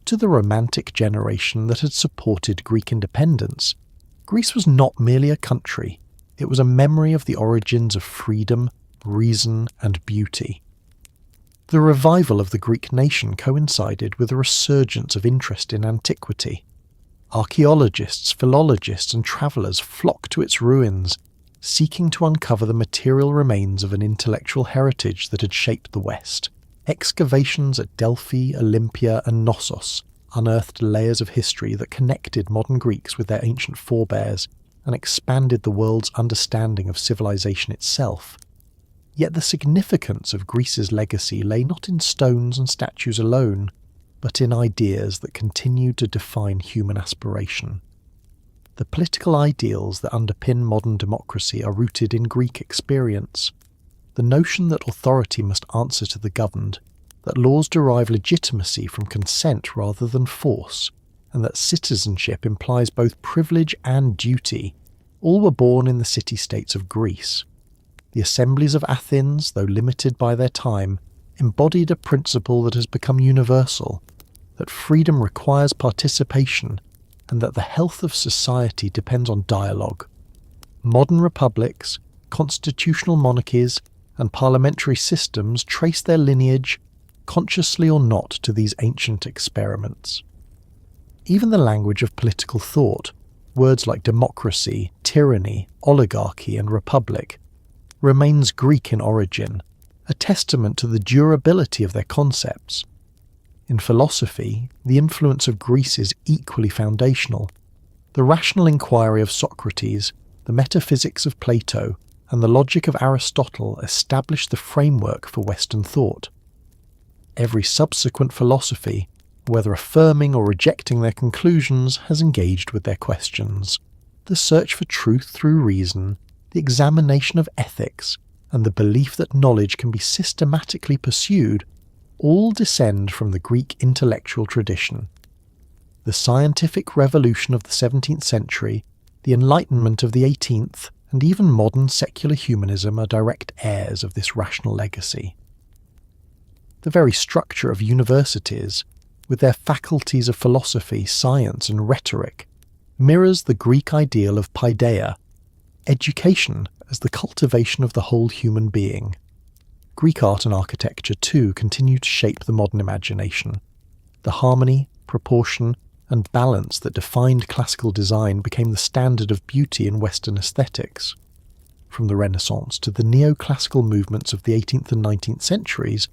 To the Romantic generation that had supported Greek independence, Greece was not merely a country, it was a memory of the origins of freedom, reason, and beauty. The revival of the Greek nation coincided with a resurgence of interest in antiquity. Archaeologists, philologists, and travellers flocked to its ruins, seeking to uncover the material remains of an intellectual heritage that had shaped the West. Excavations at Delphi, Olympia, and Knossos unearthed layers of history that connected modern Greeks with their ancient forebears and expanded the world's understanding of civilization itself. Yet the significance of Greece's legacy lay not in stones and statues alone, but in ideas that continued to define human aspiration. The political ideals that underpin modern democracy are rooted in Greek experience. The notion that authority must answer to the governed, that laws derive legitimacy from consent rather than force, and that citizenship implies both privilege and duty, all were born in the city-states of Greece. The assemblies of Athens, though limited by their time, embodied a principle that has become universal, that freedom requires participation, and that the health of society depends on dialogue. Modern republics, constitutional monarchies, and parliamentary systems trace their lineage, consciously or not, to these ancient experiments. Even the language of political thought, words like democracy, tyranny, oligarchy, and republic, remains Greek in origin, a testament to the durability of their concepts. In philosophy, the influence of Greece is equally foundational. The rational inquiry of Socrates, the metaphysics of Plato, and the logic of Aristotle established the framework for Western thought. Every subsequent philosophy, whether affirming or rejecting their conclusions, has engaged with their questions. The search for truth through reason, the examination of ethics, and the belief that knowledge can be systematically pursued all descend from the Greek intellectual tradition. The scientific revolution of the 17th century, the Enlightenment of the 18th, and even modern secular humanism are direct heirs of this rational legacy. The very structure of universities, with their faculties of philosophy, science, and rhetoric, mirrors the Greek ideal of paideia, education as the cultivation of the whole human being. Greek art and architecture, too, continue to shape the modern imagination. The harmony, proportion, and balance that defined classical design became the standard of beauty in Western aesthetics. From the Renaissance to the neoclassical movements of the 18th and 19th centuries,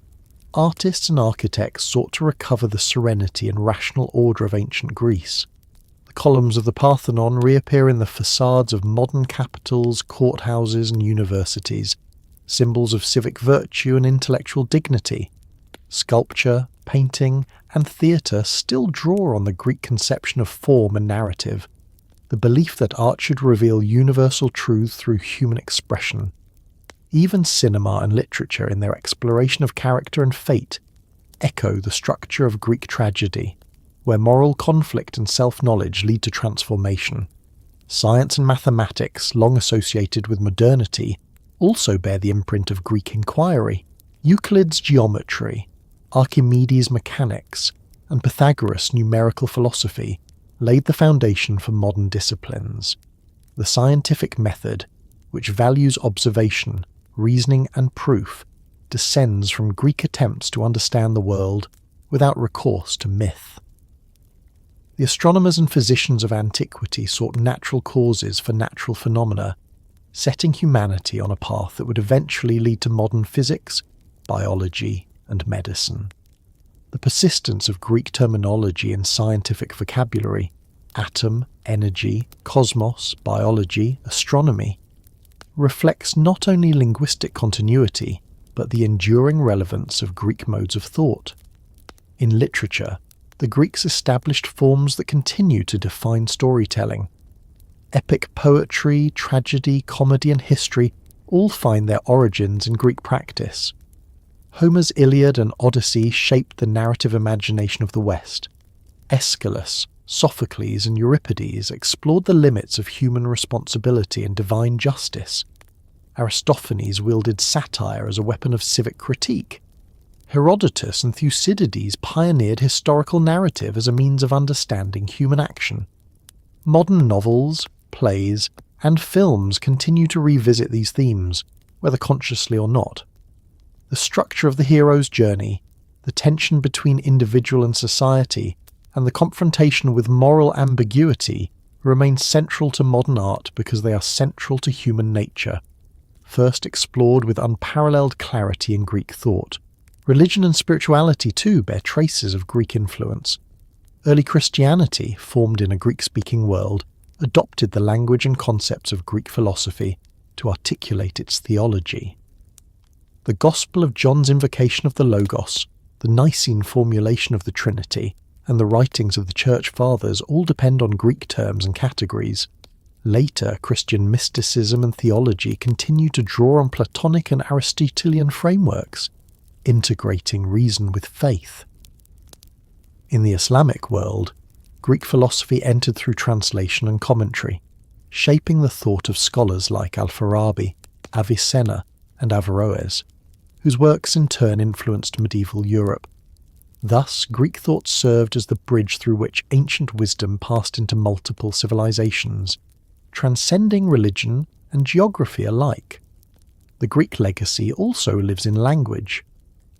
artists and architects sought to recover the serenity and rational order of ancient Greece. The columns of the Parthenon reappear in the facades of modern capitals, courthouses, and universities, symbols of civic virtue and intellectual dignity. Sculpture, painting, and theatre still draw on the Greek conception of form and narrative, the belief that art should reveal universal truth through human expression. Even cinema and literature, in their exploration of character and fate, echo the structure of Greek tragedy, where moral conflict and self-knowledge lead to transformation. Science and mathematics, long associated with modernity, also bear the imprint of Greek inquiry. Euclid's geometry, Archimedes' mechanics, and Pythagoras' numerical philosophy laid the foundation for modern disciplines. The scientific method, which values observation, reasoning, and proof, descends from Greek attempts to understand the world without recourse to myth. The astronomers and physicians of antiquity sought natural causes for natural phenomena, setting humanity on a path that would eventually lead to modern physics, biology, and medicine. The persistence of Greek terminology in scientific vocabulary, atom, energy, cosmos, biology, astronomy, reflects not only linguistic continuity, but the enduring relevance of Greek modes of thought. In literature, the Greeks established forms that continue to define storytelling. Epic poetry, tragedy, comedy, and history all find their origins in Greek practice. Homer's Iliad and Odyssey shaped the narrative imagination of the West. Aeschylus, Sophocles, and Euripides explored the limits of human responsibility and divine justice. Aristophanes wielded satire as a weapon of civic critique. Herodotus and Thucydides pioneered historical narrative as a means of understanding human action. Modern novels, plays, and films continue to revisit these themes, whether consciously or not. The structure of the hero's journey, the tension between individual and society, and the confrontation with moral ambiguity remain central to modern art because they are central to human nature, first explored with unparalleled clarity in Greek thought. Religion and spirituality, too, bear traces of Greek influence. Early Christianity, formed in a Greek-speaking world, adopted the language and concepts of Greek philosophy to articulate its theology. The Gospel of John's invocation of the Logos, the Nicene formulation of the Trinity, and the writings of the Church Fathers all depend on Greek terms and categories. Later, Christian mysticism and theology continue to draw on Platonic and Aristotelian frameworks, integrating reason with faith. In the Islamic world, Greek philosophy entered through translation and commentary, shaping the thought of scholars like Al-Farabi, Avicenna, and Averroes, whose works in turn influenced medieval Europe. Thus, Greek thought served as the bridge through which ancient wisdom passed into multiple civilizations, transcending religion and geography alike. The Greek legacy also lives in language.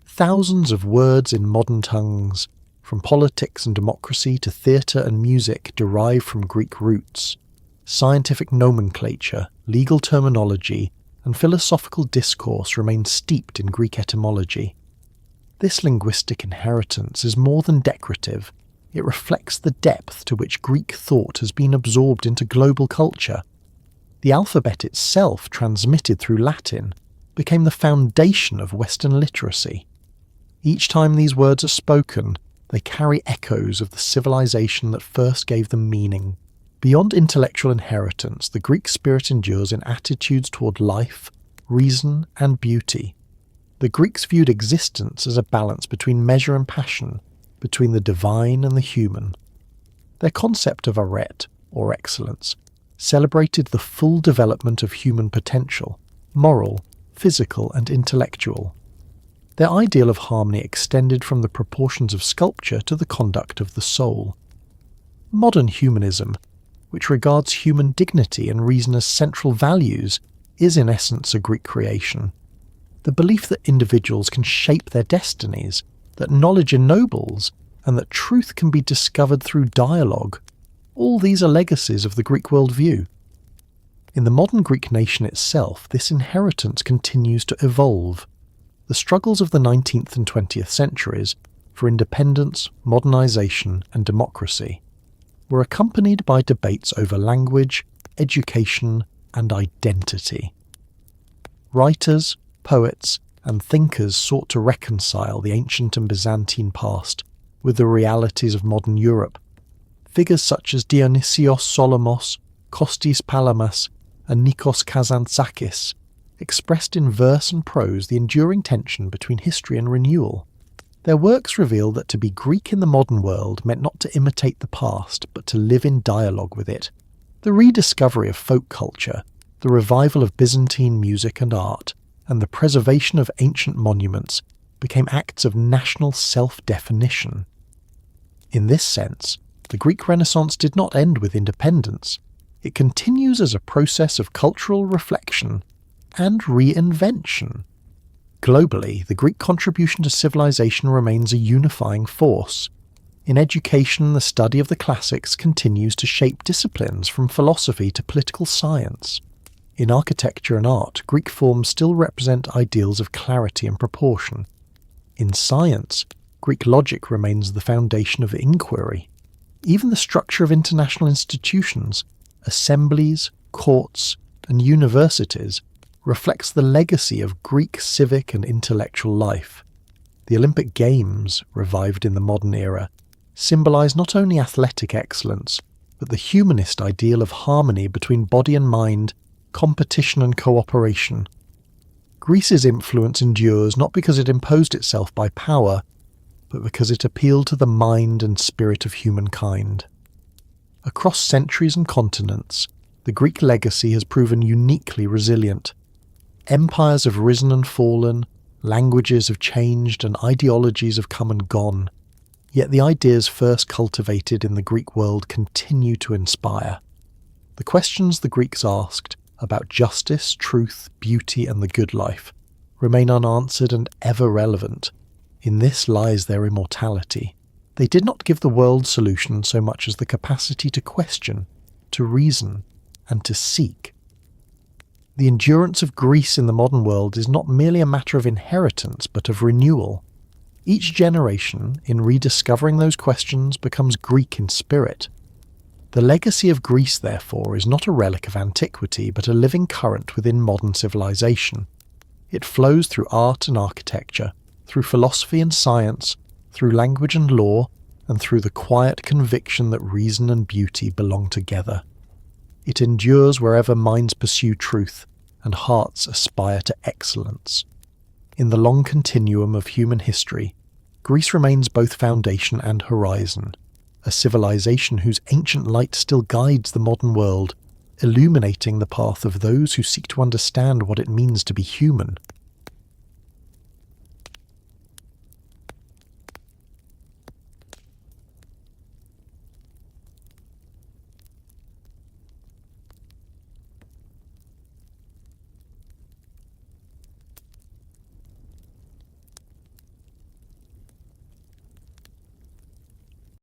Thousands of words in modern tongues, from politics and democracy to theatre and music, derive from Greek roots. Scientific nomenclature, legal terminology, and philosophical discourse remain steeped in Greek etymology. This linguistic inheritance is more than decorative. It reflects the depth to which Greek thought has been absorbed into global culture. The alphabet itself, transmitted through Latin, became the foundation of Western literacy. Each time these words are spoken, they carry echoes of the civilization that first gave them meaning. Beyond intellectual inheritance, the Greek spirit endures in attitudes toward life, reason, and beauty. The Greeks viewed existence as a balance between measure and passion, between the divine and the human. Their concept of arete, or excellence, celebrated the full development of human potential, moral, physical, and intellectual. Their ideal of harmony extended from the proportions of sculpture to the conduct of the soul. Modern humanism, which regards human dignity and reason as central values, is in essence a Greek creation. The belief that individuals can shape their destinies, that knowledge ennobles, and that truth can be discovered through dialogue, all these are legacies of the Greek worldview. In the modern Greek nation itself, this inheritance continues to evolve. The struggles of the 19th and 20th centuries for independence, modernization, and democracy were accompanied by debates over language, education, and identity. Writers, poets, and thinkers sought to reconcile the ancient and Byzantine past with the realities of modern Europe. Figures such as Dionysios Solomos, Kostis Palamas, and Nikos Kazantzakis expressed in verse and prose the enduring tension between history and renewal. Their works reveal that to be Greek in the modern world meant not to imitate the past, but to live in dialogue with it. The rediscovery of folk culture, the revival of Byzantine music and art, and the preservation of ancient monuments became acts of national self-definition. In this sense, the Greek Renaissance did not end with independence. It continues as a process of cultural reflection and reinvention. Globally, the Greek contribution to civilization remains a unifying force. In education, the study of the classics continues to shape disciplines from philosophy to political science. In architecture and art, Greek forms still represent ideals of clarity and proportion. In science, Greek logic remains the foundation of inquiry. Even the structure of international institutions, assemblies, courts, and universities reflects the legacy of Greek civic and intellectual life. The Olympic Games, revived in the modern era, symbolize not only athletic excellence, but the humanist ideal of harmony between body and mind, competition and cooperation. Greece's influence endures not because it imposed itself by power, but because it appealed to the mind and spirit of humankind. Across centuries and continents, the Greek legacy has proven uniquely resilient. Empires have risen and fallen, languages have changed, and ideologies have come and gone. Yet the ideas first cultivated in the Greek world continue to inspire. The questions the Greeks asked about justice, truth, beauty, and the good life remain unanswered and ever relevant. In this lies their immortality. They did not give the world solution so much as the capacity to question, to reason, and to seek. The endurance of Greece in the modern world is not merely a matter of inheritance, but of renewal. Each generation, in rediscovering those questions, becomes Greek in spirit. The legacy of Greece, therefore, is not a relic of antiquity, but a living current within modern civilization. It flows through art and architecture, through philosophy and science, through language and law, and through the quiet conviction that reason and beauty belong together. It endures wherever minds pursue truth and hearts aspire to excellence. In the long continuum of human history, Greece remains both foundation and horizon, a civilization whose ancient light still guides the modern world, illuminating the path of those who seek to understand what it means to be human.